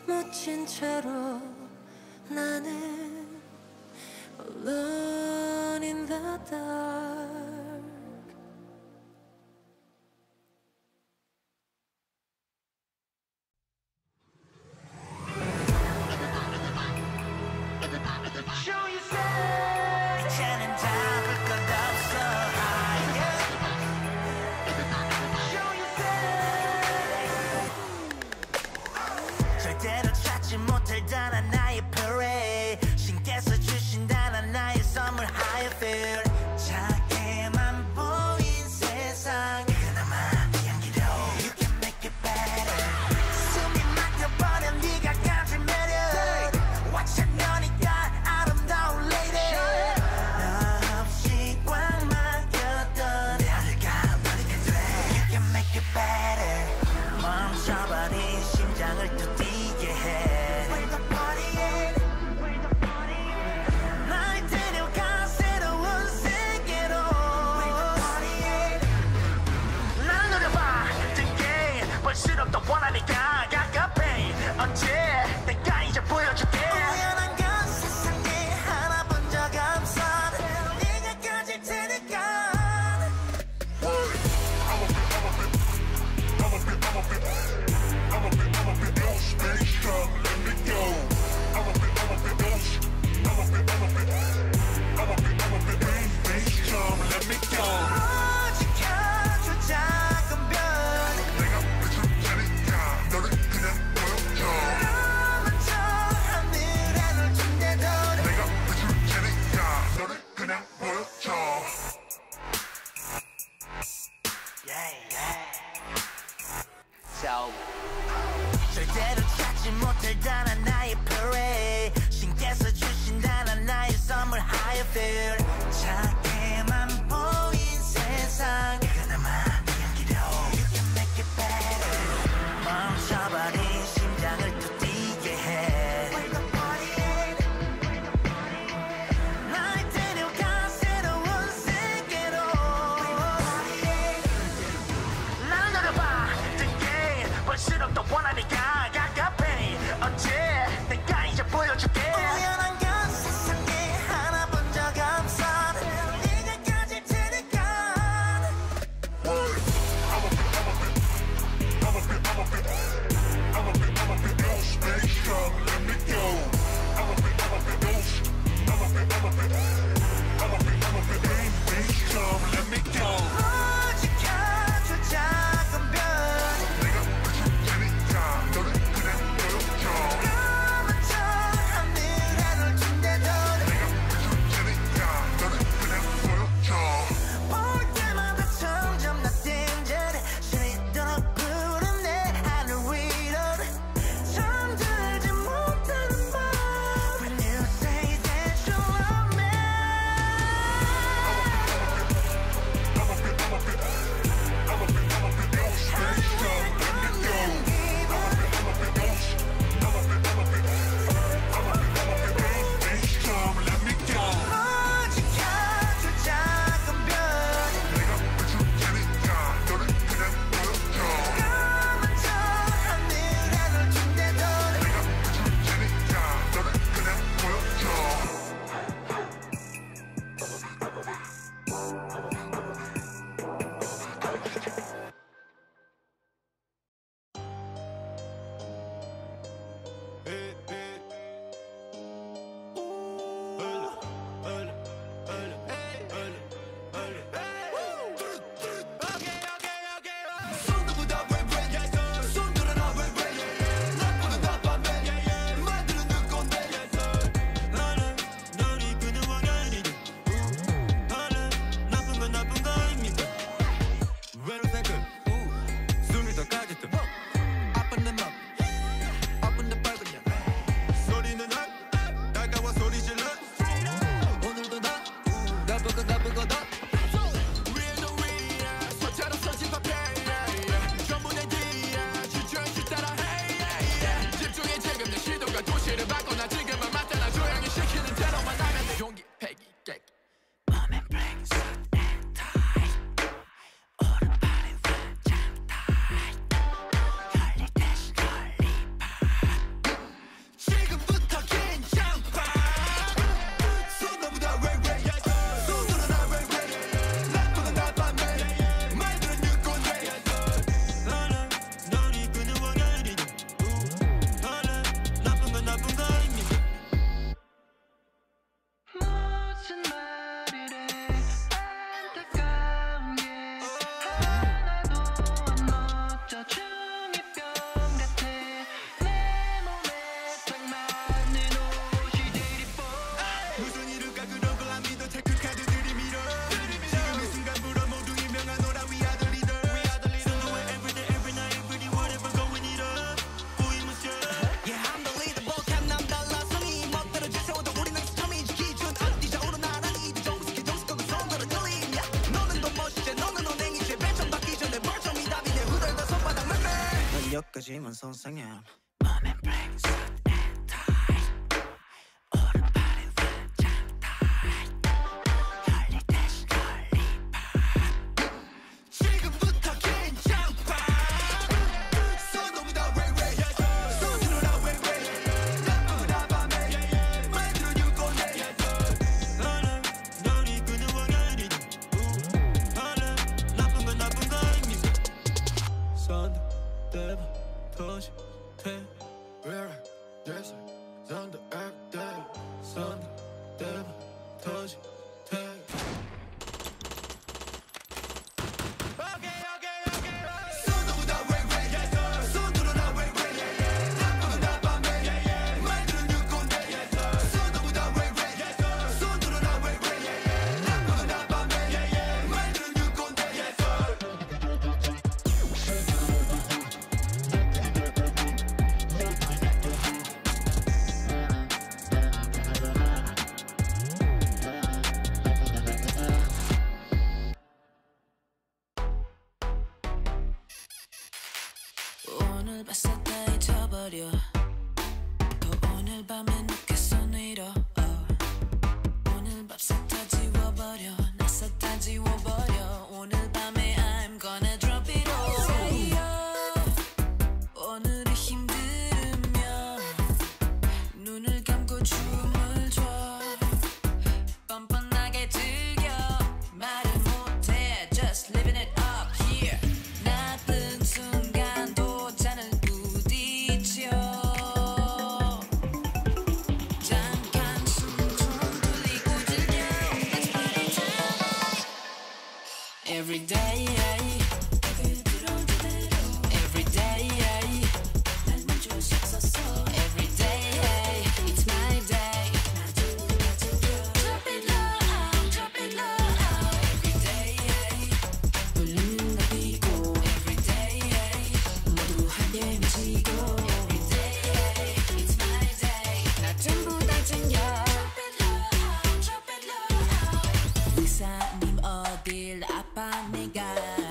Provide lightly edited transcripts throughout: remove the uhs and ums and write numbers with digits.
묻힌 채로 나는 alone in the dark. 이제는 잡을 것 없어 절대로 찾지 못할 나의 parade 신께서 주신다는 나의 선물 How you feel 작게만 보인 세상 그나마 향기로 You can make it better 숨이 막혀버려 네가 가진 매력 와찬년이가 아름다운 lady 너 없이 꽉 막혔던 내 하늘가 너니까 돼 You can make it better 멈춰버린 심장을 또 뛰게 해 Where the party at? 날 데려가 새로운 세계로 Where the party at? 날 노려봐 뜨게 볼수록 더 원하니까 가깝해 언제 내가 이제 보여줄게 우연한 건 세상에 하나 본 적 없어 네가 가질 테니까 절대로 찾지 못할 나의 parade 신께서 주신다는 나의 선물 How you feel 작게만 보인 세상 그나마 네 향기로 You can make it better 멈춰버린 심장을 또 뛰게 해 Where the party at? 날 데려가 새로운 세계로 Where the party at? 날 노려봐 뜨게 볼수록 더 원하니까 가깝해 언제 내가 이제 보여줄게 우연한 건 세상에 하나 본 적 없어 끝까지만 선상에 Mom and bring suit and tie 오른팔에 완장 tie 열리 대신 열리파 지금부터 긴장파 손동이다 왜 손들어라 왜 나쁘구나 밤에 만들어 줄 건데 나는 널 이끄는 왕아니다 나는 나쁜 건 아닙니다 손 대봐 터지 돼 We're yes on the earth day 손 대봐 터지 돼 손동이다 왜 손들어라 왜 나쁘구나 밤에 만들어 줄 건데 손동이다 왜 손들어라 왜 나쁘구나 밤에 만들어 줄 건데 오늘 봤어 다 잊어버려 또 오늘 밤에 늦겠어 내려 오늘 밥싹 다 지워버려 나싹 다 지워버려 오늘 밤에 I'm gonna drop it all Say 오늘이 힘들으면 눈을 감고 춤을 춰 뻔뻔하게 즐겨 말을 못해 Just living it up here 나쁜 순간도 잔을 부딪혀 잠깐 숨 좀 돌리고 즐겨 Let's party tonight Every day Every day 날 멈출 수 없었어 Every day It's my day Drop it low Drop it low Every day 울리는 나비고 Every day 모두 함께 미치고 Every day It's my day 나 전부 다 챙겨 Drop it low Drop it low 의사님 어딜 아파 내가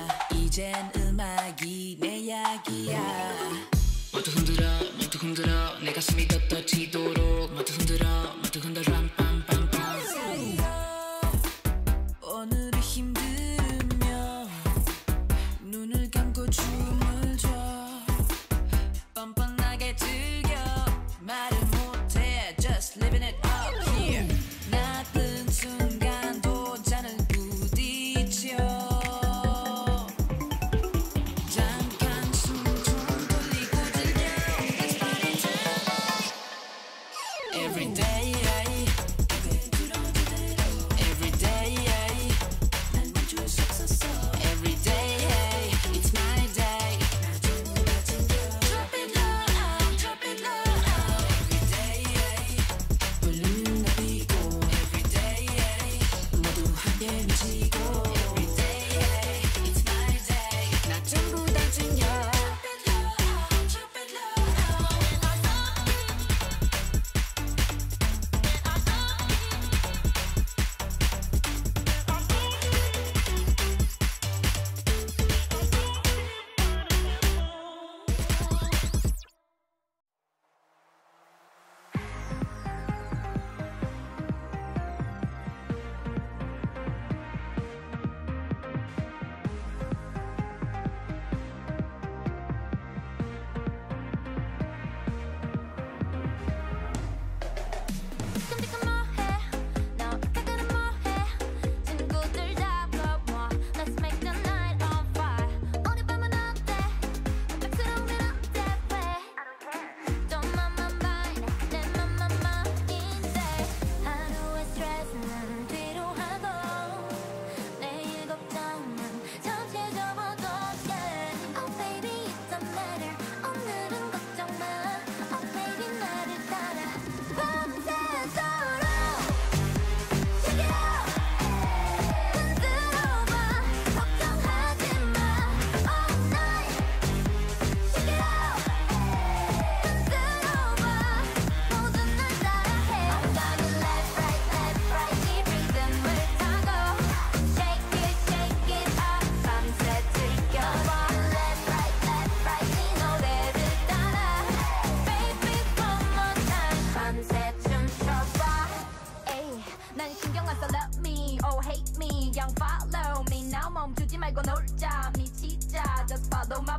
그냥 follow me now 멈추지 말고 놀자 미치자 just follow my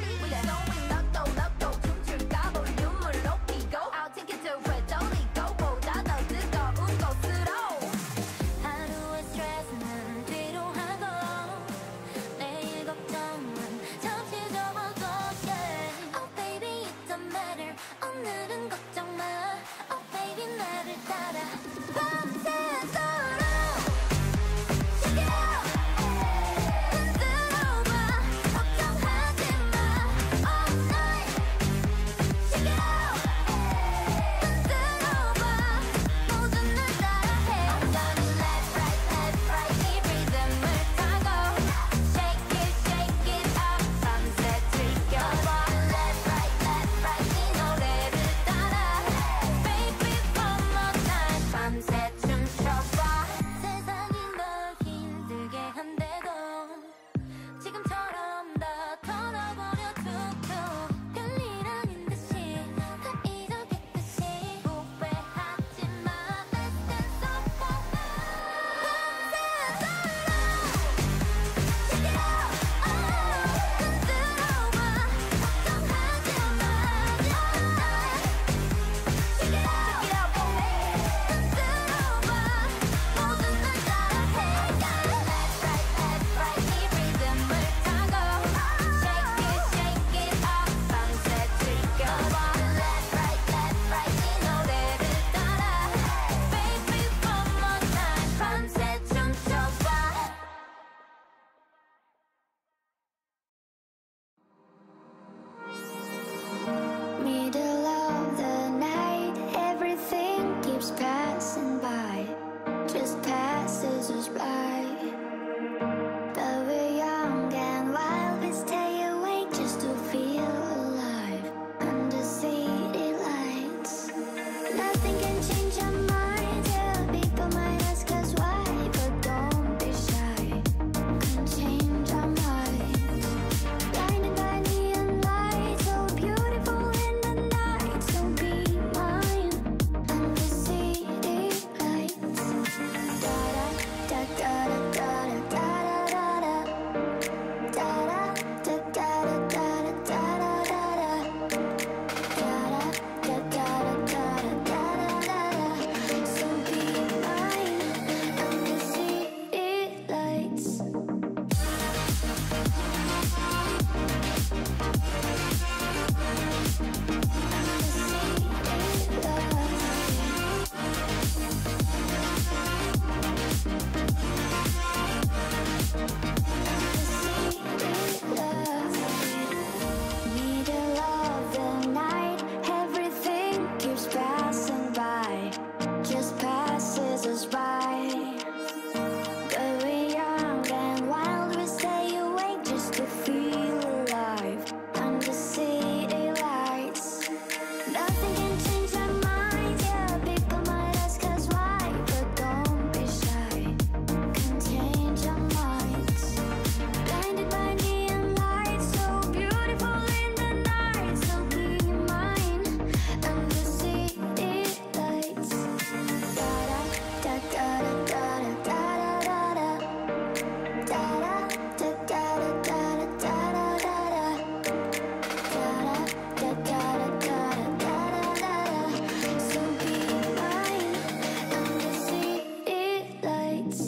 lead We going loco 춤출까 볼륨을 높이고 I'll take it to Puerto Rico보다 더 뜨거운 곳으로 하루의 스트레스는 뒤로 하고 내일 걱정은 잠시 접어둬 yeah. Oh baby it don't matter 오늘은 걱정 마 Oh baby 나를 따라 밤새도록 Shake it out 흔들어봐 걱정하지 마 All night Shake it out 흔들어봐 모든 날 따라해 I'm gonna left right 이 리듬을 타고 Shake it up 밤새 즐겨봐 Left right 이 노래를 따라 Baby one more time 밤새 춤춰봐 세상이 널 힘들게 한데도 지금처럼 다 털어버려 툭툭 별일 아닌 듯이 다 잊어겠듯이 후회하지 마 Let's dance up all night 밤새도록 Shake it out 흔들어봐 걱정하지 마 All night Shake it out 흔들어봐 모든 날 따라해 Left right 이 리듬을 타고 Shake it up 밤새 즐겨봐 Left right 이 노래를 따라 Baby one more time 밤새 춤춰봐 Middle of the night, everything keeps passing by, just passes us by. But we're young and wild, we stay awake just to feel alive under city lights. Nothing can change our minds, yeah, people might ask us why, but don't be shy, can change our minds. Blinded by neon lights, so beautiful in the night, so be mine under city lights. Da da da da da da da da da da da da da da da so be mine under city lights. Middle of the night, everything keeps passing by, just passes us by. But we're young and wild, we stay awake just to feel alive under city lights. Nothing can change our minds, yeah, people might ask us why, but don't be shy, can change our minds. Blinded by neon lights, so beautiful in the night, so be mine under city lights. Da da da da da da da da da da da da da da da so be mine under city lights.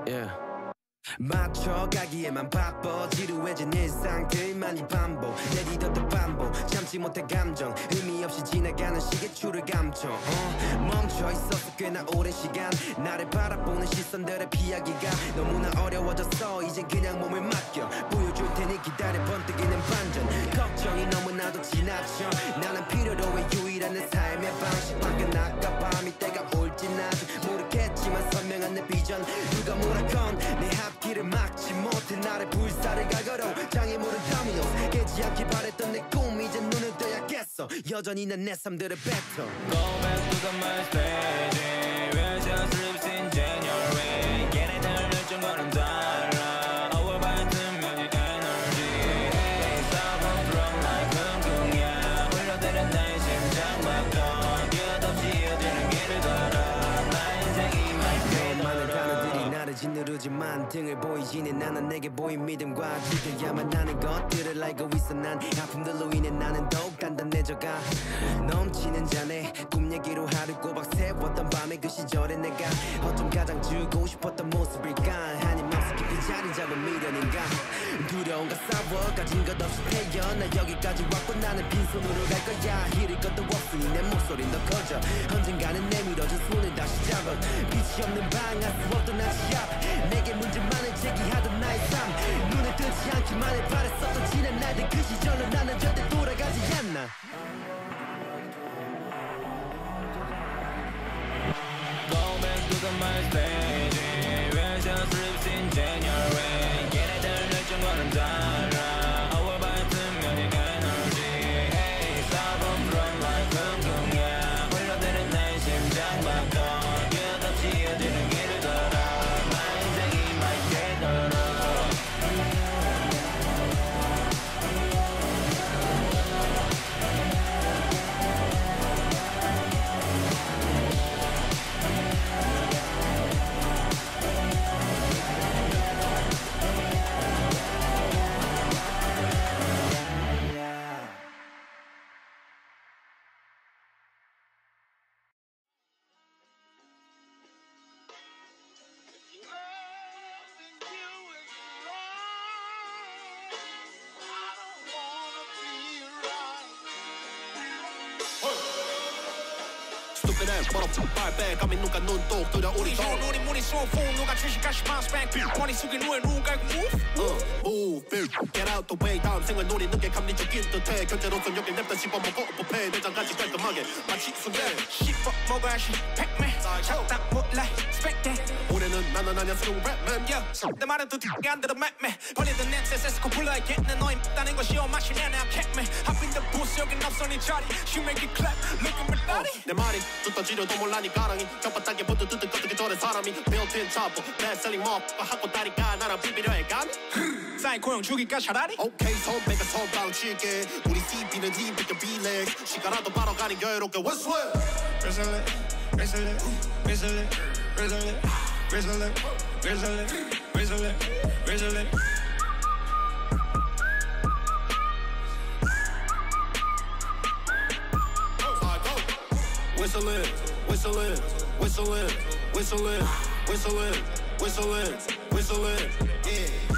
Yeah. 맞춰가기에만 바빠 지루해진 일상들만이 반복 내디뎌도 반복 참지 못해 감정 의미 없이 지나가는 시계추를 감춰 멈춰있었어 꽤나 오랜 시간 나를 바라보는 시선들을 피하기가 너무나 어려워졌어 이젠 그냥 몸을 맡겨 보여줄 테니 기다려 번뜩이는 반전 걱정이 너무나도 지나쳐 나는 필요로 해 유일한 내 삶의 방식 밖에 나가 밤이 때가 올진 아직 모르겠지만 선명한 내 비전 누가 뭐라건 내 앞길을 막지 못해 나를 불사를 갈거로 장애물은 터미널 깨지 않길 바랬던 내 꿈이 이제 눈을 떠야겠어 여전히 난 내 삶들을 뱉어 Go back to the my stage Where just lives in January 걔네들 열정과는 달라 Overbite 묘지 energy Hey stop from my 궁궁이야 흘러대는 나의 심장 막던 끝없이 이어지는 길을 걸어 나의 인생이 my fate 많은 단어들이 나를 짓누르지만 등을 보이지는 않아 내게 보인 믿음과 지켜야만 하는 것들을 알고 있어 난 아픔들로 인해 나는 더욱 단단해져가 넘치는 잔에 꿈 얘기로 하루 꼬박 세웠던 밤의 그 시절에 내가 어쩜 가장 주고 싶었던 모습일까 한입없이 깊이 자리 잡은 미련인가 두려움과 싸워 가진 것 없이 태어나 여기까지 왔고 나는 빈손으로 갈 거야 잃을 것도 없으니 내 목소리는 더 커져 언젠가는 내밀어진 손을 다시 잡아 빛이 없는 방 알 수 없던 아시 앞 내게 문제만을 제기하던 나의 삶 눈에 뜨지 않기만을 바랬었던 지난 날들 그 시절로 나는 절대 돌아가지 않나 Go back to the my stage Where just lives in January 걔네들 열정과는 달라 Overbite 묘지 energy Hey stop from my 궁궁이야 흘러대는 나의 심장 막던 끝없이 이어지는 길을 걸어 나의 인생이 my fate 빨빼 감히 누가 눈독 들여 우리 돈 우리 문이 쏘풍 누가 주식까지 bounce back 머리 숙인 후에 누가 move get out the way 다음 생을 노리는 게 감리적인 듯해 견제로선 여길 냅다 씹어먹어 뽀패 내장까지 깔끔하게 마치 순대 씹어 먹어야지 팩맨 작다 몰라 스펙대 올해는 나는 아냐 스루 랩맨 내 말은 또 뒤에 안 들어 맵맨 벌리던 냄새 세스코 불러야겠네 너희 따는 것이 오마시네 나 캣맨 I've been the boss 여긴 없어 네 자리 She make it clap look at me body 내 말이 뚜떠지려도 몰라니 가랑이 겹바닥에 붙어 뜯을 것 저래 사람이 built-in chopper best-selling motherfucker 하고 다리가 나랑 비비려 해 감히 사이코형 죽일까 차라리 오케이 선배가 선방 칠게 우리 CP는 니 비켜 relax 시간라도 바로 가는 여유롭게 What's what? Whistle it Whistle it Whistle it Whistle it Whistle it Whistle it Whistle it Whistle it Whistle it, whistle it, whistle it, whistle it, whistle it, whistle it, whistle it, yeah.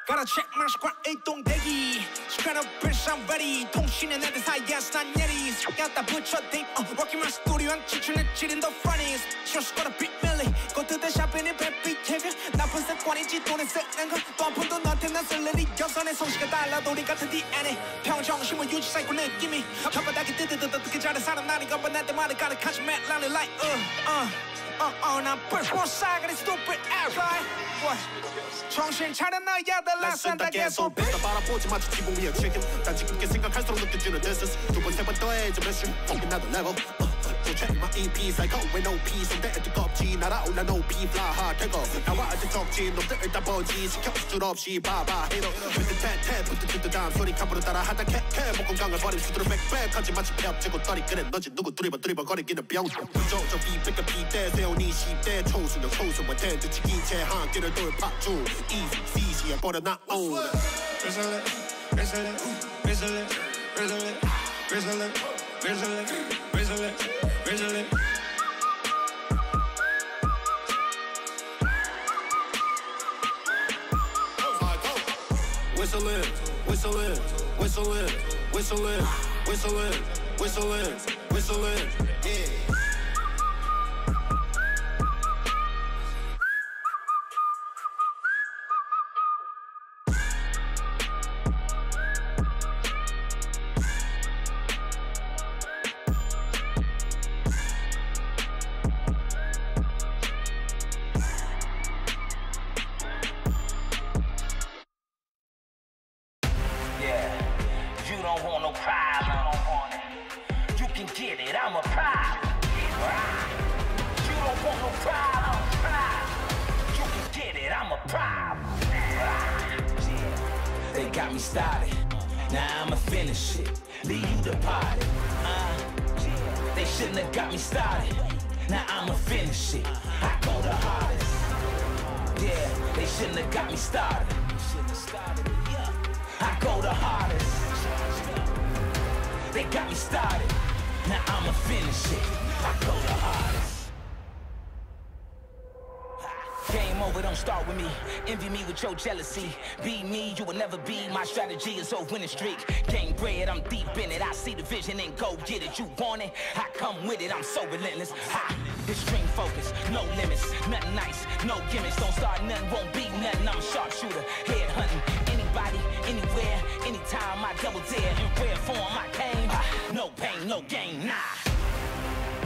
Gotta check my squad 일동대기 시간 없을 somebody 통신은 애들 사이에서 난 예리 갖다 붙여 대 working my studio 한 지출은 지린 the funniest just gotta beat Millie go to the shopping in bad behavior 나쁜 습관이지 돈을 쓰는 건또 한 푼도 너한테 난 쓸 일이 여선의 성씨가 달라도 우리 같은 DNA 평정심을 유지 쌓이고 느낌이 혓바닥이 뜨뜨뜨 어떻게 잘해 사는 날이 건반 나한테 말을 가득하지 mad line like 나 불포 싸가리 stupid ass right what 정신 차려 너야들 라산다 계속 뱉다 바라보지 마치 기분 위에 chicken 단지 깊게 생각할수록 느껴지는 distance 두번 세 번 더해 좀 했음 another level So check my EP psycho with no peace 손대에 뜨겁지 날아올라 no P fly hard 태거 나와 아직 적지 놈들 다 버지 시켜줄 줄 없이 봐봐 hater with the 붙듯 다음 소리 카부로 따라 하다 캐캐 목공강을 버린 수두를 빽빽하지 마치 폐업제고 떨이 그래 너지 누구 두리번 거리기는 병 부정적 비백과 비대 세우니 10대 초수령 초수와 텐트 치기 채 한길을 돌파 중 easy easy 버려 나 own Whistle it Whistle it Whistle it Whistle it Whistle it Whistle it Whistle it Whistle it whistling, whistling, whistling, whistling, whistling, whistling, whistling, yeah. They got me started, now I'ma finish it, leave you the party. They shouldn't have got me started, now I'ma finish it, I go the hardest. Yeah, they shouldn't have got me started, I go the hardest. They got me started, now I'ma finish it, I go the hardest. Game over, don't start with me. Envy me with your jealousy. Be me, you will never be. My strategy is a winning streak. Game bread, I'm deep in it. I see the vision and go get it. You want it, I come with it. I'm so relentless. Extreme focus, no limits. Nothing nice, no gimmicks. Don't start nothing, won't be nothing. I'm a sharpshooter, head hunting. Anybody, anywhere, anytime I double dare. In rare form, I came. No pain, no gain, nah.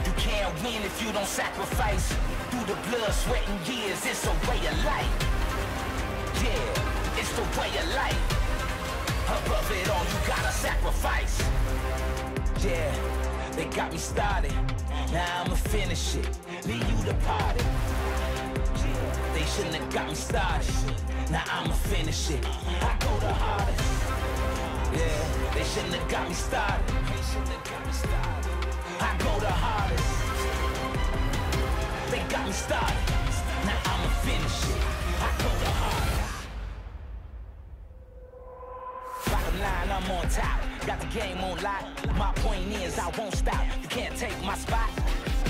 You can't win if you don't sacrifice. Through the blood, sweat, and years, it's a way of life. Yeah, it's the way of life. Above it all, you gotta sacrifice. Yeah, they got me started. Now I'ma finish it, leave you the party. They shouldn't have got me started. Now I'ma finish it, I go the hardest. Yeah, they shouldn't have got me started. I go the hardest. They got me started, now I'ma finish it, I go the hardest. Bottom line, I'm on top, got the game on lock. My point is, I won't stop, you can't take my spot.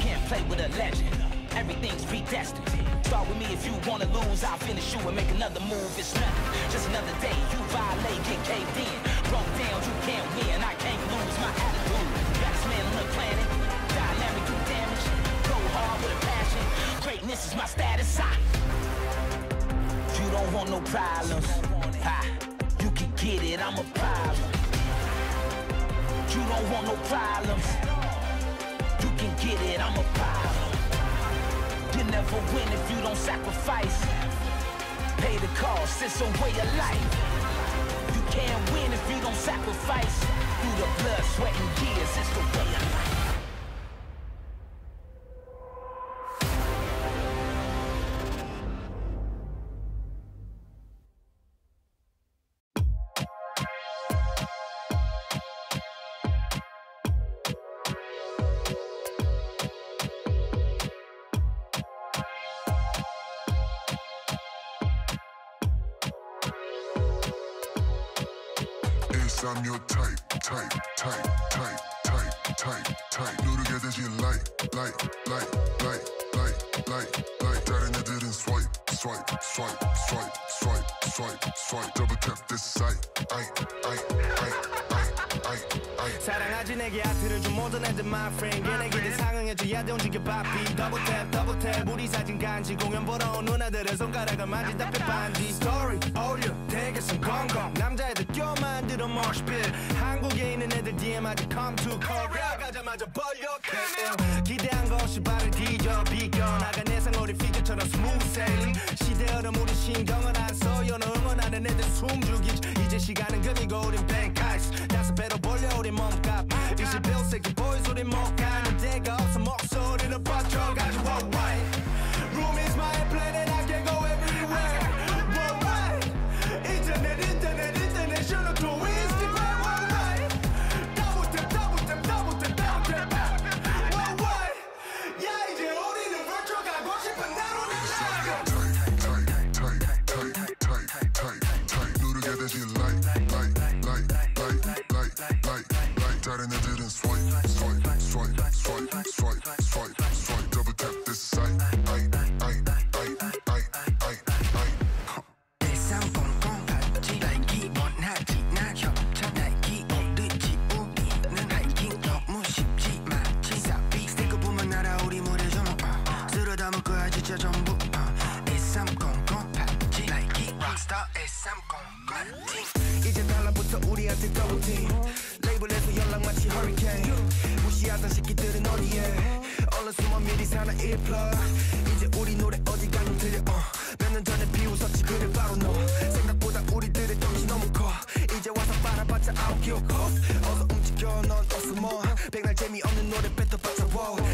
Can't play with a legend, everything's predestined. Start with me if you wanna lose, I'll finish you and make another move. It's nothing, just another day, you violate, get caved in. Broke down, you can't win, I can't lose my attitude. Best man on the planet, dynamic, do damage. Go hard with a passion, greatness is my status. You don't want no problems, you can get it, I'm a problem. You don't want no problems, you can get it, I'm a problem. You never win if you don't sacrifice. Pay the cost, it's a way of life. You can't win if you don't sacrifice. Through the blood, sweat, and tears, it's the way of life. I'm your type. 누르게 되지 like. 다른 애들은 swipe. Double tap this site. 사랑하지 내게 아트를 준 모든 애들 my friend. 얘네기들 상응해줘야 돼 움직여 바삐. Double tap 우리 사진 간지. 공연 보러 온 누나들의 손가락을 만진다 빼반지. Story 올려 대개선 건강. 남자애들 껴 만들어 mosh pit. 한국에 있는 애들 DM 아직 come to Korea. 가자마자 벌려 기대한 것이 발을 뒤져 비껴 나가 내상어리 피규처럼 smooth sailing. 시대 흐름 우리 신경을 안 써. 연어 응원하는 애들 숨죽이지. 이제 시간은 금이고 우린 bank ice. 다섯 배로 벌려 우리 몸값. 21세기 boys 우린 못 가는 데가 없어. 목소리를 버텨가지고 worldwide. Room is my planet, I can go everywhere. Worldwide. Internet, international to Instagram. Worldwide. Double tap. Worldwide. 야 이제 우리는 virtual 가고 싶은 대로 내 tight. 누르게 되지 like. 다른 애들은 swipe. 이제 전부 1300 파티 Nike Rockstar 1300 이제 달라붙어 우리한테 더블팀 레이블에서 연락 마치 허리케인 무시하던 새끼들은 어디에 얼른 숨어 미리 사나 1플러 이제 우리 노래 어디 가면 들려 몇 년 전에 비웃었지 그래 바로 너 생각보다 우리들의 덩치 너무 커 이제 와서 빨아봤자 아무 기억 어서 움직여 넌 어서 뭐 백날 재미없는 노래 뱉어봤자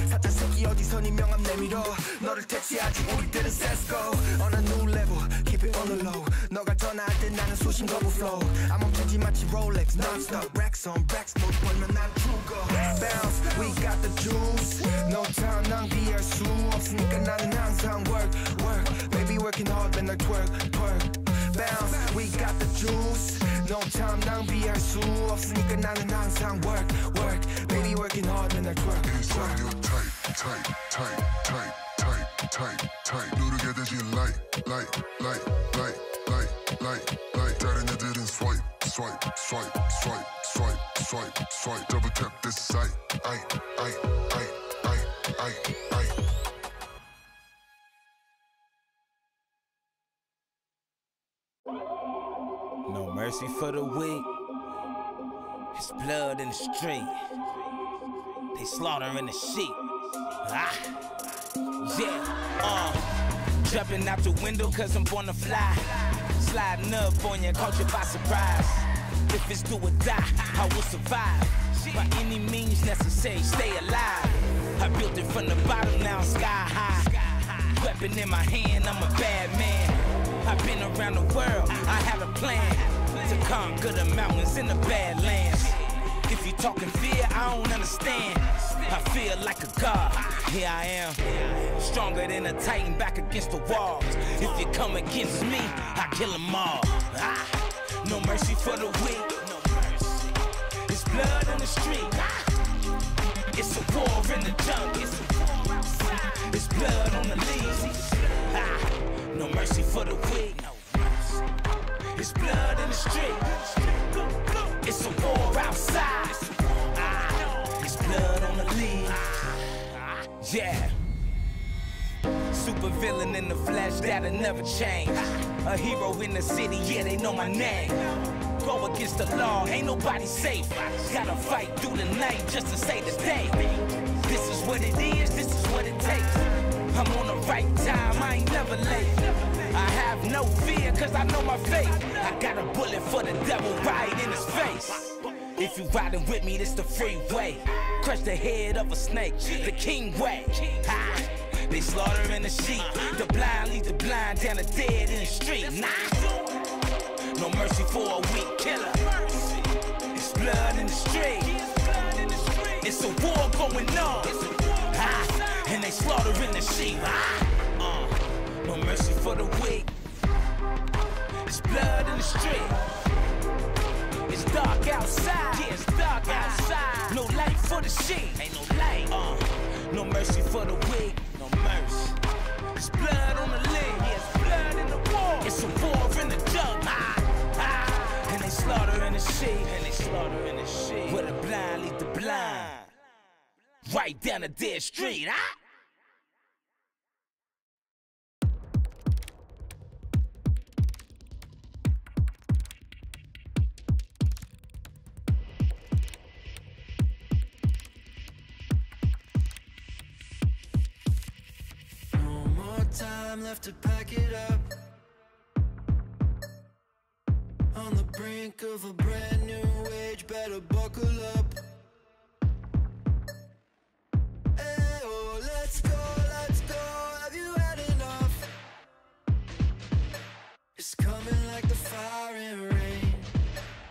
사자 새끼 어디서 네 명함 내밀어 너를 퇴치하지 우리들은 Let's go On a new level keep it on the low 너가 전화할 때 나는 수신 거부 flow 안 멈추지 마치 Rolex non-stop racks on racks 못 벌면 난 죽어 Bounce we got the juice No time 낭비할 수 없으니까 나는 항상 work work baby working hard 맨날 twerk twerk Bounce we got the juice No time 낭비할 수 없으니까 나는 항상 work work baby working hard 맨날 twerk Inside you tight tight tight tight tight tight tight 누르게 되지 like 다른 애들은 swipe swipe swipe swipe swipe swipe swipe double tap this site I No mercy for the weak. It's blood in the street. They slaughtering the sheep. Jumping out the window cause I'm born to fly. Sliding up on you, caught you by surprise. If it's do or die, I will survive. By any means necessary, stay alive. I built it from the bottom, now I'm sky high. Weapon in my hand, I'm a bad man. I've been around the world, I had a plan to conquer the mountains in the Badlands. If you talking fear, I don't understand. I feel like a god, here I am. Stronger than a titan back against the walls. If you come against me, I kill them all. No mercy for the weak. It's blood in the street. It's a war in the jungle. It's blood on the leaves. No mercy for the weak. It's blood in the street. It's a war outside. It's blood on the leaves. Yeah. Super villain in the flesh that'll never change. A hero in the city, yeah, they know my name. Go against the law, ain't nobody safe. Gotta fight through the night just to save the day. This is what it is, this is what it takes. I'm on the right time, I ain't never late. I have no fear, cause I know my fate. I got a bullet for the devil right in his face. If you riding with me, this the freeway. Crush the head of a snake, the king way. They slaughtering the sheep, the blind lead the blind down the dead in the street. No mercy for a weak killer. It's blood in the street. It's a war going on. And they slaughtering the sheep. No mercy for the weak. It's blood in the street. It's dark outside. Yeah, it's dark outside. No light for the sheep. Ain't no light. No mercy for the weak. No mercy. It's blood on the lid. Yeah, it's blood in the war. It's a war in the jungle. And they slaughtering the sheep. And they slaughtering the sheep. Where the blind lead the blind. Right down the dead street. Time left to pack it up. On the brink of a brand new age, better buckle up. Hey, oh, let's go, have you had enough? It's coming like the fire and rain.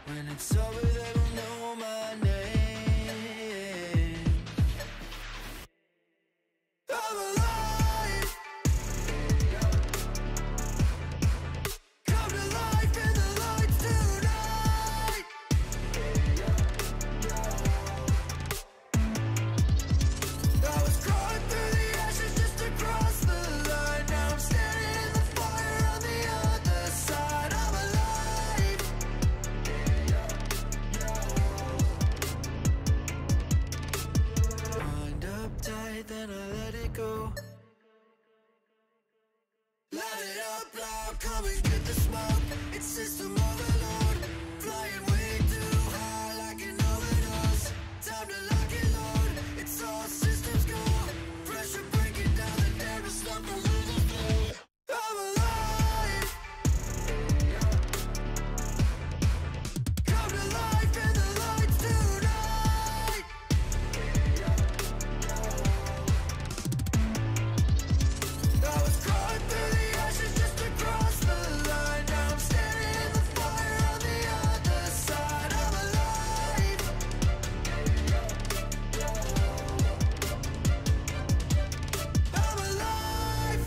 When it's over, they will know my name. I'm alive. Ashes come and get the smoke. It's system overload. Flying way too high like an overdose. Time to lock and load. It's all systems go. Pressure breaking down the dam. It's not the little thing. I'm alive. Come to life in the lights tonight. I was crawling through the ashes just to cross the line. Now I'm standing in the fire on the other side. I'm alive. I'm alive.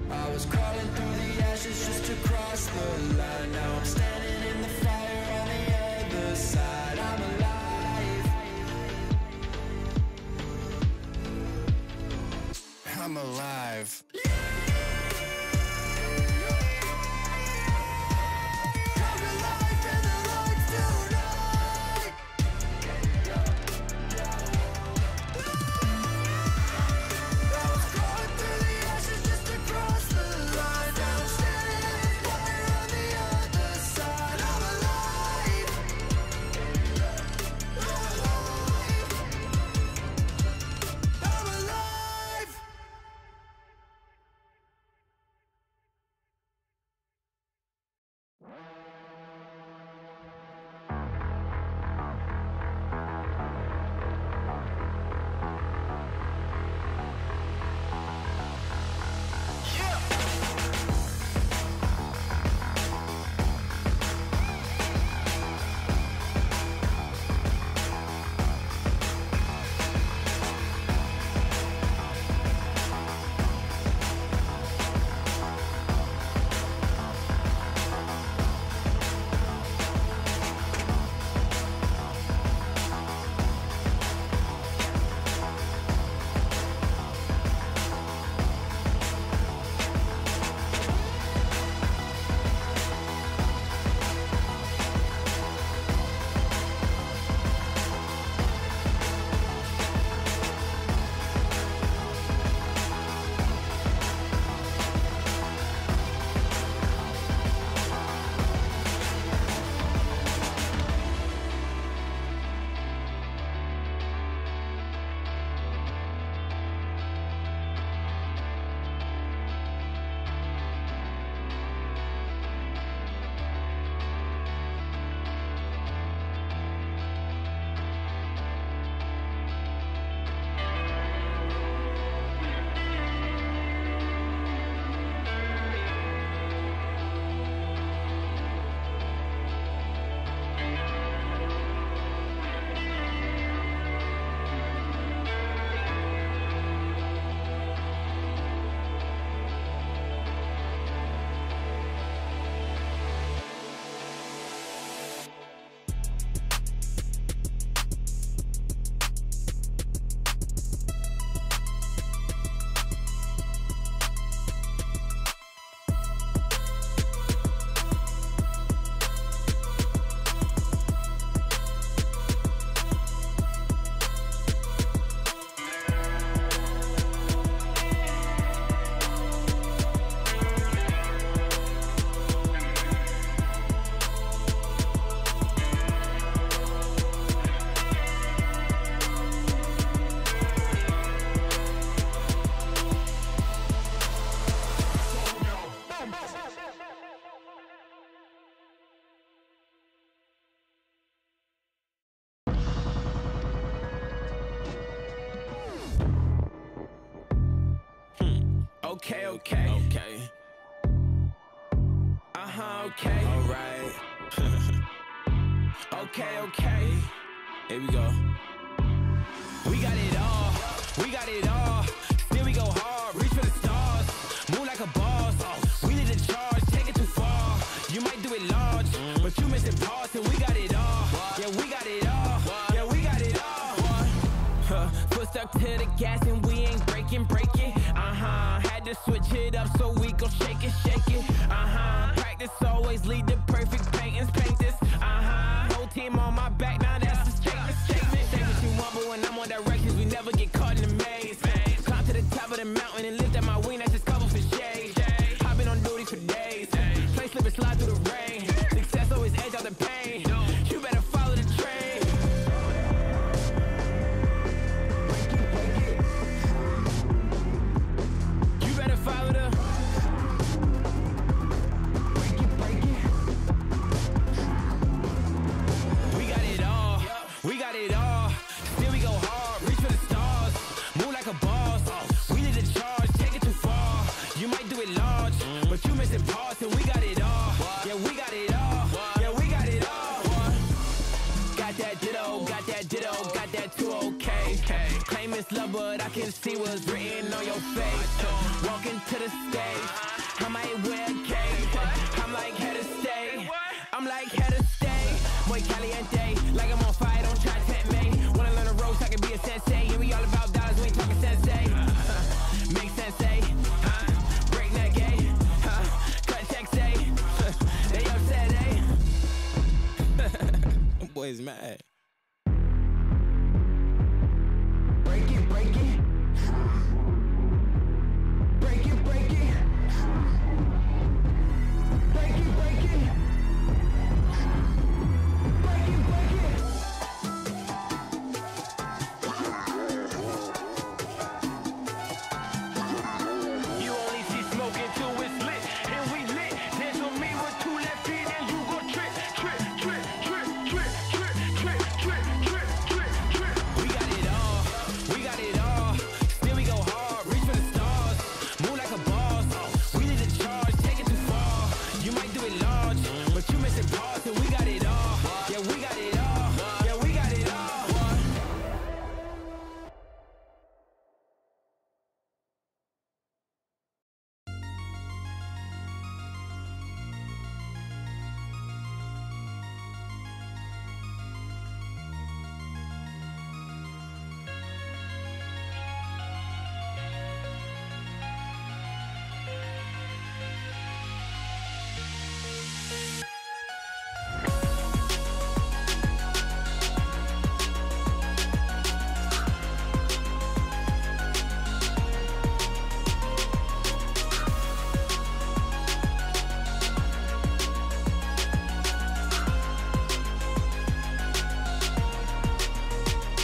I was crawling through the ashes just to cross the line. Now I'm standing in the fire on the other side. I'm alive. I'm alive. Come to life in the lights tonight. I was crawling through the ashes just to cross the line. Now I'm standing in the fire on the other side. I'm alive. I'm alive. Okay. Okay. Alright. Okay. Here we go. We got it all. Still we go hard. Reach for the stars. Move like a boss. We need a charge. Take it too far. You might do it large, but you missing parts, and we got it all. Yeah, we got it all. Yeah, we got it all. Foot stuck to the gas and we ain't breaking. Had to switch it up so we gon' shake it. Practice always lead to perfect paint this. fly through the rain. Success always edge out the pain. You better follow the train. You better follow the. We got it all. We got it all. Still we go hard. Reach for the stars. Move like a boss. We need a charge. Take it too far. You might do it large, but you missing parts, and we got it all. Yeah, we got it all. Yeah, we got it all. Got that ditto, got that ditto, got that too okay. Claim it's love, but I can see what's written on your face. Walking to the stage, I might wear a cape. I'm like here to stay. I'm like here to stay. Muy caliente, like I'm on fire. Don't try to tempt me. Wanna learn the ropes, I can be a sensei. And we all about dollars, we ain't talking sensei. Make sense, eh? Breakneck, eh? Cut checks, eh? They upset, eh? Boys mad. Break it, break it. Break it, break it. Break it, break it. Break it, break it. You only see smoke until it's lit, and we lit. Dance on me with two left feet, and you go trip, trip, trip, trip, trip, trip, trip, trip, trip, trip, trip. We got it all, we got it all. Still we go hard, reach for the stars. Move like a boss. We need a charge, take it too far. You might do it large, but you missing parts, and we got it all. Yeah, we got it all. Yeah, we got it all.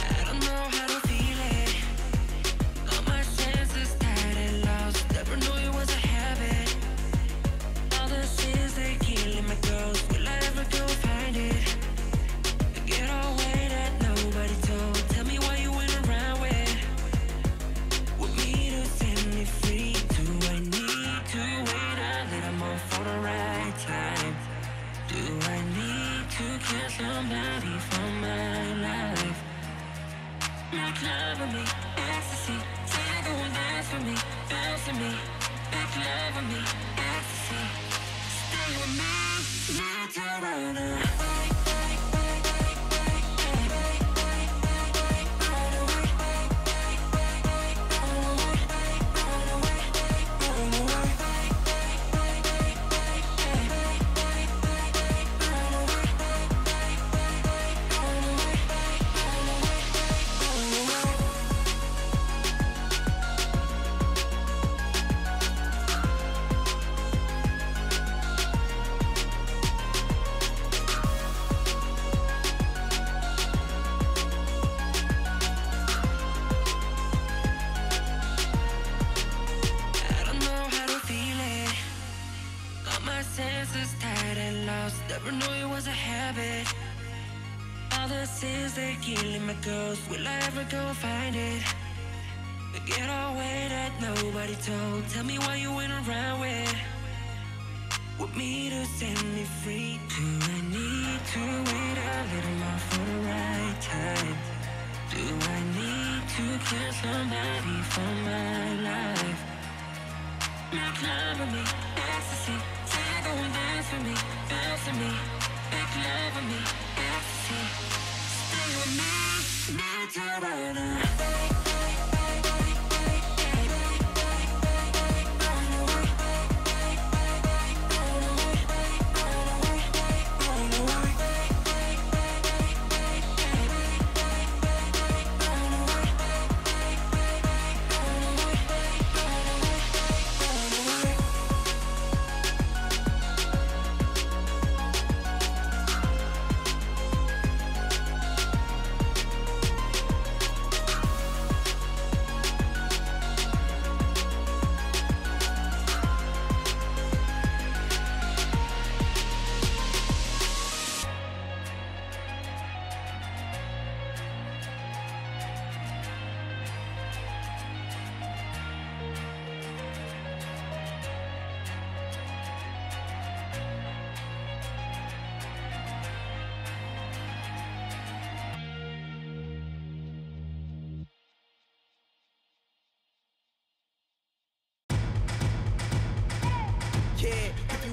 I don't know how to feel it. All my senses tired and lost. Never knew it was a habit. All the sins they killing my ghost. Will I ever go find it? Get away that nobody told. Tell me why you went around with me to set me free. Do I need to wait a little more for the right time? Do I need to kill somebody for my life? Make love with me, ecstasy. Tango and dance for me, bounce with me. Make love with me, ecstasy. Stay with me, not to run away. I don't know how to feel it. All my senses tired and lost. Never knew it was a habit. All the sins they're killing my ghost. Will I ever go find it? Get away that nobody told. Tell me why you went around with me to set me free. Do I need to wait a little more for the right time? Do I need to kill somebody for my life? Make love with me, ecstasy. Tango and dance for me, bounce with me. Make love with me, ecstasy. Stay with me, not to run away.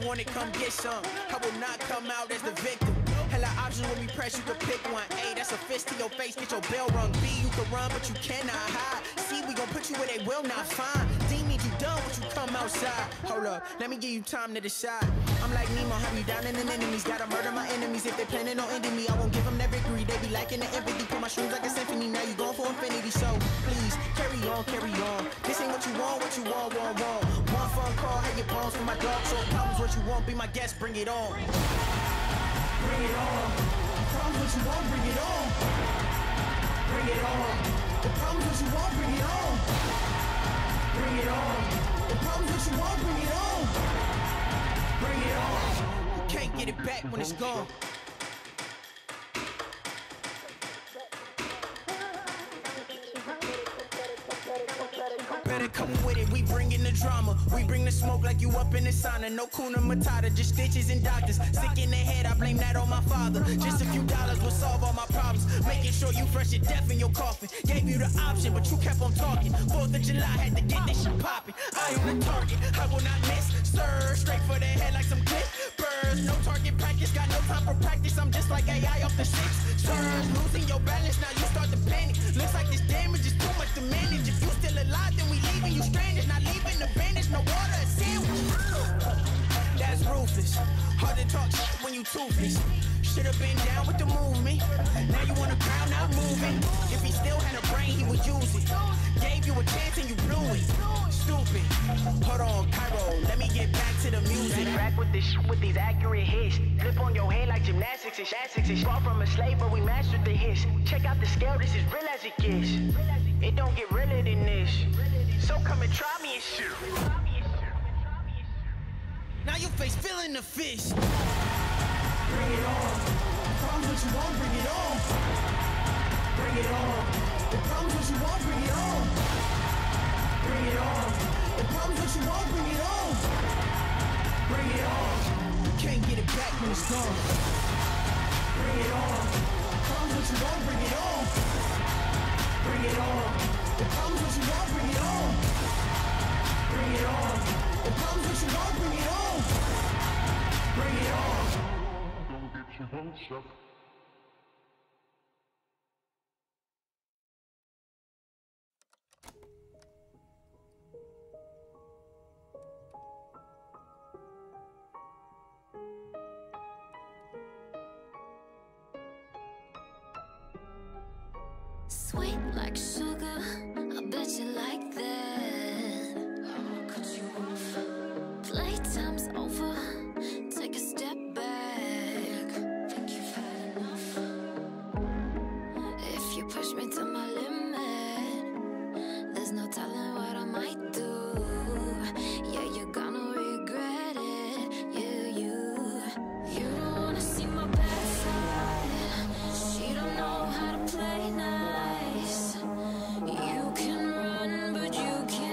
want it, come get some. I will not come out as the victim. Hella options when we press, you can pick one. A, that's a fist to your face, get your bell rung. B, you can run, but you cannot hide. C, we gon' put you where they will not find. D means you done when you come outside. Hold up, let me give you time to decide. I'm like Nemo, have me down in the enemies. Gotta murder my enemies if they planning on ending me. I won't give them that victory, they be lacking the empathy. Put my streams like a symphony, now you going for infinity. So please, carry on, carry on. This ain't what you want, want. One phone call, have your bones for my dog. So problems what you want, be my guest, bring it on. Bring it on. The problems what you want, bring it on. Bring it on. The problems what you want, bring it on. Bring it on. The problems what you want, bring it on. Bring it on. You can't get it back when it's gone. Better come with it, we bring in the drama. We bring the smoke like you up in the sauna. No kuna matata, just stitches and doctors. Sick in the head, I blame that on my father. Just a few dollars will solve all my problems. Making sure you fresh to death in your coffin. Gave you the option, but you kept on talking. 4th of July, had to get this shit popping. I am the target, I will not miss. Sir, straight for the head like some clippers. No target practice, got no time for practice. I'm just like AI off the 6. Sirs, losing your balance, now you start to panic. Looks like this damage is too much to manage. If you still alive, then we leaving you stranded. Not leaving the bandage, no water, a sandwich. That's ruthless. Hard to talk shit when you toothless. Should've been down with the movement. Now you on the ground, not moving. If he still had a brain, he would use it. Gave you a chance and you blew it. Stupid. Hold on, Cairo, let me get back to the music. Back with this shit with these accurate hits. Flip on your head like gymnastics and shastics. Far from a slave, but we mastered the hits. Check out the scale, this is real as it gets. It don't get realer than this. So come and try me and shit. Now your face feeling the fish. Bring it on. The problems what you want, bring it on. Bring it on. The problems what you want, bring it on. Bring it on. The problems what you want, bring it on. Bring it on. You can't get it back when it's gone. Bring it on. The problems what you want, bring it on. Bring it on. The problems what you want, bring it on. Bring it on. The problems what you want, bring it on. Bring it on. Don't get your hopes up. Sweet like sugar, I bet you like that. I'ma cut you off. Playtime's over, take a step back. Think you've had enough? If you push me to my limit, there's no telling what I might do. Yeah, you're gonna regret it. Yeah, you don't wanna see my bad side. She don't know how to play nice. You can run, but you can't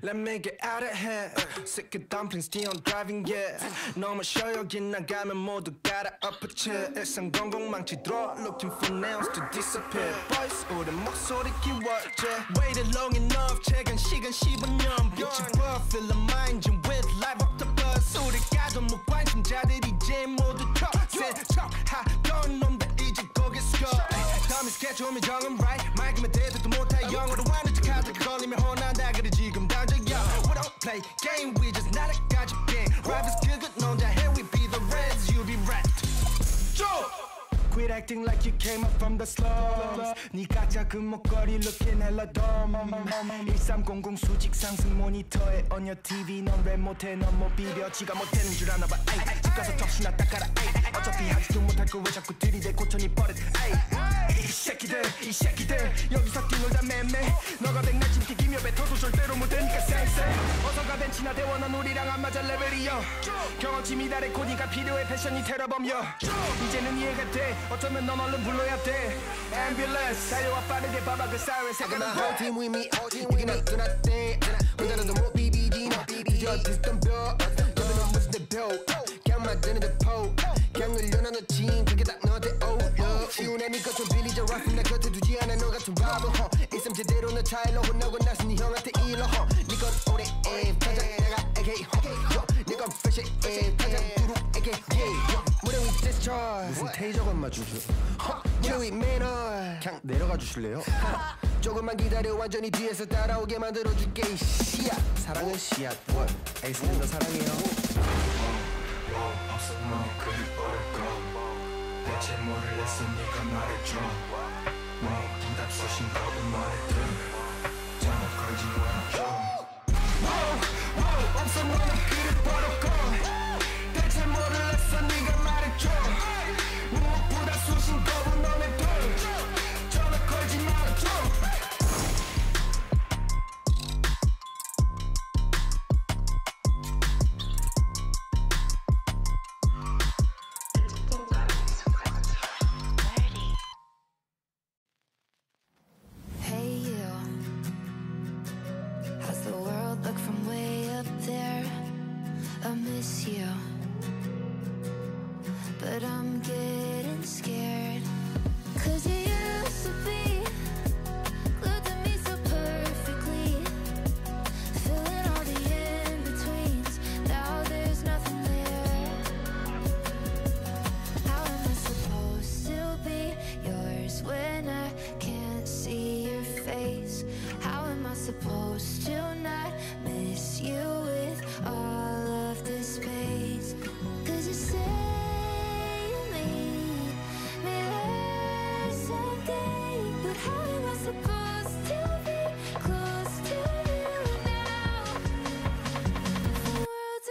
Let me get out of here. Sick of dumplings, still on driving, yeah. 너무 쉬어 여기 나가면 모두 갈아 엎어치. 일상 공공망치 draw, looking for nails to disappear. Boys, 우리 목소리 키워줘. Waited long enough, 최근 시간 15년. 빛이 buff, fill the mind with life up the bus. 우리 가족 무관심자들이 이제 모두 세척하던 놈들 이제 거기 스core. 다음에 스케줄 미정은 right. 맑으면 대답도 못해 영어로 완전 카드 걸리면 혼난다 그래 지금 당장이야. We don't play game, we just not a gotcha game. Rivals 그것 논자 here we be the reds, you be wrecked. Quit acting like you came up from the slums. 네 가짜 그 목걸이 looking hella dumb. 1300 수직 상승 모니터에 on your TV 넌 랩 못해 넌 못 비벼 지가 못되는 줄 아나 봐. 집 가서 턱시나 닦아라. 어차피 하지도 못할 거 왜 자꾸 들이대 고천이 버릇. 이 새끼들 여기서 뛰놀다 맴매. 너가 백날 침기 기며 뱉어도 절대로 못되니까 쌩쌩. 어서가 벤치나 대워 넌 우리랑 안 맞아 레벨이여. 경험치 미달의 코디가 필요해 패션이 테러범여. 이제는 이해가 돼 어쩌면 넌 얼른 불러야 돼. Ambulance 달려와 빠르게 봐봐 그 사이렌 색깔은 whole team with me 이게 not do nothing 혼자는 너무 비비지 너 그저 비슷한 벽 너는 무슨 대표 그냥 만드는 대포 그냥 늘려놔 너 진 그게 딱 너한테 어울려. 쉬운 네 것좀 빌리자 rapping 내 곁에 두지 않아 너 같은 바보 일삼 제대로 너 차일로 혼나고 나서 네 형한테 일러 네 건 오래 타자 내가 AK 네 건 fresh 타자 두루 AK 무대 위 discharge 무슨 테이저 건마 주죠. 무대 위 매너 그냥 내려가 주실래요? 조금만 기다려 완전히 뒤에서 따라오게 만들어줄게. 씨앗 사랑은 씨앗 원 에이스는 너 사랑해요. 없었으면 그리 어려울까. 대체 뭐를 했어 네가 말해줘. 부담 쏘신 거고 말해줘. 잘못 걸지 말아줘. 없었으면 그리 어려울까. 대체 뭐를 했어 네가 말해줘. 무엇보다 쑤신 거고 너네 둘 전화 걸지 말아줘. Hey you, how's the world look from way up there? I miss you, but I'm getting scared. 'Cause you used to be glued to me so perfectly, filling all the in-betweens. Now there's nothing there. How am I supposed to be yours when I can't see your face? How am I supposed to not miss you with all of this space? 'Cause you say you need me there someday, but how am I supposed to be close to you now? Worlds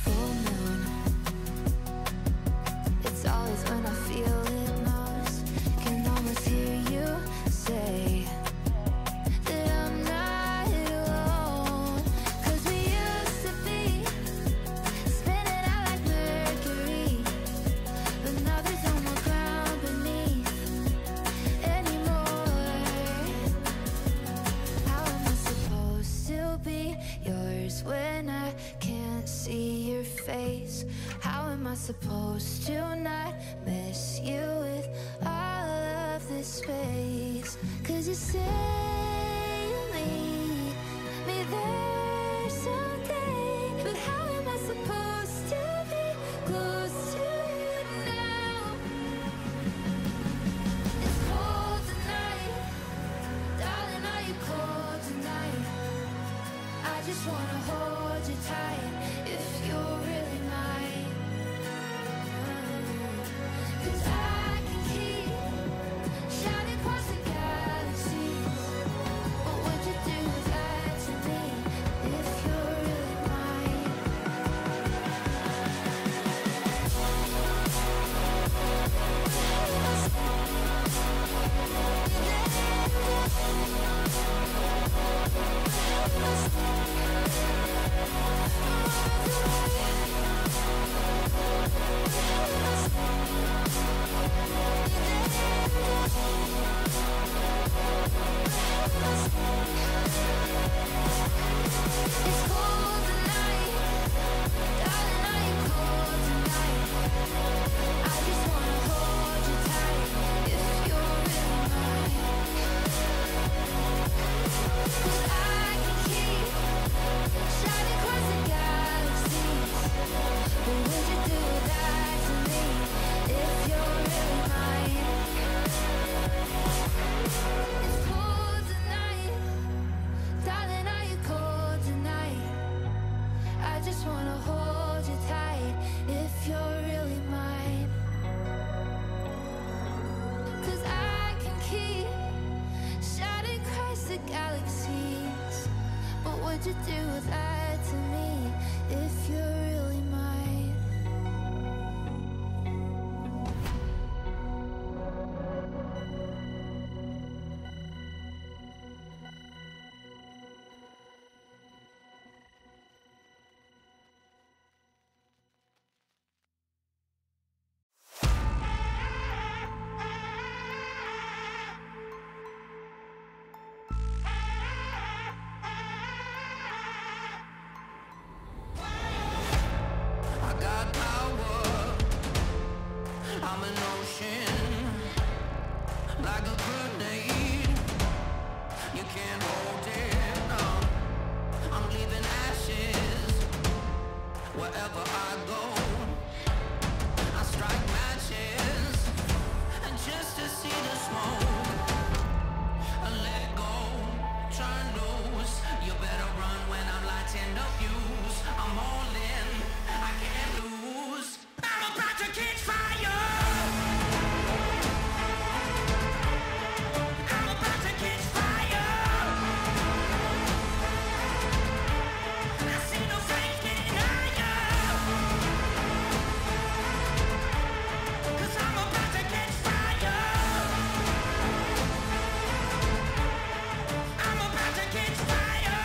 full moon. It's always when I feel it most. Can almost hear you say that I'm not alone. 'Cause we used to be spinning out like Mercury, but now there's no more ground beneath anymore. How am I supposed to be yours when I can't see your face? How am I supposed to not miss you with all of this space? 'Cause you say you need me there someday, but how am I supposed to be close to you now? It's cold tonight, darling, are you cold tonight? I just wanna hold you tight if you're really mine. 'Cause I can keep shouting across the galaxies wherever I go. I strike matches and just to see the smoke. I let go, turn loose. You better run when I'm lighting the fuse. I'm all in, I can't lose. I'm about to catch fire. I'm about to catch fire. I see the flames getting higher. 'Cause I'm about to catch fire. I'm about to catch fire.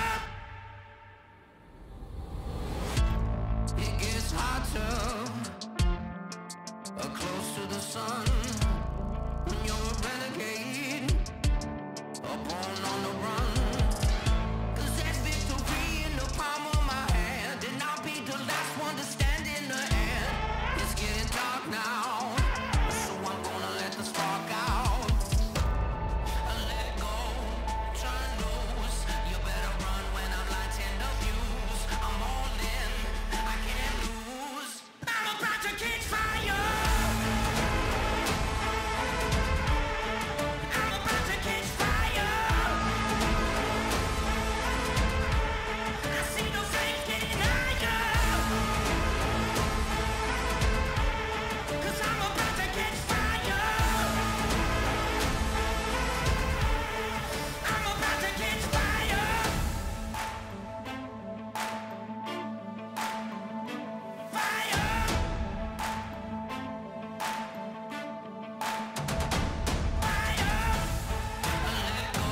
It gets hotter, close to the sun. When you're a renegade, on the run. 'Cause there's victory in the palm of my hand, and I'll be the last one to stand in the end. It's getting dark now, so I'm gonna let the spark out. Let go, turn loose. You better run when I'm lighting the fuse. I'm all in, I can't lose. I'm about to catch fire. I'm about to catch fire. I see the flames getting higher. 'Cause I'm about to catch fire. I'm about to catch fire. Fire. Let go,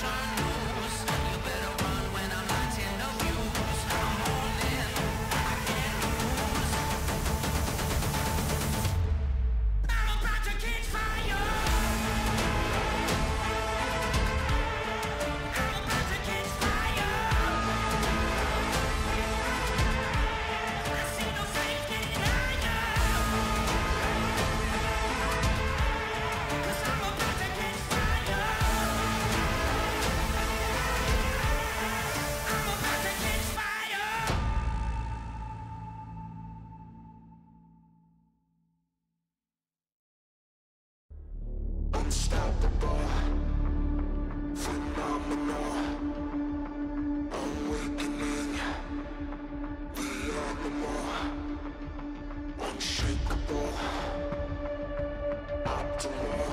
turn loose. You better run when I'm lighting the fuse. I'm all in, I can't lose. I'm about to catch fire. I'm about to catch fire. I see the flames getting higher. 'Cause I'm about to catch fire. I'm about to catch fire. Unstoppable, phenomenal, awakening, the animal, unshakable, optimal,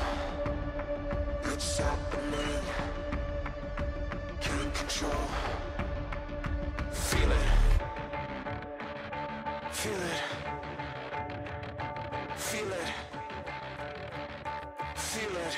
it's happening, can't control, feel it, feel it, feel it, feel it.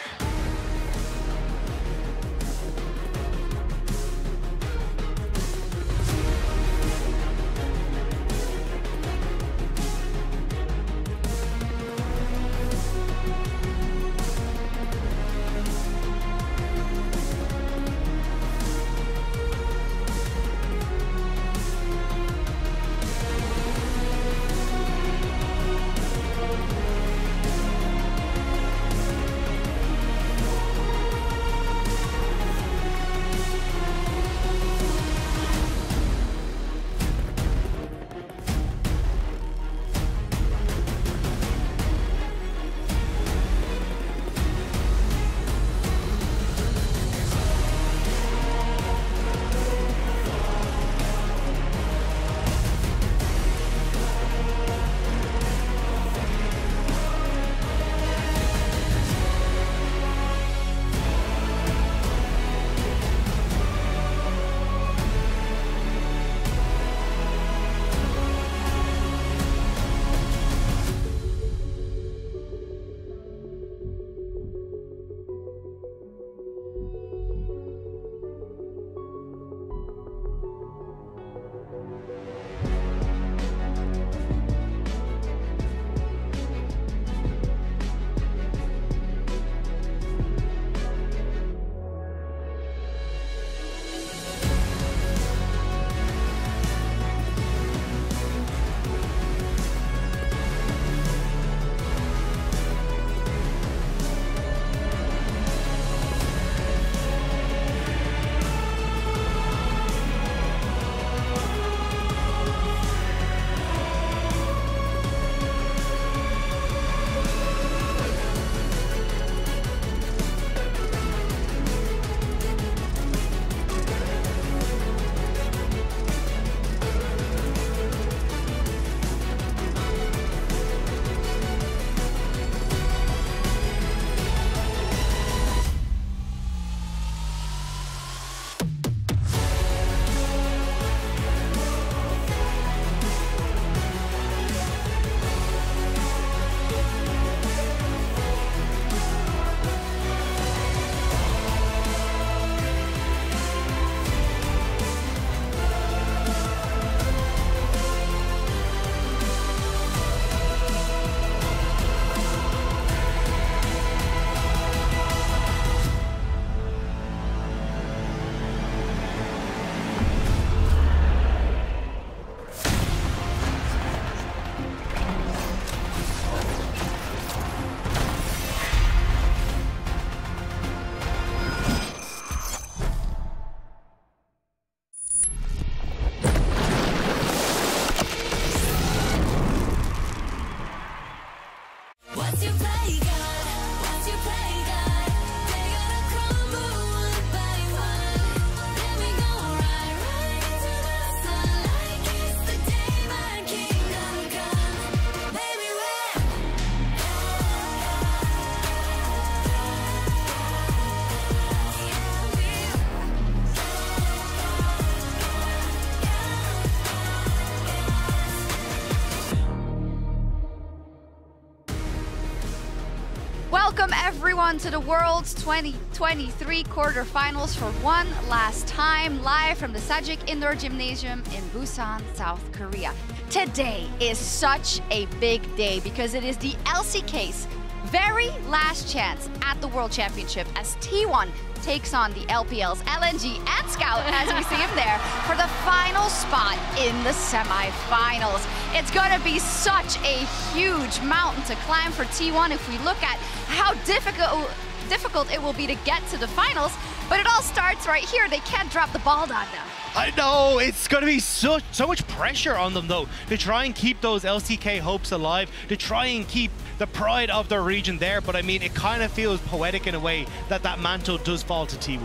Welcome everyone to the World's 2023 quarterfinals for one last time, live from the Sajik Indoor Gymnasium in Busan, South Korea. Today is such a big day because it is the LCK's very last chance at the World Championship as T1 takes on the LPL's LNG and Scout as we see him there for the final spot in the semifinals. It's gonna be such a huge mountain to climb for T1 if we look at how difficult it will be to get to the finals, but it all starts right here. They can't drop the ball down now. I know, it's going to be so much pressure on them though, to try and keep those LCK hopes alive, to try and keep the pride of their region there, but I mean, it kind of feels poetic in a way that that mantle does fall to T1.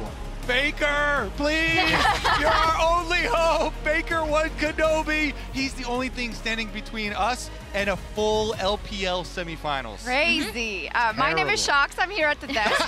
Baker, please! You're our only hope! Baker won Kenobi! He's the only thing standing between us and a full LPL semifinals. Crazy. My name is Shox. I'm here at the desk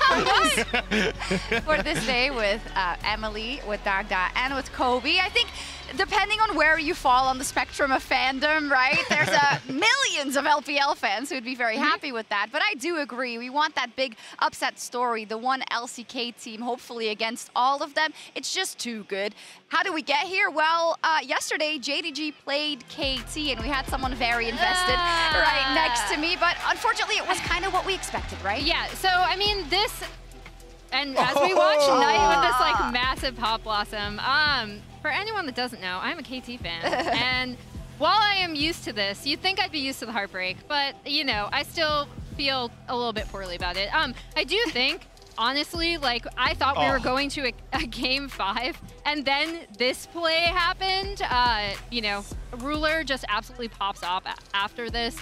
for this day with Emily, with Dagda, and with Kobe. I think depending on where you fall on the spectrum of fandom, right? There's millions of LPL fans who would be very happy with that. But I do agree. We want that big upset story, the one LCK team, hopefully against all of them. It's just too good. How do we get here? Well, yesterday, JDG played KT, and we had someone very invested right next to me. But unfortunately, it was kind of what we expected, right? Yeah, so, I mean, this... And as we watch Knight with this, like, massive Pop Blossom, for anyone that doesn't know, I'm a KT fan. And while I am used to this, you'd think I'd be used to the heartbreak, but, you know, I still feel a little bit poorly about it. I do think, honestly, like, I thought we were going to a Game 5, and then this play happened. You know, Ruler just absolutely pops off after this.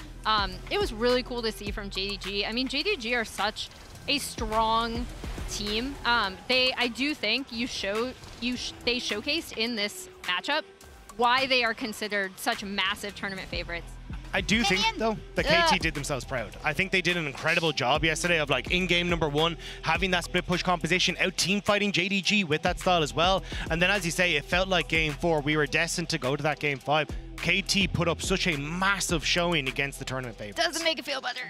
It was really cool to see from JDG. I mean, JDG are such a strong team. I do think they showcased in this matchup why they are considered such massive tournament favorites. I do think, though, that KT did themselves proud. I think they did an incredible job yesterday of, like, in game number 1, having that split push composition, out team fighting JDG with that style as well. And then, as you say, it felt like game 4, we were destined to go to that game 5. KT put up such a massive showing against the tournament favorites. Doesn't make it feel better.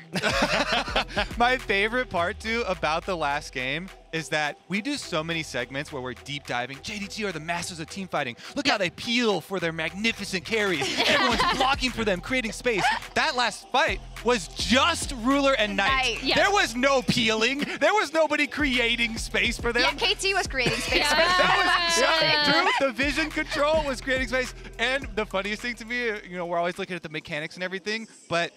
My favorite part, too, about the last game is that we do so many segments where we're deep diving. JDG are the masters of team fighting. Look how they peel for their magnificent carries. Everyone's blocking for them, creating space. That last fight was just Ruler and Knight. Yes. There was no peeling. There was nobody creating space for them. Yeah, KT was creating space for them. Yeah, true. The vision control was creating space. And the funniest thing to me, you know, we're always looking at the mechanics and everything, but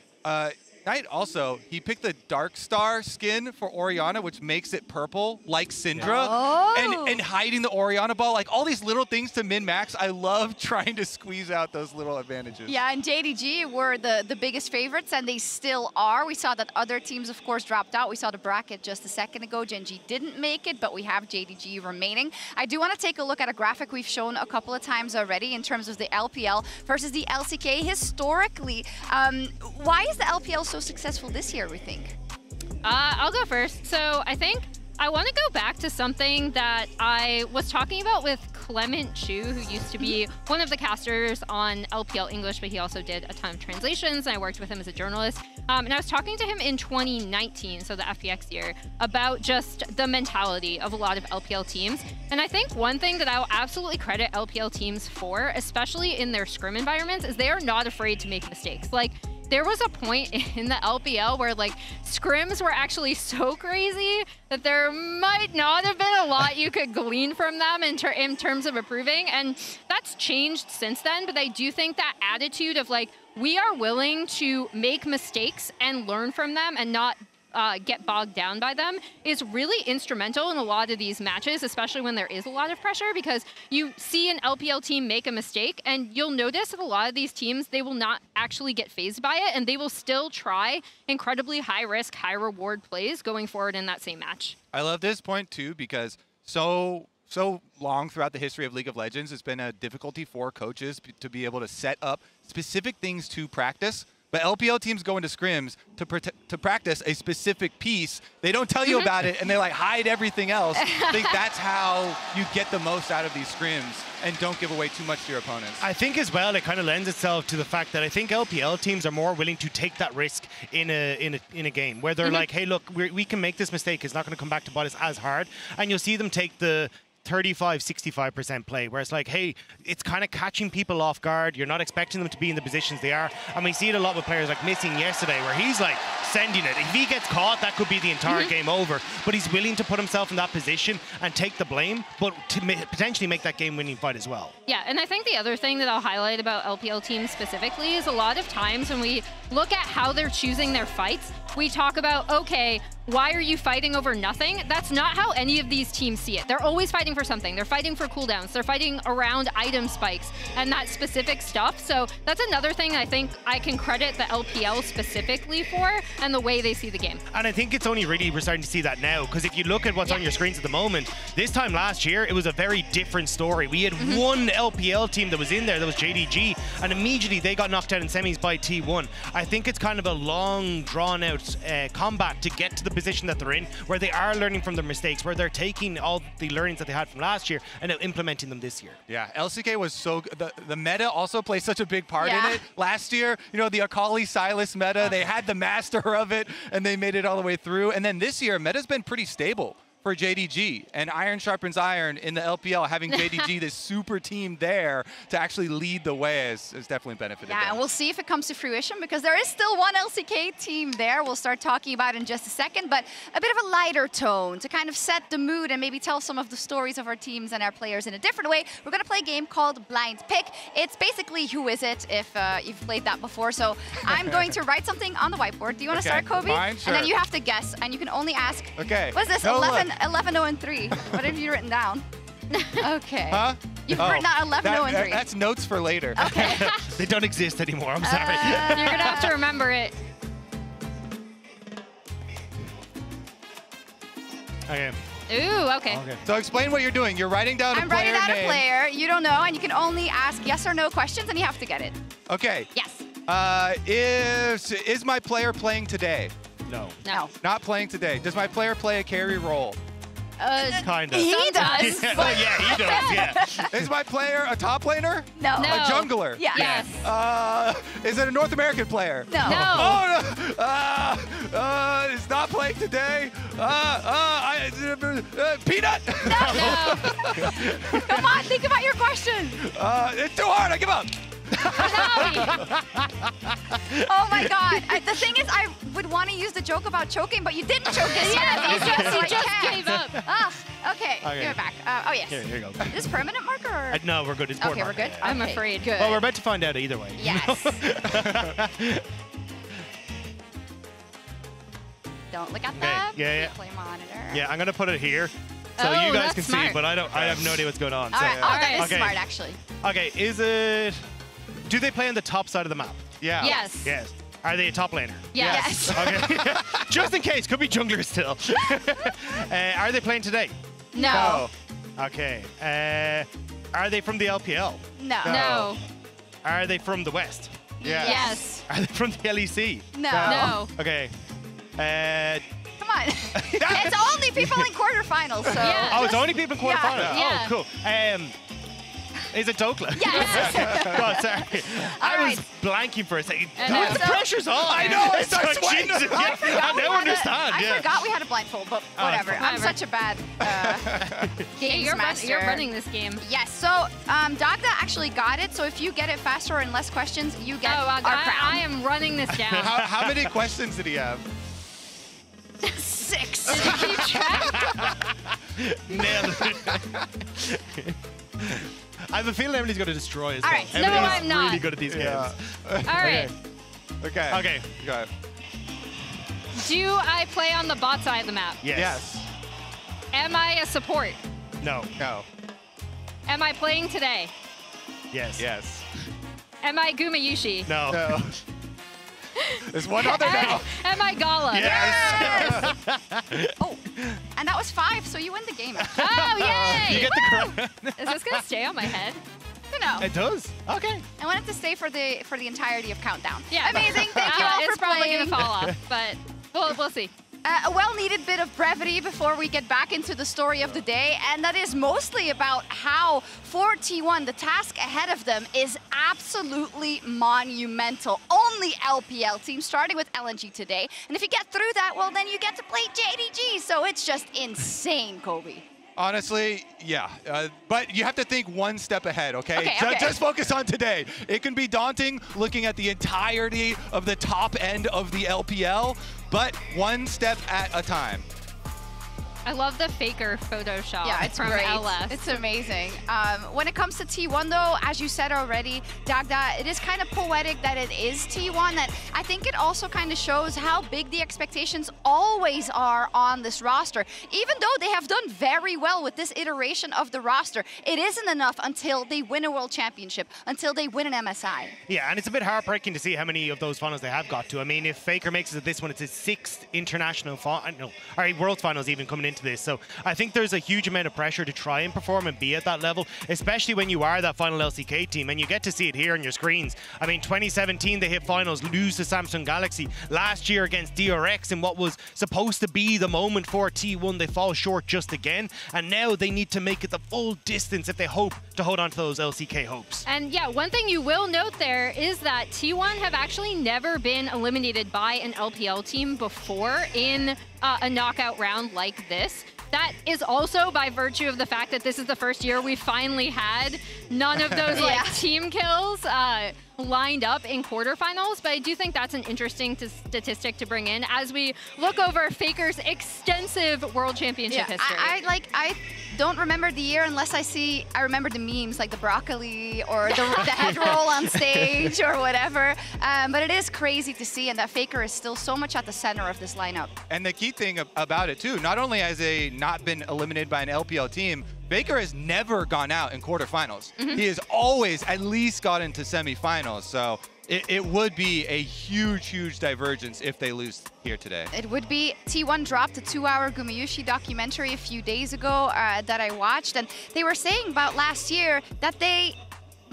Knight also, he picked the Dark Star skin for Orianna, which makes it purple, like Syndra, and hiding the Orianna ball, like all these little things to min-max. I love trying to squeeze out those little advantages. Yeah, and JDG were the biggest favorites, and they still are. We saw that other teams, of course, dropped out. We saw the bracket just a second ago. Gen.G didn't make it, but we have JDG remaining. I do want to take a look at a graphic we've shown a couple of times already in terms of the LPL versus the LCK. Historically, why is the LPL so successful this year, we think? I'll go first. So I think I want to go back to something that I was talking about with Clement Chu, who used to be one of the casters on LPL English, but he also did a ton of translations, and I worked with him as a journalist. And I was talking to him in 2019, so the FPX year, about just the mentality of a lot of LPL teams. And I think one thing that I will absolutely credit LPL teams for, especially in their scrim environments, is they are not afraid to make mistakes. Like, there was a point in the LPL where, like, scrims were actually so crazy that there might not have been a lot you could glean from them in terms of improving. And that's changed since then. But I do think that attitude of, like, we are willing to make mistakes and learn from them and not get bogged down by them is really instrumental in a lot of these matches, especially when there is a lot of pressure, because you see an LPL team make a mistake and you'll notice that a lot of these teams, they will not actually get phased by it and they will still try incredibly high risk, high reward plays going forward in that same match. I love this point too, because so long throughout the history of League of Legends, it's been a difficulty for coaches to be able to set up specific things to practice But LPL teams go into scrims to practice a specific piece. They don't tell you about it, and they like hide everything else. I think that's how you get the most out of these scrims and don't give away too much to your opponents. I think as well, it kind of lends itself to the fact that I think LPL teams are more willing to take that risk in a game where they're like, hey, look, we can make this mistake. It's not going to come back to bite us as hard. And you'll see them take the 35-65% play, where it's like, hey, it's kind of catching people off guard. You're not expecting them to be in the positions they are. And we see it a lot with players like Missing yesterday, where he's like sending it. If he gets caught, that could be the entire game over. But he's willing to put himself in that position and take the blame, but to potentially make that game-winning fight as well. Yeah, and I think the other thing that I'll highlight about LPL teams specifically is a lot of times when we look at how they're choosing their fights, we talk about, okay, why are you fighting over nothing? That's not how any of these teams see it. They're always fighting for something. They're fighting for cooldowns. They're fighting around item spikes and that specific stuff. So that's another thing I think I can credit the LPL specifically for and the way they see the game. And I think it's only really we're starting to see that now, because if you look at what's on your screens at the moment, this time last year, it was a very different story. We had one LPL team that was in there, that was JDG, and immediately they got knocked out in semis by T1. I think it's kind of a long, drawn-out combat to get to the position that they're in, where they are learning from their mistakes, where they're taking all the learnings that they had from last year and now implementing them this year. Yeah, LCK was so good. The meta also plays such a big part in it. Last year, you know, the Akali Sylas meta, they had the master of it, and they made it all the way through. And then this year, meta's been pretty stable for JDG, and iron sharpens iron in the LPL. Having JDG, this super team there to actually lead the way has definitely benefited them. And we'll see if it comes to fruition, because there is still one LCK team there we'll start talking about in just a second, but a bit of a lighter tone to kind of set the mood and maybe tell some of the stories of our teams and our players in a different way. We're going to play a game called Blind Pick. It's basically Who Is It, if you've played that before. So I'm going to write something on the whiteboard. Do you want to start, Kobe? Fine, sure. And then you have to guess, and you can only ask, what's this, No 11, 0, and 3. What have you written down? Okay. Huh? You've written out 11, 0, and 3. That's notes for later. Okay. They don't exist anymore, I'm sorry. You're going to have to remember it. Okay. Ooh, okay. So explain what you're doing. You're writing down a player writing down name. a player. You don't know, and you can only ask yes or no questions, and you have to get it. Okay. Yes. Is my player playing today? No. No. Not playing today. Does my player play a carry role? Kind of. He does. Yeah, he does, yeah. Is my player a top laner? No. No. A jungler? Yeah. Yes. Is it a North American player? No. No. Oh, no. Is not playing today. Peanut? No. Come on, think about your question. It's too hard. I give up. Oh my God. The thing is, I would want to use the joke about choking, but you didn't choke this Yeah, time. he just gave up. Okay, give it back. Oh, yes. Here you go. Is this permanent marker? Or? No, we're good. It's board Okay, we're marker, good. yeah. I'm Okay, afraid. Good. Well, we're about to find out either way. Yes. Don't look at that. Yeah. Play monitor. Yeah, I'm gonna put it here, so Oh, you guys that's can see, smart. but I have no idea what's going on. All right. Oh, that is Okay. smart, actually. Okay, is it? Do they play on the top side of the map? Yeah. Yes. Yes. Are they a top laner? Yes. Okay. Just in case, could be jungler still. Are they playing today? No. Okay. Are they from the LPL? No. No. Are they from the West? Yes. Are they from the LEC? No. No. Okay. Come on. It's only people in quarterfinals, so. Yeah. Oh, it's only people in quarterfinals. Yeah. Oh, cool. Is it Dokla? Yes. God, sorry. I was blanking for a second. And God, the also- pressure's on. I know, I start like, sweating. Jesus, I yeah, forgot I we now had understand. I forgot we had a blindfold, but whatever. fine. I'm Whatever. such a bad Yeah, games master. you're running this game. Yes, so Dagda actually got it, so if you get it faster and less questions, you get Oh, our crown. I am running this down. How many questions did he have? 6. Did you keep track? Nailed it. I have a feeling Emily's going to destroy us. All though. right. Emily No, is I'm not. really good at these games. All right. Okay. Okay. Go. Do I play on the bot side of the map? Yes. Am I a support? No. No. Am I playing today? Yes. Yes. Am I Gumayushi? No. No. There's one other now. Am I Gala? Yes. Oh, and that was 5, so you win the game. Oh, yay! You get the crown. Is this going to stay on my head? Who know. It does. Okay. I want it to stay for the entirety of Countdown. Yeah. Amazing. Thank you all for It's probably playing. going to fall off, but we'll see. A well-needed bit of brevity before we get back into the story of the day, and that is mostly about how for T1, the task ahead of them is absolutely monumental. Only LPL team starting with LNG today, and if you get through that, well, then you get to play JDG, so it's just insane, Kobe. Honestly, yeah. But you have to think one step ahead, okay? Okay. Just focus on today. It can be daunting looking at the entirety of the top end of the LPL, but one step at a time. I love the Faker Photoshop It's from great. LS. It's amazing. When it comes to T1, though, as you said already, Dagda, it is kind of poetic that it is T1. That I think it also kind of shows how big the expectations always are on this roster. Even though they have done very well with this iteration of the roster, it isn't enough until they win a World Championship, until they win an MSI. Yeah, and it's a bit heartbreaking to see how many of those finals they have got to. I mean, if Faker makes it to this one, it's his 6th international World Finals even coming into this. So I think there's a huge amount of pressure to try and perform and be at that level, especially when you are that final LCK team, and you get to see it here on your screens. I mean, 2017, they hit finals, lose to Samsung Galaxy. Last year against DRX in what was supposed to be the moment for T1, they fall short just again, and now they need to make it the full distance if they hope to hold on to those LCK hopes. And yeah, one thing you will note there is that T1 have actually never been eliminated by an LPL team before in a knockout round like this. That is also by virtue of the fact that this is the first year we finally had none of those team kills lined up in quarterfinals, but I do think that's an interesting statistic to bring in as we look over Faker's extensive World Championship history. I don't remember the year unless I remember the memes like the broccoli or the head roll on stage or whatever. But it is crazy to see, and that Faker is still so much at the center of this lineup. And the key thing about it too, not only has they not been eliminated by an LPL team, Faker has never gone out in quarterfinals. He has always at least got into semifinals. So it would be a huge, huge divergence if they lose here today. It would be. T1 dropped a 2-hour Gumayushi documentary a few days ago that I watched, and they were saying about last year that they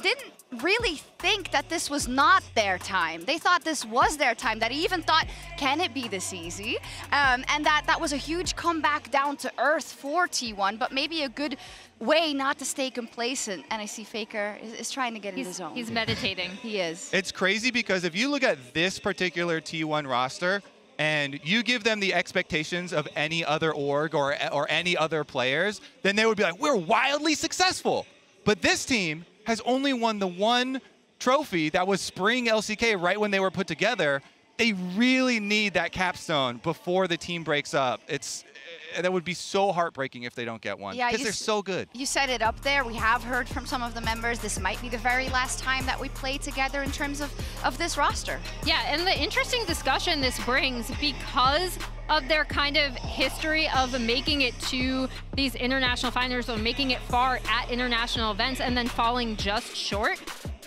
didn't really think that this was not their time. They thought this was their time. That he even thought, can it be this easy? And that was a huge comeback down to earth for T1, but maybe a good way not to stay complacent. And I see Faker is trying to get in the zone. He's meditating. He is. It's crazy because if you look at this particular T1 roster and you give them the expectations of any other org or any other players, then they would be like, we're wildly successful. But this team has only won the one trophy that was Spring LCK right when they were put together. They really need that capstone before the team breaks up. That would be so heartbreaking if they don't get one, because they're so good. You set it up there. We have heard from some of the members this might be the very last time that we play together in terms of this roster. Yeah, and the interesting discussion this brings, because of their kind of history of making it to these international finals or making it far at international events and then falling just short,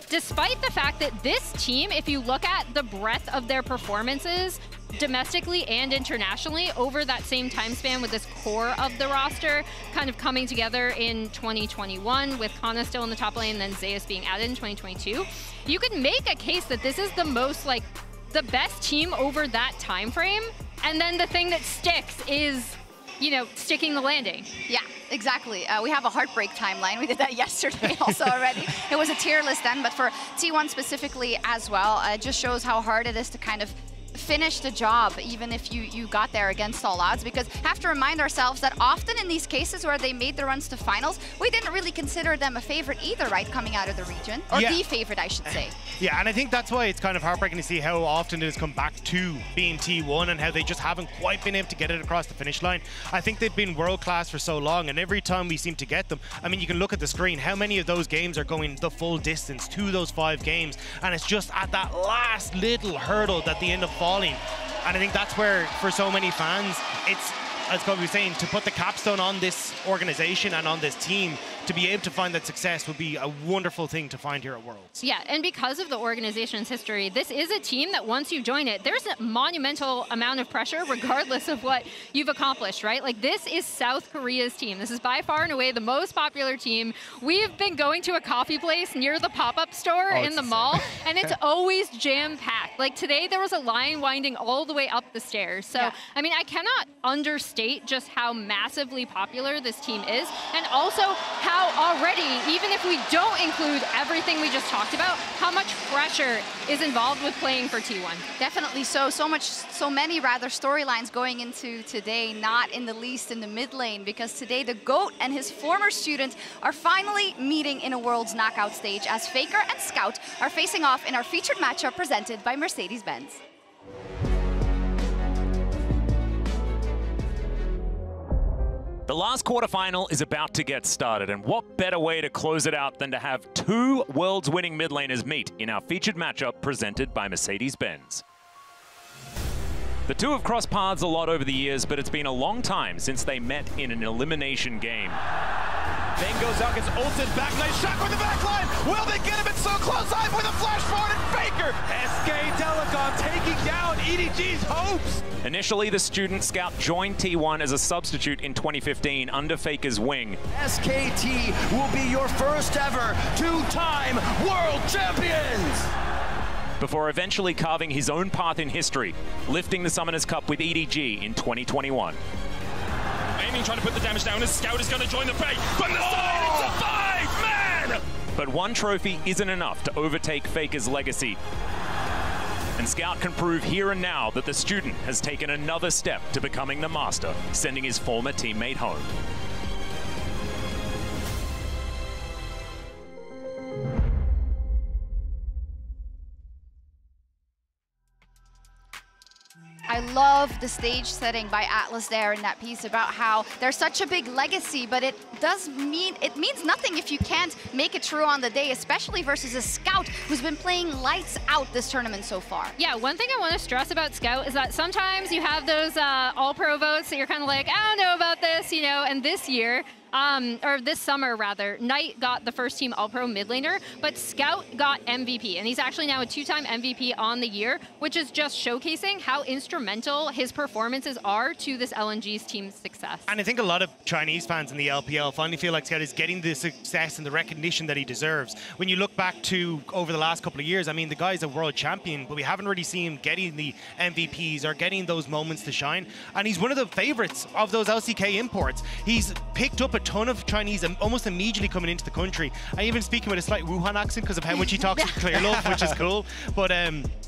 despite the fact that this team, if you look at the breadth of their performances domestically and internationally over that same time span with this core of the roster kind of coming together in 2021 with Kana still in the top lane and then Zeus being added in 2022, you could make a case that this is the most, like, the best team over that time frame. And then the thing that sticks is, you know, sticking the landing. Yeah, exactly. We have a heartbreak timeline. We did that yesterday also already. It was a tier list then, but for T1 specifically as well, it just shows how hard it is to kind of finish the job, even if you got there against all odds, because we have to remind ourselves that often in these cases where they made the runs to finals, we didn't really consider them a favorite either, right, coming out of the region, or the favorite, I should say. Yeah, and I think that's why it's kind of heartbreaking to see how often it has come back to being T1 and how they just haven't quite been able to get it across the finish line. I think they've been world class for so long, and every time we seem to get them, I mean, you can look at the screen, how many of those games are going the full distance to those 5 games, and it's just at that last little hurdle that they end up falling. And I think that's where, for so many fans, it's, as Kobe was saying, to put the capstone on this organization and on this team to be able to find that success would be a wonderful thing to find here at Worlds. Yeah, and because of the organization's history, this is a team that once you join it, there's a monumental amount of pressure regardless of what you've accomplished, right? Like, this is South Korea's team. This is by far and away the most popular team. We've been going to a coffee place near the pop-up store in the mall, and it's always jam-packed. Like, today there was a line winding all the way up the stairs. So, I mean, I cannot understate just how massively popular this team is, and also how already, even if we don't include everything we just talked about, how much pressure is involved with playing for T1. Definitely so. So many rather storylines going into today, not in the least in the mid lane, because today the GOAT and his former student are finally meeting in a Worlds knockout stage as Faker and Scout are facing off in our featured matchup presented by Mercedes-Benz. The last quarterfinal is about to get started, and what better way to close it out than to have two Worlds winning mid laners meet in our featured matchup presented by Mercedes-Benz. The two have crossed paths a lot over the years, but it's been a long time since they met in an elimination game. Bane goes out, gets ulted, back, nice shot from the back line. Will they get him? It's so close, Ive with a flash forward and Faker. SK Telecom taking down EDG's hopes. Initially, the student Scout joined T1 as a substitute in 2015 under Faker's wing. SKT will be your first ever two-time world champions! Before eventually carving his own path in history, lifting the Summoners Cup with EDG in 2021. Aiming, trying to put the damage down as Scout is going to join the fray. From the side, it's a 5-man! But one trophy isn't enough to overtake Faker's legacy. And Scout can prove here and now that the student has taken another step to becoming the master, sending his former teammate home. I love the stage setting by Atlas there in that piece about how there's such a big legacy, but it means nothing if you can't make it true on the day, especially versus a Scout who's been playing lights out this tournament so far. Yeah, one thing I want to stress about Scout is that sometimes you have those all-pro votes that you're kind of like, I don't know about this, you know, and this year, or this summer rather, Knight got the first team All-Pro mid laner, but Scout got MVP, and he's actually now a two-time MVP on the year, which is just showcasing how instrumental his performances are to this LNG's team's success. And I think a lot of Chinese fans in the LPL finally feel like Scout is getting the success and the recognition that he deserves. When you look back to over the last couple of years, I mean, the guy's a world champion, but we haven't really seen him getting the MVPs or getting those moments to shine. And he's one of the favorites of those LCK imports. He's picked up a ton of Chinese almost immediately coming into the country. I even speaking with a slight Wuhan accent because of how much he talks clear love, which is cool. But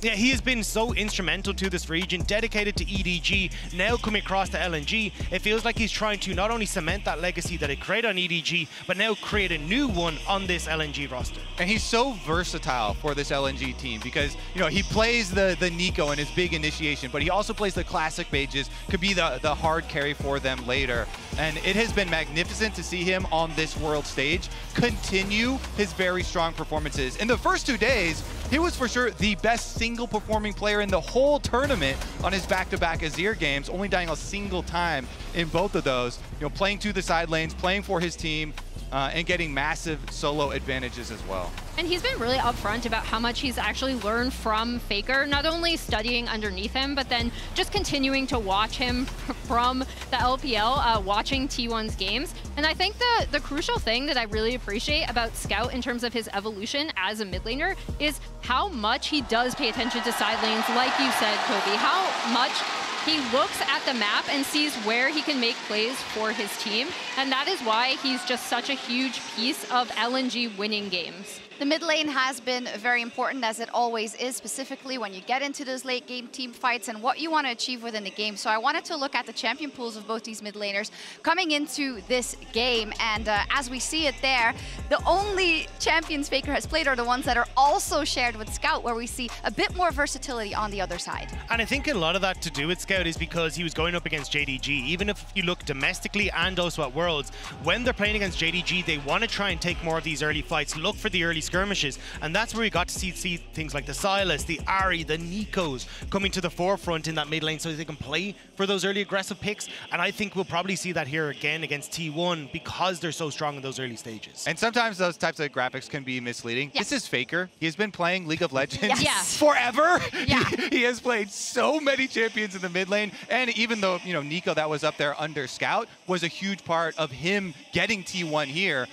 yeah, he has been so instrumental to this region, dedicated to EDG, now coming across to LNG. It feels like he's trying to not only cement that legacy that he created on EDG, but now create a new one on this LNG roster. And he's so versatile for this LNG team because, you know, he plays the Nico in his big initiation, but he also plays the classic mages, could be the hard carry for them later. And it has been magnificent to see him on this world stage continue his very strong performances. In the first 2 days, he was for sure the best single performing player in the whole tournament on his back-to-back Azir games, only dying a single time in both of those. You know, playing to the side lanes, playing for his team, and getting massive solo advantages as well. And he's been really upfront about how much he's actually learned from Faker, not only studying underneath him, but then just continuing to watch him from the LPL, watching T1's games. And I think the crucial thing that I really appreciate about Scout in terms of his evolution as a mid laner is how much he does pay attention to side lanes, like you said, Kobe, how much he looks at the map and sees where he can make plays for his team. And that is why he's just such a huge piece of LNG winning games. The mid lane has been very important, as it always is, specifically when you get into those late game team fights and what you want to achieve within the game. So I wanted to look at the champion pools of both these mid laners coming into this game. And as we see it there, the only champions Faker has played are the ones that are also shared with Scout, where we see a bit more versatility on the other side. And I think a lot of that to do with Scout Scout is because he was going up against JDG. Even if you look domestically and also at Worlds, when they're playing against JDG, they want to try and take more of these early fights, look for the early skirmishes, and that's where we got to see things like the Silas, the Ari, the Nikos coming to the forefront in that mid lane so they can play for those early aggressive picks. And I think we'll probably see that here again against T1 because they're so strong in those early stages. And sometimes those types of graphics can be misleading. This is Faker. He has been playing League of Legends forever. He has played so many champions in the mid lane. And even though, you know, Nico, that was up there under Scout, was a huge part of him getting T1 here.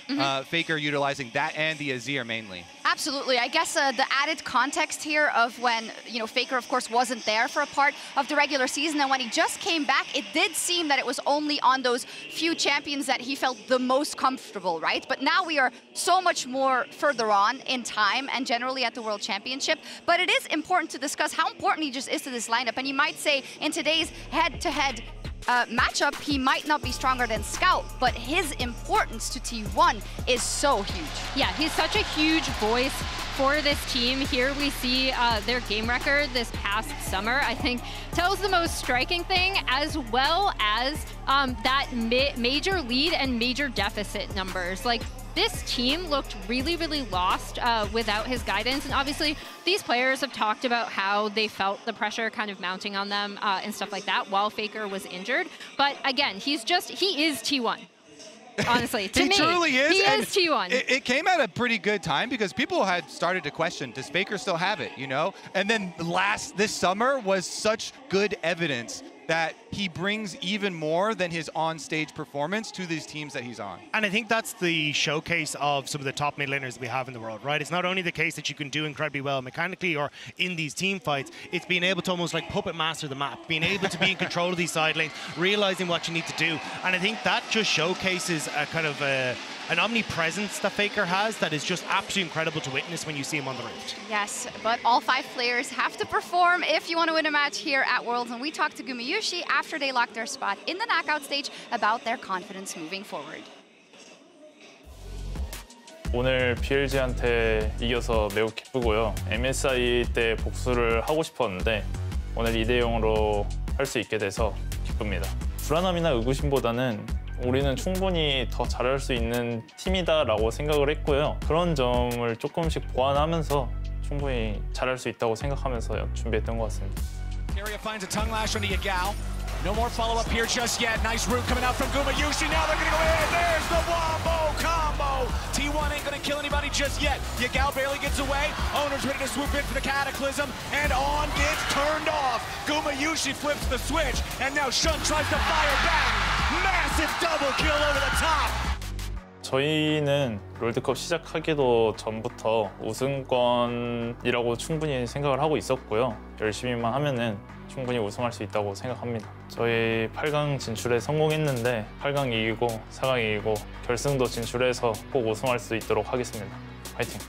Faker utilizing that and the Azir mainly. Absolutely. I guess the added context here of when, you know, Faker, of course, wasn't there for a part of the regular season. And when he just came back, it did seem that it was only on those few champions that he felt the most comfortable, right? But now we are so much more further on in time and generally at the World Championship. But it is important to discuss how important he just is to this lineup. And you might say in today's head-to-head matchup, he might not be stronger than Scout, but his importance to T1 is so huge. Yeah, he's such a huge voice for this team. Here we see their game record this past summer, I think, tells the most striking thing, as well as that major lead and major deficit numbers. Like, this team looked really, really lost without his guidance. And obviously, these players have talked about how they felt the pressure kind of mounting on them and stuff like that while Faker was injured. But again, he is T1. Honestly, to me, he truly is. He is T1. It came at a pretty good time because people had started to question, does Faker still have it, you know? And then this summer was such good evidence that he brings even more than his on-stage performance to these teams that he's on. And I think that's the showcase of some of the top mid laners we have in the world, right? It's not only the case that you can do incredibly well mechanically or in these team fights, it's being able to almost like puppet master the map, being able to be in control of these side lanes, realizing what you need to do. And I think that just showcases a kind of an omnipresence that Faker has that is just absolutely incredible to witness when you see him on the rift. Yes, but all 5 players have to perform if you want to win a match here at Worlds. And we talked to Gumayushi after they locked their spot in the knockout stage about their confidence moving forward. 오늘 BLG한테 이겨서 매우 기쁘고요. MSI 때 복수를 하고 싶었는데 오늘 2대0으로 할 수 있게 돼서 기쁩니다. 불안함이나 의구심보다는 우리는 충분히 더 잘할 수 있는 팀이다라고 생각을 했고요. 그런 점을 조금씩 보완하면서 충분히 잘할 수 있다고 생각하면서 준비했던 것 같습니다. Area finds a tongue lash onto Yagao. No more follow-up here just yet. Nice root coming out from Gumayushi. Now they're going to go in. There's the wombo combo. T1 ain't going to kill anybody just yet. Yagao barely gets away. Owner's ready to swoop in for the Cataclysm. And on gets turned off. Gumayushi flips the switch. And now Shun tries to fire back. Massive double kill over the top. 저희는 롤드컵 시작하기도 전부터 우승권이라고 충분히 생각을 하고 있었고요. 열심히만 하면은 충분히 우승할 수 있다고 생각합니다. 저희 8강 진출에 성공했는데 8강 이기고 4강 이기고 결승도 진출해서 꼭 우승할 수 있도록 하겠습니다. 화이팅!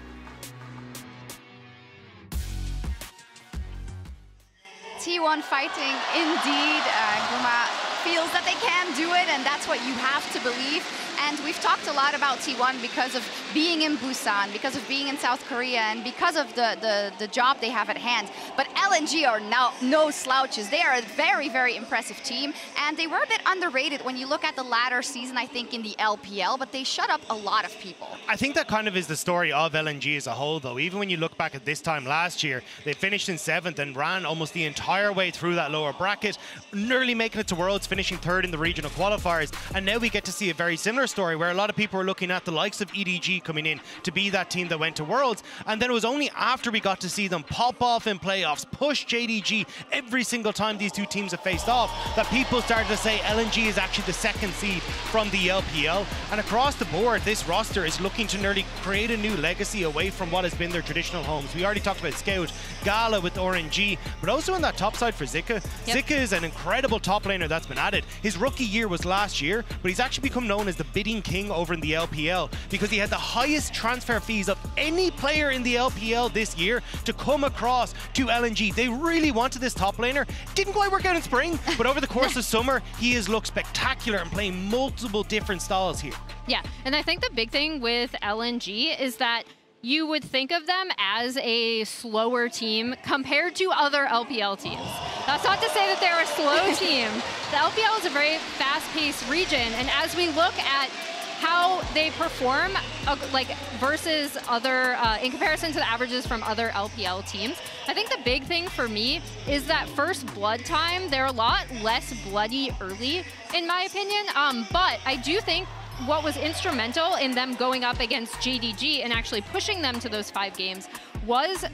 T1 fighting indeed. Guma feels that they can do it, and that's what you have to believe. And we've talked a lot about T1 because of being in Busan, because of being in South Korea, and because of the job they have at hand. But LNG are now no slouches. They are a very, very impressive team, and they were a bit underrated when you look at the latter season, I think, in the LPL, but they shut up a lot of people. I think that kind of is the story of LNG as a whole, though. Even when you look back at this time last year, they finished in 7th and ran almost the entire way through that lower bracket, nearly making it to Worlds, finishing 3rd in the regional qualifiers. And now we get to see a very similar story where a lot of people are looking at the likes of EDG coming in to be that team that went to Worlds. And then it was only after we got to see them pop off in playoffs, push JDG every single time these two teams have faced off, that people started to say LNG is actually the 2nd seed from the LPL. And across the board, this roster is looking to nearly create a new legacy away from what has been their traditional homes. We already talked about Scout, Gala with RNG, but also on that top side for Zika. Zika is an incredible top laner that's been added. His rookie year was last year, but he's actually become known as the bidding king over in the LPL because he had the highest transfer fees of any player in the LPL this year to come across to LNG. They really wanted this top laner. Didn't quite work out in spring, but over the course of summer, he has looked spectacular and playing multiple different styles here. Yeah, and I think the big thing with LNG is that you would think of them as a slower team compared to other LPL teams. That's not to say that they're a slow team. The LPL is a very fast-paced region, and as we look at how they perform like versus other, in comparison to the averages from other LPL teams, I think the big thing for me is that first blood time. They're a lot less bloody early, in my opinion, but I do think what was instrumental in them going up against JDG and actually pushing them to those 5 games was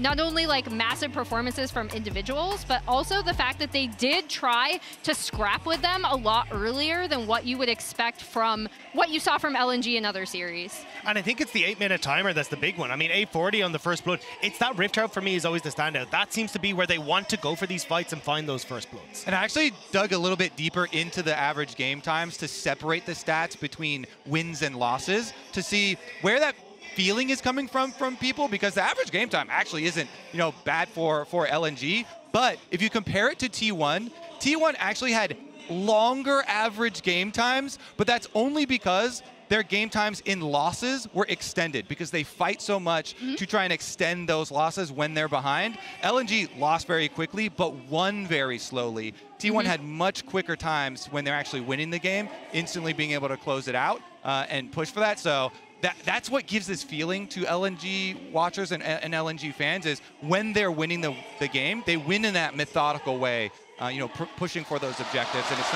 not only like massive performances from individuals, but also the fact that they did try to scrap with them a lot earlier than what you would expect from what you saw from LNG in other series. And I think it's the 8-minute timer that's the big one. I mean, 8:40 on the first blood. It's that Rift Out for me is always the standout. That seems to be where they want to go for these fights and find those first bloods. And I actually dug a little bit deeper into the average game times to separate the stats between wins and losses to see where that feeling is coming from people, because the average game time actually isn't, you know, bad for LNG. But if you compare it to T1, T1 actually had longer average game times, but that's only because their game times in losses were extended because they fight so much to try and extend those losses when they're behind. LNG lost very quickly, but won very slowly. T1 had much quicker times when they're actually winning the game, instantly being able to close it out and push for that. So that's what gives this feeling to LNG watchers and LNG fans, is when they're winning the game, they win in that methodical way. You know, pushing for those objectives, and it's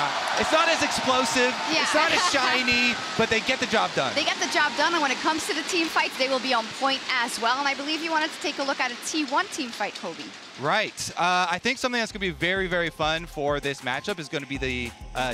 not as explosive, it's not as shiny, but they get the job done. They get the job done, and when it comes to the team fights, they will be on point as well. And I believe you wanted to take a look at a T1 team fight, Kobe. Right. I think something that's going to be very, very fun for this matchup is going to be the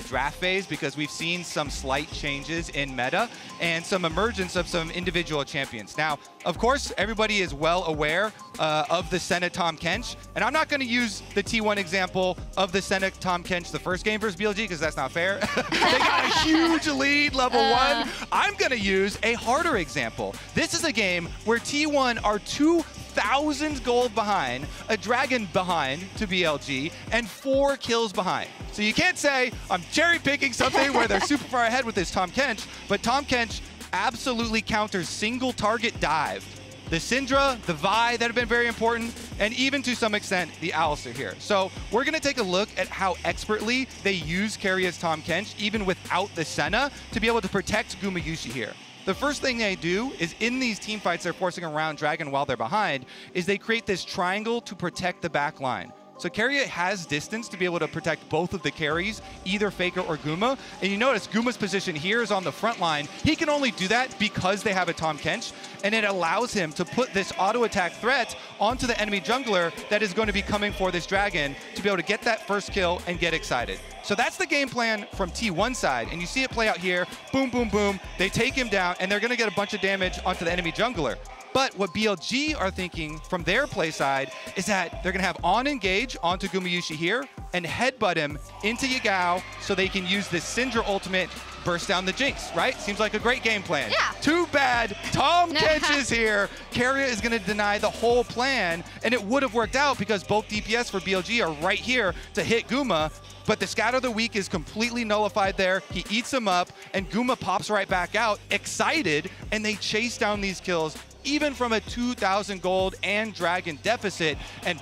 draft phase, because we've seen some slight changes in meta and some emergence of some individual champions. Now, of course, everybody is well aware of the Senna Tahm Kench, and I'm not going to use the T1 example of the Senna Tahm Kench the first game versus BLG, because that's not fair. They got a huge lead, level 1. I'm going to use a harder example. This is a game where T1 are 2,000 gold behind, a dragon behind to BLG, and 4 kills behind. So you can't say I'm cherry picking something where they're super far ahead with this Tahm Kench, but Tahm Kench absolutely counters single target dive. The Syndra, the Vi that have been very important, and even to some extent the Alistar here. So we're going to take a look at how expertly they use Keiria's Tahm Kench, even without the Senna, to be able to protect Gumayusi here. The first thing they do is, in these team fights they're forcing around Dragon while they're behind, is they create this triangle to protect the back line. So Keiria has distance to be able to protect both of the carries, either Faker or Guma. And you notice Guma's position here is on the front line. He can only do that because they have a Tahm Kench, and it allows him to put this auto attack threat onto the enemy jungler that is going to be coming for this dragon to be able to get that first kill and get excited. So that's the game plan from T1 side, and you see it play out here. Boom, boom, boom. They take him down, and they're going to get a bunch of damage onto the enemy jungler. But what BLG are thinking from their play side is that they're going to have on engage onto Gumayusi here and headbutt him into Yagao so they can use this Syndra ultimate, burst down the Jinx, right? Seems like a great game plan. Yeah. Too bad Tahm Kench is here. Keiria is going to deny the whole plan, and it would have worked out because both DPS for BLG are right here to hit Guma. But the Scatter of the Weak is completely nullified there. He eats him up, and Guma pops right back out, excited, and they chase down these kills, even from a 2,000 gold and dragon deficit. And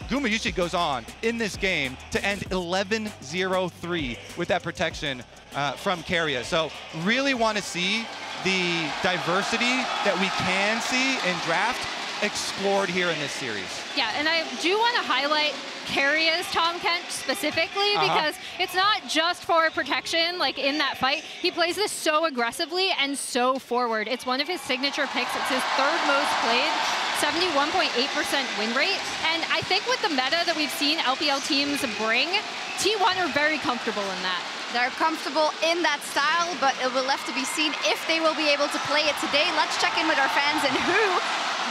Gumayusi goes on in this game to end 11-0-3 with that protection from Keiria. So really want to see the diversity that we can see in draft explored here in this series. Yeah, and I do want to highlight Keiria's Tahm Kench specifically, because it's not just for protection, like in that fight. He plays this so aggressively and so forward. It's one of his signature picks. It's his 3rd most played, 71.8% win rate. And I think with the meta that we've seen LPL teams bring, T1 are very comfortable in that. They're comfortable in that style, but it will left to be seen if they will be able to play it today. Let's check in with our fans and who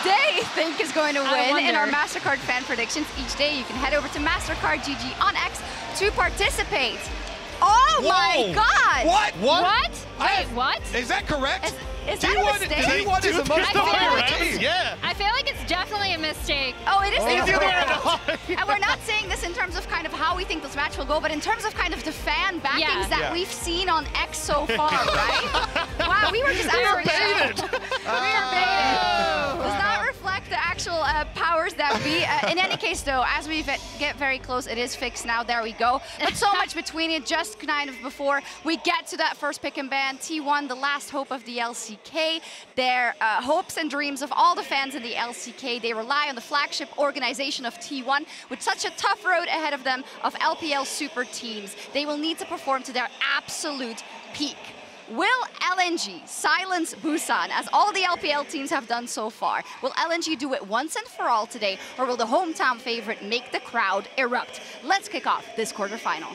they think is going to win in our MasterCard fan predictions. Each day you can head over to MasterCard GG on X to participate. Oh my God! What? Wait, what? Is that correct? Is that a mistake? T1 is the most popular team. Yeah. I feel like it's definitely a mistake. Oh, it is the other way around. And we're not saying this in terms of kind of how we think this match will go, but in terms of kind of the fan backings that we've seen on X so far, right? Wow, we were just absolutely... We were baited. We were baited. the actual powers that be. In any case, though, as we get very close, it is fixed now. There we go. But so much between it, just kind of before we get to that first pick and ban. T1, the last hope of the LCK. Their hopes and dreams of all the fans in the LCK. They rely on the flagship organization of T1 with such a tough road ahead of them of LPL super teams. They will need to perform to their absolute peak. Will LNG silence Busan, as all the LPL teams have done so far? Will LNG do it once and for all today, or will the hometown favorite make the crowd erupt? Let's kick off this quarterfinal.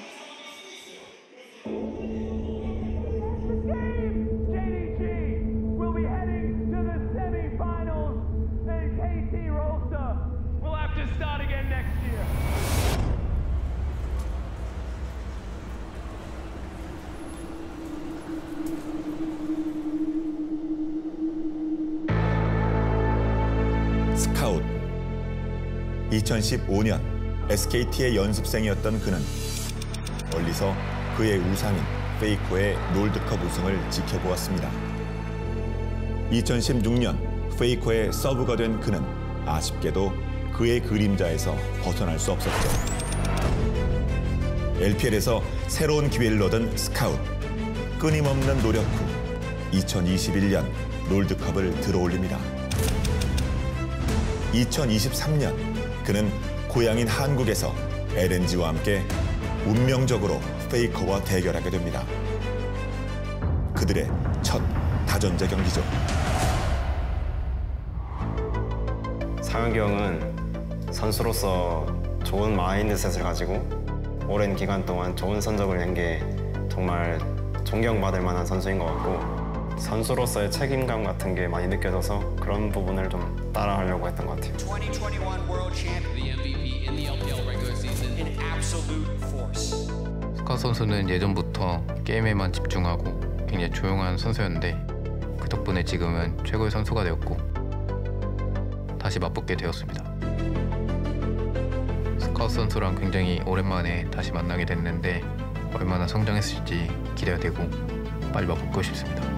We'll be heading to the semifinals, and KT Rolster will have to start again next year. 스카웃. 2015년 SKT의 연습생이었던 그는 멀리서 그의 우상인 페이커의 롤드컵 우승을 지켜보았습니다. 2016년 페이커의 서브가 된 그는 아쉽게도 그의 그림자에서 벗어날 수 없었죠. LPL에서 새로운 기회를 얻은 스카웃. 끊임없는 노력 후 2021년 롤드컵을 들어올립니다. 2023년 그는 고향인 한국에서 LNG와 함께 운명적으로 페이커와 대결하게 됩니다. 그들의 첫 다전제 경기죠. 상혁이 형은 선수로서 좋은 마인드셋을 가지고 오랜 기간 동안 좋은 성적을 낸 게 정말 존경받을 만한 선수인 것 같고, 선수로서의 책임감 같은 게 많이 느껴져서 그런 부분을 좀 따라하려고 했던 것 같아요. 2021 World Champ, the MVP in the LPL regular season, an absolute force. 스카웃 선수는 예전부터 게임에만 집중하고 굉장히 조용한 선수였는데 그 덕분에 지금은 최고의 선수가 되었고 다시 맞붙게 되었습니다. 스카웃 선수랑 굉장히 오랜만에 다시 만나게 됐는데 얼마나 성장했을지 기대가 되고 빨리 맞붙고 싶습니다.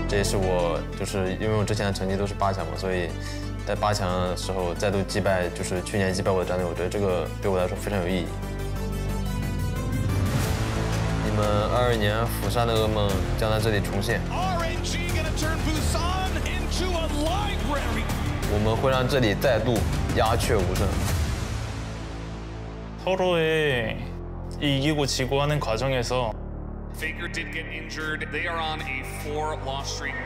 这也是我因为我之前的成绩都是8强嘛，所以在8强的时候再度击败去年击败我的战队，我觉得这个对我来说非常有意义。你们22年釜山的噩梦将在这里重现。我们会让这里再度鸦雀无声。 서로의 이기고 지고 하는 과정에서 Faker did get injured. They are on a 4-loss streak.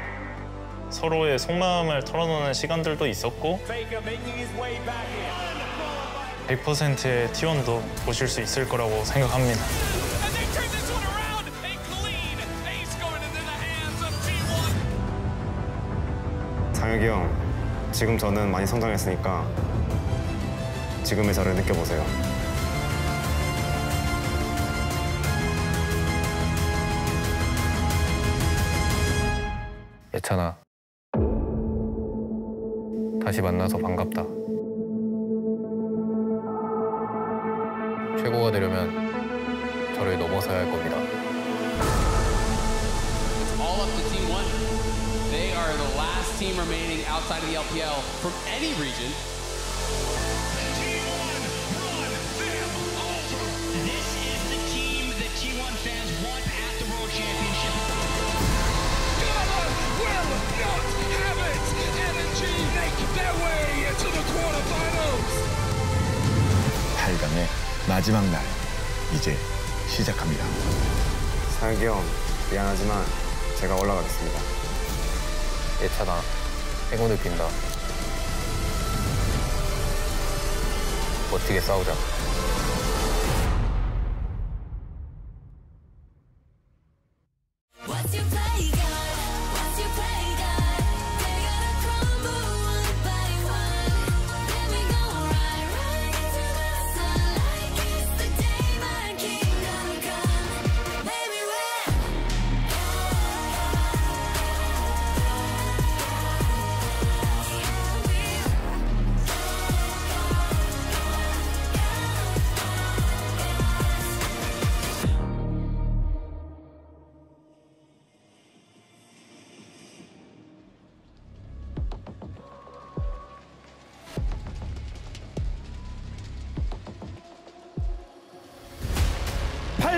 서로의 속마음을 털어놓는 시간들도 있었고 100%의 T1도 보실 수 있을 거라고 생각합니다. 상혁이 형, 지금 저는 많이 성장했으니까 지금의 저를 느껴보세요. 예찬아, 다시 만나서 반갑다. 최고가 되려면 저를 넘어서야 할 겁니다. It's all up to Team 1. They are the last team remaining outside of the LPL from any region. Team 1, run them over. This is the team that T1 fans want at the World Championship. Will not have it! LNG make their way into the quarterfinals! 8강의 마지막 날, 이제 시작합니다. 상혁이 형, 미안하지만 제가 올라가겠습니다. 예찬아, 행운을 빈다. 멋지게 싸우자.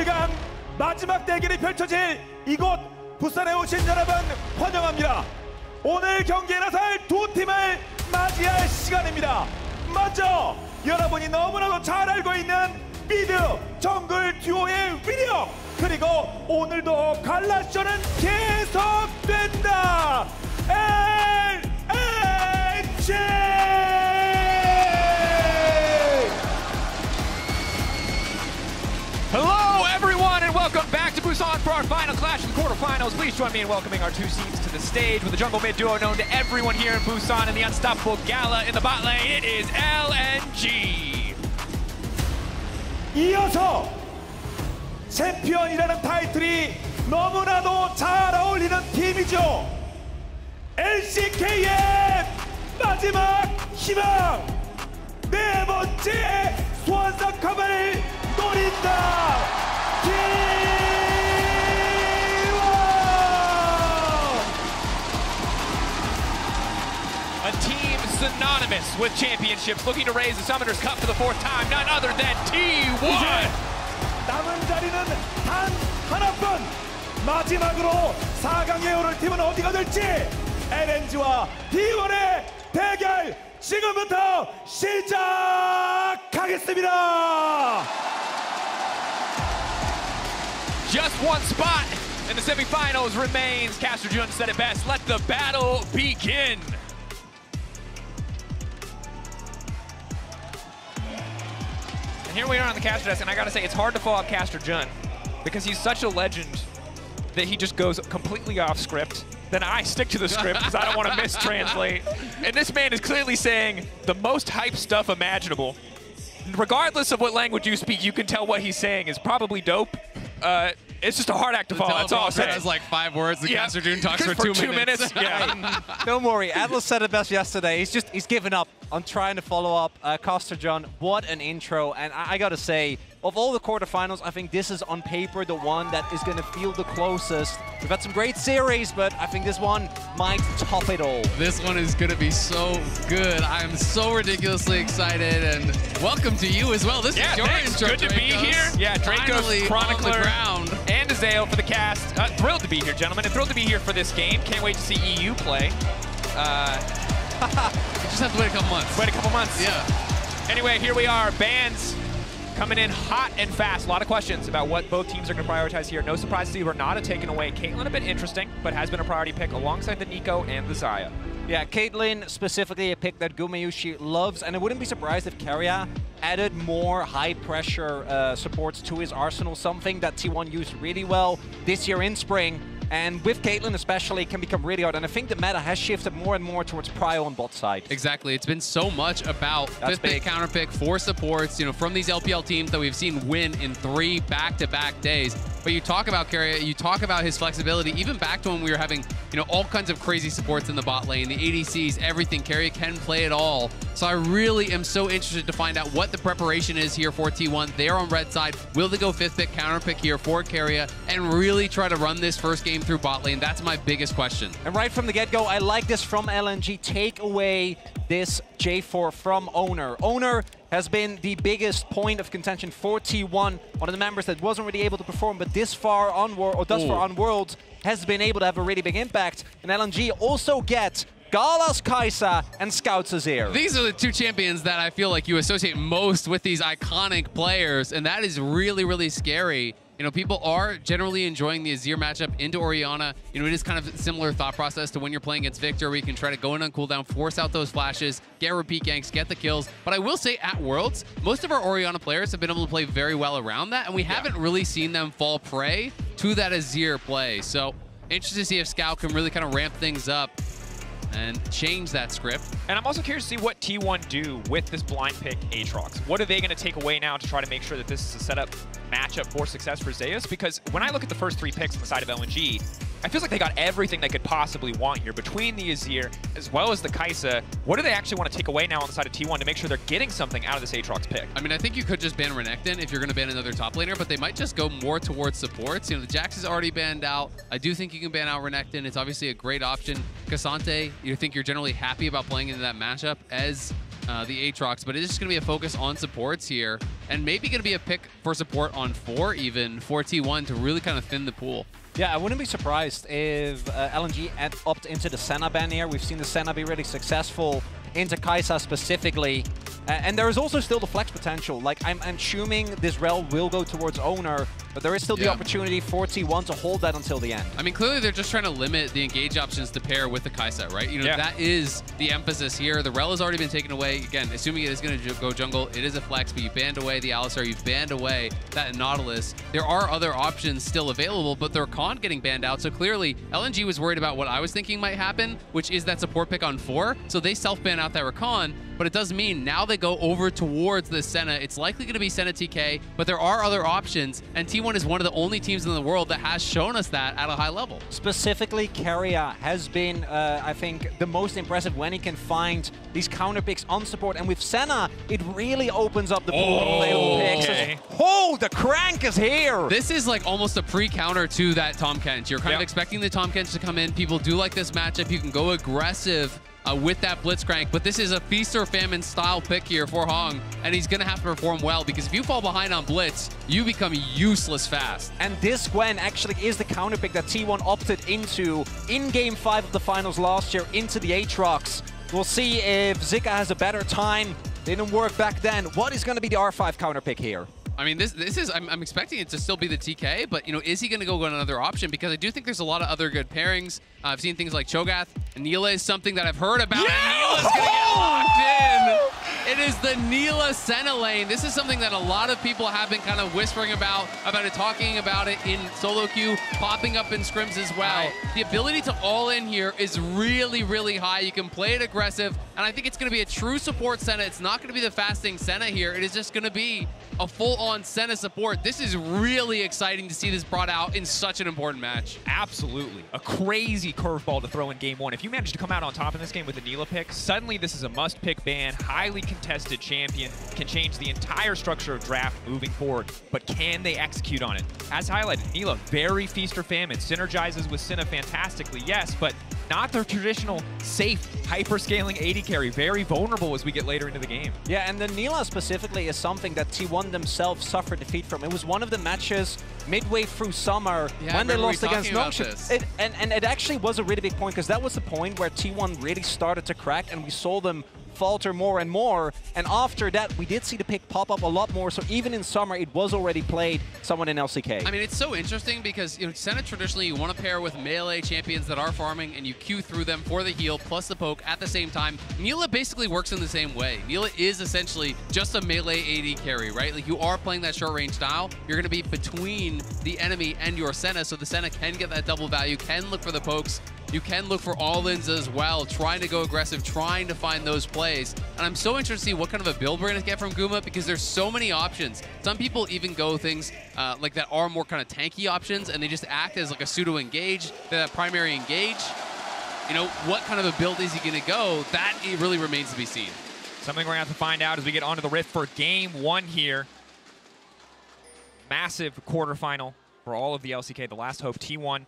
8강 마지막 대결이 펼쳐질 이곳 부산에 오신 여러분 환영합니다. 오늘 경기에 나설 두 팀을 맞이할 시간입니다. 먼저 여러분이 너무나도 잘 알고 있는 미드 정글 듀오의 위력, 그리고 오늘도 갈라쇼는 계속된다. LNG! Hello, everyone, and welcome back to Busan for our final clash of the quarterfinals. Please join me in welcoming our two seeds to the stage with the jungle mid duo known to everyone here in Busan and the unstoppable Gala in the bot lane. It is LNG. 이어서 챔피언이라는 타이틀이 너무나도 잘 어울리는 팀이죠. LCK의 마지막 희망, 네 번째 소환사컵을 노린다. A team synonymous with championships, looking to raise the Summoners Cup for the fourth time, none other than T1. 남은 자리는 단 하나뿐. 마지막으로 4강에 오를 팀은 어디가 될지, LNG와 T1의 대결 지금부터 시작하겠습니다. Just one spot in the semifinals remains. Caster Jun said it best. Let the battle begin. And here we are on the caster desk, and I gotta say, it's hard to follow up Caster Jun because he's such a legend that he just goes completely off script. Then I stick to the script because I don't want to mistranslate. And this man is clearly saying the most hype stuff imaginable. Regardless of what language you speak, you can tell what he's saying is probably dope. It's just a hard act to follow. That's all I'm saying. Has like 5 words. The Caster Jun talks for 2 2 minutes. Yeah. Don't worry, Atlas said it best yesterday. He's given up on trying to follow up Caster Jun. What an intro! And I gotta say, of all the quarterfinals, I think this is on paper the one that is gonna feel the closest. We've had some great series, but I think this one might top it all. This one is gonna be so good. I'm so ridiculously excited, and welcome to you as well. This is your intro. Good to be here. Yeah, Draco's Chronicler and Azale for the cast. Thrilled to be here, gentlemen, and thrilled to be here for this game. Can't wait to see EU play. You just have to wait a couple months. Wait a couple months. Yeah. Anyway, here we are. Bans coming in hot and fast. A lot of questions about what both teams are going to prioritize here. No surprise to see Renata taken away. Caitlyn a bit interesting, but has been a priority pick alongside the Nico and the Xayah. Yeah, Caitlyn specifically a pick that Gumayushi loves, and I wouldn't be surprised if Keria added more high-pressure supports to his arsenal, something that T1 used really well this year in spring. And with Caitlyn especially, it can become really hard. And I think the meta has shifted more and more towards prio on bot side. Exactly. It's been so much about fifth pick, counter pick, 4 supports, you know, from these LPL teams that we've seen win in 3 back-to-back days. But you talk about Keria, you talk about his flexibility, even back to when we were having, you know, all kinds of crazy supports in the bot lane, the ADCs, everything. Keria can play it all. So I really am so interested to find out what the preparation is here for T1. They're on red side. Will they go 5th pick, counter pick here for Keria and really try to run this first game through bot lane? That's my biggest question. And right from the get-go, I like this from LNG. Take away this J4 from Owner. Owner has been the biggest point of contention for T1. One of the members that wasn't really able to perform, but this far on Worlds has been able to have a really big impact. And LNG also gets Gala's Kai'Sa and Scout's Azir. These are the 2 champions that I feel like you associate most with these iconic players, and that is really, really scary. You know, people are generally enjoying the Azir matchup into Orianna. You know, it is kind of a similar thought process to when you're playing against Victor, where you can try to go in on cooldown, force out those flashes, get repeat ganks, get the kills. But I will say at Worlds, most of our Orianna players have been able to play very well around that, and we haven't really seen them fall prey to that Azir play. So interested to see if Scout can really kind of ramp things up and change that script. And I'm also curious to see what T1 do with this blind pick Aatrox. What are they going to take away now to try to make sure that this is a setup matchup for success for Zeus? Because when I look at the first 3 picks on the side of LNG, I feel like they got everything they could possibly want here between the Azir as well as the Kai'Sa. What do they actually want to take away now on the side of T1 to make sure they're getting something out of this Aatrox pick? I mean, I think you could just ban Renekton if you're going to ban another top laner, but they might just go more towards supports. You know, the Jax is already banned out. I do think you can ban out Renekton. It's obviously a great option. Cassante, you think you're generally happy about playing into that matchup as the Aatrox, but it is just going to be a focus on supports here, and maybe going to be a pick for support on 4 even, for T1 to really kind of thin the pool. Yeah, I wouldn't be surprised if LNG opted into the Senna ban here. We've seen the Senna be really successful into Kai'Sa specifically. And there is also still the flex potential. Like, I'm assuming this rel will go towards Owner, but there is still the opportunity for T1 to hold that until the end. I mean, clearly they're just trying to limit the engage options to pair with the Kai'Sa, right? You know, that is the emphasis here. The rel has already been taken away. Again, assuming it is going to go jungle, it is a flex, but you banned away the Alistar, you've banned away that Nautilus. There are other options still available, but they're Rakan getting banned out. So clearly, LNG was worried about what I was thinking might happen, which is that support pick on 4. So they self-ban out that Rakan, but it does mean now they go over towards the Senna. It's likely going to be Senna TK, but there are other options, and T1 is one of the only teams in the world that has shown us that at a high level. Specifically, Keria has been, I think, the most impressive when he can find these counter picks on support, and with Senna, it really opens up the pool of available picks. Oh, the crank is here! This is like almost a pre-counter to that Tahm Kench. You're kind of expecting the Tahm Kench to come in. People do like this matchup. You can go aggressive with that Blitzcrank, but this is a feast or famine style pick here for Hong, and he's gonna have to perform well, because if you fall behind on Blitz, you become useless fast. And this Gwen actually is the counter pick that T1 opted into in Game 5 of the finals last year into the Aatrox. We'll see if Zika has a better time. Didn't work back then. What is gonna be the R5 counter pick here? I mean, this is, I'm expecting it to still be the TK, but, you know, is he going to go on another option? Because I do think there's a lot of other good pairings. I've seen things like Cho'Gath. Neela is something that I've heard about, and Neela's going to get locked in. It is the Neela Senna lane. This is something that a lot of people have been kind of whispering about it, talking about it in solo queue, popping up in scrims as well. The ability to all in here is really, really high. You can play it aggressive, and I think it's going to be a true support Senna. It's not going to be the fasting Senna here. It is just going to be a full-on Senna support. This is really exciting to see this brought out in such an important match. Absolutely. A crazy curveball to throw in Game 1. If you manage to come out on top in this game with a Neela pick, suddenly this is a must-pick ban, highly contested champion, can change the entire structure of draft moving forward, but can they execute on it? As highlighted, Neela, very feast or famine, synergizes with Senna fantastically, yes, but not the traditional safe, hyper-scaling AD carry, very vulnerable as we get later into the game. Yeah, and the Neela specifically is something that T1 themselves suffered defeat from. It was one of the matches midway through summer when they lost against Noxious. And it actually was a really big point, because that was the point where T1 really started to crack, and we saw them falter more and more, and after that we did see the pick pop up a lot more, so even in summer it was already played someone in LCK. I mean, it's so interesting because, you know, Senna traditionally you want to pair with melee champions that are farming, and you queue through them for the heal plus the poke at the same time. Neela basically works in the same way. Neela is essentially just a melee AD carry, right? Like, you are playing that short range style, you're going to be between the enemy and your Senna, so the Senna can get that double value, can look for the pokes. You can look for all-ins as well, trying to go aggressive, trying to find those plays. And I'm so interested to see what kind of a build we're going to get from Guma, because there's so many options. Some people even go things like that are more kind of tanky options, and they just act as like a pseudo-engage, that primary engage. You know, what kind of a build is he going to go? That it really remains to be seen. Something we're going to have to find out as we get onto the Rift for Game 1 here. Massive quarterfinal for all of the LCK, the last hope, T1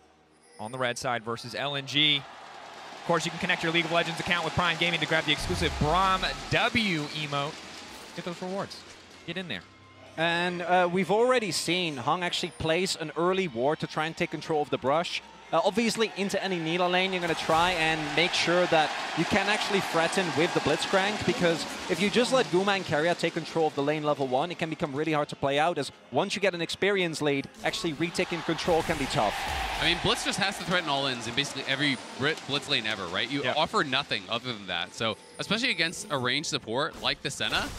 on the red side versus LNG. Of course, you can connect your League of Legends account with Prime Gaming to grab the exclusive Braum W emote. Get those rewards. Get in there. And we've already seen Hong actually place an early ward to try and take control of the brush. Obviously, into any Neela lane, you're going to try and make sure that you can actually threaten with the Blitzcrank, because if you just let Guma and Keria take control of the lane level 1, it can become really hard to play out, as once you get an experience lead, actually retaking control can be tough. I mean, Blitz just has to threaten all-ins in basically every Blitz lane ever, right? You offer nothing other than that. So, especially against a ranged support like the Senna,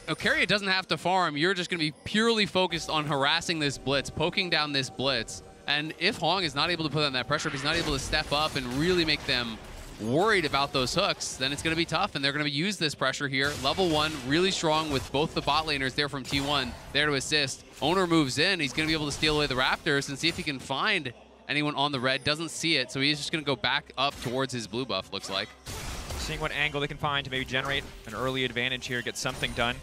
Keria doesn't have to farm. You're just going to be purely focused on harassing this Blitz, poking down this Blitz. And if Hong is not able to put on that pressure, if he's not able to step up and really make them worried about those hooks, then it's going to be tough, and they're going to use this pressure here. Level 1, really strong with both the bot laners there from T1, there to assist. Owner moves in. He's going to be able to steal away the Raptors and see if he can find anyone on the red. Doesn't see it, so he's just going to go back up towards his blue buff, looks like. Seeing what angle they can find to maybe generate an early advantage here, get something done.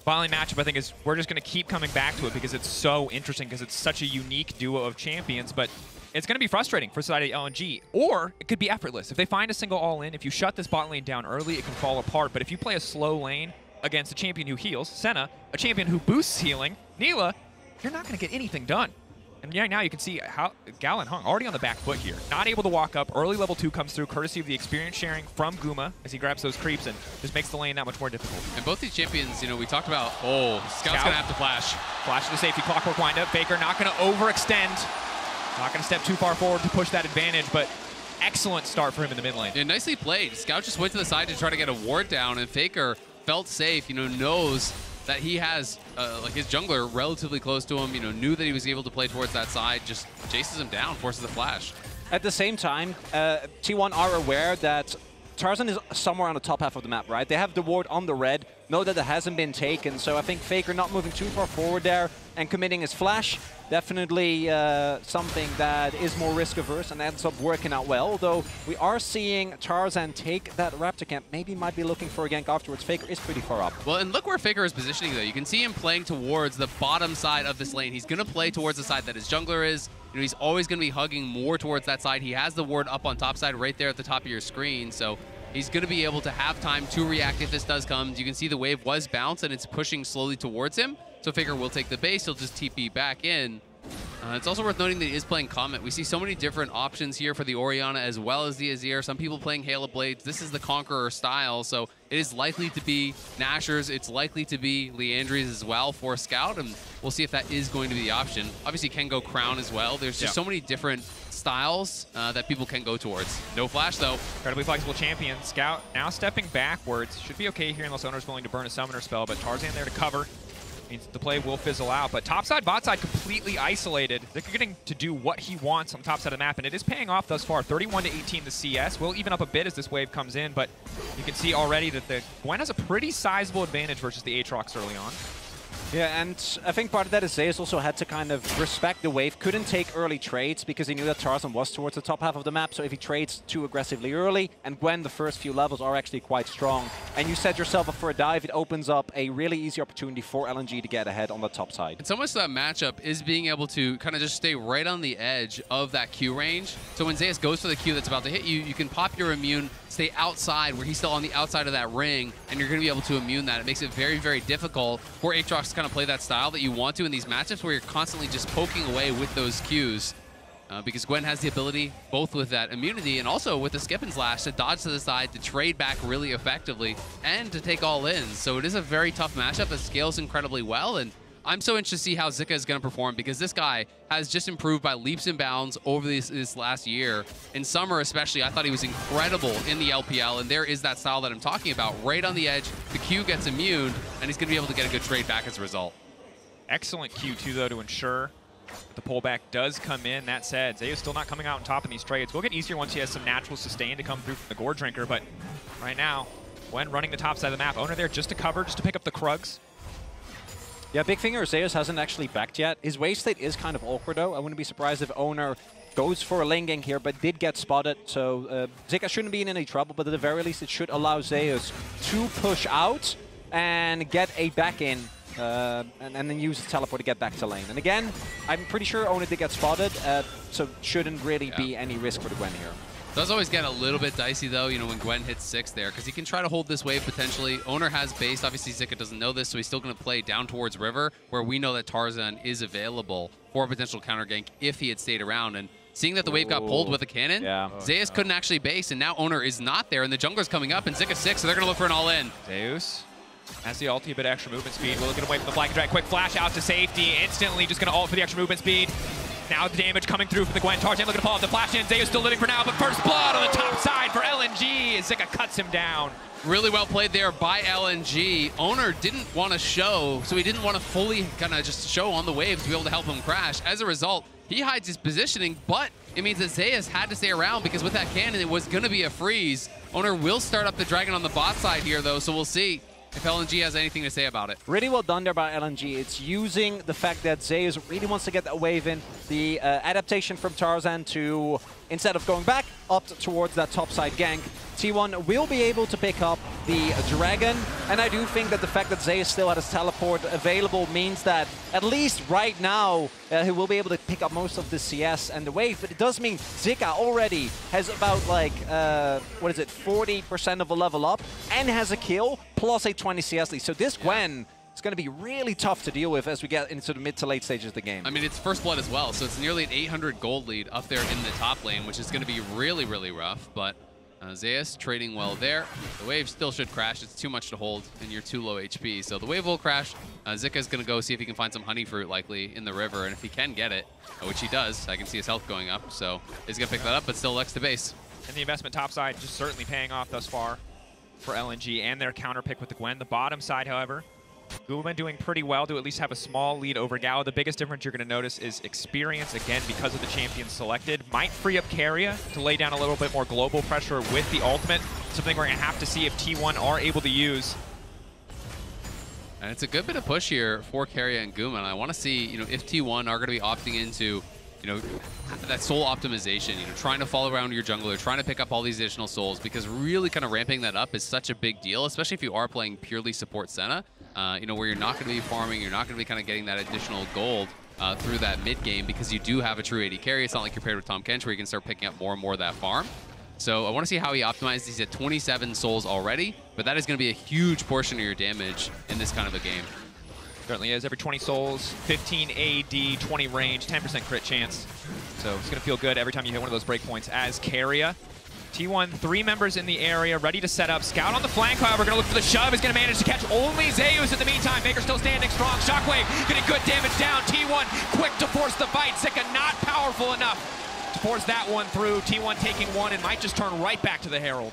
Finally, matchup, I think, is we're just going to keep coming back to it because it's so interesting, because it's such a unique duo of champions. But it's going to be frustrating for side of LNG, or it could be effortless. If they find a single all-in, if you shut this bot lane down early, it can fall apart. But if you play a slow lane against a champion who heals, Senna, a champion who boosts healing, Neela, you're not going to get anything done. And right now you can see how Gal and Hung already on the back foot here. Not able to walk up. Early level 2 comes through courtesy of the experience sharing from Guma as he grabs those creeps and just makes the lane that much more difficult. And both these champions, you know, we talked about, Scout's going to have to flash. Flash to the safety, clockwork windup. Faker not going to overextend. Not going to step too far forward to push that advantage, but excellent start for him in the mid lane. Yeah, nicely played. Scout just went to the side to try to get a ward down, and Faker felt safe, you know, knows that he has like his jungler relatively close to him, you know, knew that he was able to play towards that side, just chases him down, forces a flash. At the same time, T1 are aware that Tarzan is somewhere on the top half of the map, right? They have the ward on the red, know that it hasn't been taken, so I think Faker not moving too far forward there and committing his flash, definitely something that is more risk-averse and ends up working out well, although we are seeing Tarzan take that Raptor camp, maybe might be looking for a gank afterwards. Faker is pretty far up. Well, and look where Faker is positioning, though. You can see him playing towards the bottom side of this lane. He's going to play towards the side that his jungler is. You know, he's always going to be hugging more towards that side. He has the ward up on top side right there at the top of your screen, so he's going to be able to have time to react if this does come. You can see the wave was bounced, and it's pushing slowly towards him. So Faker will take the base. He'll just TP back in. It's also worth noting that he is playing Comet. We see so many different options here for the Orianna as well as the Azir. Some people playing Halo Blades. This is the Conqueror style, so it is likely to be Nashor's. It's likely to be Leandri's as well for Scout, and we'll see if that is going to be the option. Obviously, can go Crown as well. There's just so many different styles that people can go towards. No flash, though. Incredibly flexible champion. Scout now stepping backwards. Should be okay here unless owner's willing to burn a summoner spell, but Tarzan there to cover. Means the play will fizzle out, but topside, botside completely isolated. They're getting to do what he wants on the top side of the map, and it is paying off thus far. 31-18 the CS. Will even up a bit as this wave comes in, but you can see already that the Gwen has a pretty sizable advantage versus the Aatrox early on. Yeah, and I think part of that is Zeus also had to kind of respect the wave, couldn't take early trades because he knew that Tarzan was towards the top half of the map, so if he trades too aggressively early, and Gwen, the first few levels are actually quite strong, and you set yourself up for a dive, it opens up a really easy opportunity for LNG to get ahead on the top side. And so much of that matchup is being able to kind of just stay right on the edge of that Q range. So when Zeus goes for the Q that's about to hit you, you can pop your immune, stay outside where he's still on the outside of that ring, and you're going to be able to immune that. It makes it very, very difficult for Aatrox to kind of play that style that you want to in these matchups where you're constantly just poking away with those Qs. Because Gwen has the ability, both with that immunity and also with the skip and slash, to dodge to the side, to trade back really effectively, and to take all in. So it is a very tough matchup that scales incredibly well, and I'm so interested to see how Zika is going to perform because this guy has just improved by leaps and bounds over this last year. In summer especially, I thought he was incredible in the LPL, and there is that style that I'm talking about. Right on the edge, the Q gets immune, and he's going to be able to get a good trade back as a result. Excellent Q2, though, to ensure that the pullback does come in. That said, Zayo's still not coming out on top in these trades. Will get easier once he has some natural sustain to come through from the Gore Drinker, but right now, when running the top side of the map, Owner there just to cover, just to pick up the Krugs. Yeah, Big Finger Zeus hasn't actually backed yet. His wave state is kind of awkward, though. I wouldn't be surprised if Owner goes for a lane gank here, but did get spotted. So Zika shouldn't be in any trouble, but at the very least, it should allow Zeus to push out and get a back in. And then use the teleport to get back to lane. And again, I'm pretty sure Owner did get spotted, so shouldn't really be any risk for the Gwen here. Does always get a little bit dicey, though, you know, when Gwen hits 6 there, because he can try to hold this wave potentially. Owner has base. Obviously, Zika doesn't know this, so he's still going to play down towards River, where we know that Tarzan is available for a potential counter gank if he had stayed around. And seeing that the wave got pulled with a cannon, Zeus couldn't actually base, and now Owner is not there, and the jungler's coming up, and Zika 6, so they're going to look for an all-in. Zeus has the ulti, a bit extra movement speed. Will get away from the flank drag. Quick flash out to safety. Instantly just going to ult for the extra movement speed. Now the damage coming through from the Gwen. Tarzan looking to pull off the flash in. Zeus still living for now, but first blood on the top side for LNG as Zika cuts him down. Really well played there by LNG. Owner didn't want to show, so he didn't want to fully kind of just show on the wave to be able to help him crash. As a result, he hides his positioning, but it means that Zeus had to stay around because with that cannon, it was going to be a freeze. Owner will start up the Dragon on the bot side here, though, so we'll see if LNG has anything to say about it. Really well done there by LNG. It's using the fact that Zeus really wants to get that wave in. The adaptation from Tarzan to, instead of going back, up towards that topside gank. T1 will be able to pick up the Dragon. And I do think that the fact that Zeus still had his teleport available means that at least right now he will be able to pick up most of the CS and the wave. But it does mean Zika already has about like, 40% of a level up and has a kill plus a 20 CS lead. So this Gwen is going to be really tough to deal with as we get into the mid to late stages of the game. I mean, it's first blood as well, so it's nearly an 800 gold lead up there in the top lane, which is going to be really, really rough. But Zeus trading well there. The wave still should crash. It's too much to hold, and you're too low HP. So the wave will crash. Zika's going to go see if he can find some honey fruit, likely, in the river. And if he can get it, which he does, I can see his health going up. So he's going to pick that up, but still Lex to base. And the investment top side just certainly paying off thus far for LNG and their counter pick with the Gwen. The bottom side, however, Guma doing pretty well to at least have a small lead over Gao. The biggest difference you're going to notice is experience, again, because of the champions selected. Might free up Keria to lay down a little bit more global pressure with the ultimate. Something we're going to have to see if T1 are able to use. And it's a good bit of push here for Keria and Guma. And I want to see, if T1 are going to be opting into, that soul optimization, trying to follow around your jungler, trying to pick up all these additional souls, because really kind of ramping that up is such a big deal, especially if you are playing purely support Senna. Where you're not going to be farming, you're not going to be kind of getting that additional gold through that mid game, because you do have a true AD carry. It's not like you're paired with Tom Kench where you can start picking up more and more of that farm. So I want to see how he optimizes. He's at 27 souls already, but that is going to be a huge portion of your damage in this kind of a game. Certainly is. Every 20 souls, 15 AD, 20 range, 10% crit chance. So it's going to feel good every time you hit one of those breakpoints as Keria. T1, 3 members in the area, ready to set up. Scout on the flank, however, going to look for the shove. Is going to manage to catch only Zeus in the meantime. Baker still standing strong. Shockwave getting good damage down. T1 quick to force the fight. Zika not powerful enough to force that one through. T1 taking one and might just turn right back to the Herald.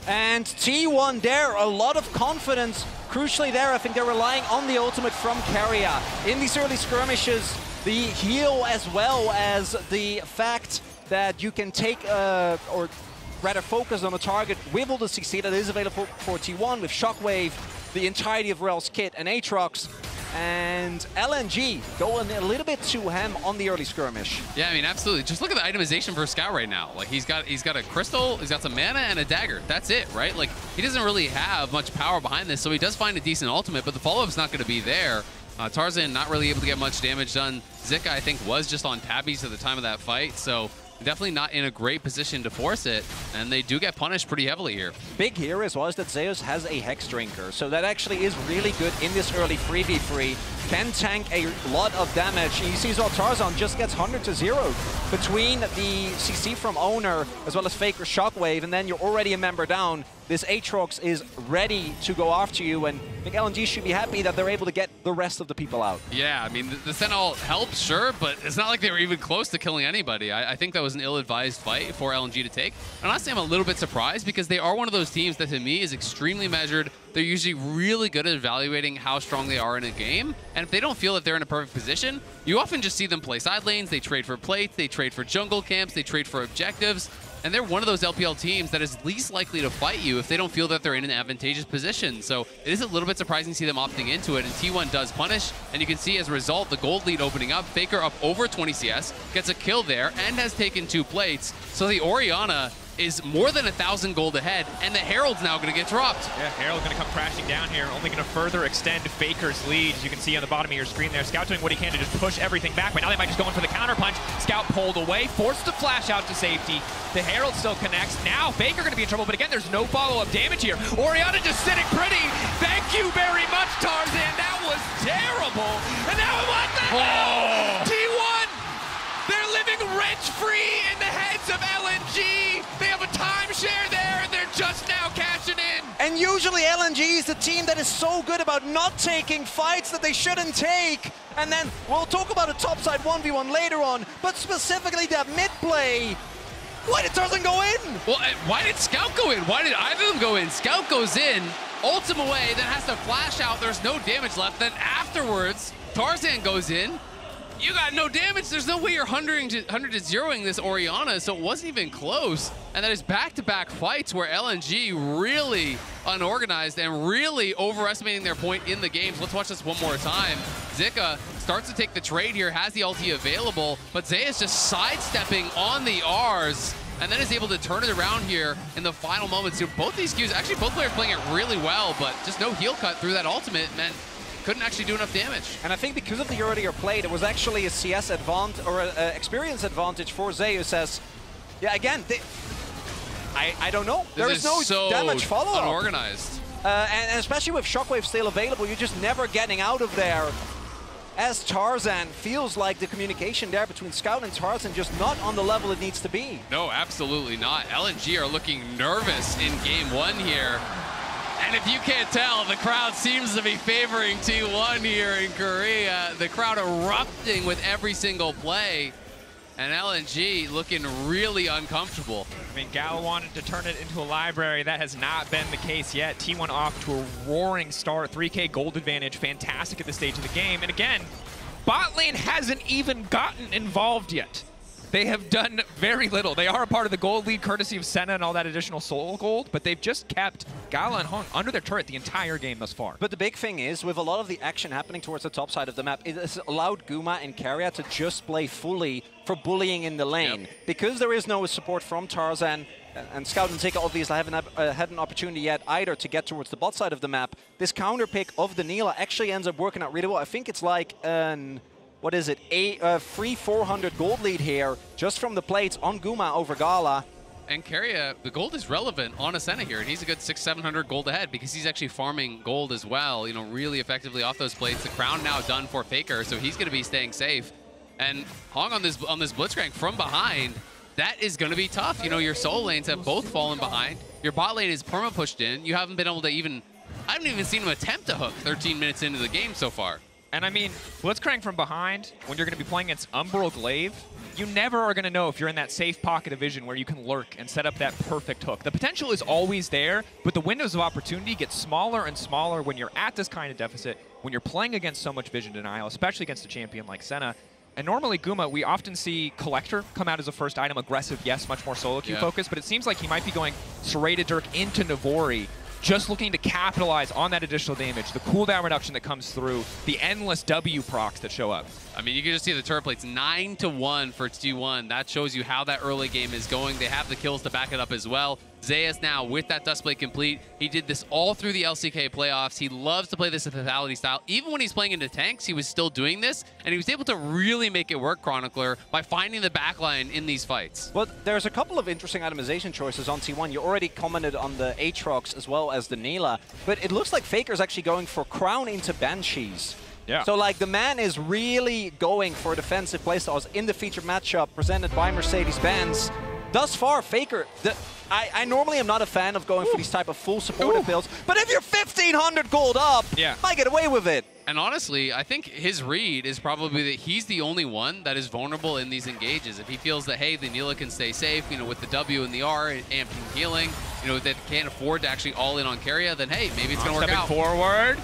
And T1 there, a lot of confidence. Crucially there, I think they're relying on the ultimate from Keria. In these early skirmishes, the heal as well as the fact that you can take, or rather focus on a target with all the CC that is available for T1 with Shockwave, the entirety of Rel's kit and Aatrox, and LNG going a little bit too ham on the early skirmish. Yeah, I mean, absolutely. Just look at the itemization for Scout right now. Like, he's got a crystal, he's got some mana and a dagger. That's it, right? Like, he doesn't really have much power behind this, so he does find a decent ultimate, but the follow-up's not going to be there. Tarzan not really able to get much damage done. Zika, I think, was just on tabbies at the time of that fight, so definitely not in a great position to force it, and they do get punished pretty heavily here. Big here as well is that Zeus has a Hex Drinker, so that actually is really good in this early 3v3. Can tank a lot of damage. You see as well, Tarzan just gets 100 to 0 between the CC from Owner as well as Faker Shockwave, and then you're already a member down. This Aatrox is ready to go after you, and I think LNG should be happy that they're able to get the rest of the people out. Yeah, I mean, the Sentinel helps, sure, but it's not like they were even close to killing anybody. I think that was an ill-advised fight for LNG to take. And honestly, I'm a little bit surprised because they are one of those teams that, to me, is extremely measured. They're usually really good at evaluating how strong they are in a game. And if they don't feel that they're in a perfect position, you often just see them play side lanes, they trade for plates, they trade for jungle camps, they trade for objectives. And they're one of those LPL teams that is least likely to fight you if they don't feel that they're in an advantageous position. So it is a little bit surprising to see them opting into it, and T1 does punish. And you can see as a result, the gold lead opening up. Faker up over 20 CS, gets a kill there, and has taken 2 plates. So the Orianna is more than 1,000 gold ahead, and the Herald's now going to get dropped. Yeah, Herald's going to come crashing down here, only going to further extend Faker's lead. As you can see on the bottom of your screen there, Scout doing what he can to just push everything back, but now they might just go in for the counter punch. Scout pulled away, forced to flash out to safety. The Herald still connects. Now Faker going to be in trouble, but again, there's no follow-up damage here. Orianna just sitting pretty. Thank you very much, Tarzan. That was terrible. And now what the hell? T1! They're living rent-free in the heads of LNG. They have a timeshare there, and they're just now cashing in. And usually LNG is the team that is so good about not taking fights that they shouldn't take. And then we'll talk about a topside 1v1 later on, but specifically that mid play. Why did Tarzan go in? Well, why did Scout go in? Why did either of them go in? Scout goes in, ults him away, then has to flash out. There's no damage left. Then afterwards, Tarzan goes in. You got no damage. There's no way you're 100 to 0ing this Orianna, so it wasn't even close. And that is back-to-back fights where LNG really unorganized and really overestimating their point in the games. Let's watch this one more time. Zika starts to take the trade here, has the ulti available, but Zeus just sidestepping on the Rs. and then is able to turn it around here in the final moments. So both these queues, actually both players playing it really well, but just no heal cut through that ultimate meant couldn't actually do enough damage. And I think because of the earlier play, there was actually a CS advantage, or an experience advantage for Zeus as, yeah, again, I don't know. There is no so damage follow-up. unorganized. And especially with Shockwave still available, you're just never getting out of there. As Tarzan, feels like the communication there between Scout and Tarzan just not on the level it needs to be. No, absolutely not. LNG are looking nervous in game 1 here. And if you can't tell, the crowd seems to be favoring T1 here in Korea. The crowd erupting with every single play. And LNG looking really uncomfortable. I mean, Gal wanted to turn it into a library. That has not been the case yet. T1 off to a roaring start. 3K gold advantage. Fantastic at this stage of the game. And again, bot lane hasn't even gotten involved yet. They have done very little. They are a part of the gold lead courtesy of Senna and all that additional soul gold, but they've just kept Gala and Hong under their turret the entire game thus far. But the big thing is, with a lot of the action happening towards the top side of the map, it has allowed Guma and Keria to just play fully for bullying in the lane. Yep. Because there is no support from Tarzan, and Scout and Zika obviously haven't had an opportunity yet either to get towards the bot side of the map, this counter pick of the Neela actually ends up working out really well. I think it's like an... what is it, a free 400 gold lead here, just from the plates on Guma over Gala. And Keria, the gold is relevant on Ascena here, and he's a good 600-700 gold ahead because he's actually farming gold as well, you know, really effectively off those plates. The crown now done for Faker, so he's going to be staying safe. And Hong on this Blitzcrank from behind, that is going to be tough. You know, your soul lanes have both fallen behind. Your bot lane is perma pushed in. You haven't been able to even, I haven't even seen him attempt to hook 13 minutes into the game so far. And I mean, Blitzcrank from behind, when you're going to be playing against Umbral Glaive, you never are going to know if you're in that safe pocket of vision where you can lurk and set up that perfect hook. The potential is always there, but the windows of opportunity get smaller and smaller when you're at this kind of deficit, when you're playing against so much vision denial, especially against a champion like Senna. And normally Guma, we often see Collector come out as a first item, aggressive, yes, much more solo queue focused, but it seems like he might be going Serrated Dirk into Navori, just looking to capitalize on that additional damage, the cooldown reduction that comes through, the endless W procs that show up. I mean, you can just see the turret plates 9-1 for T1. That shows you how that early game is going. They have the kills to back it up as well. Zeus now with that Dustblade complete. He did this all through the LCK playoffs. He loves to play this lethality style. Even when he's playing into tanks, he was still doing this, and he was able to really make it work, Chronicler, by finding the backline in these fights. Well, there's a couple of interesting itemization choices on T1. You already commented on the Aatrox as well as the Neela, but it looks like Faker's actually going for Crown into Banshees. Yeah. So, like, the man is really going for defensive playstyles in the featured matchup presented by Mercedes-Benz. Thus far, Faker, I normally am not a fan of going for these type of full supportive builds, but if you're 1,500 gold up, might get away with it. And honestly, I think his read is probably that he's the only one that is vulnerable in these engages. If he feels that, hey, the Neela can stay safe, you know, with the W and the R and amping healing, you know, that can't afford to actually all in on Keria, then hey, maybe it's going to work out. Forward.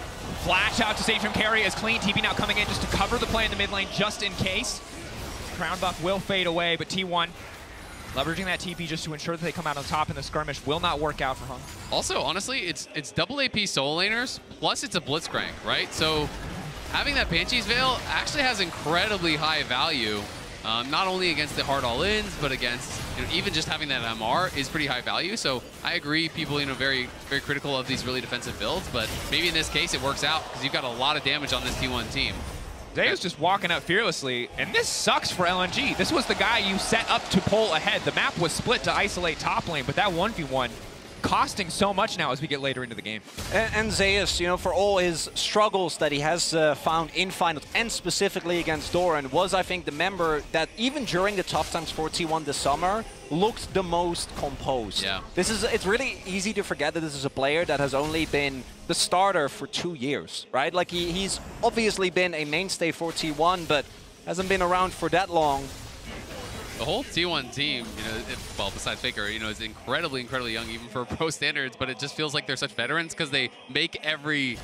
Flash out to save from Carry is clean. TP now coming in just to cover the play in the mid lane just in case. Crown buff will fade away, but T1 leveraging that TP just to ensure that they come out on top in the skirmish will not work out for Hung. Also, honestly, it's double AP soul laners, plus it's a Blitzcrank, right? So having that Banshee's Veil actually has incredibly high value, not only against the hard all-ins, but against, you know, even just having that MR is pretty high value. So I agree, people, you know, very critical of these really defensive builds, but maybe in this case it works out because you've got a lot of damage on this T1 team. Zeus just walking out fearlessly, and this sucks for LNG. This was the guy you set up to pull ahead. The map was split to isolate top lane, but that 1v1 costing so much now as we get later into the game. And Zeus, you know, for all his struggles that he has found in finals, and specifically against Doran, was, I think, the member that even during the tough times for T1 this summer, looked the most composed. Yeah. It's really easy to forget that this is a player that has only been the starter for 2 years, right? Like, he's obviously been a mainstay for T1, but hasn't been around for that long. The whole T1 team, you know, well, besides Faker, you know, is incredibly young, even for pro standards, but it just feels like they're such veterans because they make every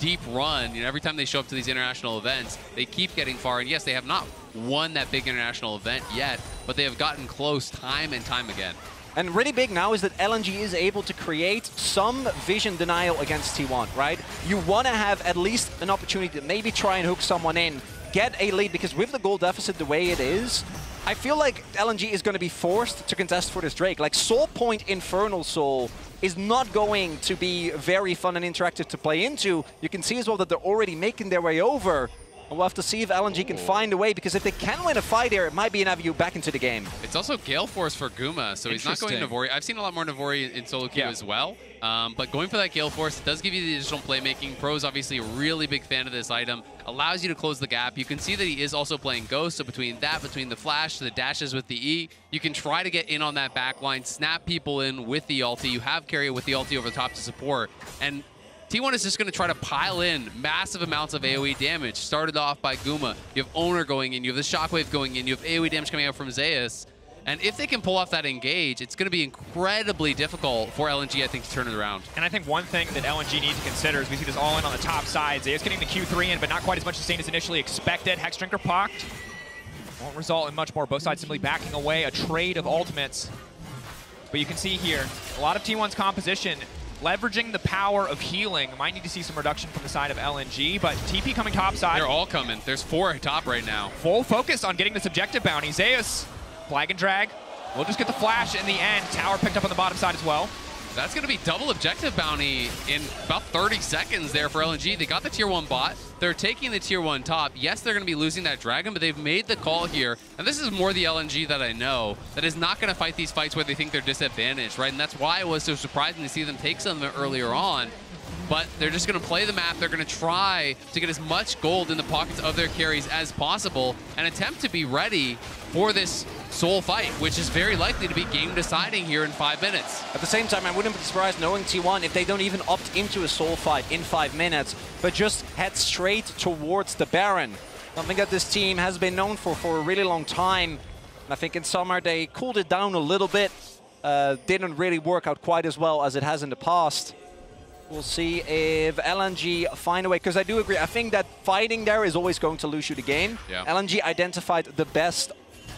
deep run. You know, every time they show up to these international events, they keep getting far. And yes, they have not won that big international event yet, but they have gotten close time and time again. And really big now is that LNG is able to create some vision denial against T1, right? You want to have at least an opportunity to maybe try and hook someone in, get a lead, because with the goal deficit the way it is, I feel like LNG is going to be forced to contest for this Drake. Like, Soul Point Infernal Soul is not going to be very fun and interactive to play into. You can see as well that they're already making their way over. And we'll have to see if LNG can find a way, because if they can win a fight here, it might be an avenue back into the game. It's also Gale Force for Guma, so he's not going Navori. I've seen a lot more Navori in solo queue as well, but going for that Gale Force, it does give you the additional playmaking. Pro's obviously a really big fan of this item, allows you to close the gap. You can see that he is also playing Ghost, so between the flash, the dashes with the E, you can try to get in on that back line, snap people in with the ulti. You have Carrier with the ulti over the top to support, and T1 is just going to try to pile in massive amounts of AoE damage. Started off by Guma. You have Owner going in. You have the Shockwave going in. You have AoE damage coming out from Zeus. And if they can pull off that engage, it's going to be incredibly difficult for LNG, I think, to turn it around. And I think one thing that LNG needs to consider is we see this all in on the top side. Zeus getting the Q3 in, but not quite as much as initially expected. Hex Drinker pocked. Won't result in much more. Both sides simply backing away. A trade of ultimates. But you can see here, a lot of T1's composition leveraging the power of healing. Might need to see some reduction from the side of LNG, but TP coming top side. They're all coming. There's 4 top right now. Full focus on getting this objective bounty. Zeus, flag and drag. We'll just get the flash in the end. Tower picked up on the bottom side as well. That's going to be double objective bounty in about 30 seconds there for LNG. They got the tier 1 bot. They're taking the tier 1 top. Yes, they're going to be losing that dragon, but they've made the call here. And this is more the LNG that I know that is not going to fight these fights where they think they're disadvantaged, right? And that's why it was so surprising to see them take some earlier on. But they're just going to play the map. They're going to try to get as much gold in the pockets of their carries as possible and attempt to be ready for this Soul fight, which is very likely to be game deciding here in 5 minutes. At the same time, I wouldn't be surprised, knowing T1, if they don't even opt into a Soul fight in 5 minutes, but just head straight towards the Baron. Something that this team has been known for a really long time. And I think in summer they cooled it down a little bit. Didn't really work out quite as well as it has in the past. We'll see if LNG find a way, because I do agree. I think that fighting there is always going to lose you the game. Yeah. LNG identified the best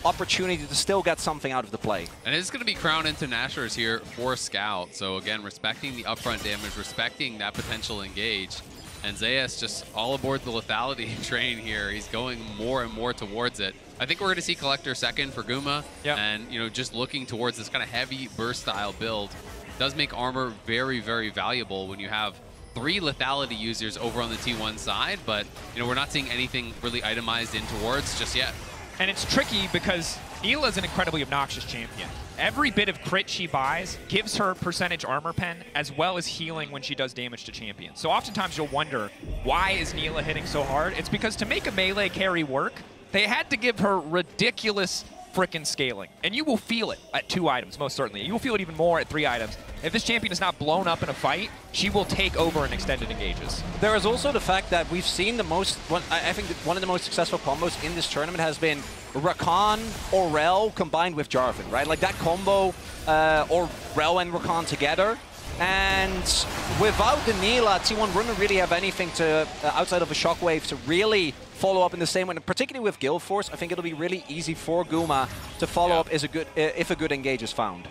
opportunity to still get something out of the play. And it's going to be Crown into Nashers here for Scout. So again, respecting the upfront damage, respecting that potential engage. And Zeus just all aboard the lethality train here. He's going more and more towards it. I think we're going to see Collector second for Guma. Yep. And, you know, just looking towards this kind of heavy burst style build does make armor very, very valuable when you have 3 lethality users over on the T1 side. But, you know, we're not seeing anything really itemized in towards just yet. And it's tricky because Neela is an incredibly obnoxious champion. Every bit of crit she buys gives her percentage armor pen as well as healing when she does damage to champions. So oftentimes you'll wonder, why is Neela hitting so hard? It's because to make a melee carry work, they had to give her ridiculous frickin' scaling. And you will feel it at 2 items, most certainly. You will feel it even more at 3 items. If this champion is not blown up in a fight, she will take over in extended engages. There is also the fact that we've seen the most, I think one of the most successful combos in this tournament has been Rakan, Aurel combined with Jarvan, right? Like that combo, Aurel and Rakan together. And without the Neela, T1 wouldn't really have anything to, outside of a Shockwave, to really follow up in the same way. And particularly with Guild Force, I think it'll be really easy for Guma to follow up if a good engage is found.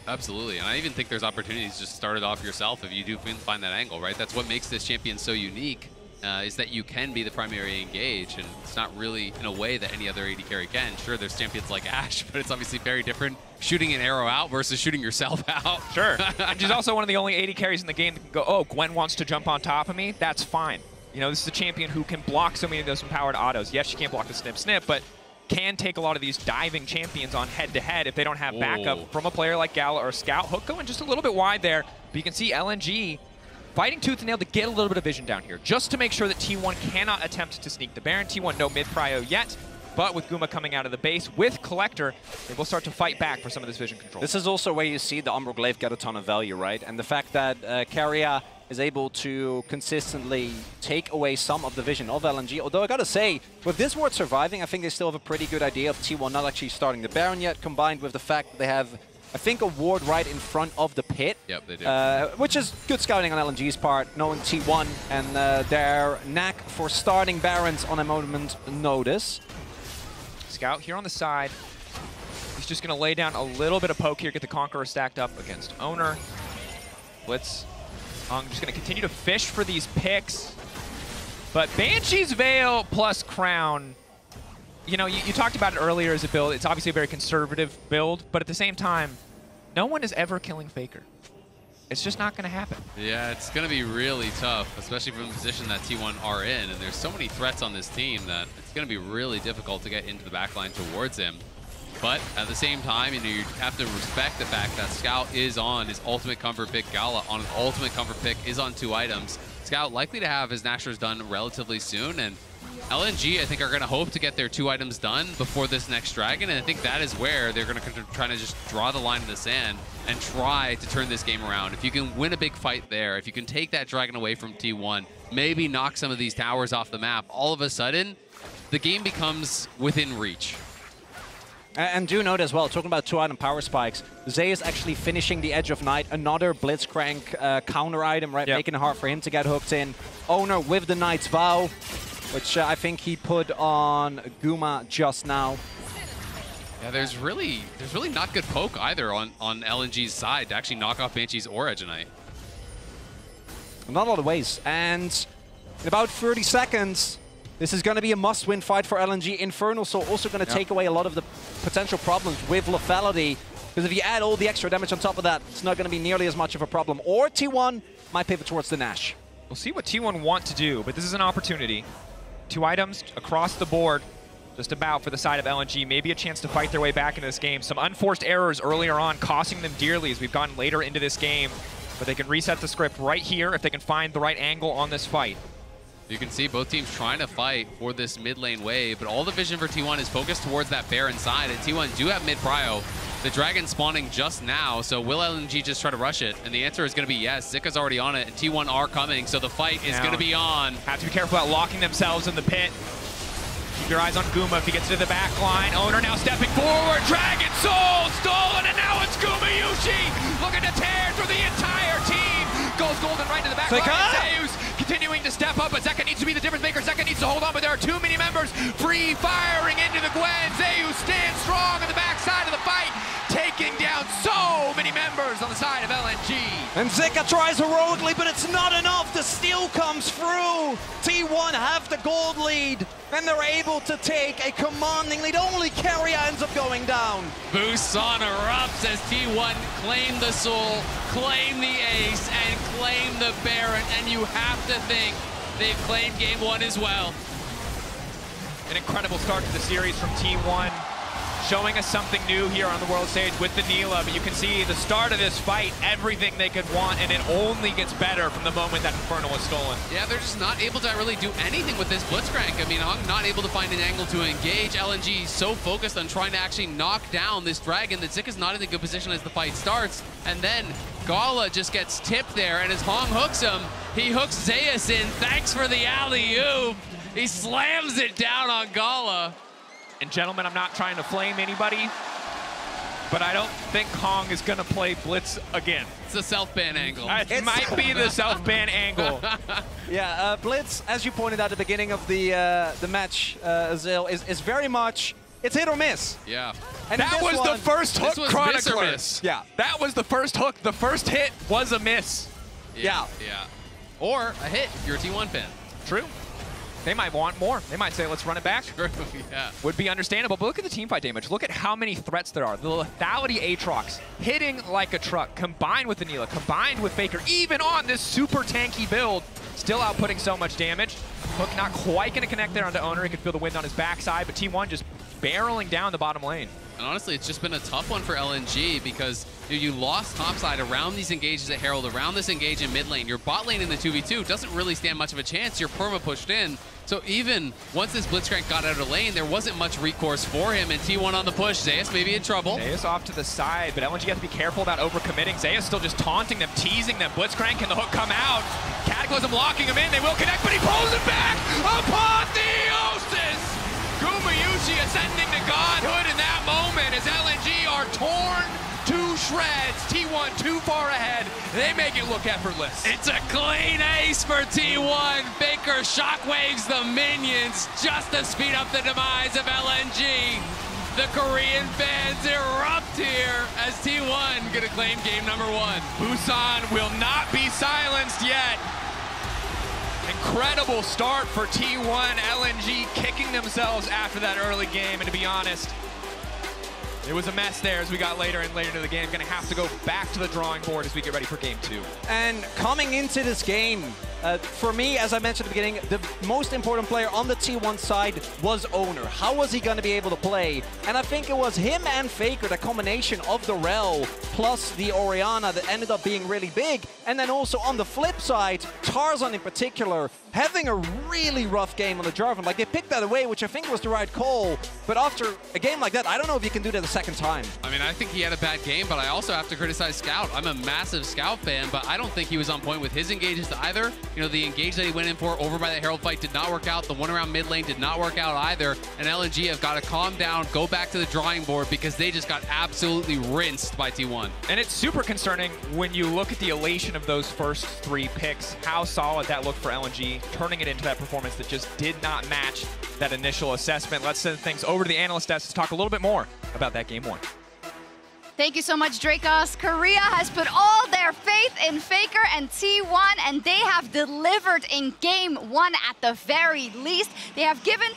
Absolutely, and I even think there's opportunities to just start it off yourself if you do find that angle, right? That's what makes this champion so unique, is that you can be the primary engage, and it's not really in a way that any other AD carry can. Sure, there's champions like Ashe, but it's obviously very different shooting an arrow out versus shooting yourself out. Sure, and she's also one of the only AD carries in the game that can go, oh, Gwen wants to jump on top of me, that's fine. You know, this is a champion who can block so many of those empowered autos. Yes, she can't block the snip, but can take a lot of these diving champions on head-to-head if they don't have backup from a player like Gala or Scout. Hook going just a little bit wide there, but you can see LNG fighting tooth and nail to get a little bit of vision down here, just to make sure that T1 cannot attempt to sneak the Baron. T1 no mid-prio yet, but with Guma coming out of the base with Collector, they will start to fight back for some of this vision control. This is also where you see the Umbral Glaive get a ton of value, right? And the fact that Carrier is able to consistently take away some of the vision of LNG. Although I gotta say, with this ward surviving, I think they still have a pretty good idea of T1 not actually starting the Baron yet, combined with the fact that they have, I think, a ward right in front of the pit. Yep, they do. Which is good scouting on LNG's part, knowing T1 and their knack for starting Barons on a moment notice. Scout here on the side. He's just gonna lay down a little bit of poke here, get the Conqueror stacked up against Owner. Blitz. I'm just going to continue to fish for these picks. But Banshee's Veil plus Crown you know, you talked about it earlier as a build. It's obviously a very conservative build, but at the same time, no one is ever killing Faker. It's just not going to happen. Yeah, it's going to be really tough, especially from the position that T1 are in. And there's so many threats on this team that it's going to be really difficult to get into the backline towards him. But at the same time, you know, you have to respect the fact that Scout is on his ultimate comfort pick. Gala on an ultimate comfort pick is on 2 items. Scout likely to have his Nashers done relatively soon. And LNG, I think, are going to hope to get their 2 items done before this next Dragon, and I think that is where they're going to try to just draw the line in the sand and try to turn this game around. If you can win a big fight there, if you can take that Dragon away from T1, maybe knock some of these towers off the map, all of a sudden, the game becomes within reach. And do note as well, talking about 2-item power spikes, Zay is actually finishing the Edge of Night, another Blitzcrank counter item, right? Making it hard for him to get hooked in. Owner with the Knight's Vow, which I think he put on Guma just now. Yeah, there's really not good poke either on LNG's side to actually knock off Banshees or Edge of Night. Not a lot of ways. And in about 30 seconds, this is going to be a must-win fight for LNG. Infernal's also going to take away a lot of the potential problems with lethality. Because if you add all the extra damage on top of that, it's not going to be nearly as much of a problem. Or T1 might pivot towards the Nash. We'll see what T1 want to do, but this is an opportunity. 2 items across the board, just about for the side of LNG. Maybe a chance to fight their way back into this game. Some unforced errors earlier on, costing them dearly as we've gone later into this game. But they can reset the script right here if they can find the right angle on this fight. You can see both teams trying to fight for this mid lane wave, but all the vision for T1 is focused towards that Baron side, and T1 do have mid prio. The Dragon spawning just now, so will LNG just try to rush it? And the answer is going to be yes. Zika's already on it, and T1 are coming, so the fight is going to be on. Have to be careful about locking themselves in the pit. Keep your eyes on Guma if he gets to the back line. Owner now stepping forward. Dragon Soul stolen, and now it's Guma Yushi looking to tear through the entire team. Goes golden right to the back line. Zeus continuing to step up, but Zeka needs to be the difference maker. Zeka needs to hold on, but there are too many members free firing into the Gwen. Zeus stands strong on the backside of the fight, taking down so many members on the side of LNG. And Zeka tries heroically, but it's not enough. The steal comes through. T1 have the gold lead, and they're able to take a commanding lead. Only Carrier ends up going down. Busan erupts as T1 claim the soul, claim the ace, and claim the Baron, and you have to think they've claimed game 1 as well. An incredible start to the series from T1, showing us something new here on the world stage with the Neela, but you can see the start of this fight, everything they could want, and it only gets better from the moment that Infernal was stolen. Yeah, they're just not able to really do anything with this Blitzcrank. I mean, I'm not able to find an angle to engage. LNG is so focused on trying to actually knock down this Dragon that Zika's not in a good position as the fight starts, and then Gala just gets tipped there, and as Hong hooks him, he hooks Zeus in. Thanks for the alley-oop. He slams it down on Gala. And gentlemen, I'm not trying to flame anybody, but I don't think Hong is going to play Blitz again. It's a self-ban angle. It might be the self-ban angle. Yeah, Blitz, as you pointed out at the beginning of the match, Azil, is very much, it's hit or miss. Yeah. And that was the first hook, Chronicler. Yeah. That was the first hook. The first hit was a miss. Yeah. Or a hit if you're a T1 fan. True. They might want more. They might say, let's run it back. True, yeah. Would be understandable, but look at the teamfight damage. Look at how many threats there are. The lethality Aatrox hitting like a truck, combined with the Neela, combined with Faker, even on this super tanky build, still outputting so much damage. Hook not quite going to connect there onto Owner. He could feel the wind on his backside, but T1 just barreling down the bottom lane. And honestly, it's just been a tough one for LNG because you lost topside around these engages at Herald, around this engage in mid lane. Your bot lane in the 2v2 doesn't really stand much of a chance. You're perma pushed in. So even once this Blitzcrank got out of lane, there wasn't much recourse for him, and T1 on the push. Zeus may be in trouble. Zeus off to the side, but LNG has to be careful about overcommitting. Zeus still just taunting them, teasing them. Blitzcrank, can the hook come out? Cataclysm locking him in. They will connect, but he pulls it back. Apotheosis! Gumayushi ascending to godhood in that moment as LNG are torn to shreds. T1 too far ahead. They make it look effortless. It's a clean ace for T1. Baker shockwaves the minions just to speed up the demise of LNG. The Korean fans erupt here as T1 gonna claim game number 1. Busan will not be silenced yet. Incredible start for T1. LNG kicking themselves after that early game, and to be honest, it was a mess there as we got later and later into the game. Going to have to go back to the drawing board as we get ready for game 2. And coming into this game, for me, as I mentioned at the beginning, the most important player on the T1 side was Owner. How was he going to be able to play? And I think it was him and Faker, the combination of the Rel plus the Orianna that ended up being really big. And then also on the flip side, Tarzan in particular, having a really rough game on the Jarvan. Like, they picked that away, which I think was the right call. But after a game like that, I don't know if you can do that a second time. I mean, I think he had a bad game, but I also have to criticize Scout. I'm a massive Scout fan, but I don't think he was on point with his engages either. You know, the engage that he went in for over by the Herald fight did not work out. The one around mid lane did not work out either. And LNG have got to calm down, go back to the drawing board, because they just got absolutely rinsed by T1. And it's super concerning when you look at the elation of those first 3 picks, how solid that looked for LNG, turning it into that performance that just did not match that initial assessment. Let's send things over to the analyst desk to talk a little bit more about that game 1. Thank you so much, Dracos. Korea has put all their faith in Faker and T1, and they have delivered in game 1 at the very least. They have given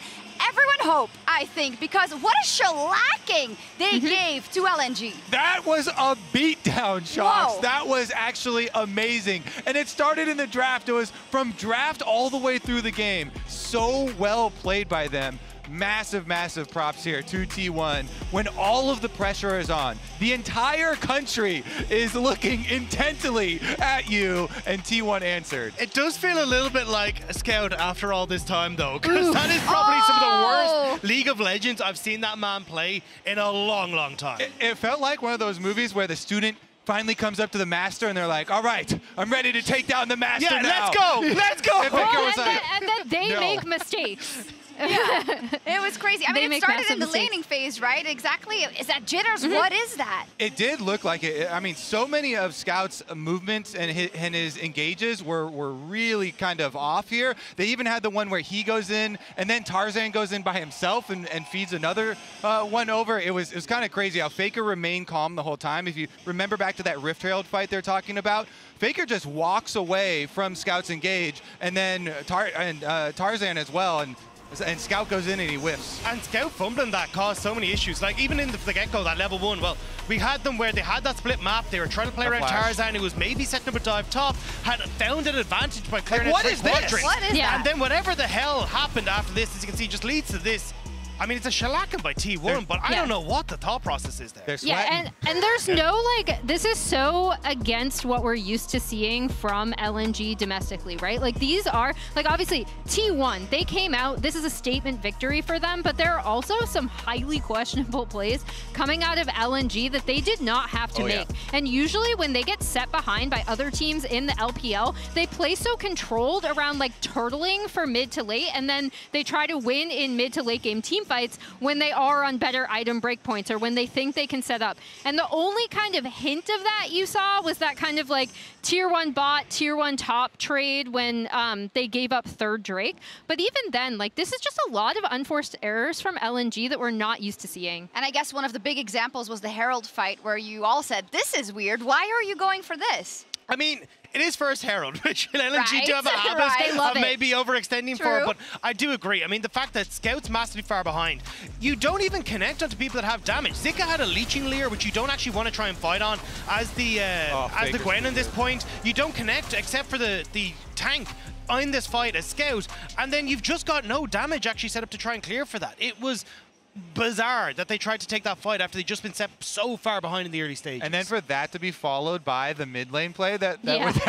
everyone hope, I think, because what a shellacking they gave to LNG. That was a beatdown, Shox. Whoa. That was actually amazing. And it started in the draft. It was from draft all the way through the game. So well played by them. Massive, massive props here to T1 when all of the pressure is on. The entire country is looking intently at you, and T1 answered. It does feel a little bit like a Scout after all this time, though, because that is probably some of the worst League of Legends I've seen that man play in a long, long time. It felt like one of those movies where the student finally comes up to the master and they're like, all right, I'm ready to take down the master now. Let's go, let's go. And then they make mistakes. Yeah, it was crazy. I mean, it started in the mistakes. laning phase, right? Exactly. Is that jitters? What is that? It did look like it. I mean, so many of Scout's movements and his engages were really kind of off here. They even had the one where he goes in and then Tarzan goes in by himself and feeds another one over. It was kind of crazy how Faker remained calm the whole time. If you remember back to that Rift Herald fight they're talking about, Faker just walks away from Scout's engage, and then Tarzan as well. And Scout goes in and he whiffs. And Scout fumbling that caused so many issues. Like, even in the get-go, that level 1, well, we had them where they had that split map. They were trying to play around Tarzan, who was maybe setting up a dive top, had found an advantage by clearing out What is that? And then whatever the hell happened after this, as you can see, just leads to this. I mean, it's a shellacking by T1, but I don't know what the thought process is there. Yeah, and there's no, like, this is so against what we're used to seeing from LNG domestically, right? Like, these are, like, obviously, T1, they came out, this is a statement victory for them, but there are also some highly questionable plays coming out of LNG that they did not have to make. And usually when they get set behind by other teams in the LPL, they play so controlled around, like, turtling for mid to late, and then they try to win in mid to late game team fights when they are on better item breakpoints or when they think they can set up. And the only kind of hint of that you saw was that kind of like tier 1 bot, tier 1 top trade when they gave up third Drake. But even then, like, this is just a lot of unforced errors from LNG that we're not used to seeing. And I guess one of the big examples was the Herald fight where you all said, this is weird. Why are you going for this? I mean, it is first Herald, which LNG do have a habit of maybe overextending for, but I do agree. I mean, the fact that Scout's massively far behind, you don't even connect onto people that have damage. Zika had a leeching leer, which you don't actually want to try and fight on as the Gwen at this point. You don't connect except for the tank in this fight as Scout, and then you've just got no damage actually set up to try and clear for that. It was bizarre that they tried to take that fight after they'd just been set so far behind in the early stages. And then for that to be followed by the mid lane play that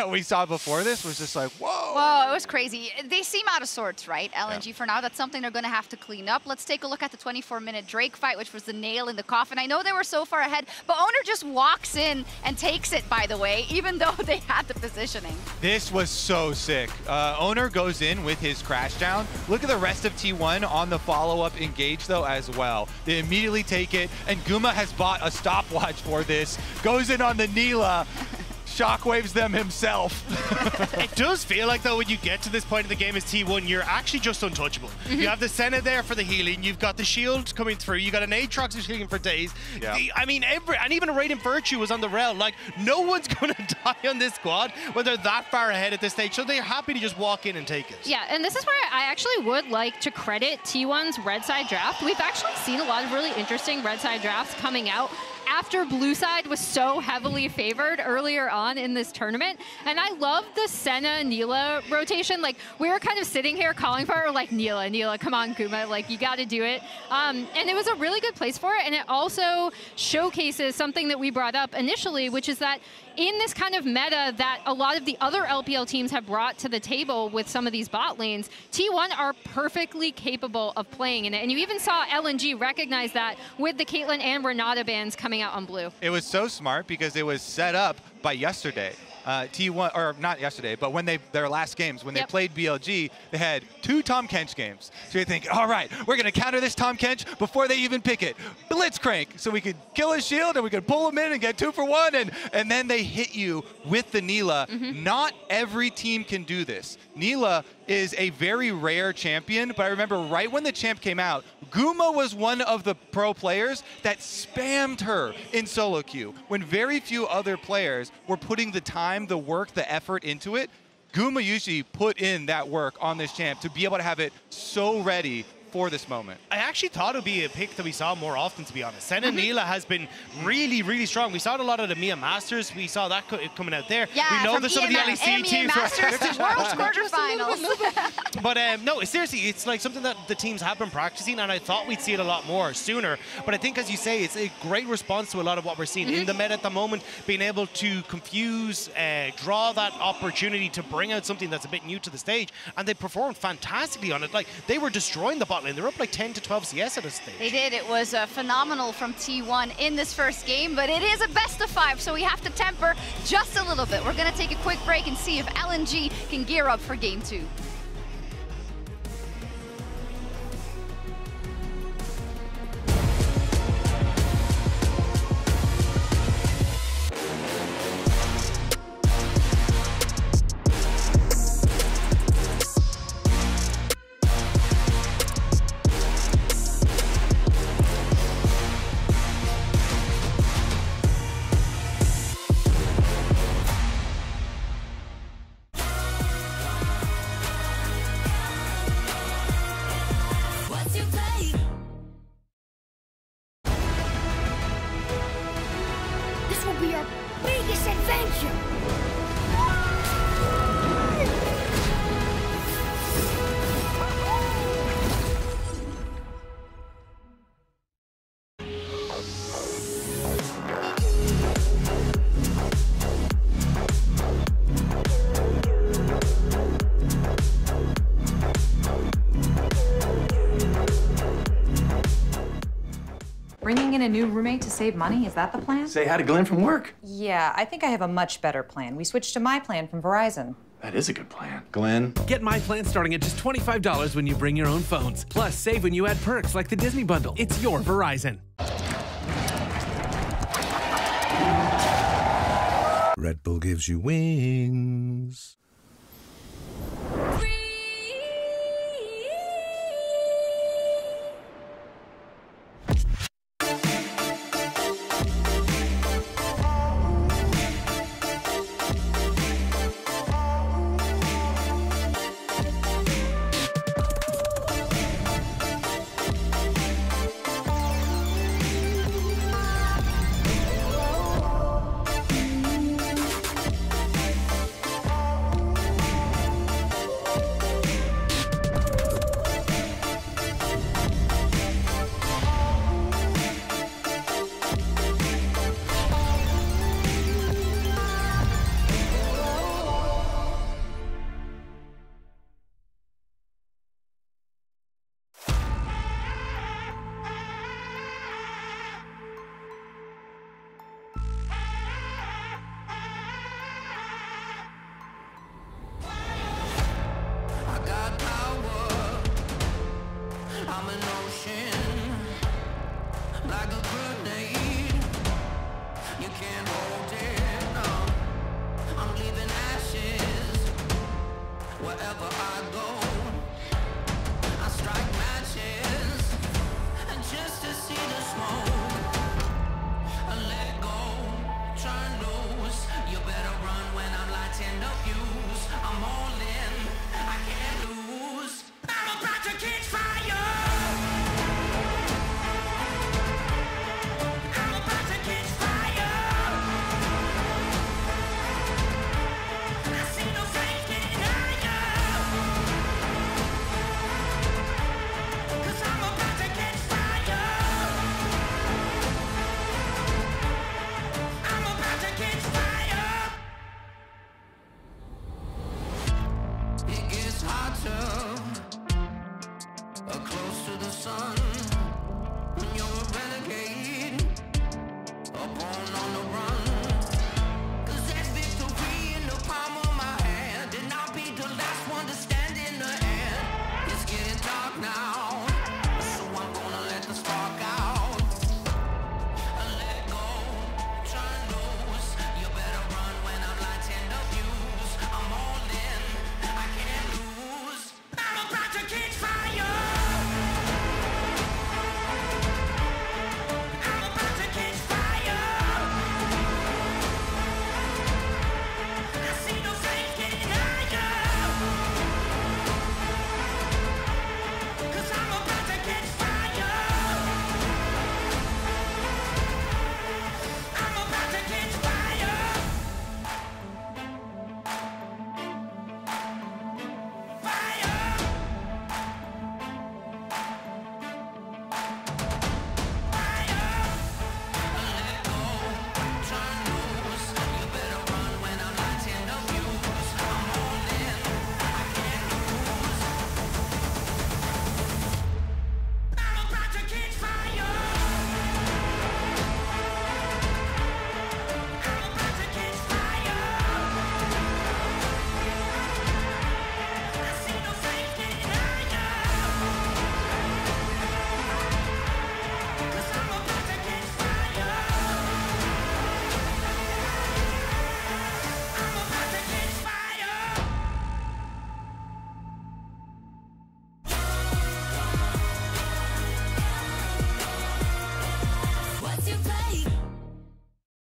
we saw before this was just like, whoa. Whoa, it was crazy. They seem out of sorts, right? LNG for now. That's something they're going to have to clean up. Let's take a look at the 24-minute Drake fight, which was the nail in the coffin. I know they were so far ahead, but Owner just walks in and takes it, by the way, even though they had the positioning. This was so sick. Owner goes in with his crash down. Look at the rest of T1 on the follow-up engage, though, as well. They immediately take it, and Guma has bought a stopwatch for this. Goes in on the Neela. shockwaves them himself. It does feel like, though, when you get to this point in the game as T1, you're actually just untouchable. You have the Senna there for the healing, you've got the shield coming through, you got an Aatrox who's healing for days. Yeah. I mean, and even a Radiant Virtue was on the rail. Like, no one's going to die on this squad when they're that far ahead at this stage, so they're happy to just walk in and take it. Yeah, and this is where I actually would like to credit T1's red side draft. We've actually seen a lot of really interesting red side drafts coming out after blue side was so heavily favored earlier on in this tournament. And I love the Senna-Neela rotation. Like, we were kind of sitting here calling for it. We're like, Neela, come on, Guma. Like, you got to do it. And it was a really good place for it. And it also showcases something that we brought up initially, which is that in this kind of meta that a lot of the other LPL teams have brought to the table with some of these bot lanes, T1 are perfectly capable of playing in it. And you even saw LNG recognize that with the Caitlyn and Renata bans coming out on blue. It was so smart because it was set up by yesterday. T1, or not yesterday, but when their last games, when they played BLG, they had 2 Tahm Kench games. So you think, all right, we're going to counter this Tahm Kench before they even pick it. Blitzcrank, so we could kill his shield and we could pull him in and get 2 for 1, and then they hit you with the Neela. Not every team can do this. Neela is a very rare champion, but I remember right when the champ came out, Guma was one of the pro players that spammed her in solo queue when very few other players were putting the time, the work, the effort into it. Guma usually put in that work on this champ to be able to have it so ready for this moment. I actually thought it would be a pick that we saw more often, to be honest. Senna Neela has been really, really strong. We saw it a lot of the Mia Masters. We saw that coming out there. Yeah, we know that some of the LEC teams Masters to World Quarterfinals. But no, seriously, it's like something that the teams have been practicing, and I thought we'd see it a lot more sooner. But I think, as you say, it's a great response to a lot of what we're seeing in the meta at the moment, being able to confuse, draw that opportunity to bring out something that's a bit new to the stage, and they performed fantastically on it. Like, they were destroying the bot lane. They're up like 10 to 12 CS at this stage. They did. It was phenomenal from T1 in this first game, but it is a best of 5, so we have to temper just a little bit. We're going to take a quick break and see if LNG can gear up for game 2. Bringing in a new roommate to save money, is that the plan? Say hi to Glenn from work. Yeah, I think I have a much better plan. We switched to my plan from Verizon. That is a good plan. Glenn. Get my plan starting at just $25 when you bring your own phones. Plus, save when you add perks like the Disney Bundle. It's your Verizon. Red Bull gives you wings. I'm leaving ashes wherever I go. I strike matches and just to see the smoke. I let go, turn loose. You better run when I'm lighting the fuse. I'm all in, I can't lose. I'm about to catch fire. I'm about to catch fire. I see the flames getting higher. 'Cause I'm about to catch fire. I'm about to catch fire. It gets hotter, close to the sun. When you're a renegade, up on the run. 'Cause there's victory in the palm of my hand, and I'll be the last one to stand in the end. It's getting dark now, so I'm gonna let the spark out. Let go, turn loose. You better run when I'm lighting the fuse. I'm all in, I can't lose. I'm about to catch fire. I'm about to catch fire. I see the flames getting higher. 'Cause I'm about to catch fire. I'm about to catch fire.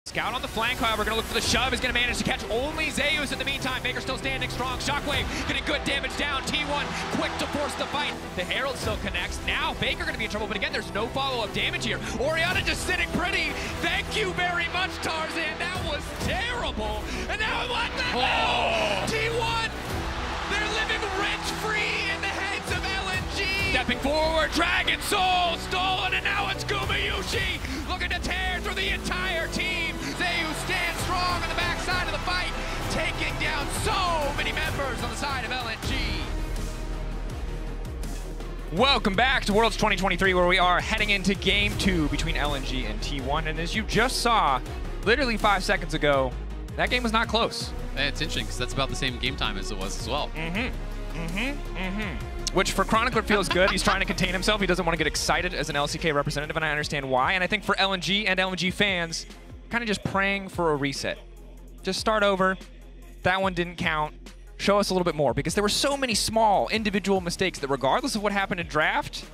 Scout on the flank, however, going to look for the shove. He's going to manage to catch only Zeus in the meantime. Baker still standing strong. Shockwave getting good damage down. T1 quick to force the fight. The Herald still connects. Now Baker going to be in trouble, but again, there's no follow-up damage here. Orianna just sitting pretty. Thank you very much, Tarzan. That was terrible. And now what the hell? T1, they're living rent-free in the heads of LNG. Stepping forward, Dragon Soul stolen, and now it's Gumayushi looking to tear through the entire team. Zeus stands strong on the backside of the fight, taking down so many members on the side of LNG. Welcome back to Worlds 2023, where we are heading into Game 2 between LNG and T1. And as you just saw, literally 5 seconds ago, that game was not close. Hey, it's interesting, because that's about the same game time as it was as well. Which for Chronicler feels good. He's trying to contain himself. He doesn't want to get excited as an LCK representative, and I understand why. And I think for LNG and LNG fans, kind of just praying for a reset. Just start over. That one didn't count. Show us a little bit more, because there were so many small individual mistakes that regardless of what happened in draft,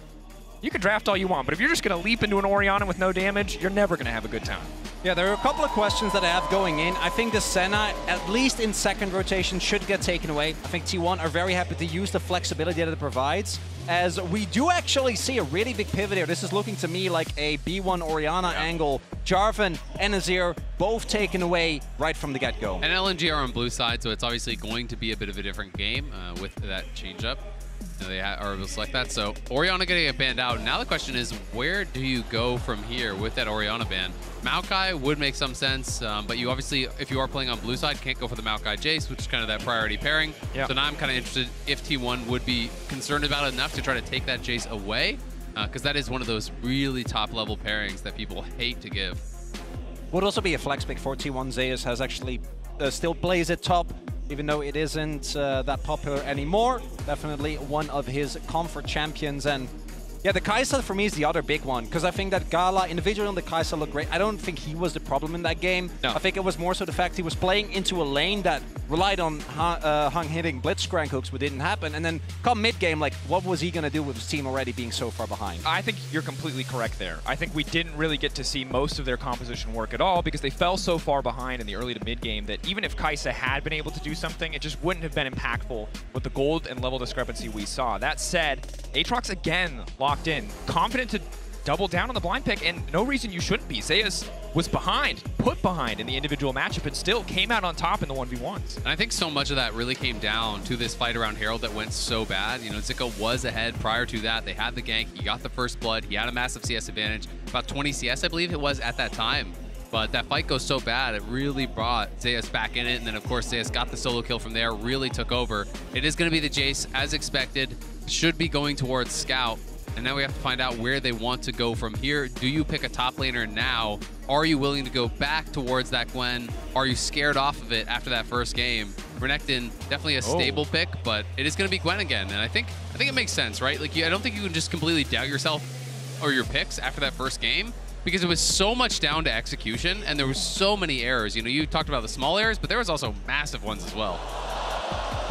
you can draft all you want, but if you're just going to leap into an Orianna with no damage, you're never going to have a good time. Yeah, there are a couple of questions that I have going in. I think the Senna, at least in second rotation, should get taken away. I think T1 are very happy to use the flexibility that it provides, as we do actually see a really big pivot here. This is looking to me like a B1 Orianna angle. Jarvan and Azir both taken away right from the get-go. And LNG are on blue side, so it's obviously going to be a bit of a different game with that change-up. They are able to select that. So Orianna getting a banned out. Now the question is, where do you go from here with that Orianna ban? Maokai would make some sense, but you obviously, if you are playing on blue side, can't go for the Maokai Jace, which is kind of that priority pairing. Yep. So now I'm kind of interested if T1 would be concerned about it enough to try to take that Jace away, because that is one of those really top-level pairings that people hate to give. Would also be a flex pick for T1. Zeus has actually still plays it top, even though it isn't that popular anymore. Definitely one of his comfort champions, and Yeah, the Kai'Sa for me is the other big one, because I think that Gala, individually on the Kai'Sa, looked great. I don't think he was the problem in that game. No. I think it was more so the fact he was playing into a lane that relied on Hung hitting blitzcrank hooks, but didn't happen. And then come mid-game, like, what was he going to do with his team already being so far behind? I think you're completely correct there. I think we didn't really get to see most of their composition work at all because they fell so far behind in the early to mid-game that even if Kai'Sa had been able to do something, it just wouldn't have been impactful with the gold and level discrepancy we saw. That said, Aatrox again locked in, confident to double down on the blind pick, and no reason you shouldn't be. Zeus was behind, put behind in the individual matchup, and still came out on top in the 1v1s. And I think so much of that really came down to this fight around Herald that went so bad. You know, Zika was ahead prior to that. They had the gank, he got the first blood, he had a massive CS advantage, about 20 CS, I believe it was at that time. But that fight goes so bad, it really brought Zeus back in it. And then, of course, Zeus got the solo kill from there, really took over. It is going to be the Jace, as expected, should be going towards Scout. And now we have to find out where they want to go from here. Do you pick a top laner now? Are you willing to go back towards that Gwen? Are you scared off of it after that first game? Renekton, definitely a stable pick, but it is going to be Gwen again. And I think it makes sense, right? Like, I don't think you can just completely doubt yourself or your picks after that first game, because it was so much down to execution and there was so many errors. You know, you talked about the small errors, but there was also massive ones as well.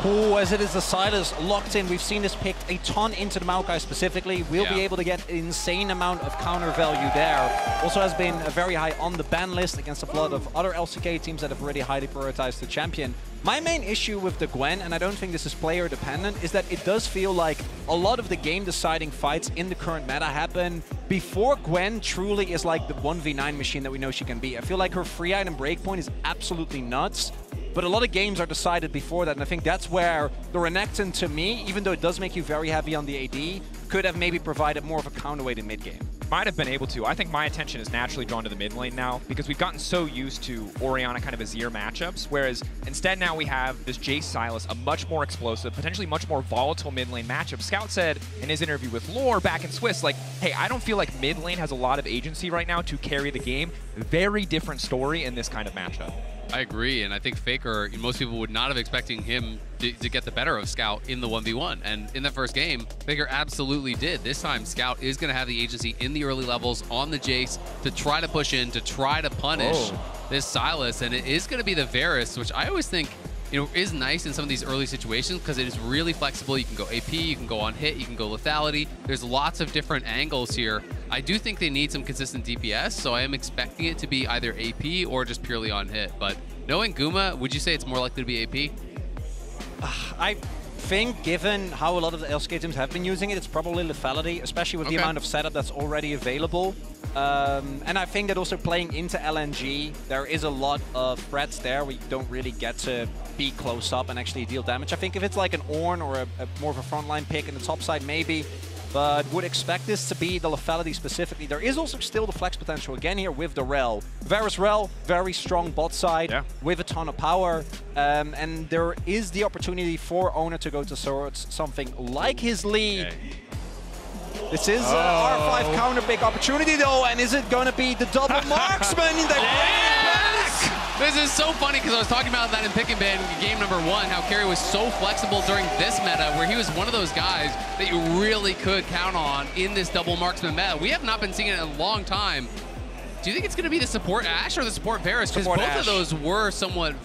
Oh, as it is the Silas locked in. We've seen this picked a ton into the Maokai specifically. We'll be able to get an insane amount of counter value there. Also has been very high on the ban list against a lot of other LCK teams that have already highly prioritized the champion. My main issue with the Gwen, and I don't think this is player dependent, is that it does feel like a lot of the game deciding fights in the current meta happen before Gwen truly is like the 1v9 machine that we know she can be. I feel like her free item breakpoint is absolutely nuts. But a lot of games are decided before that, and I think that's where the Renekton, to me, even though it does make you very heavy on the AD, could have maybe provided more of a counterweight in mid-game. Might have been able to. I think my attention is naturally drawn to the mid lane now because we've gotten so used to Orianna kind of Azir matchups, whereas instead now we have this Jace Sylas, a much more explosive, potentially much more volatile mid lane matchup. Scout said in his interview with Lore back in Swiss, like, hey, I don't feel like mid lane has a lot of agency right now to carry the game. Very different story in this kind of matchup. I agree, and I think Faker, most people would not have expecting him to get the better of Scout in the 1v1. And in the first game, Faker absolutely did. This time, Scout is going to have the agency in the early levels on the Jace to try to push in, to try to punish this Sylas. And it is going to be the Varus, which I always think, you know, is nice in some of these early situations because it is really flexible. You can go AP, you can go on hit, you can go lethality. There's lots of different angles here. I do think they need some consistent DPS, so I am expecting it to be either AP or just purely on hit. But knowing Guma, would you say it's more likely to be AP? I think, given how a lot of the LCK teams have been using it, it's probably lethality, especially with the amount of setup that's already available. And I think that also playing into LNG, there is a lot of threats there where you don't really get to be close up and actually deal damage. I think if it's like an Ornn or a more of a frontline pick in the top side, maybe, but would expect this to be the lethality specifically. There is also still the flex potential again here with the Rel. Varus Rel, very strong bot side with a ton of power. And there is the opportunity for Owner to go to swords, something like his lead. This is R5 counter pick opportunity though, and is it gonna be the double marksman? This is so funny because I was talking about that in Pick and Ban game number 1, how Carry was so flexible during this meta where he was one of those guys that you really could count on in this double marksman meta. We have not been seeing it in a long time. Do you think it's going to be the support Ashe or the support Varus? Because both of those were somewhat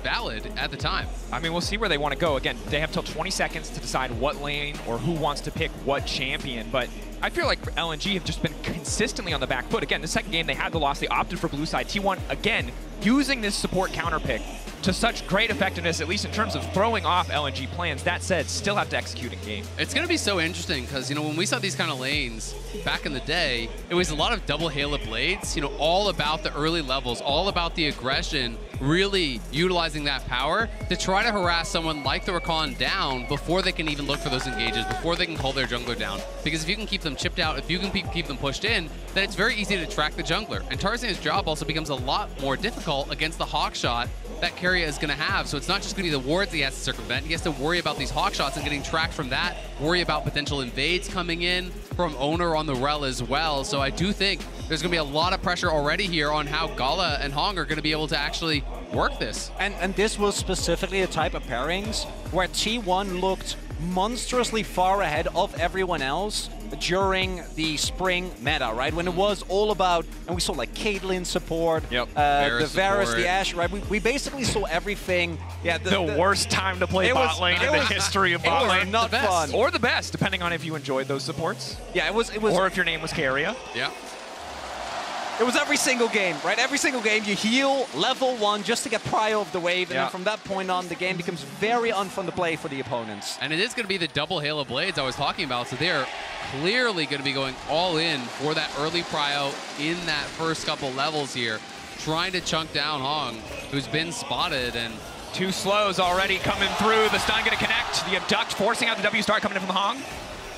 valid at the time. I mean, we'll see where they want to go. Again, they have till 20 seconds to decide what lane or who wants to pick what champion, but I feel like LNG have just been consistently on the back foot. Again, the second game they had the loss, they opted for blue side. T1, again, using this support counter pick to such great effectiveness, at least in terms of throwing off LNG plans. That said, still have to execute in game. It's going to be so interesting because, you know, when we saw these kind of lanes back in the day, it was a lot of double Halo blades, you know, all about the early levels, all about the aggression, really utilizing that power to try to harass someone like the Rakan down before they can even look for those engages, before they can call their jungler down. Because if you can keep them chipped out, if you can keep them pushed in, then it's very easy to track the jungler. And Tarzan's job also becomes a lot more difficult against the hawk shot that Keria is going to have. So it's not just going to be the wards he has to circumvent. He has to worry about these hawk shots and getting tracked from that, worry about potential invades coming in from Owner on the Rel as well. So I do think there's going to be a lot of pressure already here on how Gala and Hong are going to be able to actually work this. And this was specifically the type of pairings where T1 looked monstrously far ahead of everyone else during the spring meta, right? When it was all about, and we saw like Caitlyn support, the Varus, the Ashe, right? We basically saw everything. Yeah, the worst time to play bot lane in the history of bot lane. Not fun. Or the best, depending on if you enjoyed those supports. Yeah, it was. Or if your name was Keria. Yeah. It was every single game, right? Every single game you heal level 1 just to get prio of the wave, and then from that point on, the game becomes very unfun to play for the opponents. And it is going to be the double Halo Blades I was talking about, so they're clearly going to be going all in for that early prio in that first couple levels here, trying to chunk down Hong, who's been spotted, and 2 slows already coming through. The stun going to connect. The abduct forcing out the W start coming in from the Hong.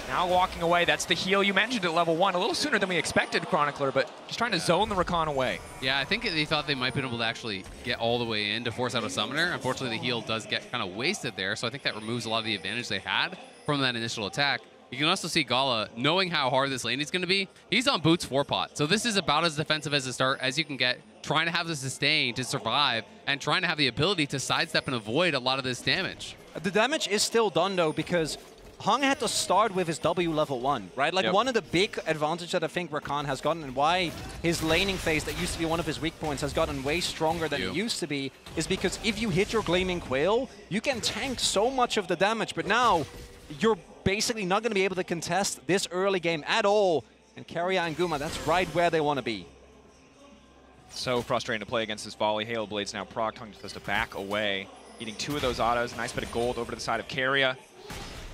Now walking away. That's the heal you mentioned at level 1. A little sooner than we expected, Chronicler, but just trying to zone the Rakan away. Yeah, I think they thought they might be able to actually get all the way in to force out a summoner. Unfortunately, the heal does get kind of wasted there, so I think that removes a lot of the advantage they had from that initial attack. You can also see Gala, knowing how hard this lane is going to be, he's on Boots 4-pot. So this is about as defensive as a start as you can get, trying to have the sustain to survive and trying to have the ability to sidestep and avoid a lot of this damage. The damage is still done, though, because Hong had to start with his W level 1, right? Like one of the big advantages that I think Rakan has gotten, and why his laning phase that used to be one of his weak points has gotten way stronger than it used to be, is because if you hit your Gleaming Quail, you can tank so much of the damage, but now you're basically not going to be able to contest this early game at all. And Keria and Guma, that's right where they want to be. So frustrating to play against this volley. Halo Blades now proc, Hong just to back away. Eating 2 of those autos, nice bit of gold over to the side of Keria.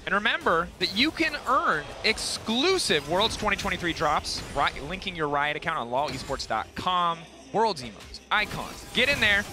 And remember that you can earn exclusive Worlds 2023 drops, linking your Riot account on lolesports.com. Worlds emotes, icons. Get in there,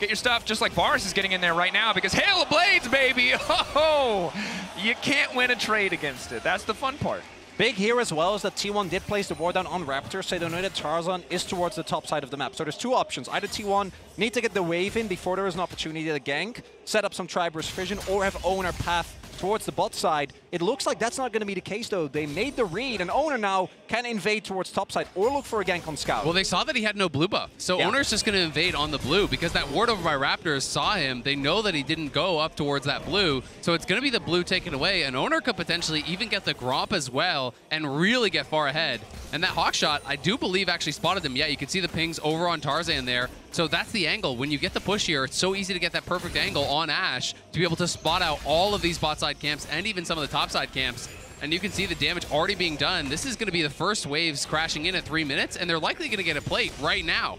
get your stuff just like Varus is getting in there right now because Halo Blades, baby! Oh, you can't win a trade against it. That's the fun part. Big here as well is that T1 did place the ward down on Raptor, so they know that Tarzan is towards the top side of the map. So there's 2 options. Either T1 need to get the wave in before there is an opportunity to gank, set up some Triburst Vision, or have Owner path towards the bot side. It looks like that's not going to be the case, though. They made the read, and Owner now can invade towards top side or look for a gank on Scout. Well, they saw that he had no blue buff, so Owner's just going to invade on the blue because that ward over by Raptors saw him. They know that he didn't go up towards that blue, so it's going to be the blue taken away, and Owner could potentially even get the Gromp as well and really get far ahead. And that Hawk shot, I do believe, actually spotted him. Yeah, you can see the pings over on Tarzan there. So that's the angle. When you get the push here, it's so easy to get that perfect angle on Ashe to be able to spot out all of these bot side camps and even some of the top side camps. And you can see the damage already being done. This is going to be the first waves crashing in at 3 minutes, and they're likely going to get a plate right now.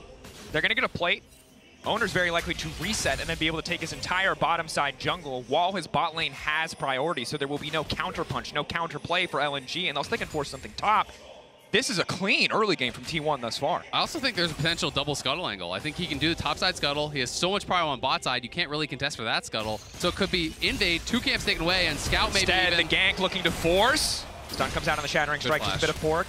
They're going to get a plate. Owner's very likely to reset and then be able to take his entire bottom side jungle while his bot lane has priority. So there will be no counter punch, no counter play for LNG, unless they can force something top. This is a clean early game from T1 thus far. I also think there's a potential double scuttle angle. I think he can do the topside scuttle. He has so much prio on bot side, you can't really contest for that scuttle. So it could be invade, 2 camps taken away, and Scout maybe instead, even. The gank looking to force. Stun comes out on the Shattering Strike, just a bit of pork.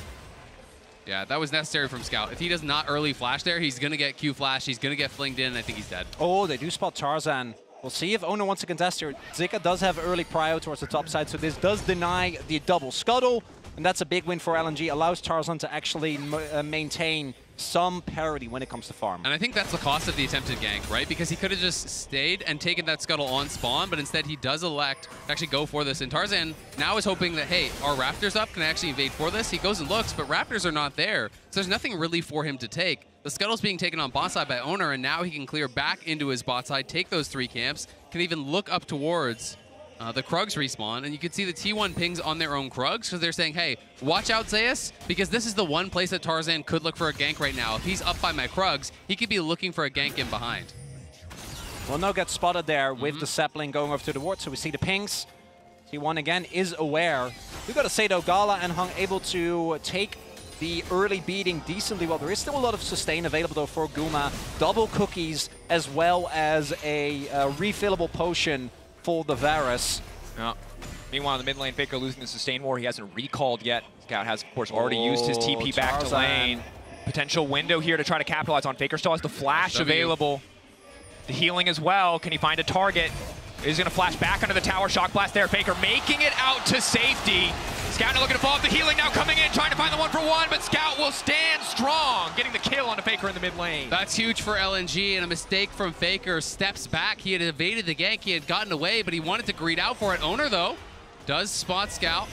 Yeah, that was necessary from Scout. If he does not early flash there, he's going to get Q flash, he's going to get flinged in, and I think he's dead. Oh, they do spot Tarzan. We'll see if Owner wants to contest here. Zika does have early prio towards the top side, so this does deny the double scuttle. And that's a big win for LNG. Allows Tarzan to actually maintain some parity when it comes to farm. And I think that's the cost of the attempted gank, right? Because he could have just stayed and taken that scuttle on spawn, but instead he does elect to actually go for this. And Tarzan now is hoping that, hey, are Raptors up? Can I actually invade for this? He goes and looks, but Raptors are not there. So there's nothing really for him to take. The scuttle's being taken on bot side by Owner, and now he can clear back into his bot side, take those 3 camps, can even look up towards the Krugs respawn, and you can see the T1 pings on their own Krugs because they're saying, hey, watch out, Zeus, because this is the one place that Tarzan could look for a gank right now. If he's up by my Krugs, he could be looking for a gank in behind. Well, no gets spotted there with the sapling going over to the ward, so we see the pings. T1 again is aware. We've got to say, though, Gala and Hong able to take the early beating decently well. There is still a lot of sustain available, though, for Guma. Double cookies as well as a refillable potion for the Varus. Yeah. Meanwhile, in the mid lane, Faker losing the sustain war. He hasn't recalled yet. Scout has, of course, already used his TP back to lane. Potential window here to try to capitalize on. Faker still has the flash available. The healing as well. Can he find a target? He's going to flash back under the tower. Shock blast there. Faker making it out to safety. Scout looking to follow up the healing now coming in, trying to find the 1-for-1, but Scout will stand strong, getting the kill onto Faker in the mid lane. That's huge for LNG, and a mistake from Faker. Steps back. He had evaded the gank. He had gotten away, but he wanted to greed out for it. Owner, though, does spot Scout.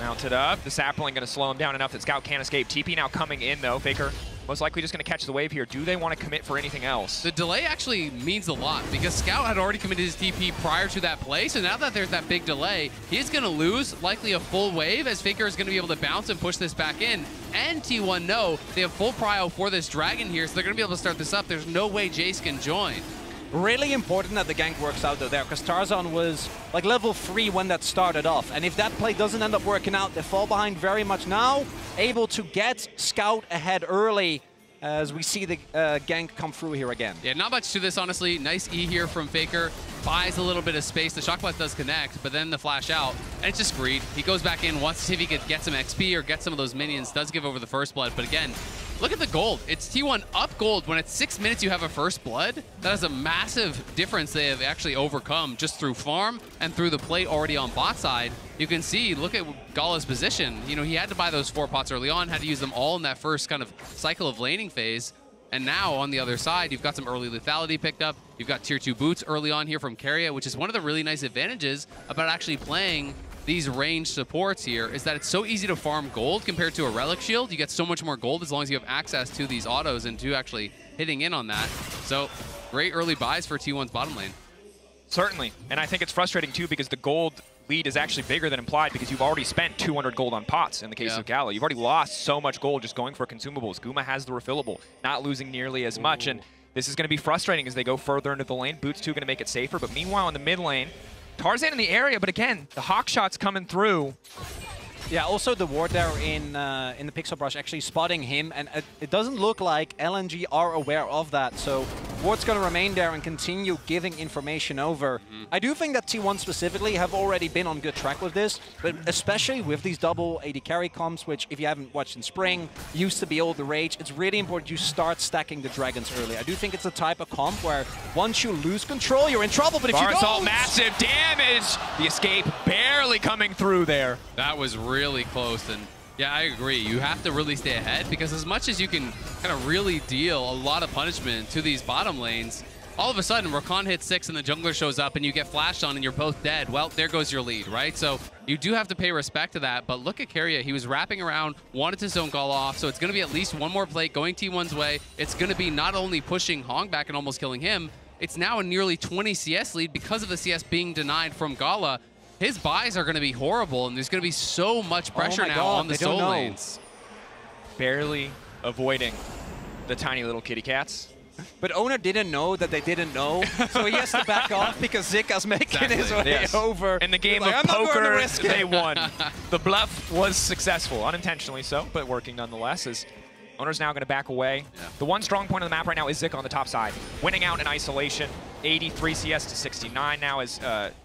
Mounted up. The sapling going to slow him down enough that Scout can't escape. TP now coming in, though. Faker most likely just going to catch the wave here. Do they want to commit for anything else? The delay actually means a lot because Scout had already committed his TP prior to that play. So now that there's that big delay, he's going to lose likely a full wave as Faker is going to be able to bounce and push this back in. And T1 know they have full prio for this dragon here, so they're going to be able to start this up. There's no way Jace can join. Really important that the gank works out though there, because Tarzan was like level 3 when that started off. And if that play doesn't end up working out, they fall behind very much now. Able to get Scout ahead early as we see the gank come through here again. Yeah, not much to this, honestly. Nice E here from Faker. Buys a little bit of space. The Shock Blast does connect, but then the flash out, and it's just greed. He goes back in, wants to see if he could get some XP or get some of those minions. Does give over the first blood, but again, look at the gold. It's T1 up gold. When it's 6 minutes you have a first blood, that is a massive difference they have actually overcome just through farm and through the plate already on bot side. You can see, look at Gala's position. You know, he had to buy those 4 pots early on, had to use them all in that first kind of cycle of laning phase. And now on the other side, you've got some early lethality picked up. You've got tier 2 boots early on here from Keria, which is one of the really nice advantages about actually playing these ranged supports here, is that it's so easy to farm gold compared to a relic shield. You get so much more gold as long as you have access to these autos and to actually hitting in on that. So great early buys for T1's bottom lane. Certainly, and I think it's frustrating too because the gold lead is actually bigger than implied because you've already spent 200 gold on pots in the case of Gala. You've already lost so much gold just going for consumables. Guma has the refillable, not losing nearly as much, and this is going to be frustrating as they go further into the lane. Boots 2 going to make it safer, but meanwhile in the mid lane, Tarzan in the area, but again, the hawk shots coming through. Yeah, also the ward there in the pixel brush actually spotting him, and it doesn't look like LNG are aware of that, so ward's going to remain there and continue giving information over. I do think that T1 specifically have already been on good track with this, but especially with these double AD carry comps, which if you haven't watched in Spring, used to be all the rage, it's really important you start stacking the dragons early. I do think it's a type of comp where once you lose control, you're in trouble, but if you don't... massive damage! The escape barely coming through there. That was really close, and yeah, I agree. You have to really stay ahead because as much as you can kind of really deal a lot of punishment to these bottom lanes, all of a sudden Rakan hits 6 and the jungler shows up and you get flashed on and you're both dead. Well, there goes your lead, right? So you do have to pay respect to that, but look at Keria. He was wrapping around, wanted to zone Gala off, so it's going to be at least one more plate going T1's way. It's going to be not only pushing Hong back and almost killing him, it's now a nearly 20 CS lead because of the CS being denied from Gala. His buys are going to be horrible, and there's going to be so much pressure now on the soul lanes. Barely avoiding the tiny little kitty cats. But Owner didn't know that they didn't know, so he has to back off because Zika's making his way over. In the game of poker, they won. The bluff was successful, unintentionally so, but working nonetheless. As Owner's now going to back away. The one strong point of the map right now is Zika on the top side, winning out in isolation. 83 CS to 69 now as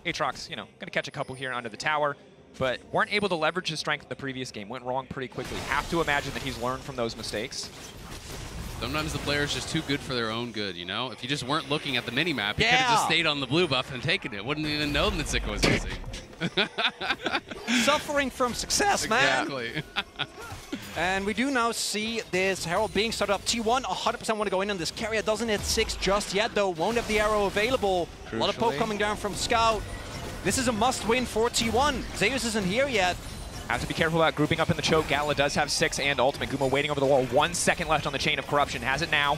Aatrox, you know, going to catch a couple here under the tower, but weren't able to leverage his strength in the previous game. Went wrong pretty quickly. Have to imagine that he's learned from those mistakes. Sometimes the player's just too good for their own good, you know? If you just weren't looking at the mini-map, you could have just stayed on the blue buff and taken it. Wouldn't even know that Zika was using. Suffering from success, man. Exactly. And we do now see this Herald being started up. T1 100% want to go in on this. Keria doesn't hit 6 just yet, though. Won't have the arrow available. A lot of poke coming down from Scout. This is a must-win for T1. Zeus isn't here yet. Have to be careful about grouping up in the choke. Gala does have 6 and ultimate. Guma waiting over the wall. 1 second left on the chain of corruption. Has it now.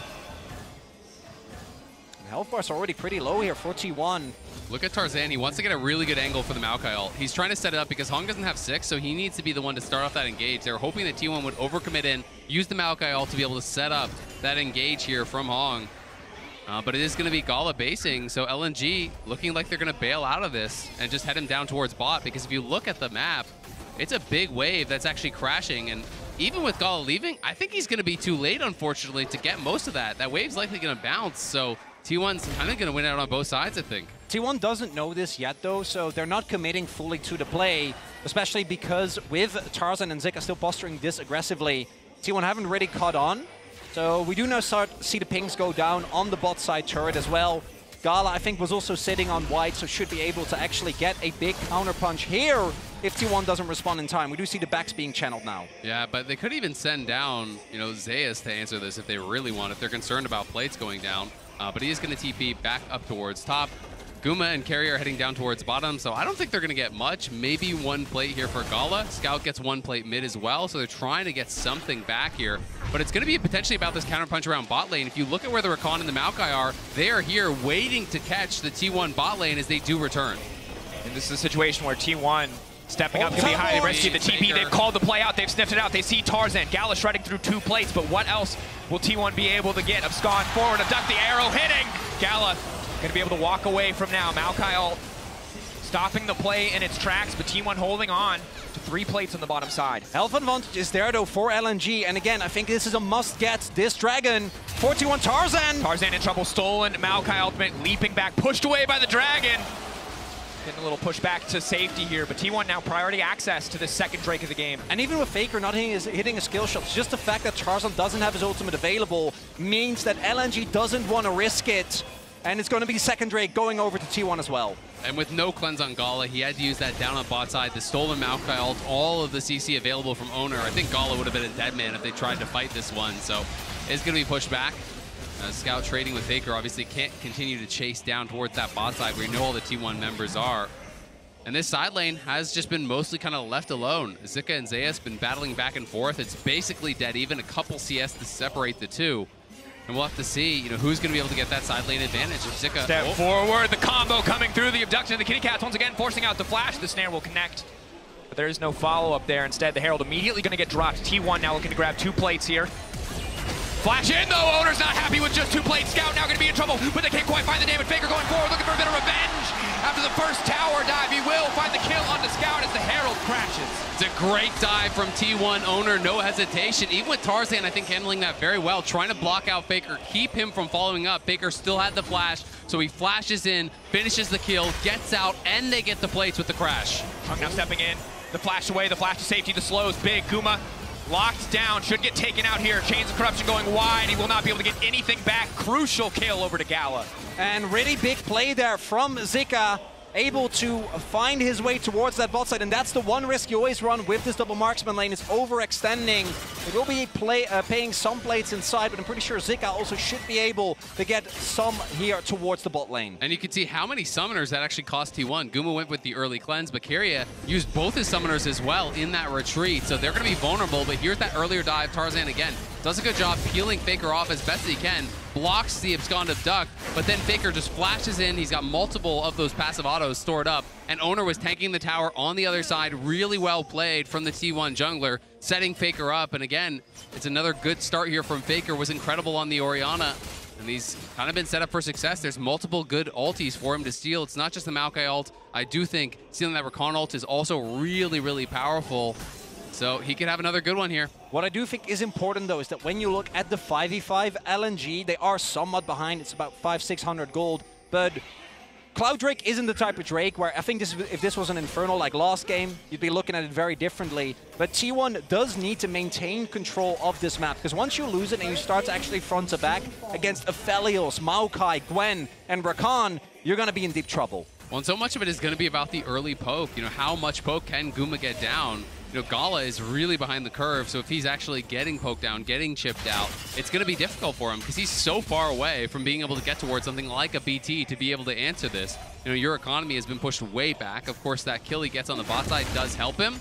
Health bar's already pretty low here for T1. Look at Tarzan. He wants to get a really good angle for the Maokai ult. He's trying to set it up because Hong doesn't have 6, so he needs to be the one to start off that engage. They're hoping that T1 would overcommit in, use the Maokai ult to be able to set up that engage here from Hong. But it is going to be Gala basing, so LNG looking like they're going to bail out of this and just head him down towards bot, because if you look at the map, it's a big wave that's actually crashing, and even with Gala leaving, I think he's going to be too late, unfortunately, to get most of that. That wave's likely going to bounce, so T1's kind of going to win out on both sides, I think. T1 doesn't know this yet, though, so they're not committing fully to the play, especially because with Tarzan and Zika still posturing this aggressively, T1 haven't really caught on. So we do now see the pings go down on the bot side turret as well. Gala, I think, was also sitting on white, so should be able to actually get a big counter punch here if T1 doesn't respond in time. We do see the backs being channeled now. Yeah, but they could even send down, you know, Zeus to answer this if they really want, if they're concerned about plates going down. But he is going to TP back up towards top. Guma and Carrier are heading down towards bottom, so I don't think they're going to get much. Maybe one plate here for Gala. Scout gets one plate mid as well, so they're trying to get something back here. But it's going to be potentially about this counterpunch around bot lane. If you look at where the Rakan and the Maokai are, they are here waiting to catch the T1 bot lane as they do return. And this is a situation where T1 stepping up can be highly risky. The TP, they've called the play out, they've sniffed it out. They see Tarzan, Gala shredding through 2 plates, but what else will T1 be able to get? Abscond forward, abduct the arrow, hitting! Gala gonna be able to walk away from now. Maokai ult stopping the play in its tracks, but T1 holding on to 3 plates on the bottom side. Health advantage is there though for LNG, and again, I think this is a must-get. This Dragon, 41 Tarzan! Tarzan in trouble, stolen, Maokai ultimate, leaping back, pushed away by the Dragon. Getting a little push back to safety here, but T1 now priority access to the second Drake of the game. And even with Faker not hitting a skill shot, just the fact that Tarzan doesn't have his ultimate available means that LNG doesn't want to risk it. And it's going to be second Drake going over to T1 as well. And with no cleanse on Gala, he had to use that down on bot side, the stolen Maokai ult, all of the CC available from Owner. I think Gala would have been a dead man if they tried to fight this one, so it's going to be pushed back. Scout trading with Faker obviously can't continue to chase down towards that bot side where you know all the T1 members are. And this side lane has just been mostly kind of left alone. Zika and Zeus been battling back and forth. It's basically dead, even a couple CS to separate the two. And we'll have to see, who's going to be able to get that side lane advantage. If Zika step forward, the combo coming through, the abduction of the Kitty Cats once again forcing out the flash. The snare will connect, but there is no follow-up there. Instead, the Herald immediately going to get dropped. T1 now looking to grab 2 plates here. Flash in though, Owner's not happy with just 2 plates. Scout now going to be in trouble, but they can't quite find the damage. Faker going forward, looking for a bit of revenge. After the first tower dive, he will find the kill on the Scout as the Herald crashes. It's a great dive from T1 Owner, no hesitation. Even with Tarzan, I think, handling that very well, trying to block out Faker, keep him from following up. Faker still had the flash, so he flashes in, finishes the kill, gets out, and they get the plates with the crash. Chung now stepping in, the flash away, the flash to safety, the slows, big. Guma locked down, should get taken out here. Chains of Corruption going wide. He will not be able to get anything back. Crucial kill over to Gala. And really big play there from Zika, able to find his way towards that bot side. And that's the one risk you always run with this double marksman lane, is overextending. It will be paying some plates inside, but I'm pretty sure Zika also should be able to get some here towards the bot lane. And you can see how many summoners that actually cost T1. Guma went with the early cleanse, but Keria used both his summoners as well in that retreat. So they're going to be vulnerable, but here's that earlier dive. Tarzan again does a good job peeling Faker off as best he can, blocks the abscond abduct, but then Faker just flashes in. He's got multiple of those passive autos stored up, and Owner was tanking the tower on the other side. Really well played from the T1 jungler, setting Faker up. And again, it's another good start here from Faker. Was incredible on the Orianna, and he's kind of been set up for success. There's multiple good ultis for him to steal. It's not just the Maokai ult. I do think stealing that Rakan ult is also really, really powerful. So he could have another good one here. What I do think is important, though, is that when you look at the 5v5 LNG, they are somewhat behind. It's about 500-600 gold. But Cloud Drake isn't the type of Drake where I think if this was an Infernal like last game, you'd be looking at it very differently. But T1 does need to maintain control of this map, because once you lose it and you start to actually front to back against Aphelios, Maokai, Gwen, and Rakan, you're going to be in deep trouble. Well, and so much of it is going to be about the early poke. How much poke can Guma get down? Gala is really behind the curve, so if he's actually getting poked down, getting chipped out, it's going to be difficult for him because he's so far away from being able to get towards something like a BT to be able to answer this. Your economy has been pushed way back. Of course, that kill he gets on the bot side does help him,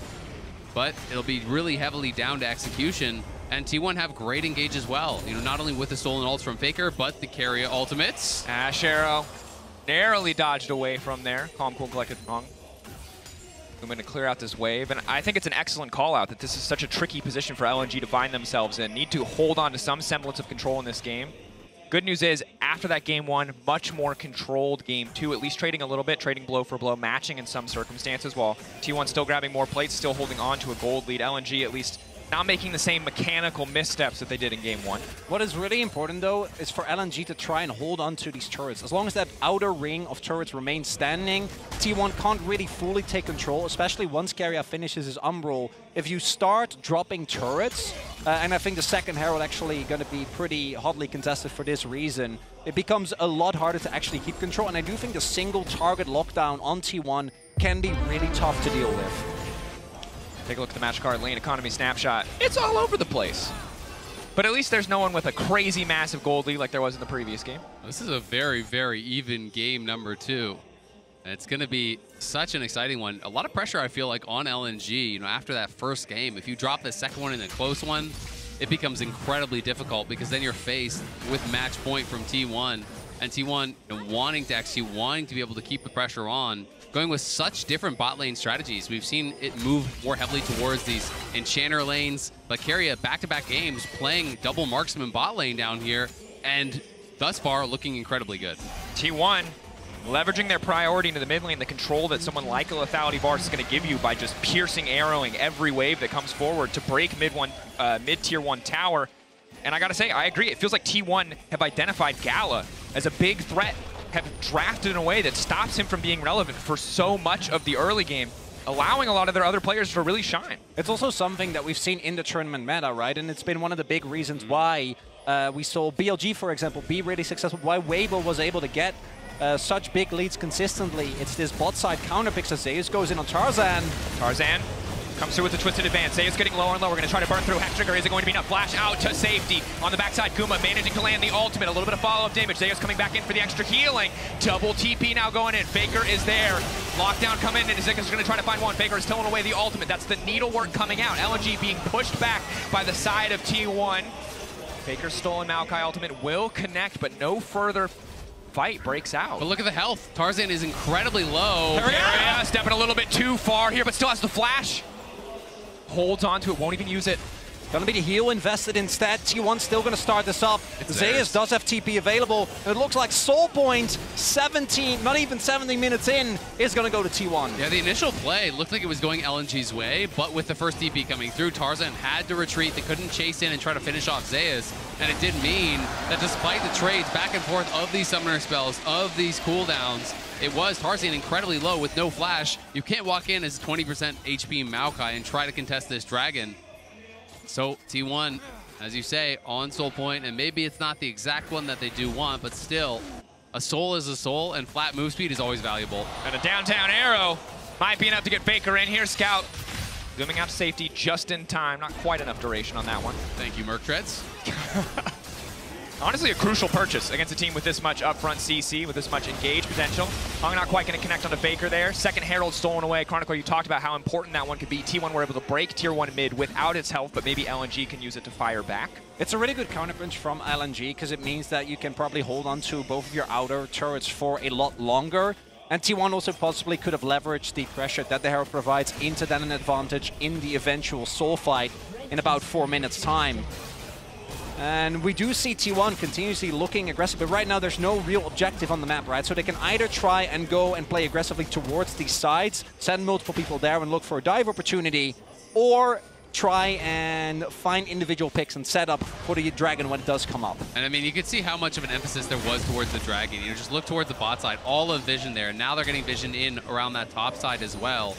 but it'll be really heavily down to execution. And T1 have great engage as well. Not only with the stolen ults from Faker, but the carrier ultimates. Ash Arrow narrowly dodged away from there. Calm, cool, collected wrong. I'm going to clear out this wave, and I think it's an excellent call out that this is such a tricky position for LNG to find themselves in. Need to hold on to some semblance of control in this game. Good news is, after that game 1, much more controlled game 2, at least trading a little bit, trading blow for blow, matching in some circumstances, while T1 still grabbing more plates, still holding on to a gold lead. LNG at least not making the same mechanical missteps that they did in game 1. What is really important, though, is for LNG to try and hold on to these turrets. As long as that outer ring of turrets remains standing, T1 can't really fully take control, especially once Keria finishes his Umbral. If you start dropping turrets, and I think the second Herald actually going to be pretty hotly contested for this reason, it becomes a lot harder to actually keep control. And I do think the single target lockdown on T1 can be really tough to deal with. Take a look at the match card, lane economy snapshot. It's all over the place. But at least there's no one with a crazy massive gold lead like there was in the previous game. This is a very, very even game number 2. It's going to be such an exciting one. A lot of pressure, I feel like, on LNG. You know, after that first game, if you drop the second one in a close one, it becomes incredibly difficult because then you're faced with match point from T1. And T1 wanting to execute, wanting to be able to keep the pressure on, going with such different bot lane strategies. We've seen it move more heavily towards these enchanter lanes, but Keria back-to-back games playing double marksman bot lane down here, and thus far looking incredibly good. T1 leveraging their priority into the mid lane, the control that someone like a Lethality Varus is going to give you by just piercing, arrowing every wave that comes forward to break mid-tier 1 tower. And I gotta say, I agree. It feels like T1 have identified Gala as a big threat, have drafted in a way that stops him from being relevant for so much of the early game, allowing a lot of their other players to really shine. It's also something that we've seen in the tournament meta, right? And it's been one of the big reasons why we saw BLG, for example, be really successful, why Weibo was able to get such big leads consistently. It's this bot side counter picks as Zeus goes in on Tarzan. Tarzan comes through with the twisted advance. Zeus getting lower and lower. We're going to try to burn through Hextrigger. Is it going to be enough? Flash out to safety. On the backside, Guma managing to land the ultimate. A little bit of follow-up damage. Zeus coming back in for the extra healing. Double TP now going in. Faker is there. Lockdown coming in. Zeus is going to try to find one. Faker is towing away the ultimate. That's the needlework coming out. LNG being pushed back by the side of T1. Faker's stolen Maokai ultimate will connect, but no further fight breaks out. But look at the health. Tarzan is incredibly low. Keria stepping a little bit too far here, but still has the flash. Holds on to it, won't even use it. Gonna be the heal invested instead. T1 still gonna start this up. Zeus does have TP available. It looks like Soul Point, 17, not even 70 minutes in, is gonna go to T1. Yeah, the initial play looked like it was going LNG's way, but with the first TP coming through, Tarzan had to retreat. They couldn't chase in and try to finish off Zeus. And it did mean that despite the trades back and forth of these summoner spells, of these cooldowns, it was Tarzan incredibly low with no flash. You can't walk in as 20% HP Maokai and try to contest this dragon. So T1, as you say, on Soul Point, and maybe it's not the exact one that they do want, but still, a soul is a soul, and flat move speed is always valuable. And a downtown arrow might be enough to get Faker in here. Scout zooming out to safety just in time. Not quite enough duration on that one. Thank you, Merc Treads. Honestly, a crucial purchase against a team with this much upfront CC, with this much engaged potential. Hung not quite going to connect onto Faker there. Second Herald stolen away. Chronicle, you talked about how important that one could be. T1 were able to break Tier 1 mid without its health, but maybe LNG can use it to fire back. It's a really good counterpunch from LNG because it means that you can probably hold on to both of your outer turrets for a lot longer. And T1 also possibly could have leveraged the pressure that the Herald provides into then an advantage in the eventual soul fight in about 4 minutes' time. And we do see T1 continuously looking aggressive, but right now there's no real objective on the map, right? So they can either try and go and play aggressively towards these sides, send multiple people there and look for a dive opportunity, or try and find individual picks and set up for the dragon when it does come up. And I mean, you could see how much of an emphasis there was towards the dragon. You know, just look towards the bot side, all of vision there. Now they're getting vision in around that top side as well.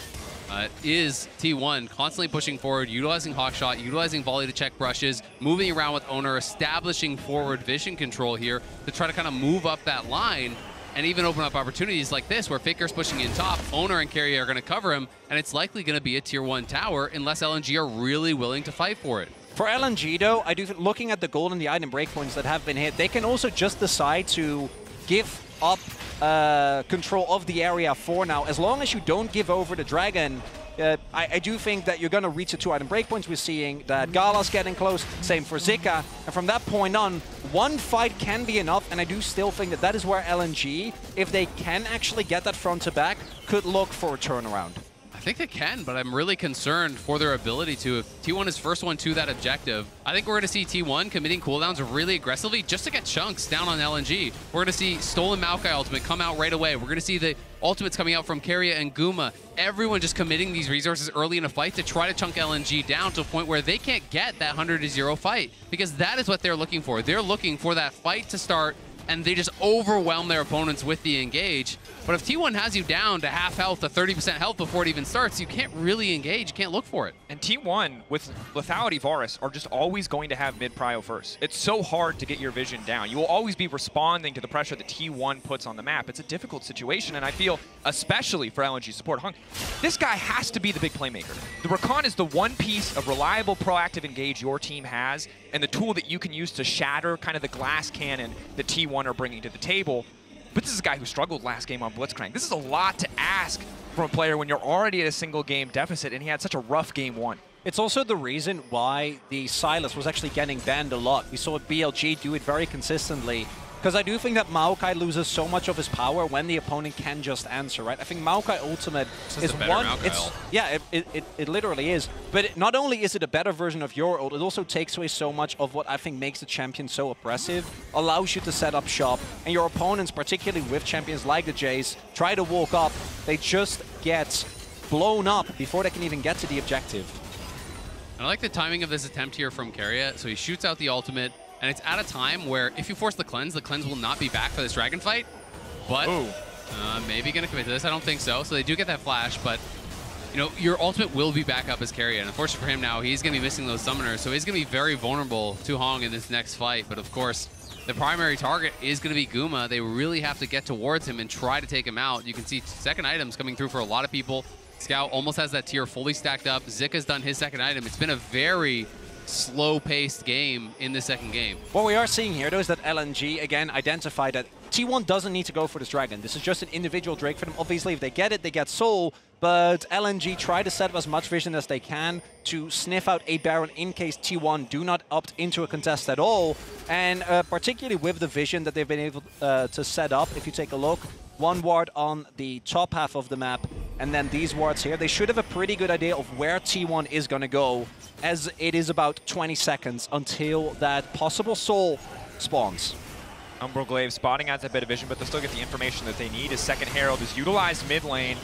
Is T1 constantly pushing forward, utilizing Hawkshot, utilizing volley to check brushes, moving around with Owner, establishing forward vision control here to try to kind of move up that line and even open up opportunities like this where Faker's pushing in top, Owner and Keria are going to cover him, and it's likely going to be a Tier 1 tower unless LNG are really willing to fight for it. For LNG though, I do think looking at the gold and the item breakpoints that have been hit, they can also just decide to give up control of the area for now. As long as you don't give over the dragon, I do think that you're going to reach the 2 item breakpoints. We're seeing that Gala's getting close, same for Zika. And from that point on, one fight can be enough, and I do still think that that is where LNG, if they can actually get that front to back, could look for a turnaround. I think they can, but I'm really concerned for their ability to. If T1 is first one to that objective, I think we're going to see T1 committing cooldowns really aggressively just to get chunks down on LNG. We're going to see stolen Maokai ultimate come out right away. We're going to see the ultimates coming out from Keria and Guma. Everyone just committing these resources early in a fight to try to chunk LNG down to a point where they can't get that 100-0 fight, because that is what they're looking for. They're looking for that fight to start, and they just overwhelm their opponents with the engage. But if T1 has you down to half health, to 30% health before it even starts, you can't really engage, you can't look for it. And T1 with Lethality Varus are just always going to have mid-prio first. It's so hard to get your vision down. You will always be responding to the pressure that T1 puts on the map. It's a difficult situation, and I feel, especially for LNG support, Hung, this guy has to be the big playmaker. The Rakan is the one piece of reliable, proactive engage your team has, and the tool that you can use to shatter kind of the glass cannon that T1 are bringing to the table. But this is a guy who struggled last game on Blitzcrank. This is a lot to ask from a player when you're already at a single game deficit, and he had such a rough game 1. It's also the reason why the Silas was actually getting banned a lot. We saw BLG do it very consistently. Because I do think that Maokai loses so much of his power when the opponent can just answer, right? I think Maokai Ultimate is one... It literally is. But not only is it a better version of your ult, it also takes away so much of what I think makes the champion so oppressive, allows you to set up shop, and your opponents, particularly with champions like the Jays, try to walk up, they just get blown up before they can even get to the objective. I like the timing of this attempt here from Keria. So he shoots out the ultimate, and it's at a time where if you force the cleanse will not be back for this dragon fight. But maybe going to commit to this. I don't think so. So they do get that flash, but you know, your ultimate will be back up as Keria. And unfortunately for him now, he's going to be missing those summoners. So he's going to be very vulnerable to Hong in this next fight. But of course, the primary target is going to be Guma. They really have to get towards him and try to take him out. You can see second items coming through for a lot of people. Scout almost has that tier fully stacked up. Zika's done his second item. It's been a very slow-paced game in the second game. What we are seeing here, though, is that LNG, again, identified that T1 doesn't need to go for this dragon. This is just an individual Drake for them. Obviously, if they get it, they get Soul, but LNG try to set up as much vision as they can to sniff out a Baron in case T1 do not opt into a contest at all. And particularly with the vision that they've been able to set up, if you take a look, one ward on the top half of the map, and then these wards here, they should have a pretty good idea of where T1 is going to go, as it is about 20 seconds until that possible Soul spawns. Umbroglaive spotting adds a bit of vision, but they'll still get the information that they need. His second Herald is utilized mid lane.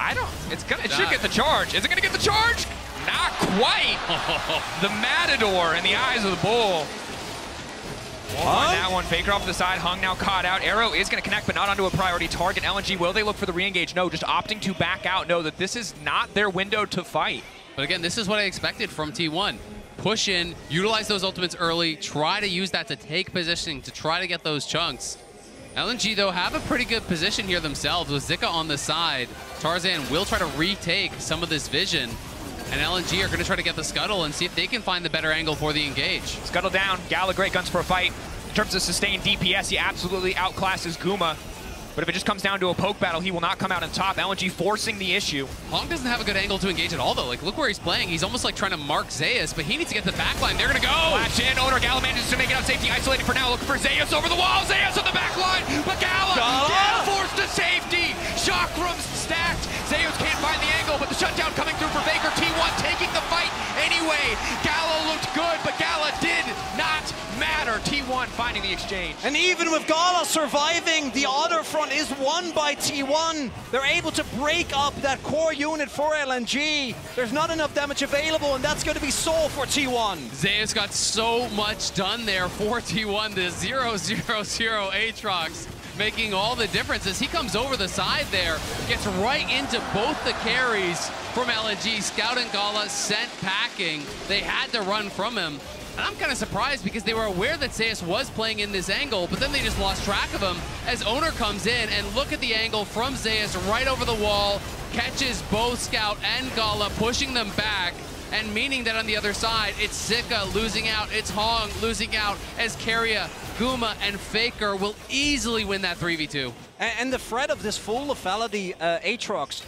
It should get the charge. Is it gonna get the charge? Not quite. The Matador in the eyes of the bull. On that one, Faker off to the side, Hung now caught out. Arrow is going to connect, but not onto a priority target. LNG, will they look for the re-engage? No, just opting to back out. Know that this is not their window to fight. But again, this is what I expected from T1. Push in, utilize those ultimates early, try to use that to take positioning, to try to get those chunks. LNG, though, have a pretty good position here themselves with Zika on the side. Tarzan will try to retake some of this vision. And LNG are going to try to get the Scuttle and see if they can find the better angle for the engage. Scuttle down. Gala, great guns for a fight. In terms of sustained DPS, he absolutely outclasses Guma. But if it just comes down to a poke battle, he will not come out on top. LNG forcing the issue. Hong doesn't have a good angle to engage at all, though. Like, look where he's playing. He's almost like trying to mark Zeus, but he needs to get the backline. They're going to go. Flash in. Owner Gala manages to make it out safety. Isolated for now. Looking for Zeus over the wall. Zeus on the backline. But Gala forced to safety. Chakrams stacked. Zeus can't find the angle, but the shutdown coming through for Faker. T1 taking the fight anyway. Gala looked good, but Gala did not matter. T1 finding the exchange. And even with Gala surviving, the other front is won by T1. They're able to break up that core unit for LNG. There's not enough damage available, and that's going to be Soul for T1. Zeus got so much done there for T1. The 0-0-0 Aatrox making all the difference as he comes over the side there, gets right into both the carries from LNG. Scout and Gala sent packing. They had to run from him. And I'm kind of surprised because they were aware that Zeus was playing in this angle, but then they just lost track of him as Owner comes in, and look at the angle from Zeus right over the wall, catches both Scout and Gala, pushing them back, and meaning that on the other side, it's Zika losing out, it's Hong losing out, as Keria, Guma, and Faker will easily win that 3v2. And the threat of this full lethality Aatrox,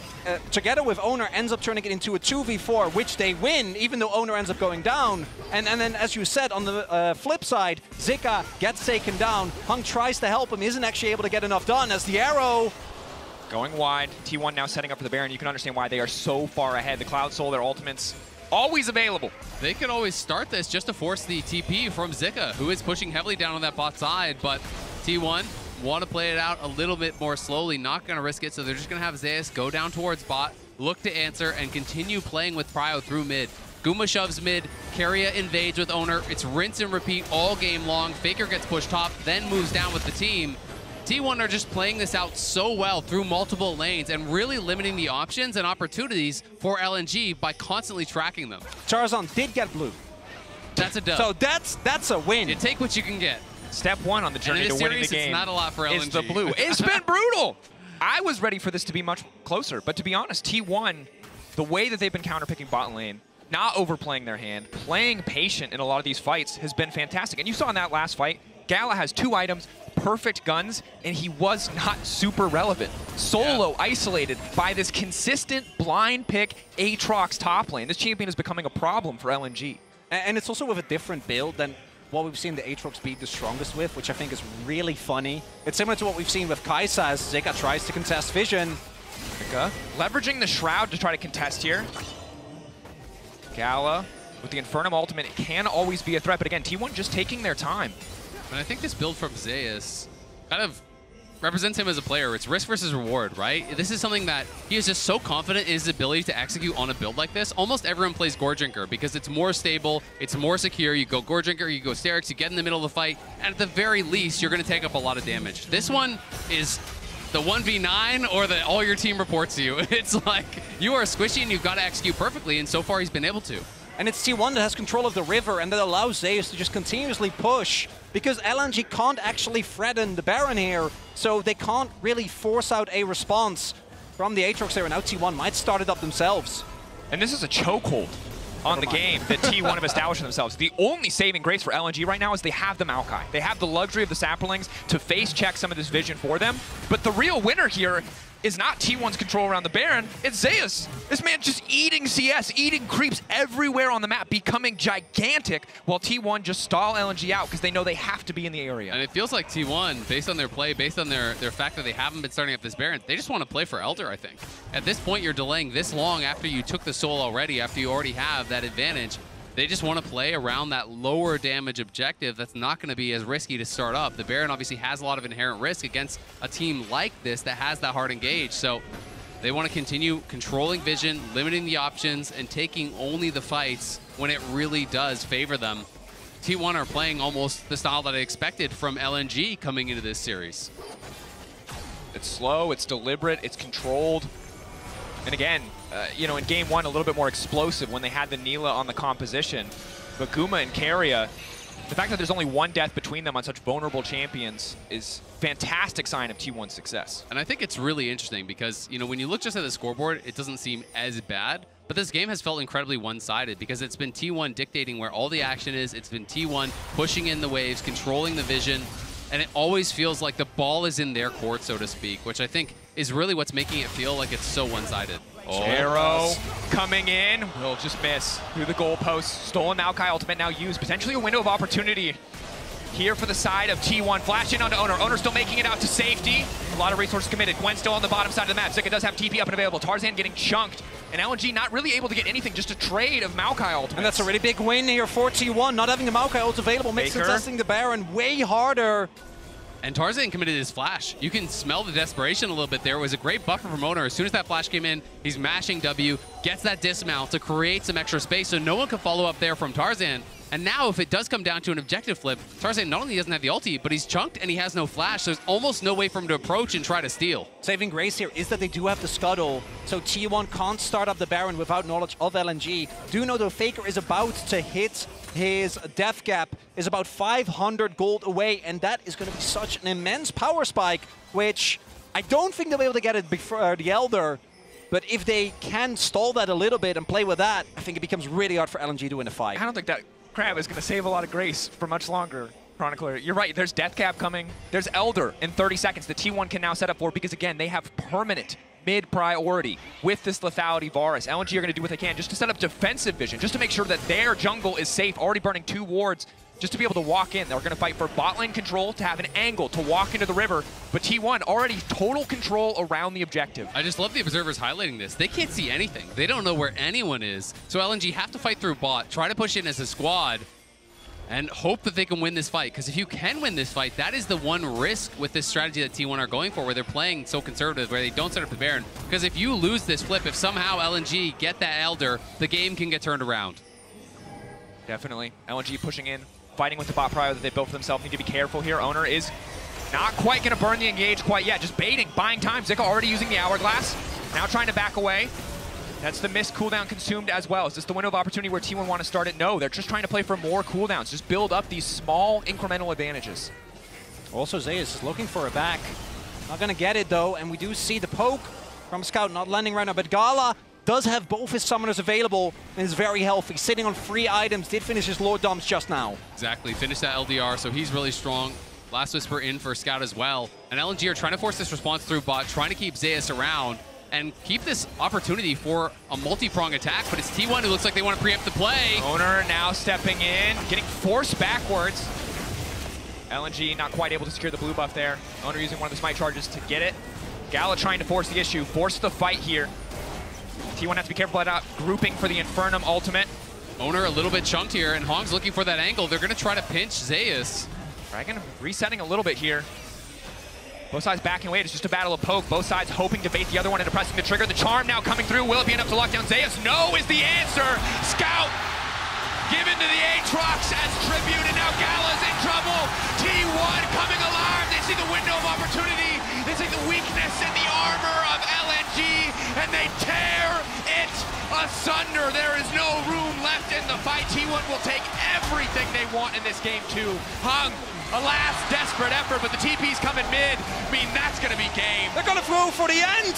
together with Owner, ends up turning it into a 2v4, which they win, even though Owner ends up going down. And then, as you said, on the flip side, Zika gets taken down. Hung tries to help him, isn't actually able to get enough done, as the arrow... Going wide, T1 now setting up for the Baron. You can understand why they are so far ahead. The Cloud Soul, their ultimates, always available. They could always start this just to force the TP from Zika, who is pushing heavily down on that bot side, but T1 want to play it out a little bit more slowly, not going to risk it, so they're just going to have Zeus go down towards bot, look to answer, and continue playing with Prio through mid. Guma shoves mid, Keria invades with Owner. It's rinse and repeat all game long. Faker gets pushed top, then moves down with the team. T1 are just playing this out so well through multiple lanes and really limiting the options and opportunities for LNG by constantly tracking them. Tarzan did get blue. That's a dub. So that's a win. You take what you can get. Step one on the journey to winning the game. It's not a lot for LNG. Is the blue. It's been brutal. I was ready for this to be much closer, but to be honest, T1, the way that they've been counterpicking bot lane, not overplaying their hand, playing patient in a lot of these fights has been fantastic. And you saw in that last fight, Gala has 2 items, perfect guns, and he was not super relevant. Solo isolated by this consistent blind pick Aatrox top lane. This champion is becoming a problem for LNG. And it's also with a different build than what we've seen the Aatrox be the strongest with, which I think is really funny. It's similar to what we've seen with Kai'Sa as Zika tries to contest Vision. Zika leveraging the Shroud to try to contest here. Gala with the Infernum ultimate, it can always be a threat, but again, T1 just taking their time. And I think this build from Zeus kind of represents him as a player. It's risk versus reward, right? This is something that he is just so confident in his ability to execute on a build like this. Almost everyone plays Goredrinker because it's more stable, it's more secure. You go Goredrinker, you go Sterix, you get in the middle of the fight, and at the very least, you're going to take up a lot of damage. This one is the 1v9 or the all your team reports to you. It's like you are squishy and you've got to execute perfectly, and so far he's been able to. And it's T1 that has control of the river, and that allows Zeus to just continuously push, because LNG can't actually threaten the Baron here, so they can't really force out a response from the Aatrox there, and now T1 might start it up themselves. And this is a chokehold on the game that T1 have established for themselves. The only saving grace for LNG right now is they have the Maokai. They have the luxury of the Saplings to face check some of this vision for them, but the real winner here is not T1's control around the Baron, it's Zeus. This man just eating CS, eating creeps everywhere on the map, becoming gigantic, while T1 just stall LNG out because they know they have to be in the area. And it feels like T1, based on their play, based on their fact that they haven't been starting up this Baron, they just want to play for Elder, I think. At this point, you're delaying this long after you took the Soul already, after you already have that advantage. They just want to play around that lower damage objective that's not going to be as risky to start up. The Baron obviously has a lot of inherent risk against a team like this that has that hard engage. So they want to continue controlling vision, limiting the options, and taking only the fights when it really does favor them. T1 are playing almost the style that I expected from LNG coming into this series. It's slow, it's deliberate, it's controlled. And again, you know, in game one, a little bit more explosive when they had the Neela on the composition. But Guma and Keria, the fact that there's only one death between them on such vulnerable champions is fantastic sign of T1's success. And I think it's really interesting because, you know, when you look just at the scoreboard, it doesn't seem as bad. But this game has felt incredibly one-sided because it's been T1 dictating where all the action is. It's been T1 pushing in the waves, controlling the vision. And it always feels like the ball is in their court, so to speak, which I think is really what's making it feel like it's so one-sided. Arrow coming in, will just miss through the goalpost. Stolen Maokai ultimate now used. Potentially a window of opportunity here for the side of T1. Flash in onto Owner. Owner still making it out to safety. A lot of resources committed. Gwen still on the bottom side of the map. Zika does have TP up and available. Tarzan getting chunked. And LNG not really able to get anything, just a trade of Maokai ultimate. And that's a really big win here for T1. Not having the Maokai ult available makes contesting the Baron way harder. And Tarzan committed his flash. You can smell the desperation a little bit there. It was a great buffer from Owner. As soon as that flash came in, he's mashing W, gets that dismount to create some extra space so no one can follow up there from Tarzan. And now if it does come down to an objective flip, Tarzan not only doesn't have the ulti, but he's chunked and he has no flash. So there's almost no way for him to approach and try to steal. Saving grace here is that they do have the scuttle, so T1 can't start up the Baron without knowledge of LNG. Do know the Faker is about to hit his death gap, is about 500 gold away, and that is going to be such an immense power spike, which I don't think they'll be able to get it before the Elder. But if they can stall that a little bit and play with that, I think it becomes really hard for LNG to win a fight. I don't think that Crab is going to save a lot of grace for much longer, Chronicler. You're right, there's Death Cap coming. There's Elder in 30 seconds that T1 can now set up for because, again, they have permanent mid-priority with this lethality Varus. LNG are going to do what they can just to set up defensive vision, just to make sure that their jungle is safe, already burning 2 wards, just to be able to walk in. They're going to fight for bot lane control, to have an angle, to walk into the river. But T1 already total control around the objective. I just love the observers highlighting this. They can't see anything. They don't know where anyone is. So LNG have to fight through bot, try to push in as a squad, and hope that they can win this fight. Because if you can win this fight, that is the one risk with this strategy that T1 are going for, where they're playing so conservative, where they don't set up the Baron. Because if you lose this flip, if somehow LNG get that Elder, the game can get turned around. Definitely. LNG pushing in, fighting with the bot prio that they built for themselves. Need to be careful here. Owner is not quite going to burn the engage quite yet. Just baiting, buying time. Zika already using the Hourglass. Now trying to back away. That's the missed cooldown consumed as well. Is this the window of opportunity where T1 want to start it? No, they're just trying to play for more cooldowns. Just build up these small incremental advantages. Also, Zeus is looking for a back. Not going to get it, though. And we do see the poke from Scout not landing right now. But Gala does have both his summoners available and is very healthy. Sitting on 3 items. Did finish his Lord Doms just now. Exactly. Finished that LDR, so he's really strong. Last Whisper in for Scout as well. And LNG are trying to force this response through bot, trying to keep Zeus around and keep this opportunity for a multi-prong attack, but it's T1 who looks like they want to preempt the play. Owner now stepping in, getting forced backwards. LNG not quite able to secure the blue buff there. Owner using one of the smite charges to get it. Gala trying to force the issue, force the fight here. T1 has to be careful about grouping for the Infernum ultimate. Owner a little bit chunked here, and Hong's looking for that angle. They're going to try to pinch Zeus. Dragon resetting a little bit here. Both sides backing away. It's just a battle of poke. Both sides hoping to bait the other one into pressing the trigger. The charm now coming through. Will it be enough to lock down Zeus? No is the answer. Scout given to the Aatrox as tribute, and now Gala's in trouble. T1 coming alive. They see the window of opportunity. They see the weakness in the armor of LNG, and they tear it asunder. There is no room left in the fight. T1 will take everything they want in this game too. Hung, a last desperate effort, but the TP's coming mid. I mean, that's going to be game. They're going to throw for the end.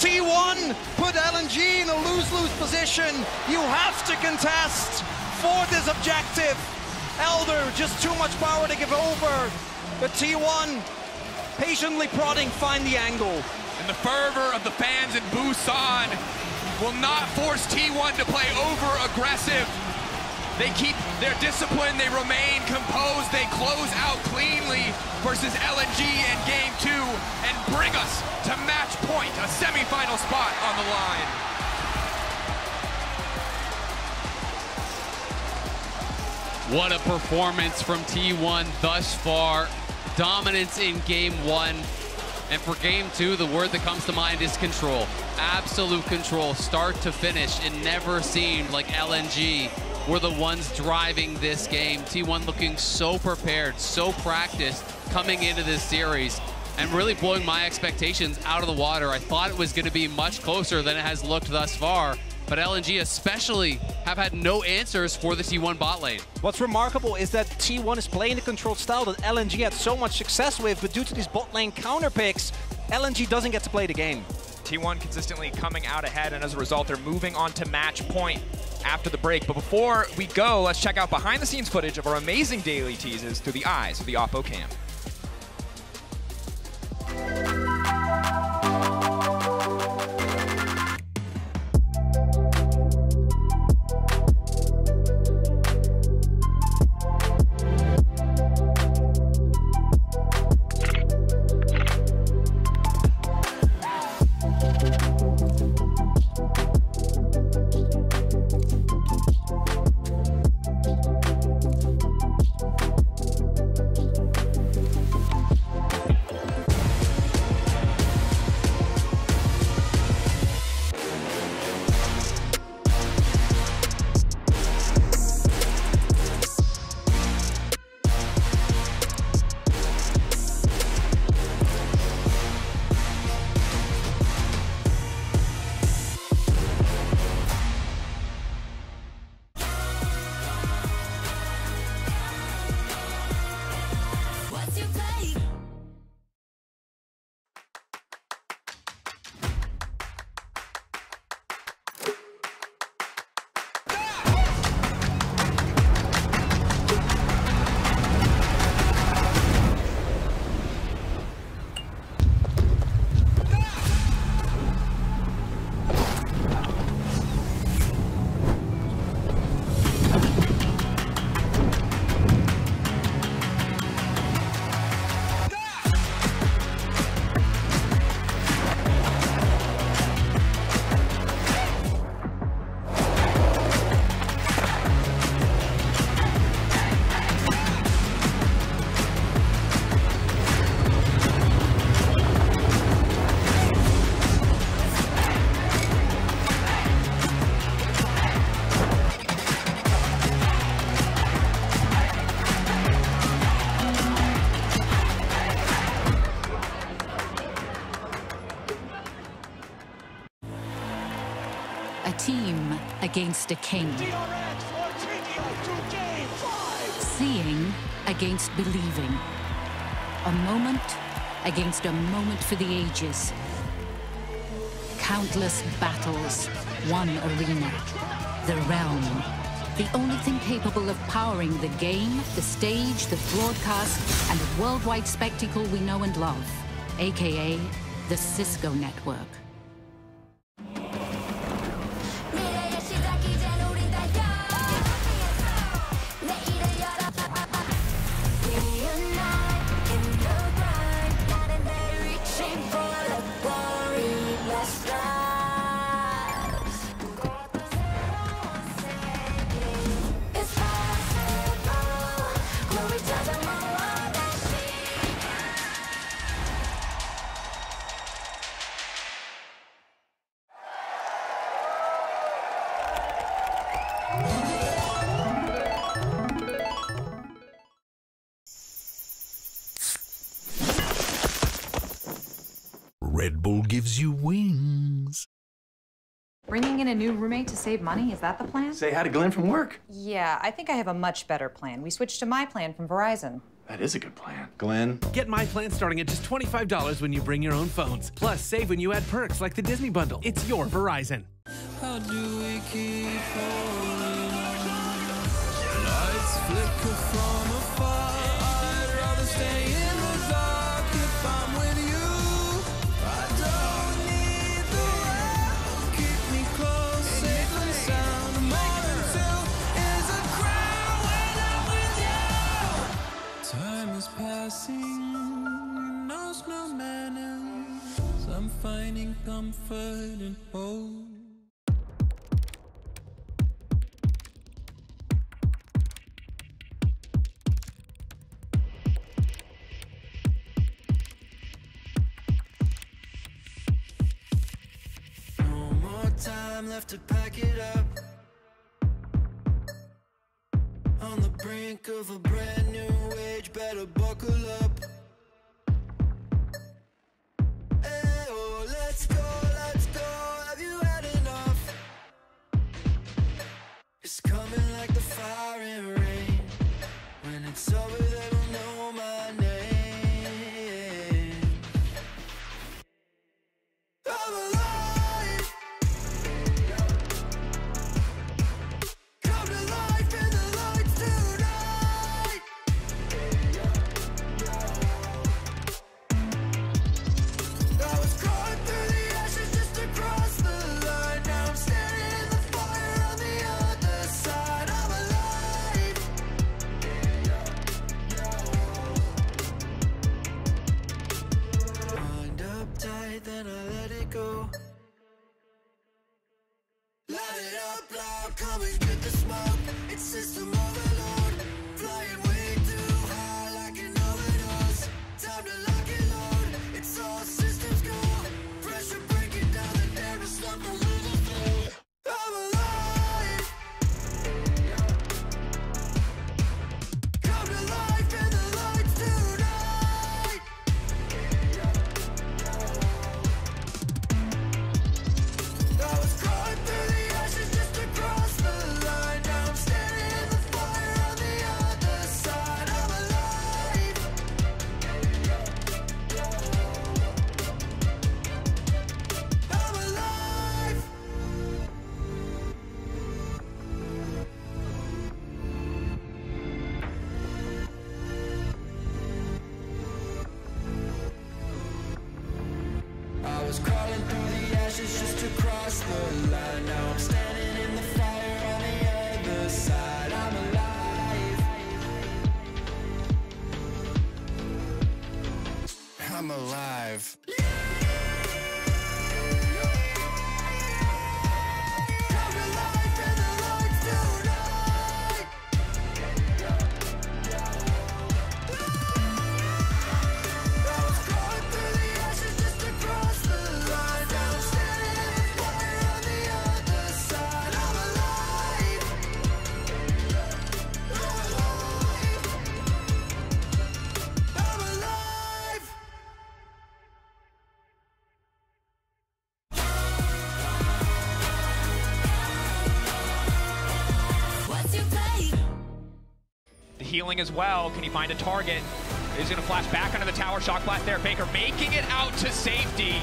T1 put LNG in a lose-lose position. You have to contest for this objective. Elder, just too much power to give over. But T1 patiently prodding, find the angle. And the fervor of the fans in Busan will not force T1 to play over-aggressive. They keep their discipline, they remain composed, they close out cleanly versus LNG in game 2 and bring us to match point, a semi-final spot on the line. What a performance from T1 thus far. Dominance in game 1. And for game 2, the word that comes to mind is control. Absolute control, start to finish. It never seemed like LNG were the ones driving this game. T1 looking so prepared, so practiced coming into this series, and really blowing my expectations out of the water. I thought it was going to be much closer than it has looked thus far, but LNG especially have had no answers for the T1 bot lane. What's remarkable is that T1 is playing the controlled style that LNG had so much success with, but due to these bot lane counter picks, LNG doesn't get to play the game. T1 consistently coming out ahead, and as a result, they're moving on to match point after the break. But before we go, let's check out behind-the-scenes footage of our amazing daily teases through the eyes of the Oppo Cam. A team against a king. Seeing against believing. A moment against a moment for the ages. Countless battles, one arena. The realm The only thing capable of powering the game, the stage, the broadcast, and the worldwide spectacle we know and love, aka the Cisco Network. Red Bull gives you wings. Bringing in a new roommate to save money, is that the plan? Say hi to Glenn from work. Yeah, I think I have a much better plan. We switched to my plan from Verizon. That is a good plan. Glenn. Get my plan starting at just $25 when you bring your own phones. Plus, save when you add perks like the Disney Bundle. It's your Verizon. How do we keep holding on? Lights flicker from afar. I'd rather stay in the dark if I'm with you. I don't need the world. Keep me close, safe and sound. More than two is a crowd when I'm with you. Time is passing, knows no manners. I'm finding comfort and hope. Time left to pack it up. On the brink of a brand new age, better buckle up. Hey, oh, let's go, have you had enough? It's coming like the fire and rain. When it's over, they don't know my name. I'm alive. Then I let it go. Light it up loud, come and get the smoke. It's system overload, flying way too high like an overdose. Time to lock and load, it's all systems go. Pressure breaking down the dam, it's not the little thing. I'm alive. Come to life in the lights tonight. I was crawling through the ashes just to cross the line. Now I'm standing in the fire on the other side. I'm alive. I'm alive. I was crawling through the ashes just to cross the line. Now I'm standing in the fire on the other side. I'm alive. I'm alive. Come to life in the lights tonight. I was crawling through the ashes just to cross the line. Now I'm standing in the fire on the other side. I'm alive. I'm alive. What's your play? The healing as well. Can he find a target? He's going to flash back under the tower. Shock blast there. Baker making it out to safety.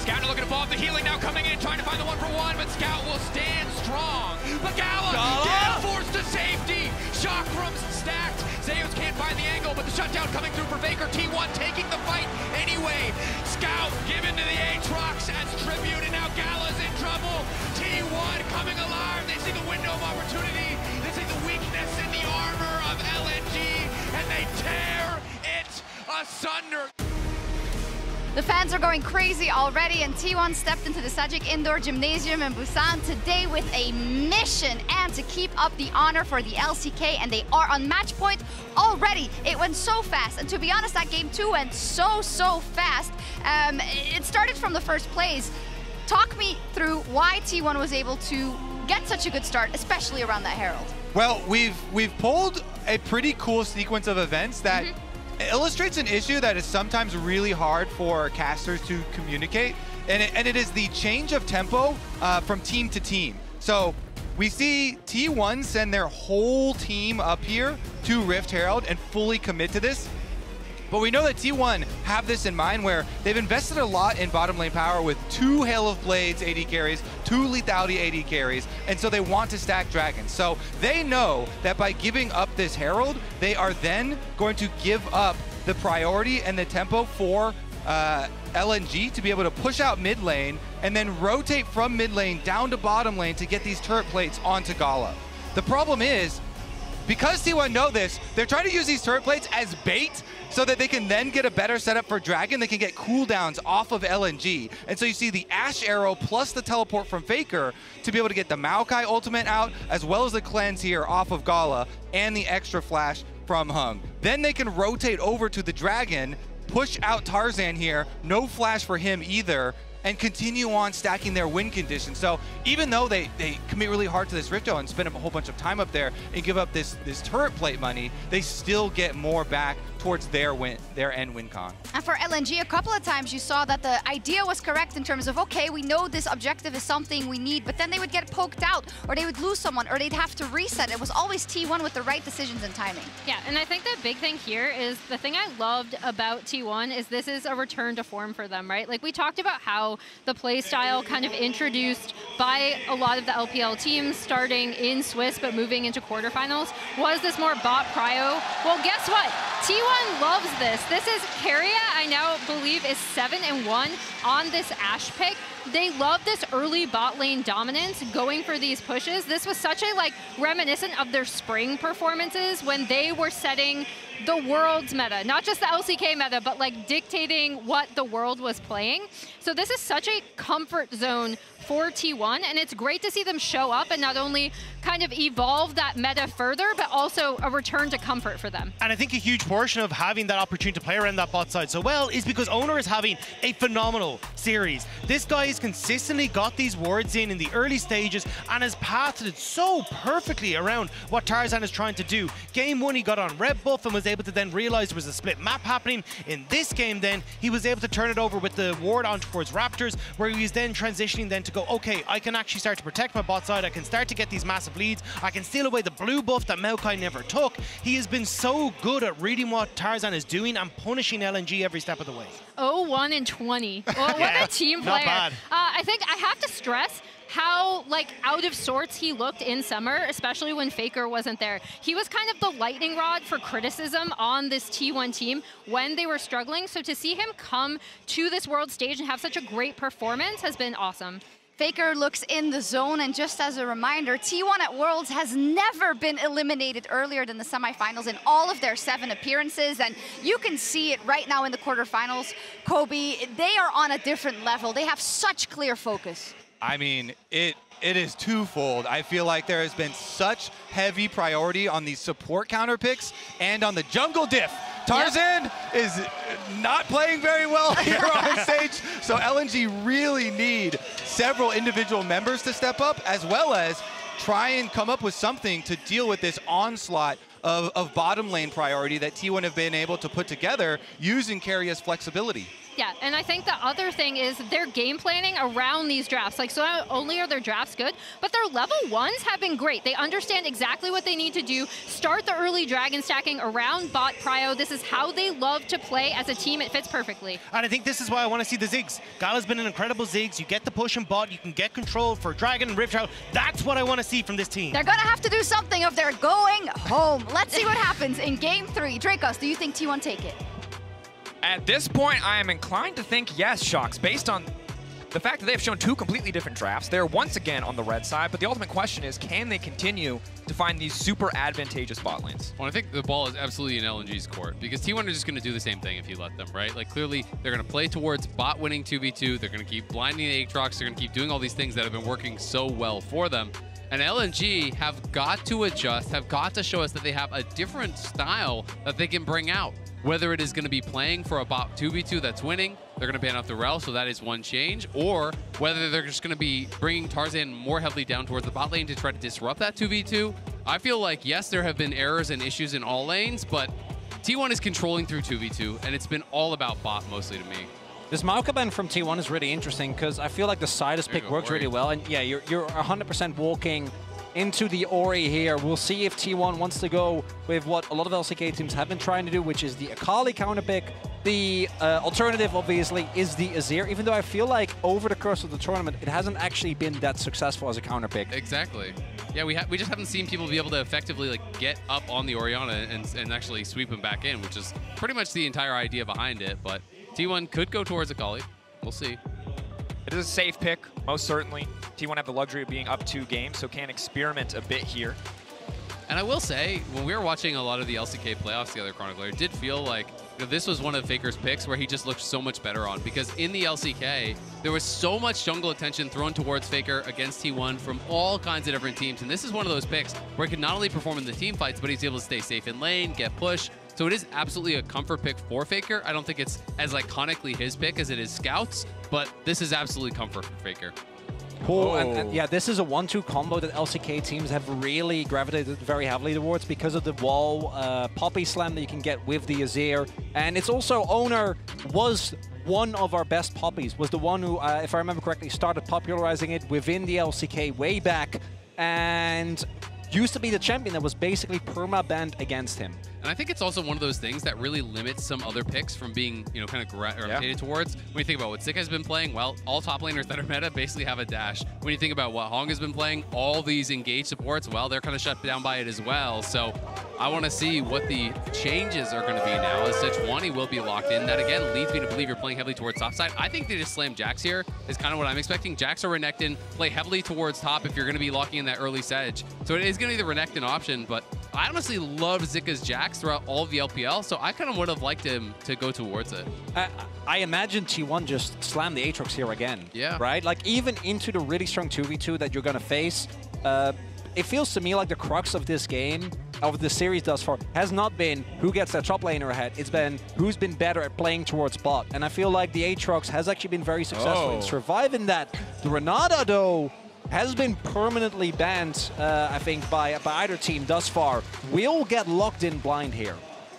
Scout looking to follow up the healing now, coming in, trying to find the 1-for-1, but Scout will stand strong. But Gala forced to safety. Shock rooms stacked. Zeus can't find the angle, but the shutdown coming through for Faker. T1 taking the fight anyway. Scout given to the Aatrox as tribute, and now Gala's in trouble. T1 coming alive. They see the window of opportunity. They see the weakness in the armor of LNG, and they tear it asunder. The fans are going crazy already, and T1 stepped into the Sajic Indoor Gymnasium in Busan today with a mission and to keep up the honor for the LCK, and they are on match point already. It went so fast, and to be honest, that game 2 went so fast. It started from the first plays. Talk me through why T1 was able to get such a good start, especially around that Herald. Well, we've pulled a pretty cool sequence of events that illustrates an issue that is sometimes really hard for casters to communicate, and it is the change of tempo from team to team. So we see T1 send their whole team up here to Rift Herald and fully commit to this. But we know that T1 have this in mind, where they've invested a lot in bottom lane power with 2 Hail of Blades AD carries, 2 Lethality AD carries, and so they want to stack Dragons. So they know that by giving up this Herald, they are then going to give up the priority and the tempo for LNG to be able to push out mid lane and then rotate from mid lane down to bottom lane to get these turret plates onto Gala. The problem is, because T1 know this, they're trying to use these turret plates as bait so that they can then get a better setup for Dragon. They can get cooldowns off of LNG. And so you see the Ash Arrow plus the teleport from Faker to be able to get the Maokai ultimate out, as well as the cleanse here off of Gala and the extra flash from Hung. Then they can rotate over to the Dragon, push out Tarzan here, no flash for him either, and continue on stacking their win conditions. So even though they commit really hard to this Rifto and spend a whole bunch of time up there and give up this turret plate money, they still get more back towards their end win con. And for LNG, a couple of times you saw that the idea was correct in terms of, okay, we know this objective is something we need, but then they would get poked out, or they would lose someone, or they'd have to reset. It was always T1 with the right decisions and timing. Yeah, and I think the big thing here is the thing I loved about T1 is this is a return to form for them, right? Like we talked about how the play style kind of introduced by a lot of the LPL teams starting in Swiss but moving into quarterfinals was this more bot prio. Well, guess what? T1 loves this. This is Keria, I now believe, is 7-1 on this Ashe pick. They love this early bot lane dominance, going for these pushes. This was such a reminiscent of their spring performances when they were setting the world's meta, not just the LCK meta, but dictating what the world was playing. So this is such a comfort zone for T1, and it's great to see them show up and not only kind of evolve that meta further, but also a return to comfort for them. And I think a huge portion of having that opportunity to play around that bot side so well is because Owner is having a phenomenal series. This guy has consistently got these wards in the early stages and has pathed it so perfectly around what Tarzan is trying to do. Game 1, he got on red buff and was able to then realize there was a split map happening. In this game then, he was able to turn it over with the ward on towards Raptors, where he was then transitioning then to go, okay, I can actually start to protect my bot side. I can start to get these massive leads. I can steal away the blue buff that Maokai never took. He has been so good at reading what Tarzan is doing and punishing LNG every step of the way. 0-1-20. What a team player. Not bad. I think I have to stress how out of sorts he looked in summer, especially when Faker wasn't there. He was kind of the lightning rod for criticism on this T1 team when they were struggling. So to see him come to this world stage and have such a great performance has been awesome. Faker looks in the zone, and just as a reminder, T1 at Worlds has never been eliminated earlier than the semifinals in all of their 7 appearances, and you can see it right now in the quarterfinals. Kobe, they are on a different level. They have such clear focus. I mean, it is twofold. I feel like there has been such heavy priority on these support counter picks and on the jungle diff. Tarzan is not playing very well here on stage, so LNG really need several individual members to step up, as well as try and come up with something to deal with this onslaught of bottom lane priority that T1 have been able to put together using Keria's flexibility. Yeah, and I think the other thing is their game planning around these drafts. Like, so not only are their drafts good, but their level 1s have been great. They understand exactly what they need to do. Start the early dragon stacking around bot prio. This is how they love to play as a team. It fits perfectly. And I think this is why I want to see the Ziggs. Gala's been an incredible Ziggs. You get the push and bot. You can get control for Dragon and Rift Shroud. That's what I want to see from this team. They're going to have to do something if they're going home. Let's see what happens in Game 3. Dracos, do you think T1 take it? At this point, I am inclined to think yes, Shocks, based on the fact that they have shown two completely different drafts. They're once again on the red side, but the ultimate question is, can they continue to find these super advantageous bot lanes? Well, I think the ball is absolutely in LNG's court because T1 are just going to do the same thing if you let them, right? Like, clearly, they're going to play towards bot winning 2v2. They're going to keep blinding the Aatrox. They're going to keep doing all these things that have been working so well for them. And LNG have got to adjust, have got to show us that they have a different style that they can bring out. Whether it is going to be playing for a bot 2v2 that's winning, they're going to ban out the Rel, so that is one change, or whether they're just going to be bringing Tarzan more heavily down towards the bot lane to try to disrupt that 2v2. I feel like, yes, there have been errors and issues in all lanes, but T1 is controlling through 2v2, and it's been all about bot mostly to me. This Maoka ban from T1 is really interesting because I feel like the Sidus pick worked really well, and yeah, you're 100% walking into the Ori here. We'll see if T1 wants to go with what a lot of LCK teams have been trying to do, which is the Akali counter pick. The alternative, obviously, is the Azir, even though I feel like over the course of the tournament, it hasn't actually been that successful as a counter pick. Exactly. Yeah, we just haven't seen people be able to effectively like get up on the Orianna and actually sweep him back in, which is pretty much the entire idea behind it. But T1 could go towards Akali. We'll see. It is a safe pick, most certainly. T1 have the luxury of being up 2 games, so can experiment a bit here. And I will say, when we were watching a lot of the LCK playoffs the other Chronicler, it did feel like this was one of Faker's picks where he just looked so much better on. Because in the LCK, there was so much jungle attention thrown towards Faker against T1 from all kinds of different teams. And this is one of those picks where he could not only perform in the team fights, but he's able to stay safe in lane, get push. So it is absolutely a comfort pick for Faker. I don't think it's as iconically his pick as it is Scout's, but this is absolutely comfort for Faker. Oh, and yeah, this is a 1-2 combo that LCK teams have really gravitated very heavily towards because of the wall poppy slam that you can get with the Azir. And it's also Owner was one of our best poppies, was the one who, if I remember correctly, started popularizing it within the LCK way back and used to be the champion that was basically perma-banned against him. And I think it's also one of those things that really limits some other picks from being, you know, kind of gravitated towards. When you think about what Sick has been playing, well, all top laners that are meta basically have a dash. When you think about what Hong has been playing, all these engaged supports, well, they're kind of shut down by it as well. So I want to see what the changes are going to be now. As Sejuani will be locked in. That, again, leads me to believe you're playing heavily towards top side. I think they just slam Jax here is kind of what I'm expecting. Jax or Renekton play heavily towards top if you're going to be locking in that early Sedge. So it is going to be the Renekton option, but I honestly love Zika's Jax throughout all of the LPL, so I kind of would have liked him to go towards it. I imagine T1 just slam the Aatrox here again. Yeah. Right? Like, even into the really strong 2v2 that you're going to face, it feels to me like the crux of this game, of the series thus far, has not been who gets that top laner ahead. It's been who's been better at playing towards bot. And I feel like the Aatrox has actually been very successful in surviving that. The Renata, though, has been permanently banned, I think, by either team thus far. Will get locked in blind here.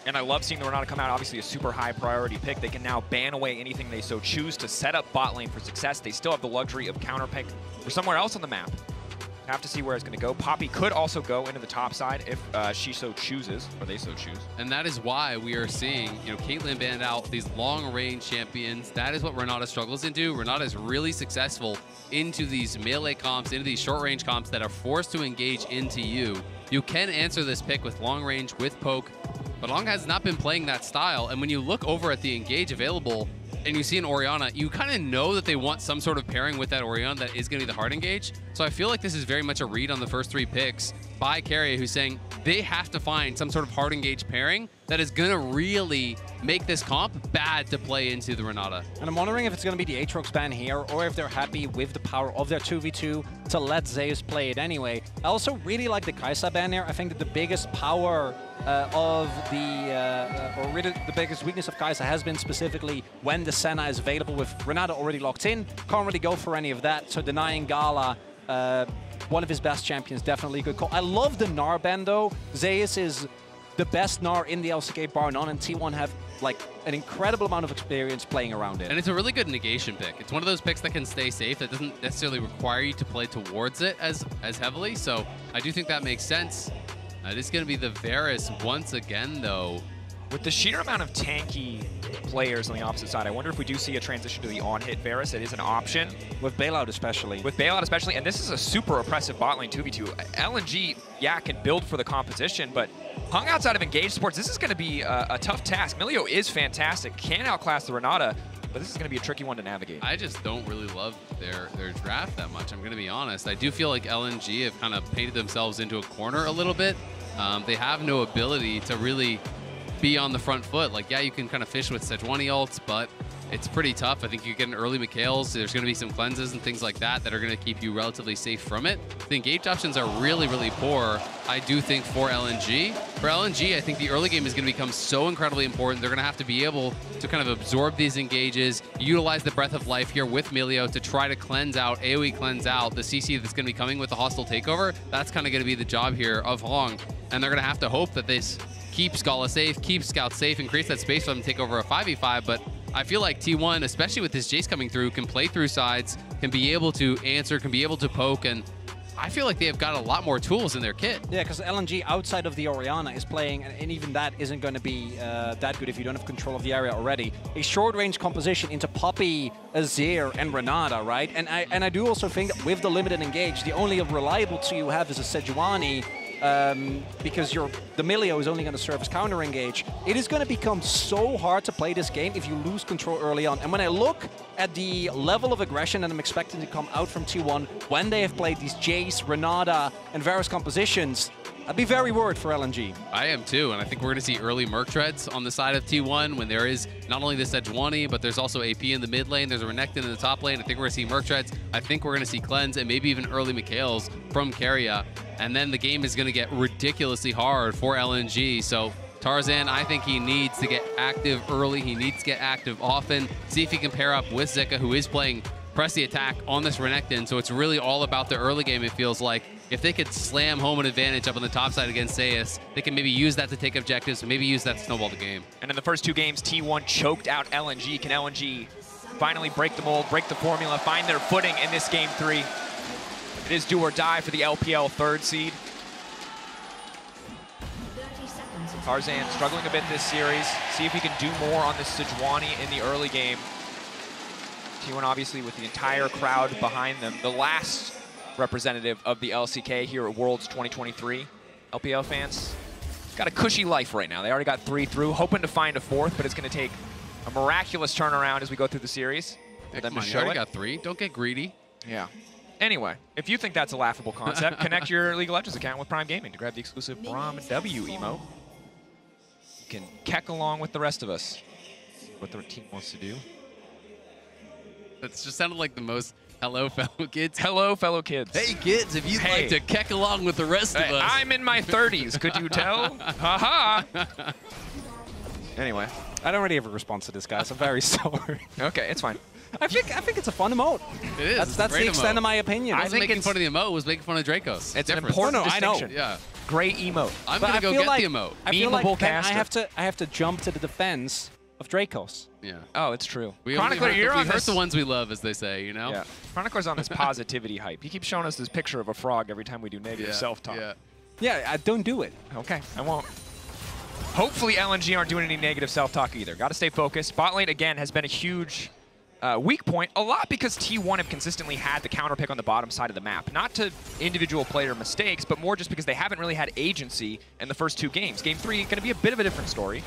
And I love seeing the Renata come out, obviously a super high priority pick. They can now ban away anything they so choose to set up bot lane for success. They still have the luxury of counter pick for somewhere else on the map. Have to see where it's going to go. Poppy could also go into the top side if she so chooses, or they so choose. And that is why we are seeing, you know, Caitlyn banned out these long-range champions. That is what Renata struggles into. Renata is really successful into these melee comps, into these short-range comps that are forced to engage into you. You can answer this pick with long-range, with poke, but Long has not been playing that style. And when you look over at the engage available, and you see an Orianna, you kind of know that they want some sort of pairing with that Orianna that is going to be the hard engage. So I feel like this is very much a read on the first 3 picks by Carrier, who's saying they have to find some sort of hard engage pairing that is going to really make this comp bad to play into the Renata. And I'm wondering if it's going to be the Aatrox ban here, or if they're happy with the power of their 2v2 to let Zeus play it anyway. I also really like the Kai'Sa ban there. I think that the biggest power or really the biggest weakness of Kai'Sa has been specifically when the Senna is available with Renata already locked in. Can't really go for any of that, so denying Gala, one of his best champions, definitely a good call. I love the Gnar ban though. Zeus is the best Gnar in the LCK bar none, and T1 have like an incredible amount of experience playing around it. And it's a really good negation pick. It's one of those picks that can stay safe, that doesn't necessarily require you to play towards it as heavily. So I do think that makes sense. It is going to be the Varus once again, though. With the sheer amount of tanky players on the opposite side, I wonder if we do see a transition to the on-hit Varus. It is an option. With Bailout especially. With Bailout especially, and this is a super oppressive bot lane 2v2. LNG, yeah, can build for the competition, but hung outside of Engage Sports, this is going to be a tough task. Milio is fantastic, can outclass the Renata, but this is going to be a tricky one to navigate. I just don't really love their draft that much, I'm going to be honest. I do feel like LNG have kind of painted themselves into a corner a little bit. They have no ability to really be on the front foot. Like, yeah, you can kind of fish with Sejuani ults, but it's pretty tough. I think you get an early Mikhails. There's going to be some cleanses and things like that that are going to keep you relatively safe from it. The engage options are really, really poor, I do think, for LNG. For LNG, I think the early game is going to become so incredibly important. They're going to have to be able to kind of absorb these engages, utilize the Breath of Life here with Milio to try to cleanse out, AoE cleanse out the CC that's going to be coming with the hostile takeover. That's kind of going to be the job here of Hong, and they're going to have to hope that this keep Scala safe, keep Scout safe, and creates that space for them to take over a 5v5, but I feel like T1, especially with this Jace coming through, can play through sides, can be able to answer, can be able to poke, and I feel like they have got a lot more tools in their kit. Yeah, because LNG outside of the Orianna is playing, and even that isn't going to be that good if you don't have control of the area already. A short-range composition into Poppy, Azir, and Renata, right? And I do also think that with the limited engage, the only reliable tool you have is a Sejuani, because the Milio is only going to serve as counter engage. It is going to become so hard to play this game if you lose control early on. And when I look at the level of aggression that I'm expecting to come out from T1 when they have played these Jace, Renata, and Varus compositions, I'd be very worried for LNG. I am too, and I think we're going to see early Merc Treads on the side of T1 when there is not only this Sejuani, but there's also AP in the mid lane, there's a Renekton in the top lane. I think we're going to see Merc Treads. I think we're going to see Cleanse and maybe even early Mikhails from Keria. And then the game is going to get ridiculously hard for LNG. So Tarzan, I think he needs to get active early. He needs to get active often. See if he can pair up with Zeka, who is playing press the attack on this Renekton. So it's really all about the early game, it feels like. If they could slam home an advantage up on the top side against Zeus, they can maybe use that to take objectives, and maybe use that to snowball the game. And in the first two games, T1 choked out LNG. Can LNG finally break the mold, break the formula, find their footing in this game 3? It is do or die for the LPL 3rd seed. Tarzan struggling a bit this series. See if he can do more on this Sejuani in the early game. T1 obviously with the entire crowd behind them. The last representative of the LCK here at Worlds 2023. LPL fans got a cushy life right now. They already got 3 through, hoping to find a 4th, but it's going to take a miraculous turnaround as we go through the series. Yeah, come on, you already got 3. Don't get greedy. Yeah. Anyway, if you think that's a laughable concept, connect your League of Legends account with Prime Gaming to grab the exclusive Braum W emote. You can keck along with the rest of us. What the team wants to do. That just sounded like the most hello, fellow kids. Hello, fellow kids. Hey, kids, if you'd like to keck along with the rest of us. I'm in my 30s. Could you tell? Ha ha. Anyway. I don't really have a response to this, guys. I'm very sorry. Okay, it's fine. I think it's a fun emote. It is. That's the extent of my opinion. I was making fun of the emote. Was making fun of Dracos. It's an important distinction. I know. Yeah. Great emote. I'm gonna go get the emote. I feel like I have to jump to the defense of Dracos. Yeah. Oh, it's true. Chronicler, we hurt the ones we love, as they say, you know? Yeah. Chronicler's on this positivity hype. He keeps showing us this picture of a frog every time we do negative self-talk. Yeah, don't do it. Okay, I won't. Hopefully LNG aren't doing any negative self-talk either. Got to stay focused. Bot lane, again, has been a huge weak point, a lot because T1 have consistently had the counter pick on the bottom side of the map. Not to individual player mistakes, but more just because they haven't really had agency in the first 2 games. Game 3 going to be a bit of a different story.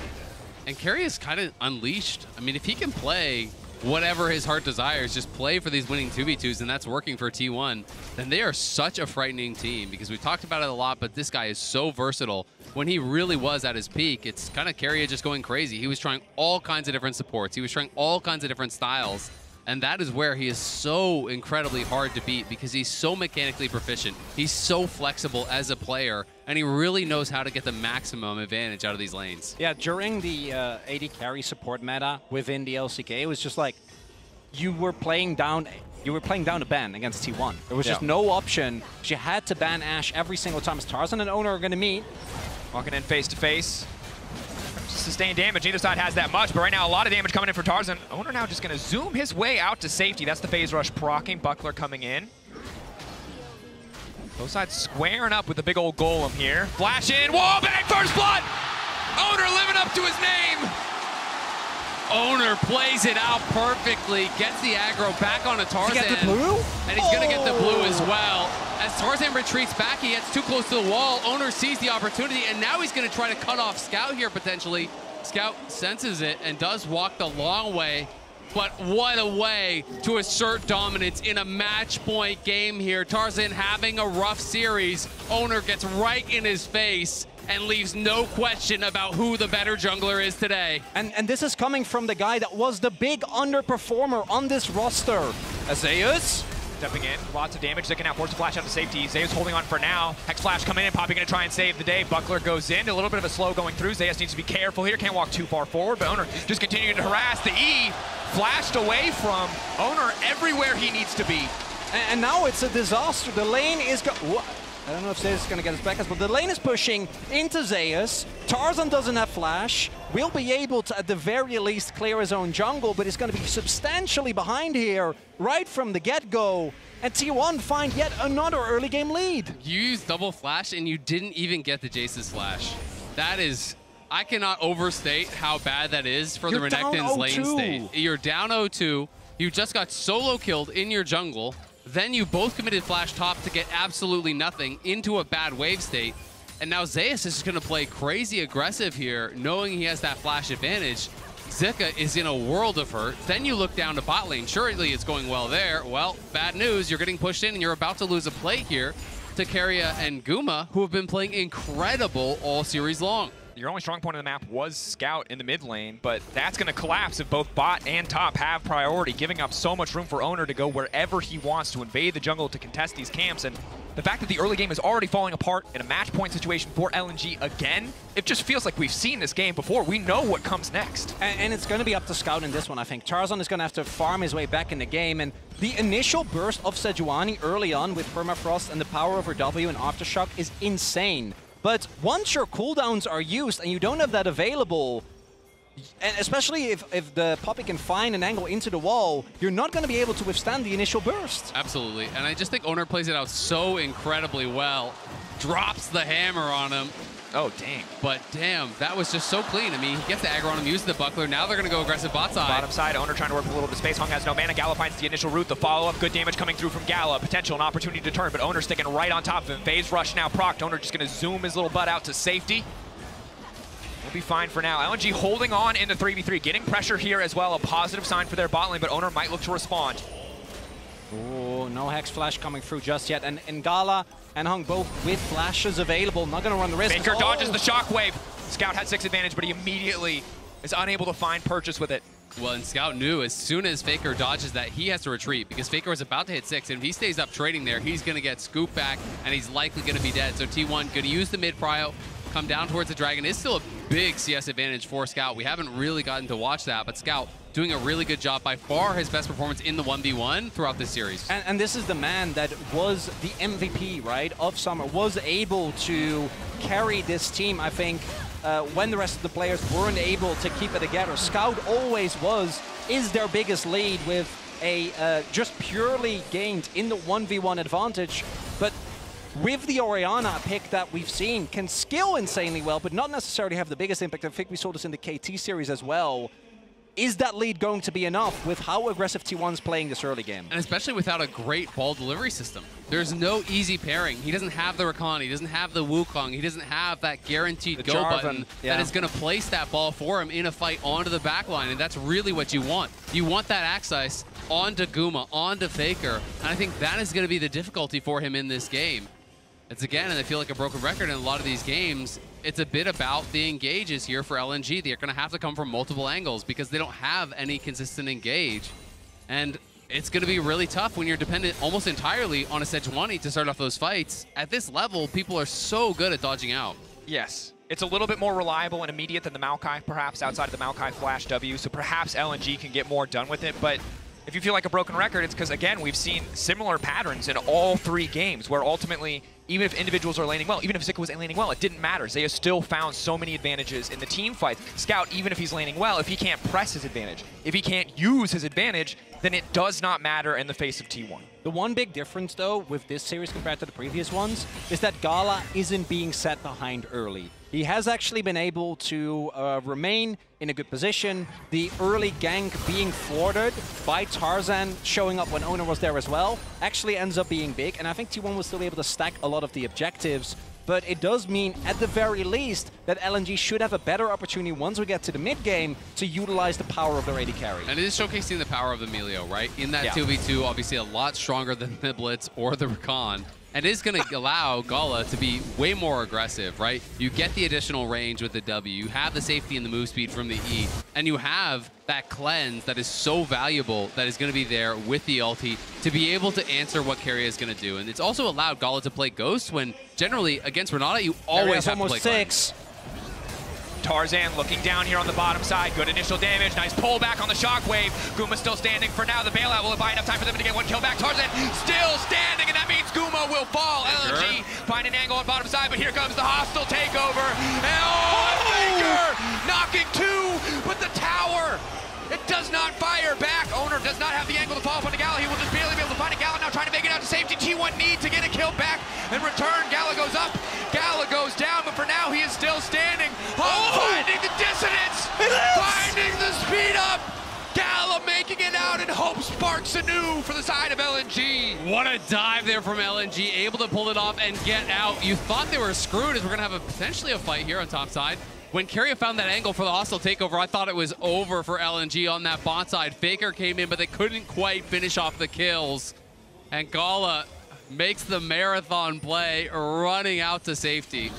And Keria is kind of unleashed. I mean, if he can play whatever his heart desires, just play for these winning 2v2s, and that's working for T1, then they are such a frightening team, because we've talked about it a lot, but this guy is so versatile. When he really was at his peak, it's kind of Keria just going crazy. He was trying all kinds of different supports. He was trying all kinds of different styles. And that is where he is so incredibly hard to beat, because he's so mechanically proficient. He's so flexible as a player, and he really knows how to get the maximum advantage out of these lanes. Yeah, during the AD carry support meta within the LCK, it was just like you were playing down a ban against T1. There was just no option. You had to ban Ashe every single time. As Tarzan and Owner are going to meet, Walking in face to face. Sustained damage. Neither side has that much, but right now a lot of damage coming in for Tarzan. Owner now just going to zoom his way out to safety. That's the phase rush proccing. Buckler coming in. Both sides squaring up with the big old golem here. Flash in, wall bang, first blood! Owner living up to his name! Owner plays it out perfectly, gets the aggro back onto Tarzan. Did he get the blue? And he's gonna get the blue as well. As Tarzan retreats back, he gets too close to the wall. Owner sees the opportunity, and now he's gonna try to cut off Scout here potentially. Scout senses it and does walk the long way. But what a way to assert dominance in a match point game here. Tarzan having a rough series. Owner gets right in his face and leaves no question about who the better jungler is today. And this is coming from the guy that was the big underperformer on this roster. Zeus stepping in, lots of damage, Zika now forced to flash out to safety. Zeus holding on for now. Hex Flash coming in, Poppy gonna try and save the day. Buckler goes in, a little bit of a slow going through. Zeus needs to be careful here, can't walk too far forward, but Owner just continuing to harass. The E flashed away from Owner everywhere he needs to be. And now it's a disaster. The lane is I don't know if Zeus is going to get his back, but the lane is pushing into Zeus. Tarzan doesn't have flash. Will be able to, at the very least, clear his own jungle, but he's going to be substantially behind here right from the get-go. And T1 find yet another early game lead. You used double flash and you didn't even get the Jace's flash. That is, I cannot overstate how bad that is for the Renekton's lane state. You're down 0-2. You just got solo killed in your jungle. Then you both committed flash top to get absolutely nothing into a bad wave state. And now Zeus is going to play crazy aggressive here, knowing he has that flash advantage. Zika is in a world of hurt. Then you look down to bot lane. Surely it's going well there. Well, bad news. You're getting pushed in and you're about to lose a plate here to Keria and Guma, who have been playing incredible all series long. Your only strong point of the map was Scout in the mid lane, but that's going to collapse if both bot and top have priority, giving up so much room for Owner to go wherever he wants to invade the jungle to contest these camps. And the fact that the early game is already falling apart in a match point situation for LNG again, it just feels like we've seen this game before. We know what comes next. And it's going to be up to Scout in this one, I think. Tarzan is going to have to farm his way back in the game, and the initial burst of Sejuani early on with Permafrost and the power over W and Aftershock is insane. But once your cooldowns are used and you don't have that available, and especially if the Poppy can find an angle into the wall, you're not going to be able to withstand the initial burst. Absolutely. And I just think Owner plays it out so incredibly well. Drops the hammer on him. Oh, dang. But damn, that was just so clean. I mean, he gets the aggro on him, uses the buckler. Now they're going to go aggressive bot side. Bottom side, Owner trying to work with a little bit of space. Hung has no mana. Gala finds the initial route. The follow-up, good damage coming through from Gala. Potential, an opportunity to turn, but Owner sticking right on top of him. Phase rush now procced. Owner just going to zoom his little butt out to safety. We'll be fine for now. LNG holding on in the 3v3. Getting pressure here as well. A positive sign for their bot lane, but Owner might look to respond. Oh, no Hex Flash coming through just yet. And Gala and Hung both with flashes available. Not going to run the risk. Faker dodges the shockwave. Scout had 6 advantage, but he immediately is unable to find purchase with it. Well, and Scout knew as soon as Faker dodges that, he has to retreat because Faker was about to hit 6, and if he stays up trading there, he's going to get scooped back, and he's likely going to be dead. So T1 going to use the mid prio, come down towards the Dragon. It's still a big CS advantage for Scout. We haven't really gotten to watch that, but Scout doing a really good job. By far his best performance in the 1v1 throughout this series. And this is the man that was the MVP, right, of Summer, was able to carry this team, I think, when the rest of the players weren't able to keep it together. Scout always is their biggest lead with a just purely gained in the 1v1 advantage. But with the Orianna pick that we've seen, can skill insanely well, but not necessarily have the biggest impact. I think we saw this in the KT series as well. Is that lead going to be enough with how aggressive T1's playing this early game? And especially without a great ball delivery system. There's no easy pairing. He doesn't have the Rakan, he doesn't have the Wukong, he doesn't have that guaranteed go button that is going to place that ball for him in a fight onto the back line, and that's really what you want. You want that Axis onto Guma, onto Faker, and I think that is going to be the difficulty for him in this game. It's again, and I feel like a broken record in a lot of these games, it's a bit about the engages here for LNG. They're going to have to come from multiple angles because they don't have any consistent engage. And it's going to be really tough when you're dependent almost entirely on a Sejuani to start off those fights. At this level, people are so good at dodging out. Yes. It's a little bit more reliable and immediate than the Maokai, perhaps, outside of the Maokai Flash W, so perhaps LNG can get more done with it. But if you feel like a broken record, it's because, again, we've seen similar patterns in all 3 games where ultimately even if individuals are laning well, even if Zika was laning well, it didn't matter. Zaya still found so many advantages in the team fights. Scout, even if he's laning well, if he can't press his advantage, if he can't use his advantage, then it does not matter in the face of T1. The one big difference, though, with this series compared to the previous ones, is that Gala isn't being set behind early. He has actually been able to remain in a good position. The early gank being thwarted by Tarzan showing up when Owner was there as well actually ends up being big, and I think T1 will still be able to stack a lot of the objectives. But it does mean, at the very least, that LNG should have a better opportunity once we get to the mid-game to utilize the power of their AD carry. And it is showcasing the power of Emilio, right? In that 2v2, obviously a lot stronger than the Blitz or the Recon. And it is going to allow Gala to be way more aggressive, right? You get the additional range with the W, you have the safety and the move speed from the E, and you have that cleanse that is so valuable that is going to be there with the ulti to be able to answer what Keria is going to do. And it's also allowed Gala to play Ghost when generally against Renata you always have to play six. Tarzan looking down here on the bottom side. Good initial damage. Nice pullback on the shockwave. Guma still standing for now. The bailout will buy enough time for them to get one kill back. Tarzan still standing, and that means Guma will fall. LNG find an angle on bottom side, but here comes the hostile takeover. Faker knocking two, but the tower, it does not fire back. Owner does not have the angle to fall upon the Gala. He will just barely be able to find a Gala now, trying to make it out to safety. T1 need to get a kill back and return. Gala goes up. Gala goes down, but for now he is still standing. Finding the dissonance. Finding the speed up. Gala making it out, and hope sparks anew for the side of LNG. What a dive there from LNG, able to pull it off and get out. You thought they were screwed as we're going to have potentially a fight here on top side. When Keria found that angle for the hostile takeover, I thought it was over for LNG on that bot side. Faker came in, but they couldn't quite finish off the kills. And Gala makes the marathon play, running out to safety.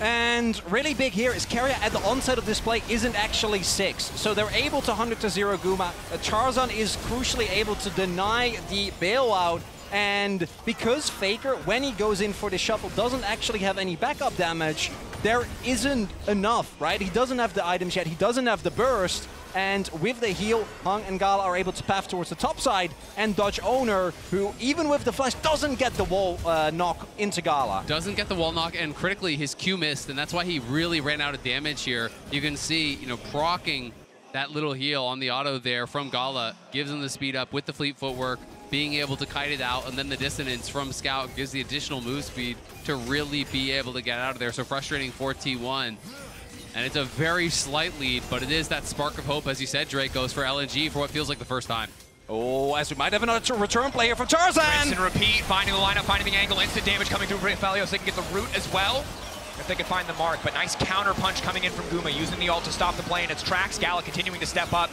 And really big here is Keria at the onset of this play isn't actually 6. So they're able to 100-0 Guma. Tarzan is crucially able to deny the bailout. And because Faker, when he goes in for the shuffle, doesn't actually have any backup damage, there isn't enough, right? He doesn't have the items yet, he doesn't have the burst, and with the heal, Hung and Gala are able to path towards the top side and dodge Owner, who, even with the flash, doesn't get the wall knock into Gala. Doesn't get the wall knock, and critically, his Q missed, and that's why he really ran out of damage here. You can see, you know, proccing that little heal on the auto there from Gala gives him the speed up with the fleet footwork, being able to kite it out, and then the dissonance from Scout gives the additional move speed to really be able to get out of there. So frustrating for T1. And it's a very slight lead, but it is that spark of hope, as you said, Drake, goes for LNG for what feels like the first time. Oh, as we might have another return play here from Tarzan! Rinse and repeat, finding the lineup, finding the angle, instant damage coming through Felios. They can get the root as well, if they can find the mark. But nice counter punch coming in from Guma, using the ult to stop the play in its tracks. Gala continuing to step up.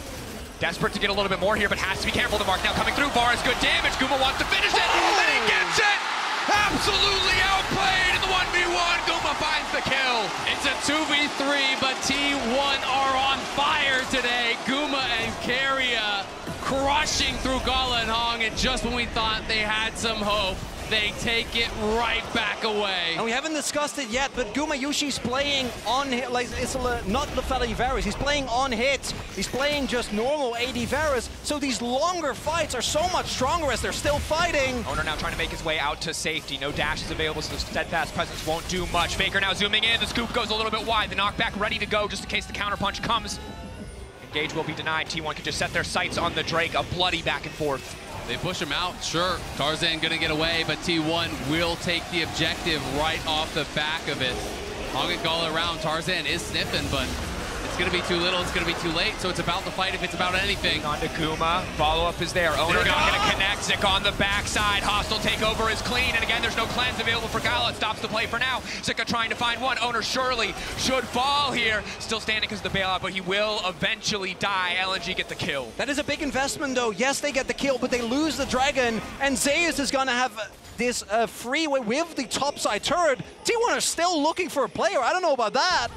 Desperate to get a little bit more here, but has to be careful. The mark now coming through. Bar is good damage. Guma wants to finish it, and he gets it! Absolutely outplayed in the 1v1. Guma finds the kill. It's a 2v3, but T1 are on fire today. Guma and Keria crushing through Gala and Hong, and just when we thought they had some hope, they take it right back away. And we haven't discussed it yet, but Guma Yushi's playing on hit, like it's not the Feli Varus. He's playing on hits. He's playing just normal AD Varus. So these longer fights are so much stronger as they're still fighting. Owner now trying to make his way out to safety. No dash is available, so the steadfast presence won't do much. Faker now zooming in. The scoop goes a little bit wide. The knockback ready to go just in case the counterpunch comes. Engage will be denied. T1 can just set their sights on the Drake. A bloody back and forth. They push him out, sure. Tarzan gonna get away, but T1 will take the objective right off the back of it. Hong and Gala around. Tarzan is sniffing, but it's gonna be too little, it's gonna be too late, so it's about the fight if it's about anything. On to Guma, follow-up is there. Owner not gonna connect, Zik on the backside. Hostile takeover is clean, and again, there's no cleanse available for Gala. It stops the play for now. Zika trying to find one. Owner surely should fall here. Still standing because of the bailout, but he will eventually die. LNG get the kill. That is a big investment, though. Yes, they get the kill, but they lose the dragon, and Zeus is gonna have this freeway with the topside turret. T1 are still looking for a player. I don't know about that.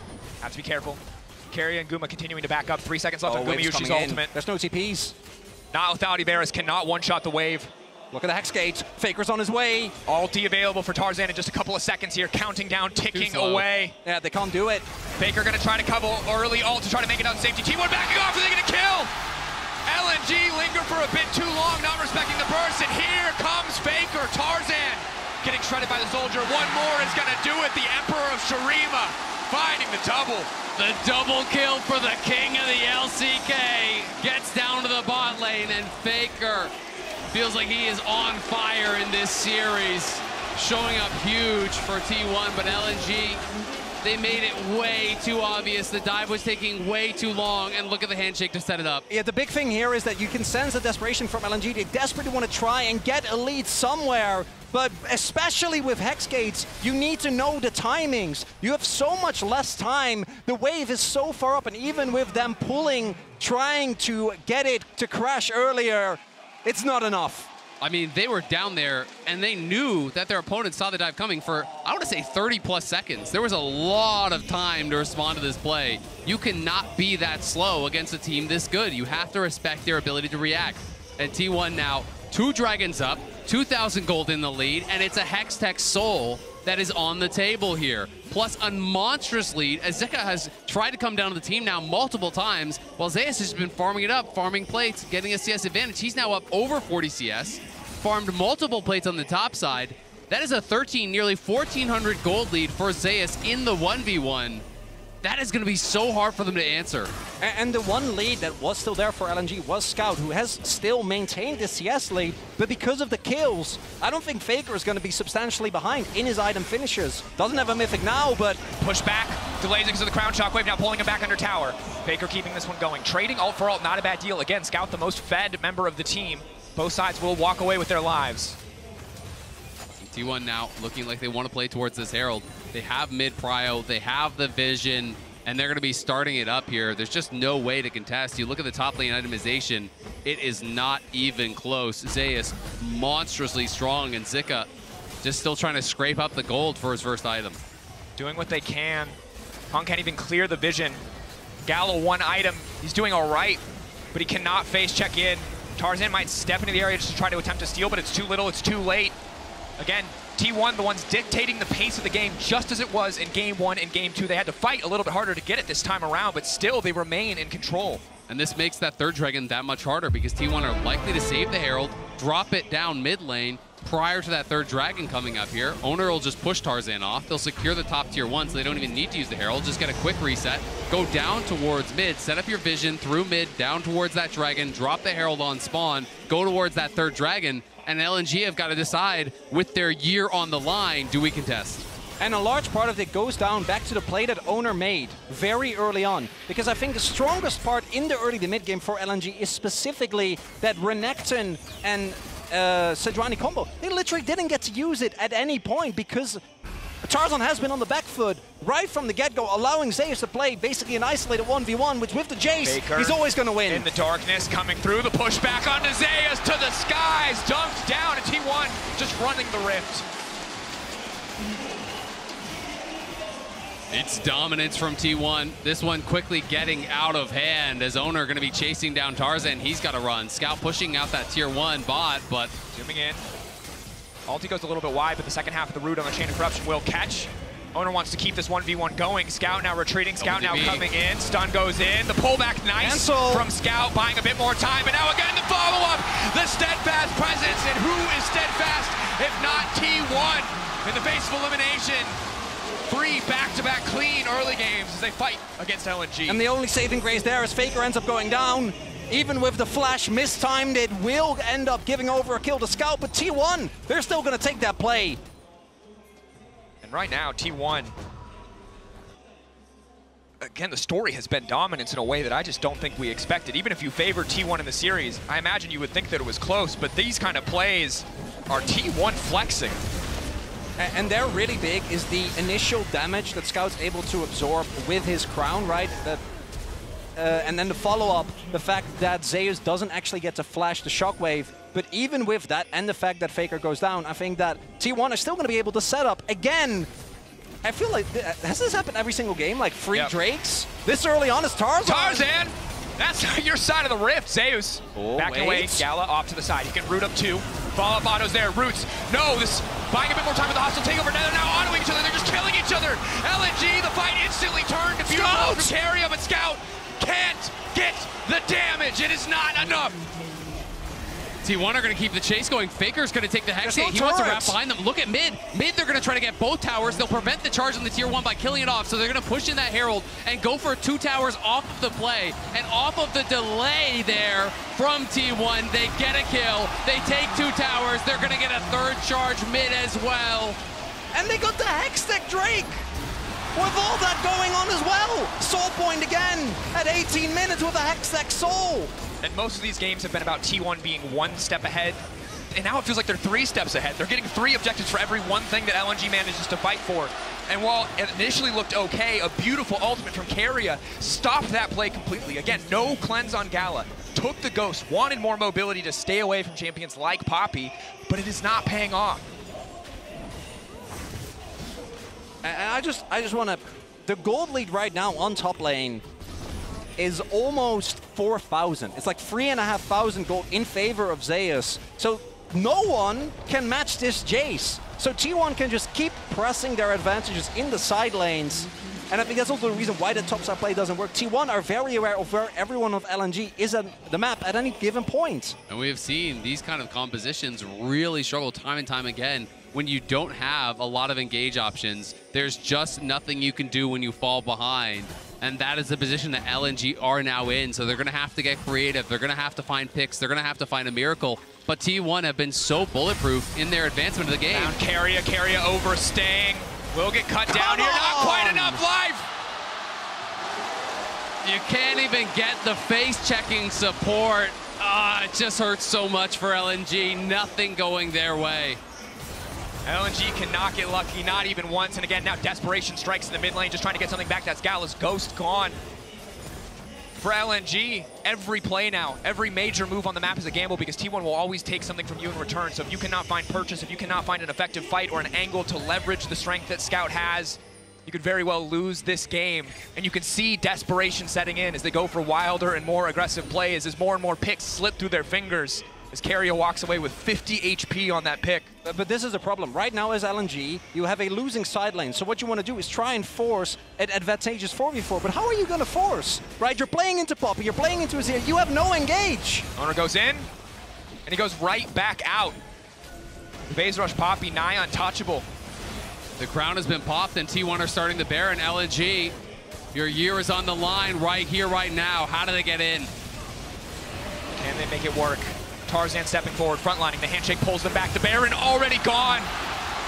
Have to be careful. Keria and Guma continuing to back up. 3 seconds left on Guma Yushi's ultimate. There's no TPs. Not without Ibarus, cannot one-shot the wave. Look at the Hex Gate. Faker's on his way. Ulti available for Tarzan in just a couple of seconds here. Counting down, ticking away. Yeah, they can't do it. Faker gonna try to cover early ult to try to make it out safety. T1 backing off, are they gonna kill? LNG linger for a bit too long, not respecting the burst, and here comes Faker. Tarzan getting shredded by the soldier. One more is gonna do it. The Emperor of Shurima finding the double. The double kill for the king of the LCK. Gets down to the bot lane, and Faker feels like he is on fire in this series. Showing up huge for T1, but LNG, they made it way too obvious. The dive was taking way too long, and look at the handshake to set it up. Yeah, the big thing here is that you can sense the desperation from LNG. They desperately want to try and get a lead somewhere, but especially with Hex Gates, you need to know the timings. You have so much less time. The wave is so far up, and even with them pulling, trying to get it to crash earlier, it's not enough. I mean, they were down there, and they knew that their opponent saw the dive coming for, I want to say, 30+ seconds. There was a lot of time to respond to this play. You cannot be that slow against a team this good. You have to respect their ability to react. And T1 now, 2 dragons up, 2,000 gold in the lead, and it's a Hextech Soul that is on the table here. Plus a monstrous lead, as Zika has tried to come down to the team now multiple times, while Zeus has been farming it up, farming plates, getting a CS advantage. He's now up over 40 CS, farmed multiple plates on the top side. That is a 13, nearly 1,400 gold lead for Zeus in the 1v1. That is going to be so hard for them to answer. And the one lead that was still there for LNG was Scout, who has still maintained the CS lead, but because of the kills, I don't think Faker is going to be substantially behind in his item finishes. Doesn't have a Mythic now, but... Push back, delays because of the Crown Shockwave, now pulling him back under tower. Faker keeping this one going. Trading ult for ult, not a bad deal. Again, Scout, the most fed member of the team. Both sides will walk away with their lives. T1 now looking like they want to play towards this Herald. They have mid-prio, they have the vision, and they're going to be starting it up here. There's just no way to contest. You look at the top lane itemization, it is not even close. Zeus monstrously strong, and Zika just still trying to scrape up the gold for his first item. Doing what they can. Hung can't even clear the vision. Gallo, 1 item. He's doing all right, but he cannot face check in. Tarzan might step into the area just to try to attempt to steal, but it's too little, it's too late. Again, T1, the ones dictating the pace of the game, just as it was in Game 1 and Game 2. They had to fight a little bit harder to get it this time around, but still they remain in control. And this makes that third dragon that much harder because T1 are likely to save the Herald, drop it down mid lane prior to that third dragon coming up here. Owner will just push Tarzan off. They'll secure the top tier 1, so they don't even need to use the Herald. Just get a quick reset, go down towards mid, set up your vision through mid, down towards that dragon, drop the Herald on spawn, go towards that third dragon, and LNG have got to decide with their year on the line, do we contest? And a large part of it goes down back to the play that Owner made very early on. Because I think the strongest part in the early to mid game for LNG is specifically that Renekton and Sejuani combo. They literally didn't get to use it at any point because Tarzan has been on the back foot right from the get-go, allowing Zeus to play basically an isolated 1v1, which with the Jace, Faker he's always going to win. In the darkness, coming through, the pushback onto Zeus to the skies, dunked down, and T1 just running the rift. It's dominance from T1. This one quickly getting out of hand as Owner going to be chasing down Tarzan. He's got to run. Scout pushing out that tier 1 bot, but... Zooming in. Ulti goes a little bit wide, but the second half of the root on the Chain of Corruption will catch. Owner wants to keep this 1v1 going. Scout now retreating. Scout now coming in. Stun goes in. The pullback nice from Scout, buying a bit more time. And now again the follow-up. The steadfast presence. And who is steadfast if not T1 in the face of elimination? 3 back-to-back clean early games as they fight against LNG. And the only saving grace there is Faker ends up going down. Even with the flash mistimed, it will end up giving over a kill to Scout, but T1, they're still going to take that play. And right now, T1, again, the story has been dominance in a way that I just don't think we expected. Even if you favored T1 in the series, I imagine you would think that it was close, but these kind of plays are T1 flexing. And they're really big is the initial damage that Scout's able to absorb with his crown, right? And then the follow-up, the fact that Zeus doesn't actually get to flash the shockwave. But even with that and the fact that Faker goes down, I think that T1 is still going to be able to set up again. I feel like, has this happened every single game? Like free Drakes? This early on is Tarzan. Tarzan! That's your side of the rift, Zeus. Back away, Gala off to the side. He can root up 2. Follow-up autos there, roots. No, this buying a bit more time with the hostile takeover. Now they're now autoing each other. They're just killing each other. LNG, the fight instantly turned to beautiful from Carrium, but Scout can't get the damage. It is not enough. T1 are going to keep the chase going. Faker's going to take the Hex hit. No He wants to wrap turrets. behind them. Look at mid. Mid, they're going to try to get both towers. They'll prevent the charge on the tier 1 by killing it off. So they're going to push in that Herald and go for 2 towers off of the play. And off of the delay there from T1, they get a kill. They take 2 towers. They're going to get a 3rd charge mid as well. And they got the Hextech Drake with all that going on as well. Soul point again at 18 minutes with a Hextech Soul. And most of these games have been about T1 being 1 step ahead. And now it feels like they're 3 steps ahead. They're getting 3 objectives for every one thing that LNG manages to fight for. And while it initially looked okay, a beautiful ultimate from Keria stopped that play completely. Again, no cleanse on Gala. Took the Ghost, wanted more mobility to stay away from champions like Poppy, but it is not paying off. And I just want to... The gold lead right now on top lane is almost 4,000. It's like 3,500 gold in favor of Zeus. So no one can match this Jace. So T1 can just keep pressing their advantages in the side lanes. And I think that's also the reason why the topside play doesn't work. T1 are very aware of where everyone of LNG is at the map at any given point. And we have seen these kind of compositions really struggle time and time again. When you don't have a lot of engage options, there's just nothing you can do when you fall behind. And that is the position that LNG are now in. So they're going to have to get creative. They're going to have to find picks. They're going to have to find a miracle. But T1 have been so bulletproof in their advancement of the game. Down Keria overstaying. Will get cut down here. Not quite enough life. You can't even get the face-checking support. It just hurts so much for LNG. Nothing going their way. LNG cannot get lucky, not even once. And again, now desperation strikes in the mid lane, just trying to get something back. That's Gala's Ghost gone. For LNG, every play now, every major move on the map is a gamble because T1 will always take something from you in return. So if you cannot find purchase, if you cannot find an effective fight or an angle to leverage the strength that Scout has, you could very well lose this game. And you can see desperation setting in as they go for wilder and more aggressive plays, as more and more picks slip through their fingers. As Keria walks away with 50 HP on that pick. But this is the problem. Right now as LNG, you have a losing side lane. So what you want to do is try and force an advantageous 4v4. But how are you going to force? Right? You're playing into Poppy, you're playing into Azir. You have no engage. Owner goes in, and he goes right back out. Phase rush Poppy, nigh untouchable. The crown has been popped, and T1 are starting the Baron. LNG, your year is on the line right here, right now. How do they get in? Can they make it work? Tarzan stepping forward, frontlining. The handshake pulls them back. The Baron already gone.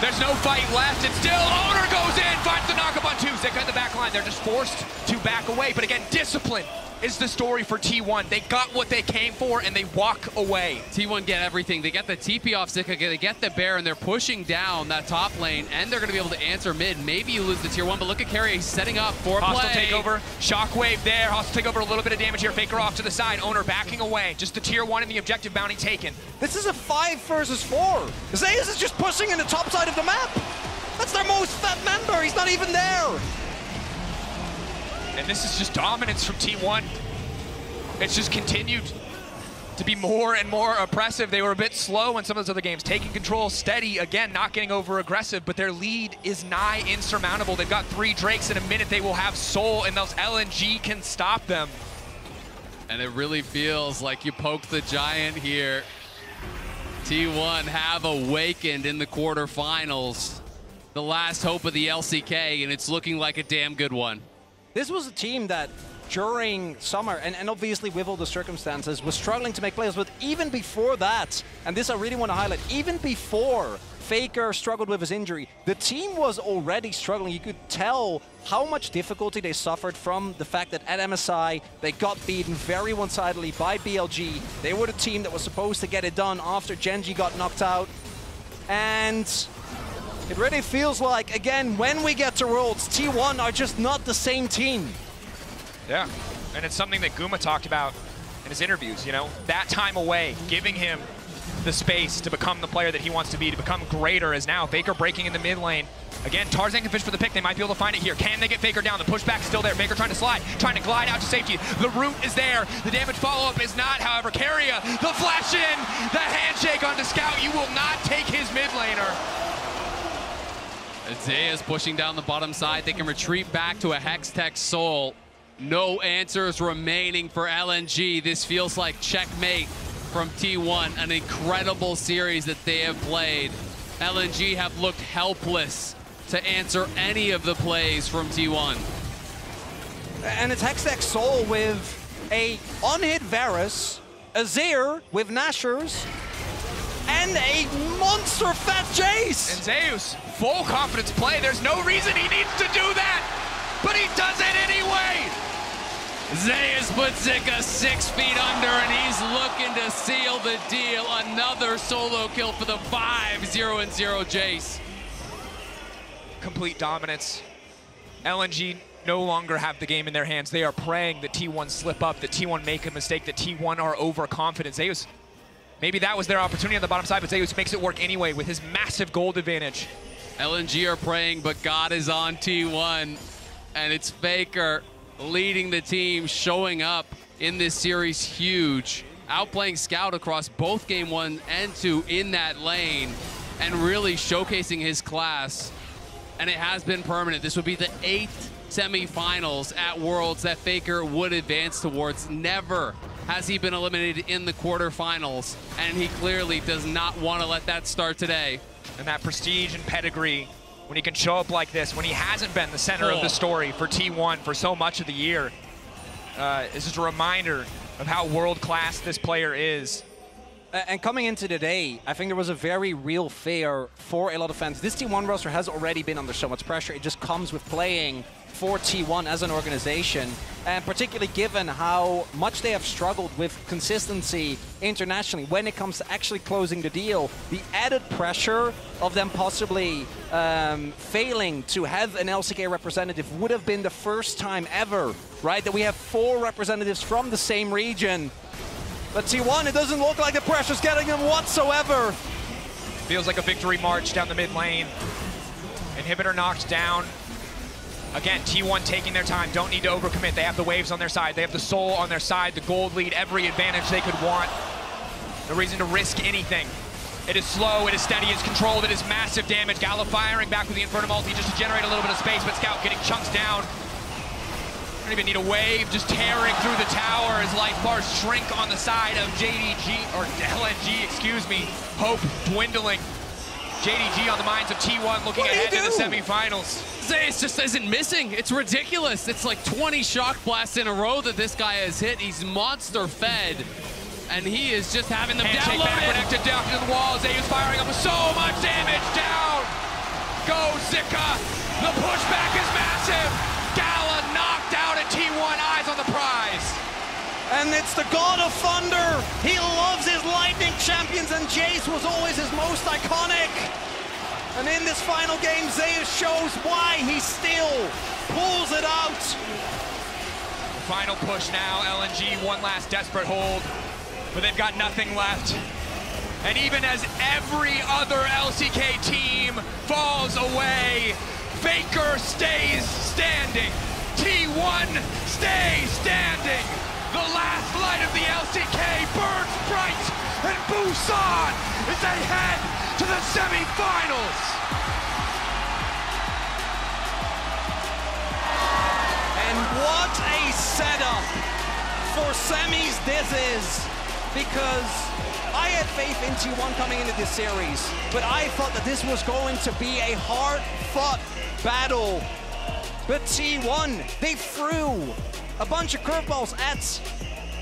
There's no fight left. It's still Owner goes in, finds the knockup on 2s. They cut the back line. They're just forced to back away. But again, discipline is the story for T1. They got what they came for, and they walk away. T1 get everything. They get the TP off Zika, they get the Baron, they're pushing down that top lane, and they're going to be able to answer mid. Maybe you lose the tier 1, but look at Keria, he's setting up for Hostile play. takeover, Shockwave there. Hostile takeover, a little bit of damage here. Faker off to the side, Owner backing away. Just the tier 1 and the objective bounty taken. This is a 5 versus 4. Zeus is just pushing in the top side of the map. That's their most fat member. He's not even there. And this is just dominance from T1. It's just continued to be more and more oppressive. They were a bit slow in some of those other games, taking control steady, again, not getting over aggressive, but their lead is nigh insurmountable. They've got 3 Drakes in a minute. They will have Soul, and those LNG can stop them. And it really feels like you poked the giant here. T1 have awakened in the quarterfinals. The last hope of the LCK, and it's looking like a damn good one. This was a team that during summer, and obviously with all the circumstances, was struggling to make plays. But even before that, and this I really want to highlight, even before Faker struggled with his injury, the team was already struggling. You could tell how much difficulty they suffered from the fact that at MSI, they got beaten very one-sidedly by BLG. They were the team that was supposed to get it done after Genji got knocked out. And it really feels like, again, when we get to Worlds, T1 are just not the same team. Yeah, and it's something that Guma talked about in his interviews, you know, that time away, giving him the space to become the player that he wants to be, to become greater, as now Faker breaking in the mid lane. Again, Tarzan can fish for the pick. They might be able to find it here. Can they get Faker down? The pushback is still there. Faker trying to slide, trying to glide out to safety. The root is there. The damage follow-up is not, however. Keria, the flash in, the handshake onto Scout. You will not take his mid laner. Zeus pushing down the bottom side. They can retreat back to a Hextech Soul. No answers remaining for LNG. This feels like checkmate from T1. An incredible series that they have played. LNG have looked helpless to answer any of the plays from T1. And it's Hextech Soul with a unhit Varus, a Zir with Nashers, and a monster fat Jace! And Zeus, full confidence play. There's no reason he needs to do that, but he does it anyway! Zeus puts Zika 6 feet under, and he's looking to seal the deal. Another solo kill for the 5-0-0 Jace. Complete dominance. LNG no longer have the game in their hands. They are praying that T1 slip up, that T1 make a mistake, that T1 are overconfident. Zeus, maybe that was their opportunity on the bottom side, but Zeus makes it work anyway with his massive gold advantage. LNG are praying, but God is on T1, and it's Faker leading the team, showing up in this series huge, outplaying Scout across both game 1 and 2 in that lane, and really showcasing his class. And it has been permanent. This would be the 8th semifinals at Worlds that Faker would advance towards. Never has he been eliminated in the quarterfinals, and he clearly does not want to let that start today. And that prestige and pedigree, when he can show up like this, when he hasn't been the center of the story for T1 for so much of the year, is just a reminder of how world-class this player is. And coming into today, I think there was a very real fear for a lot of fans. This T1 roster has already been under so much pressure. It just comes with playing for T1 as an organization, and particularly given how much they have struggled with consistency internationally when it comes to actually closing the deal. The added pressure of them possibly failing to have an LCK representative would have been the first time ever, right, that we have 4 representatives from the same region. But T1, it doesn't look like the pressure's getting them whatsoever. Feels like a victory march down the mid lane. Inhibitor knocked down. Again, T1 taking their time, don't need to overcommit. They have the waves on their side, they have the soul on their side, the gold lead, every advantage they could want. No reason to risk anything. It is slow, it is steady, it's controlled, it is massive damage. Gala firing back with the Inferno multi just to generate a little bit of space, but Scout getting chunks down. Don't even need a wave, just tearing through the tower as life bars shrink on the side of JDG, or LNG, excuse me. Hope dwindling. JDG on the minds of T1 looking ahead to the semifinals. Zeus just isn't missing. It's ridiculous. It's like 20 shock blasts in a row that this guy has hit. He's monster fed, and he is just having them Handshake downloaded. connected down to the wall. Zeus firing up with so much damage down. Go Zika. The pushback is massive. Gala knocked out, and T1 eyes on the prize. And it's the God of Thunder. He loves his lightning champions, and Jace was always his most iconic. And in this final game, Zeus shows why he still pulls it out. Final push now, LNG, one last desperate hold, but they've got nothing left. And even as every other LCK team falls away, Faker stays standing. T1 stays standing. The last light of the LCK burns bright, and Busan is ahead to the semifinals. And what a setup for semis this is, because I had faith in T1 coming into this series, but I thought that this was going to be a hard-fought battle. But T1, they threw a bunch of curveballs at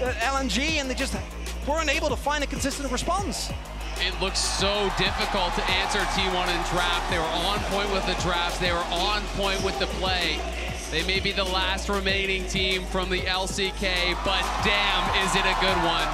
LNG, and they just weren't able to find a consistent response. It looks so difficult to answer T1 in draft. They were on point with the drafts. They were on point with the play. They may be the last remaining team from the LCK, but damn, is it a good one.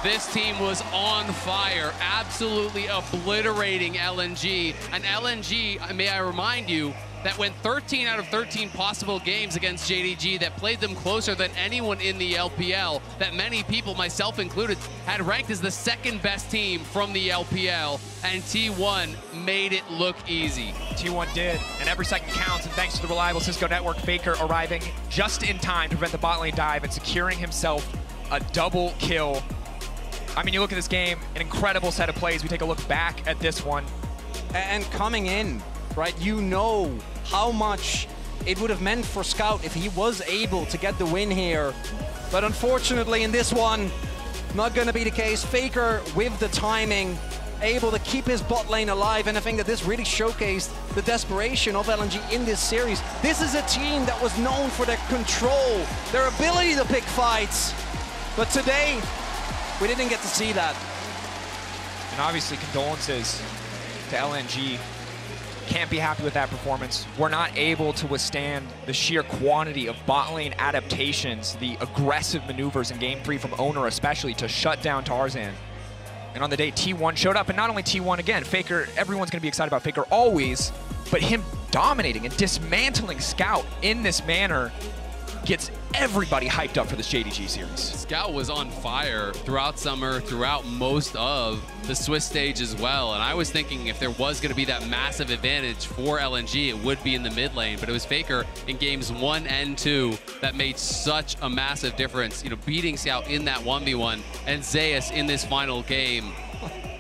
This team was on fire, absolutely obliterating LNG. And LNG, may I remind you, that went 13 out of 13 possible games against JDG, that played them closer than anyone in the LPL, that many people, myself included, had ranked as the second best team from the LPL, and T1 made it look easy. T1 did, and every second counts, and thanks to the reliable Cisco network, Faker arriving just in time to prevent the bot lane dive and securing himself a double kill. I mean, you look at this game, an incredible set of plays. We take a look back at this one. And coming in, right, you know how much it would have meant for Scout if he was able to get the win here. But unfortunately in this one, not going to be the case. Faker with the timing, able to keep his bot lane alive, and I think that this really showcased the desperation of LNG in this series. This is a team that was known for their control, their ability to pick fights, but today we didn't get to see that. And obviously condolences to LNG. Can't be happy with that performance. We're not able to withstand the sheer quantity of bot lane adaptations, the aggressive maneuvers in Game 3 from Owner especially to shut down Tarzan. And on the day T1 showed up, and not only T1 again, Faker, everyone's gonna be excited about Faker always, but him dominating and dismantling Scout in this manner gets everybody hyped up for this JDG series. Scout was on fire throughout summer, throughout most of the Swiss stage as well. And I was thinking if there was going to be that massive advantage for LNG, it would be in the mid lane. But it was Faker in games 1 and 2 that made such a massive difference, you know, beating Scout in that 1v1 and Zeus in this final game.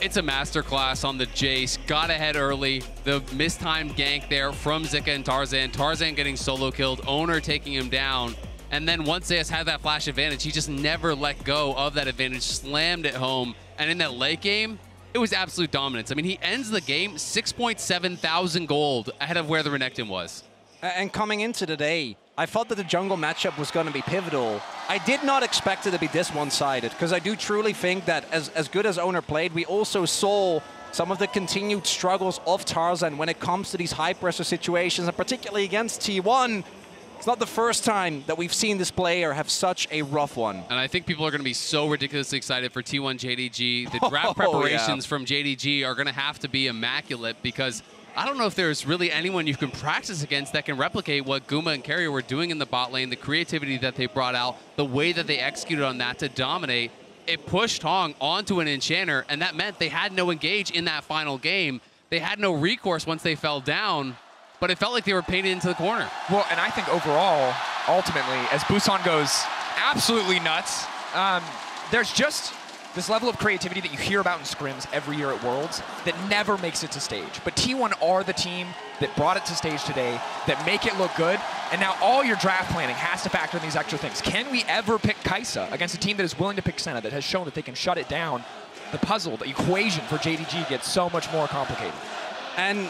It's a masterclass on the Jace. Got ahead early. The mistimed gank there from Zika and Tarzan. Tarzan getting solo killed. Owner taking him down. And then once Zeus had that flash advantage, he just never let go of that advantage. Slammed it home. And in that late game, it was absolute dominance. I mean, he ends the game 6.7 thousand gold ahead of where the Renekton was. And coming into today, I thought that the jungle matchup was going to be pivotal. I did not expect it to be this one-sided, because I do truly think that as good as Owner played, we also saw some of the continued struggles of Tarzan when it comes to these high-pressure situations, and particularly against T1. It's not the first time that we've seen this player have such a rough one. And I think people are going to be so ridiculously excited for T1 JDG. The draft preparations from JDG are going to have to be immaculate, because I don't know if there's really anyone you can practice against that can replicate what Guma and Carrier were doing in the bot lane, the creativity that they brought out, the way that they executed on that to dominate. It pushed Hong onto an Enchanter, and that meant they had no engage in that final game. They had no recourse once they fell down, but it felt like they were painted into the corner. Well, and I think overall, ultimately, as Busan goes absolutely nuts, there's just this level of creativity that you hear about in scrims every year at Worlds that never makes it to stage. But T1 are the team that brought it to stage today, that make it look good, and now all your draft planning has to factor in these extra things. Can we ever pick Kai'Sa against a team that is willing to pick Senna, that has shown that they can shut it down? The puzzle, the equation for JDG gets so much more complicated. And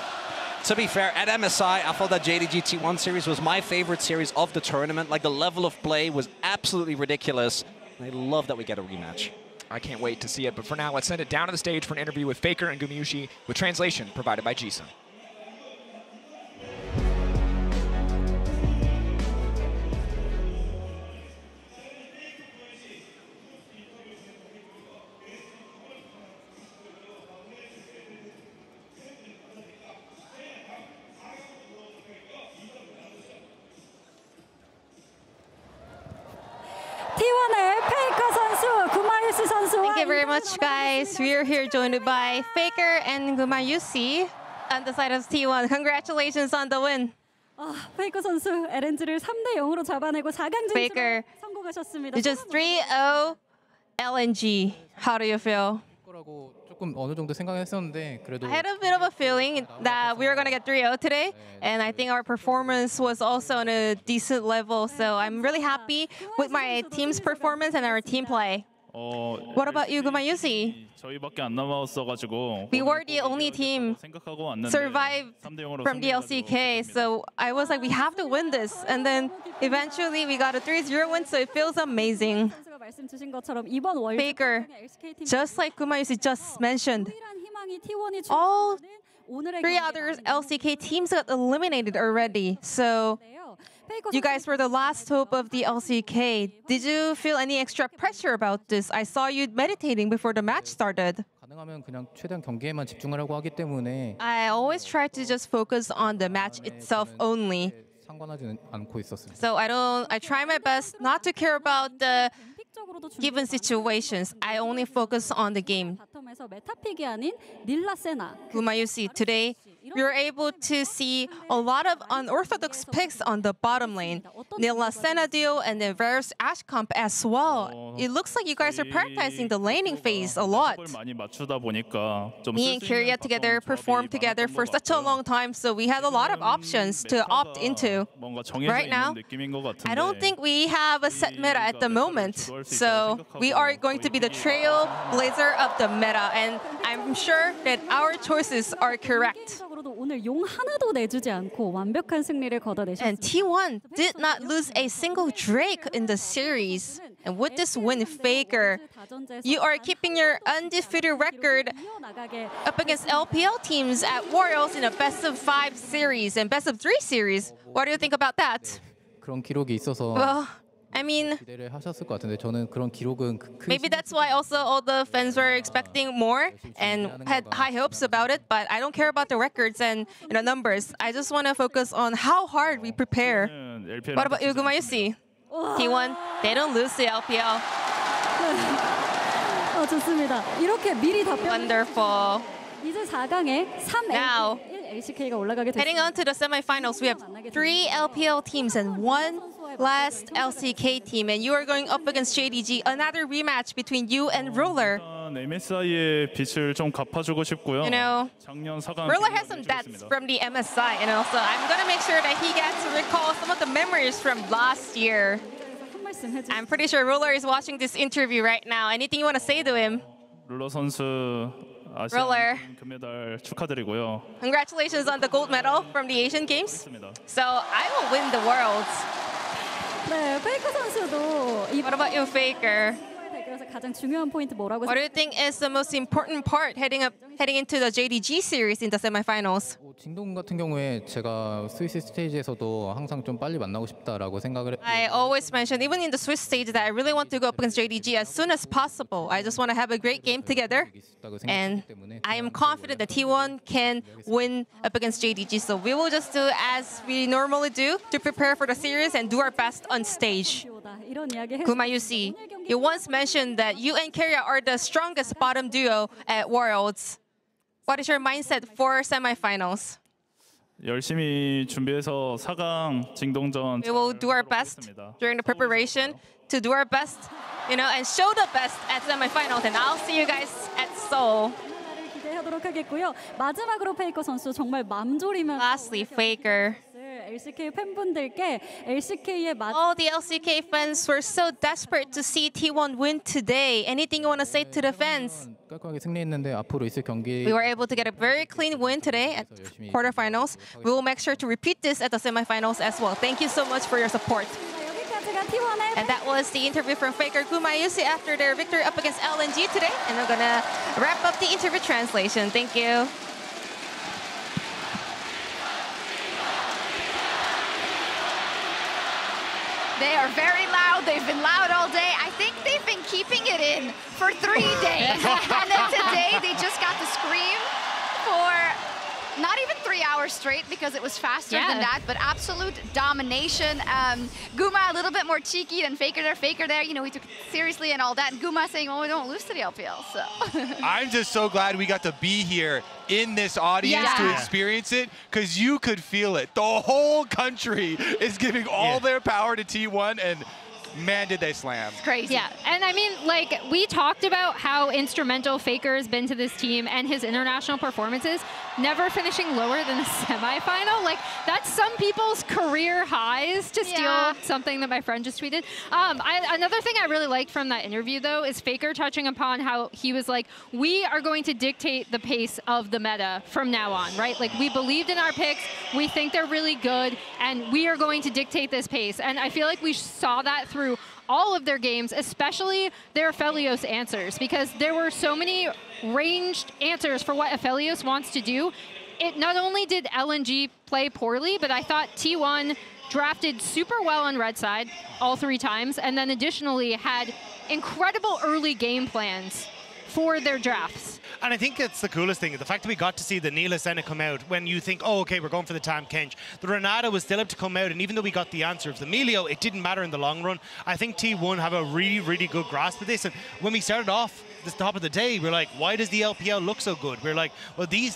to be fair, at MSI, I thought that JDG T1 series was my favorite series of the tournament. Like, the level of play was absolutely ridiculous. I love that we get a rematch. I can't wait to see it, but for now, let's send it down to the stage for an interview with Faker and Gumayusi, with translation provided by Jisung. Thank you very much, guys. We are here joined by Faker and Gumayusi on the side of T1. Congratulations on the win. 페이커 선수 LNG를 3대 0으로 잡아내고 4강 Faker, 성공하셨습니다. you just 3-0 LNG. How do you feel? 조금 어느 정도 생각했었는데 그래도 I had a bit of a feeling that we were going to get 3-0 today, and I think our performance was also on a decent level, so I'm really happy with my team's performance and our team play. What about you, Gumayusi? 저희밖에 안 남았어가지고 We were the only team 생각하고 왔는데 survived from the LCK, so I was like, we have to win this, and then eventually we got a 3-0 win, so it feels amazing. Faker, just like Gumayusi just mentioned, all 3 other LCK teams got eliminated already, so you guys were the last hope of the LCK. Did you feel any extra pressure about this? I saw you meditating before the match started. 가능하면 그냥 최대한 경기에만 집중하려고 하기 때문에 I always try to just focus on the match itself only. 상관하지 않고 있었습니다. So I try my best not to care about the given situations. I only focus on the game. Gumayusi, today we were able to see a lot of unorthodox picks on the bottom lane. Nilla Senadio and then various Ashcomp as well. It looks like you guys are prioritizing the laning phase a lot. Me and Kyria together performed together for such a long time, so we had a lot of options to opt into. Right now, I don't think we have a set meta at the moment, so we are going to be the trailblazer of the meta, and I'm sure that our choices are correct. 오늘 용 하나도 내주지 않고 완벽한 승리를 거둬내셨습니다. And T1 did not lose a single Drake in the series. And with this win, Faker, you are keeping your undefeated record up against LPL teams at Worlds in a best-of-5 series and best-of-3 series. What do you think about that? 그런 기록이 있어서 Well, I mean, 기대를 하셨을 것 같은데 저는 그런 기록은 maybe that's why also all the fans were expecting more and had high hopes about it, but I don't care about the records and numbers. I just want to focus on how hard we prepare. What about you, Gumayusi? T1, they don't lose the LPL. 좋습니다. 이렇게 미리 답변. Wonderful. 이제 4강에 3 Now, LCK가 올라가게 됐습니다. heading on to the semifinals, we have 3 LPL teams and 1 last LCK team, and you are going up against JDG, another rematch between you and Ruler. MSI의 빚을 좀 갚아주고 싶고요. You know, 작년 4강 Ruler has some debts from the MSI, and also I'm gonna make sure that he gets to recall some of the memories from last year. I'm pretty sure Ruler is watching this interview right now. Anything you want to say to him? 룰러 선수 Ruler, 아시안 금메달 축하드리고요. congratulations on the gold medal from the Asian Games. So I will win the Worlds. 네, 페이커 선수도 What about you, Faker? 대결에서 가장 중요한 포인트 뭐라고 What do you think is the most important part heading into the JDG series in the semifinals? 진동 같은 경우에 제가 스위스 스테이지에서도 항상 좀 빨리 만나고 싶다라고 생각을 I always mention, even in the Swiss stage, that I really want to go up against JDG as soon as possible. I just want to have a great game together, and I am confident that T1 can win up against JDG. So we will just do as we normally do to prepare for the series and do our best on stage. Gumayusi, you once mentioned that you and Kyria are the strongest bottom duo at Worlds. What is your mindset for semifinals? 열심히 준비해서 4강 징동전 We will do our best during the preparation to do our best, and show the best at semifinals. And I'll see you guys at Seoul. 기대하도록 하겠고요. 마지막으로 페이커 선수 정말 맘졸이면 Lastly, Faker. LCK 팬분들께 LCK의 All the LCK fans were so desperate to see T1 win today. Anything you want to say to the fans? 깔끔하게 승리했는데 앞으로 있을 경기 We were able to get a very clean win today at quarterfinals. We will make sure to repeat this at the semifinals as well. Thank you so much for your support. And that was the interview from Faker Gumayusi after their victory up against LNG today. And we're gonna wrap up the interview translation. Thank you. They are very loud. They've been loud all day. I think they've been keeping it in for 3 days. And then today, they just got to scream for not even 3 hours straight because it was faster than that, but absolute domination. Guma a little bit more cheeky than Faker there. Faker there, he took it seriously and all that. And Guma saying, well, we don't lose to the LPL, so. I'm just so glad we got to be here in this audience to experience it, because you could feel it. The whole country is giving all their power to T1, and man, did they slam. It's crazy. Yeah, and I mean, we talked about how instrumental Faker has been to this team and his international performances, never finishing lower than a semifinal. That's some people's career highs, to steal something that my friend just tweeted. Another thing I really liked from that interview, though, is Faker touching upon how he was like, we are going to dictate the pace of the meta from now on, right? We believed in our picks, we think they're really good, and we are going to dictate this pace. And I feel like we saw that through all of their games, especially their Aphelios answers, because there were so many ranged answers for what Aphelios wants to do. It not only did LNG play poorly, but I thought T1 drafted super well on red side all 3 times, and then additionally had incredible early game plans for their drafts. And I think it's the coolest thing, the fact that we got to see the Nila Senna come out when you think, oh, okay, we're going for the Tam Kench. The Renata was still able to come out, and even though we got the answer of the Melio, it didn't matter in the long run. I think T1 have a really, really good grasp of this. And when we started off, the top of the day, we're like, why does the LPL look so good? We're like, well, these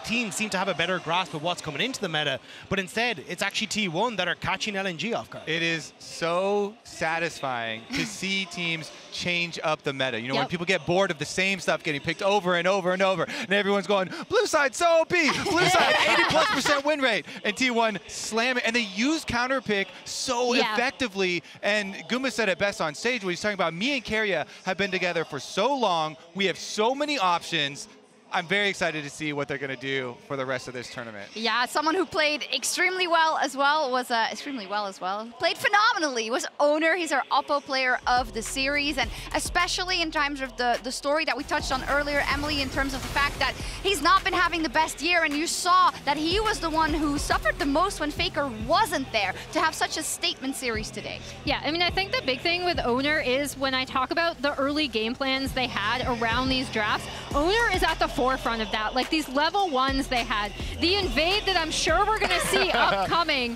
teams seem to have a better grasp of what's coming into the meta, but instead, it's actually T1 that are catching LNG off guard. It is so satisfying to see teams change up the meta. You know, when people get bored of the same stuff getting picked over and over and over, and everyone's going, blue side so OP, blue side 80+% win rate, and T1 slam it, and they use counter pick so effectively. And Guma said it best on stage when he's talking about me and Keria have been together for so long. We have so many options. I'm very excited to see what they're going to do for the rest of this tournament. Yeah, someone who played extremely well as well was played phenomenally was Owner. He's our Oppo player of the series, and especially in terms of the story that we touched on earlier, Emily, in terms of the fact that he's not been having the best year, and you saw that he was the one who suffered the most when Faker wasn't there to have such a statement series today. Yeah, I mean, I think the big thing with Owner is when I talk about the early game plans they had around these drafts, Owner is at the forefront of that. Like these level ones they had, the invade that I'm sure we're gonna see upcoming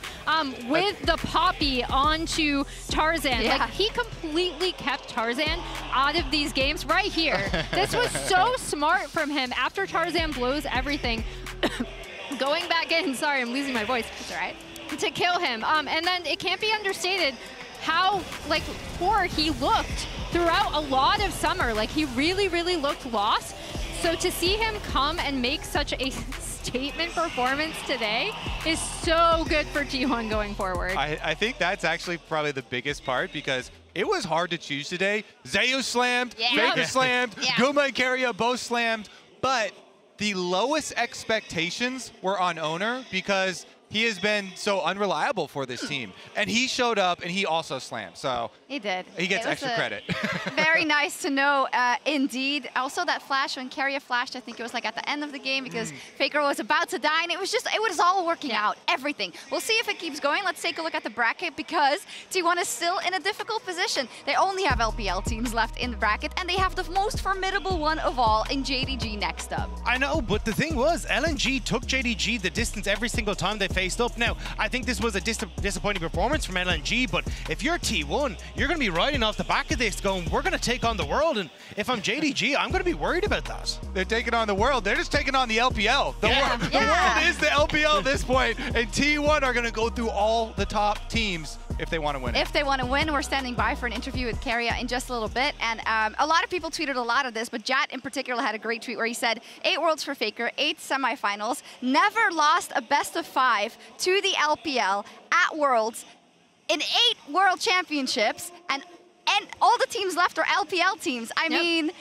with the Poppy onto Tarzan. Like he completely kept Tarzan out of these games right here. This was so smart from him after Tarzan blows everything. Going back in, sorry, I'm losing my voice. It's all right. To kill him. And then it can't be understated how like poor he looked throughout a lot of summer. Like he really, really looked lost. So to see him come and make such a statement performance today is so good for T1 going forward. I think that's actually probably the biggest part because it was hard to choose today. Zayu slammed, Faker slammed, Guma and Keria both slammed, but the lowest expectations were on Owner because he has been so unreliable for this team. And he showed up and he also slammed. So he did. He gets extra credit. Very nice to know, indeed. Also that flash, when Keria flashed, I think it was like at the end of the game because Faker was about to die, and it was all working out, everything. We'll see if it keeps going. Let's take a look at the bracket because T1 is still in a difficult position. They only have LPL teams left in the bracket, and they have the most formidable one of all in JDG next up. I know, but the thing was, LNG took JDG the distance every single time they faced up. Now, I think this was a disappointing performance from LNG, but if you're T1, you're going to be riding off the back of this going, we're going to take on the world, and if I'm JDG, I'm going to be worried about that. They're taking on the world. They're just taking on the LPL. The world is the LPL at this point, and T1 are going to go through all the top teams if they want to win. If they want to win, we're standing by for an interview with Keria in just a little bit. And a lot of people tweeted a lot of this, but Jat in particular had a great tweet where he said, 8 Worlds for Faker, 8 semifinals, never lost a best of 5 to the LPL at Worlds, in 8 World Championships, and all the teams left are LPL teams. I mean,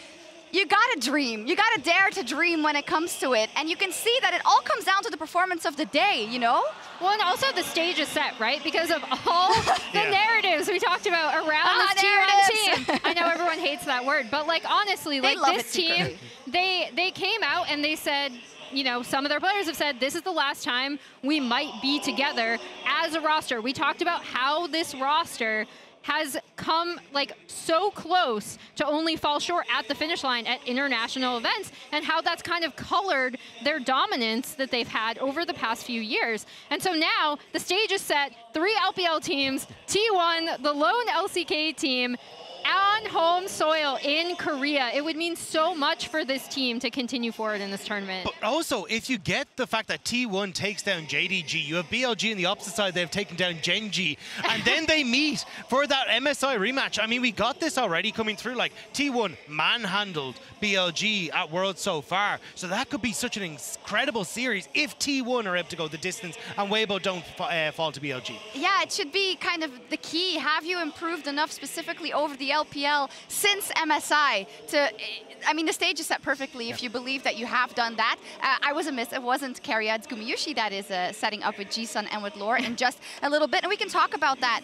you gotta dream. You gotta dare to dream when it comes to it. And you can see that it all comes down to the performance of the day, you know? Well, and also the stage is set, right? Because of all the narratives we talked about around this T1 team. I know everyone hates that word, but like honestly, like this team, they came out and they said, you know, some of their players have said this is the last time we might be together as a roster. We talked about how this roster has come like so close to only fall short at the finish line at international events, and how that's kind of colored their dominance that they've had over the past few years. And so now the stage is set, 3 LPL teams, T1, the lone LCK team, on home soil in Korea. It would mean so much for this team to continue forward in this tournament. But also, if you get the fact that T1 takes down JDG, you have BLG on the opposite side, they've taken down Genji, and then they meet for that MSI rematch. I mean, we got this already coming through, like T1 manhandled BLG at Worlds so far. So that could be such an incredible series if T1 are able to go the distance and Weibo don't fall to BLG. Yeah, it should be kind of the key. Have you improved enough specifically over the LPL since MSI to, I mean, the stage is set perfectly if you believe that you have done that. I was amiss. It wasn't Keria, it's Gumiyushi that is setting up with Jisun and with Lore in just a little bit, and we can talk about that.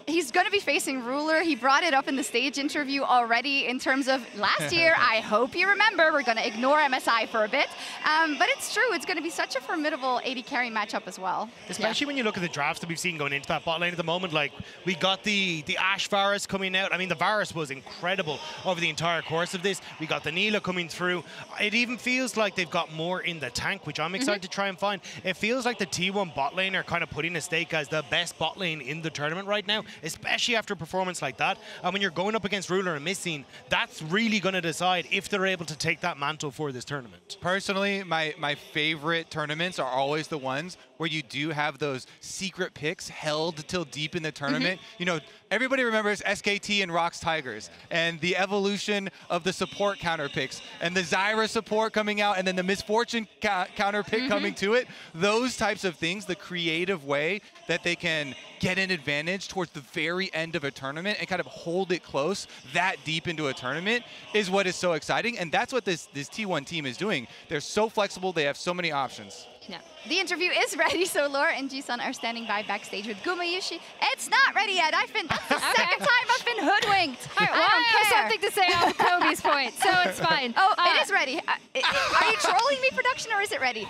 He's going to be facing Ruler. He brought it up in the stage interview already in terms of last year. I hope you remember. We're going to ignore MSI for a bit. But it's true. It's going to be such a formidable AD carry matchup as well. Especially when you look at the drafts that we've seen going into that bot lane at the moment. Like, we got the Ashe Varus coming out. I mean, the Varus was incredible over the entire course of this. We got the Neela coming through. It even feels like they've got more in the tank, which I'm excited to try and find. It feels like the T1 bot lane are kind of putting a stake as the best bot lane in the tournament right now. especially after a performance like that. And when you're going up against Ruler and missing, that's really going to decide if they're able to take that mantle for this tournament. Personally, my favorite tournaments are always the ones where you do have those secret picks held till deep in the tournament. You know, everybody remembers SKT and Rox Tigers and the evolution of the support counter picks and the Zyra support coming out and then the Misfortune counter pick coming to it. Those types of things, the creative way that they can get an advantage towards the very end of a tournament and kind of hold it close that deep into a tournament is what is so exciting. And that's what this T1 team is doing. They're so flexible. They have so many options. Yeah. The interview is ready, so Laura and Jisun are standing by backstage with Gumayushi. It's not ready yet. That's the second time I've been hoodwinked. All right, well, I have something to say on Kobe's point, so it's fine. Oh, it is ready. Are you trolling me, production, or is it ready?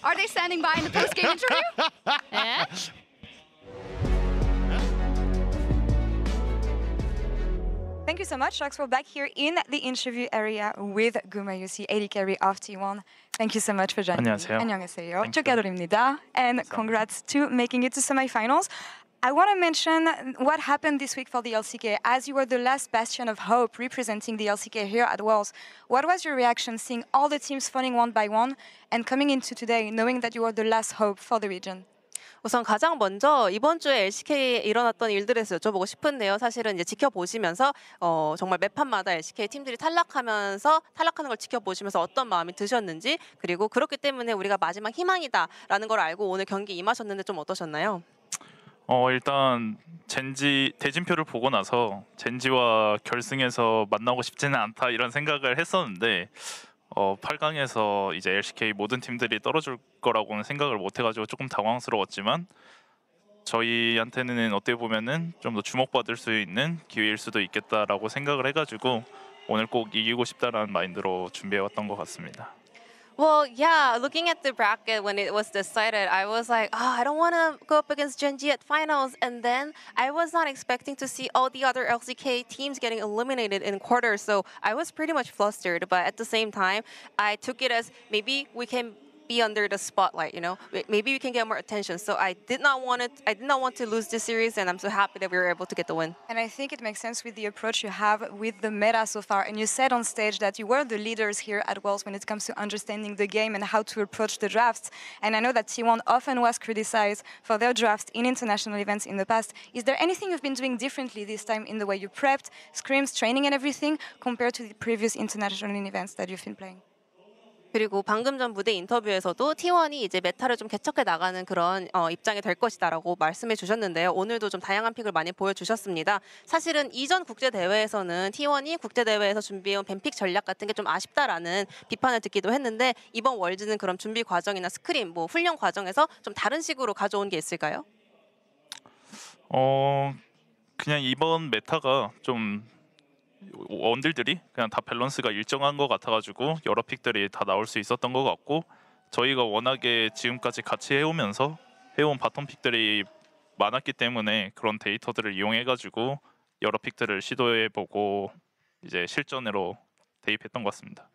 Are they standing by in the post-game interview? Yeah. Thank you so much, Shox. We're back here in the interview area with Gumayushi, AD carry of T1. Thank you so much for joining 안녕하세요. me. 안녕하세요. 축하드립니다. And congrats to making it to semifinals. I want to mention what happened this week for the LCK. As you were the last bastion of hope representing the LCK here at Worlds, what was your reaction seeing all the teams falling one by one and coming into today knowing that you were the last hope for the region? 우선 가장 먼저 이번 주에 LCK에 일어났던 일들에 대해서 여쭤보고 싶은데요. 사실은 이제 지켜보시면서 정말 매판마다 LCK 팀들이 탈락하는 걸 지켜보시면서 어떤 마음이 드셨는지, 그리고 그렇기 때문에 우리가 마지막 희망이다라는 걸 알고 오늘 경기 임하셨는데 좀 어떠셨나요? 일단 대진표를 보고 나서 젠지와 결승에서 만나고 싶지는 않다 이런 생각을 했었는데 8강에서 이제 LCK 모든 팀들이 떨어질 거라고는 생각을 못 해가지고 조금 당황스러웠지만 저희한테는 어떻게 보면은 좀 더 주목받을 수 있는 기회일 수도 있겠다라고 생각을 해가지고 오늘 꼭 이기고 싶다라는 마인드로 준비해왔던 것 같습니다. Well, yeah, looking at the bracket when it was decided, I was like, I don't want to go up against Gen.G at finals. And then I was not expecting to see all the other LCK teams getting eliminated in quarters. So I was pretty much flustered. But at the same time, I took it as maybe we can be under the spotlight, you know, maybe we can get more attention. So I did not want to lose this series, and I'm so happy that we were able to get the win. And I think it makes sense with the approach you have with the meta so far. And you said on stage that you were the leaders here at Worlds when it comes to understanding the game and how to approach the drafts. And I know that T1 often was criticized for their drafts in international events in the past. Is there anything you've been doing differently this time in the way you prepped, scrims, training and everything compared to the previous international events that you've been playing? 그리고 방금 전 무대 인터뷰에서도 T1이 이제 메타를 좀 개척해 나가는 그런 입장이 될 것이다라고 말씀해 주셨는데요. 오늘도 좀 다양한 픽을 많이 보여주셨습니다. 사실은 이전 국제 대회에서는 T1이 국제 대회에서 준비해온 뱀픽 전략 같은 게 좀 아쉽다라는 비판을 듣기도 했는데 이번 월즈는 그럼 준비 과정이나 스크림, 뭐 훈련 과정에서 좀 다른 식으로 가져온 게 있을까요? 그냥 이번 메타가 좀 원딜들이 그냥 다 밸런스가 일정한 것 같아가지고 여러 픽들이 다 나올 수 있었던 것 같고 저희가 워낙에 지금까지 같이 해오면서 해온 바텀 픽들이 많았기 때문에 그런 데이터들을 이용해가지고 여러 픽들을 시도해보고 이제 실전으로 대입했던 것 같습니다.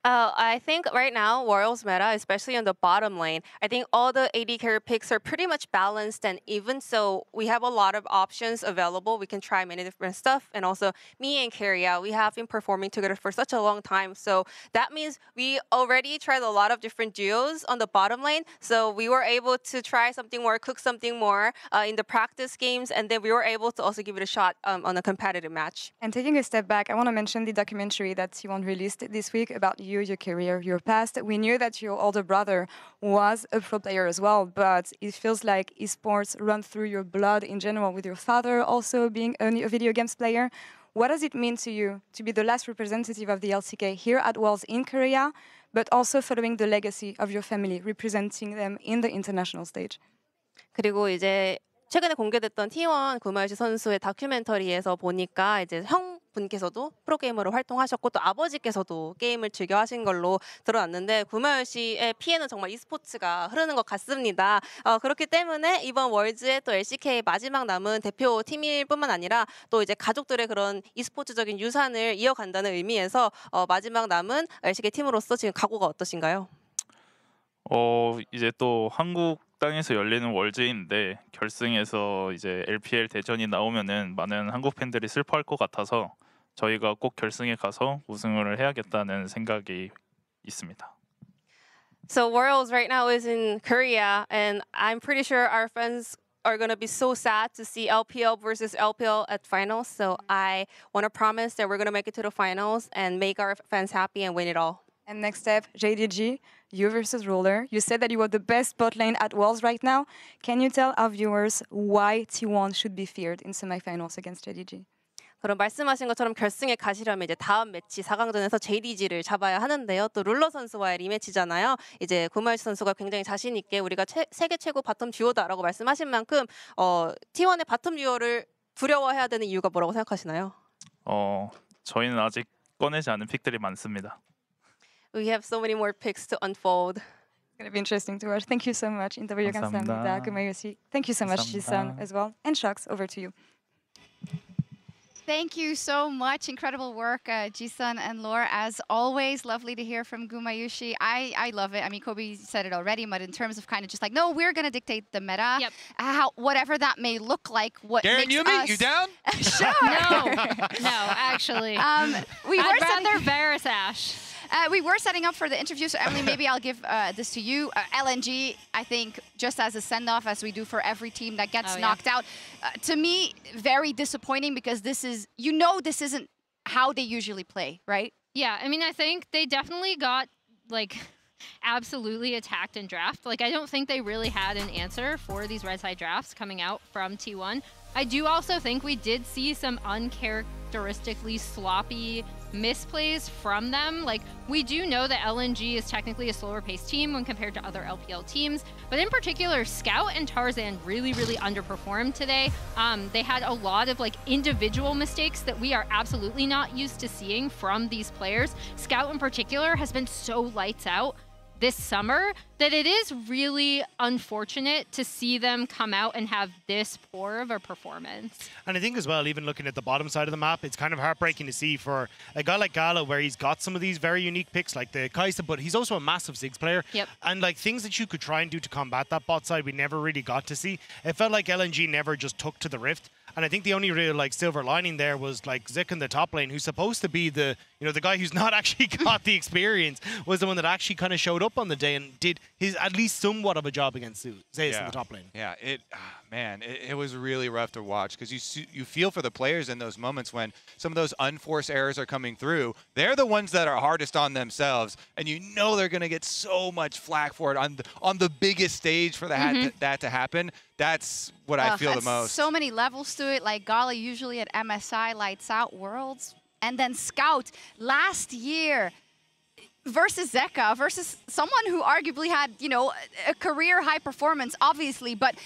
I think right now, Worlds meta, especially on the bottom lane, I think all the AD carry picks are pretty much balanced and even, so we have a lot of options available. We can try many different stuff. And also, me and Carria, we have been performing together for such a long time. So that means we already tried a lot of different duos on the bottom lane. So we were able to try something more, cook something more in the practice games. And then we were able to also give it a shot on a competitive match. And taking a step back, I want to mention the documentary that T1 released this week about you, your career, your past. We knew that your older brother was a pro player as well, but it feels like esports run through your blood in general, with your father also being a video games player. What does it mean to you to be the last representative of the LCK here at Worlds in Korea, but also following the legacy of your family, representing them in the international stage? 그리고 이제 최근에 공개됐던 T1 구마유시 선수의 다큐멘터리에서 보니까 이제 형분께서도 프로게이머로 활동하셨고 또 아버지께서도 게임을 즐겨 하신 걸로 드러났는데 구마유시의 피해는 정말 e스포츠가 흐르는 것 같습니다. 그렇기 때문에 이번 월즈에 또 LCK 마지막 남은 대표 팀일 뿐만 아니라 또 이제 가족들의 그런 e스포츠적인 유산을 이어간다는 의미에서 마지막 남은 LCK 팀으로서 지금 각오가 어떠신가요? 이제 또 한국 땅에서 열리는 월즈인데 결승에서 이제 LPL 대전이 나오면은 많은 한국 팬들이 슬퍼할 것 같아서 저희가 꼭 결승에 가서 우승을 해야겠다는 생각이 있습니다. So Worlds right now is in Korea, and I'm pretty sure our fans are going to be so sad to see LPL versus LPL at finals. So I want to promise that we're going to make it to the finals and make our fans happy and win it all. And next step, JDG, you versus Roller. You said that you were the best bot lane at Worlds right now. Can you tell our viewers why T1 should be feared in semifinals against JDG? 그럼 말씀하신 것처럼 결승에 가시려면 이제 다음 매치 4강전에서 JDG를 잡아야 하는데요. 또 룰러 선수와의 리매치잖아요. 이제 구마유시 선수가 굉장히 자신 있게 우리가 세계 최고 바텀 듀오다라고 말씀하신 만큼 T1의 바텀 듀오를 두려워해야 되는 이유가 뭐라고 생각하시나요? 저희는 아직 꺼내지 않은 픽들이 많습니다. We have so many more picks to unfold. It's going to be interesting to watch. Thank you so much. 인터뷰 감사합니다. 구마유시. Thank you so much, Jisun, as well. And Shucks, over to you. Thank you so much. Incredible work, Jisun and Laura. As always, lovely to hear from Gumayushi. I love it. I mean, Kobe said it already, but in terms of kind of just like, no, we're going to dictate the meta. Yep. Whatever that may look like. What Darren makes Yumi, us... you down? Sure. No, actually. I'd rather Varus Ash. We were setting up for the interview, so Emily, maybe I'll give this to you. LNG, I think, just as a send-off, as we do for every team that gets knocked out. To me, very disappointing because this is, this isn't how they usually play, right? Yeah, I mean, I think they definitely got, like, absolutely attacked in draft. Like, I don't think they really had an answer for these red side drafts coming out from T1. I do also think we did see some uncharacteristically sloppy misplays from them. Like, we do know that LNG is technically a slower paced team when compared to other LPL teams, but in particular, Scout and Tarzan really underperformed today. They had a lot of like individual mistakes that we are absolutely not used to seeing from these players. Scout in particular has been so lights out this summer that it is really unfortunate to see them come out and have this poor of a performance. And I think as well, even looking at the bottom side of the map, it's kind of heartbreaking to see for a guy like Gala, where he's got some of these very unique picks like the Kaisa, but he's also a massive Ziggs player. Yep. And like things that you could try and do to combat that bot side, we never really got to see. It felt like LNG never just took to the rift. And I think the only real like silver lining there was like Zik in the top lane, who's supposed to be the the guy who's not actually got the experience, was the one that actually kind of showed up on the day and did his at least somewhat of a job against Zeus in the top lane. Yeah, it was really rough to watch because you feel for the players in those moments when some of those unforced errors are coming through. They're the ones that are hardest on themselves, and you know they're going to get so much flack for it on the biggest stage for that to happen. That's what I feel the most. So many levels to it. Like Gala usually at MSI lights out Worlds, and then Scout last year versus Zeka, versus someone who arguably had, a career high performance, obviously, but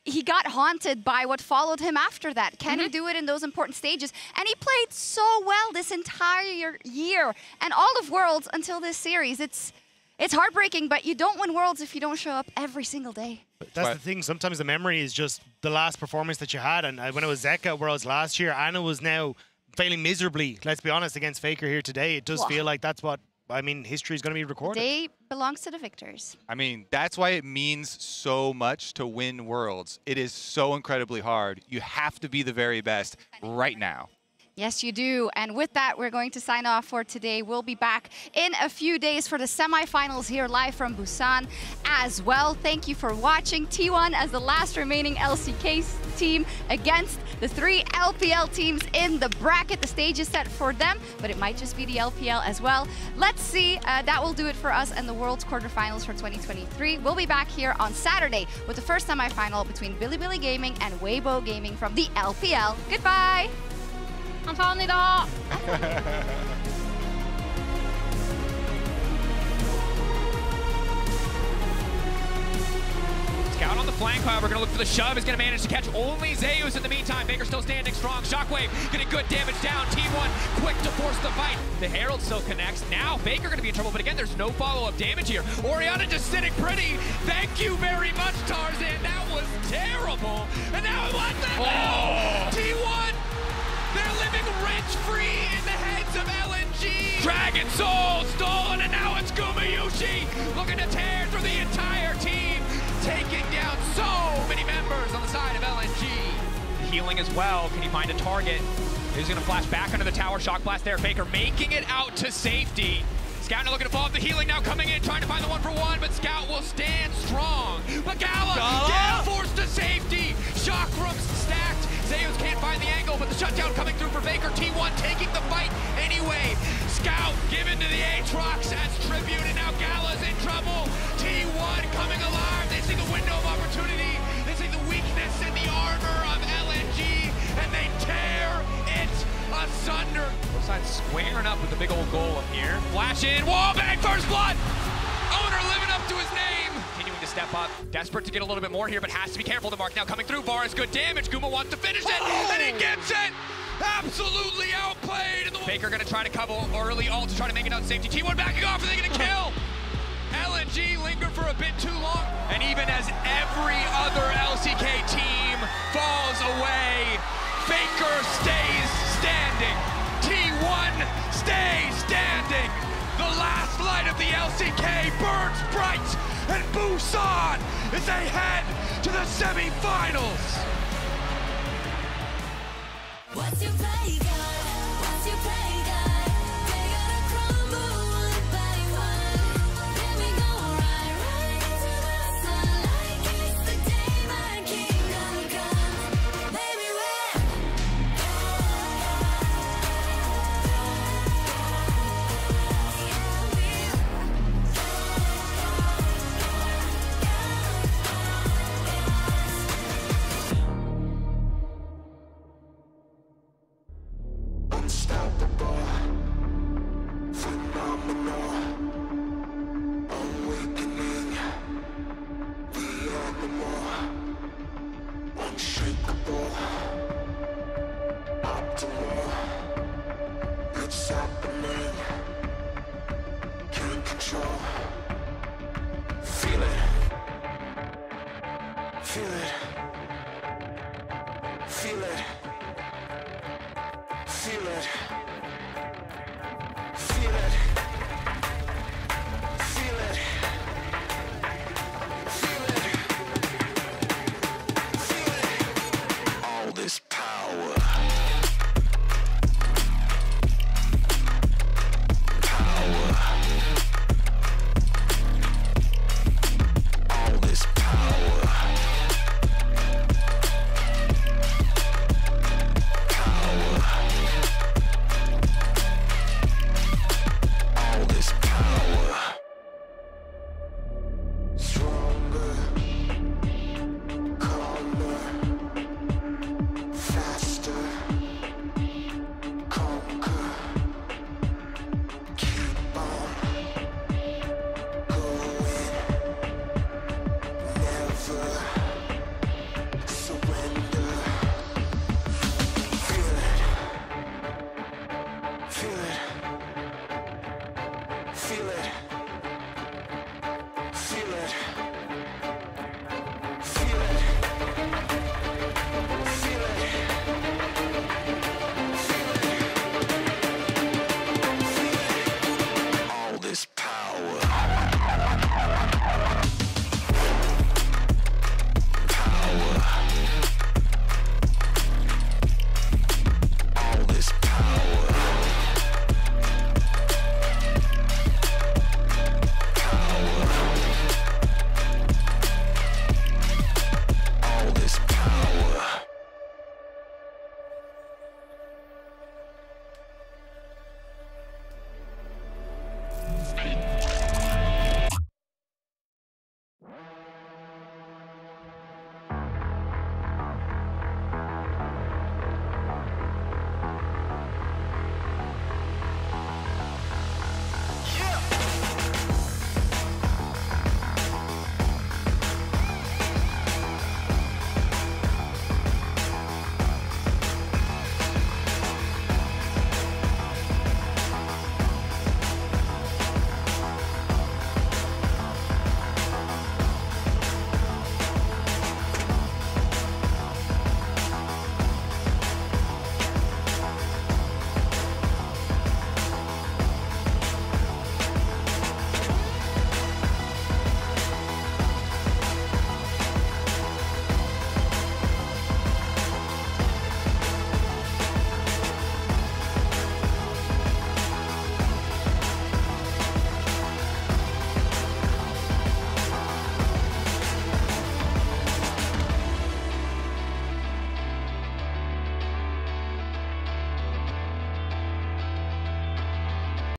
he got haunted by what followed him after that. Can he do it in those important stages? And he played so well this entire year and all of Worlds until this series. It's heartbreaking, but you don't win Worlds if you don't show up every single day. That's the thing. Sometimes the memory is just the last performance that you had. And when it was Zeka Worlds last year, Anna was now failing miserably, let's be honest, against Faker here today. It does feel like that's what, history is going to be recorded. Day belongs to the victors. I mean, that's why it means so much to win Worlds. It is so incredibly hard. You have to be the very best right now. Yes, you do. And with that, we're going to sign off for today. We'll be back in a few days for the semifinals here live from Busan as well. Thank you for watching. T1 as the last remaining LCK team against the 3 LPL teams in the bracket. The stage is set for them, but it might just be the LPL as well. Let's see. That will do it for us and the World's quarterfinals for 2023. We'll be back here on Saturday with the first semifinal between Bilibili Gaming and Weibo Gaming from the LPL. Goodbye! 감사합니다. Scout on the flank, however, going to look for the shove. Is going to manage to catch only Zeus in the meantime. Baker still standing strong. Shockwave getting good damage down. T1 quick to force the fight. The Herald still connects. Now Baker going to be in trouble, but again, there's no follow-up damage here. Orianna just sitting pretty. Thank you very much, Tarzan. That was terrible. And now what the T1! They're living rent-free in the heads of LNG. Dragon Soul stolen, and now it's Gumayushi looking to tear through the entire team, taking down healing as well. Can he find a target? He's going to flash back under the tower. Shock blast there. Faker making it out to safety. Scout now looking to follow up the healing now coming in, trying to find the 1-for-1, but Scout will stand strong. But Gala forced to safety. Chakrams stacked. Zeus can't find the angle, but the shutdown coming through for Faker. T1 taking the fight anyway. Scout given to the Aatrox as tribute, and now Gala's in trouble. T1 coming alive. They see the window of opportunity. They see the weakness in the armor of LNG, and they tear it asunder. Both sides squaring up with the big old goal up here. Flash in, wall bang, first blood! Owner living up to his name. Continuing to step up, desperate to get a little bit more here, but has to be careful. The mark now coming through. Var is good damage. Guma wants to finish it, and he gets it! Absolutely outplayed. And the Faker gonna try to cover early ult to try to make it out safety. T1 backing off, and they're gonna kill. LNG lingered for a bit too long. And even as every other LCK team falls away, Faker stays standing. T1 stays standing. The last light of the LCK burns bright, and Busan is ahead to the semifinals. What's your play, God? What's your play, God? They gotta crumble one by one. Then we go right into the sun like it's the day my kingdom comes. Baby, we're unstoppable, phenomenal, awakening, the animal, unshakable, optimal, it's happening, can't control, feel it, feel it, feel it. Feel it. Feel it. Feel it. Feel it. Feel it. All this power. Power. All this power. Feel it.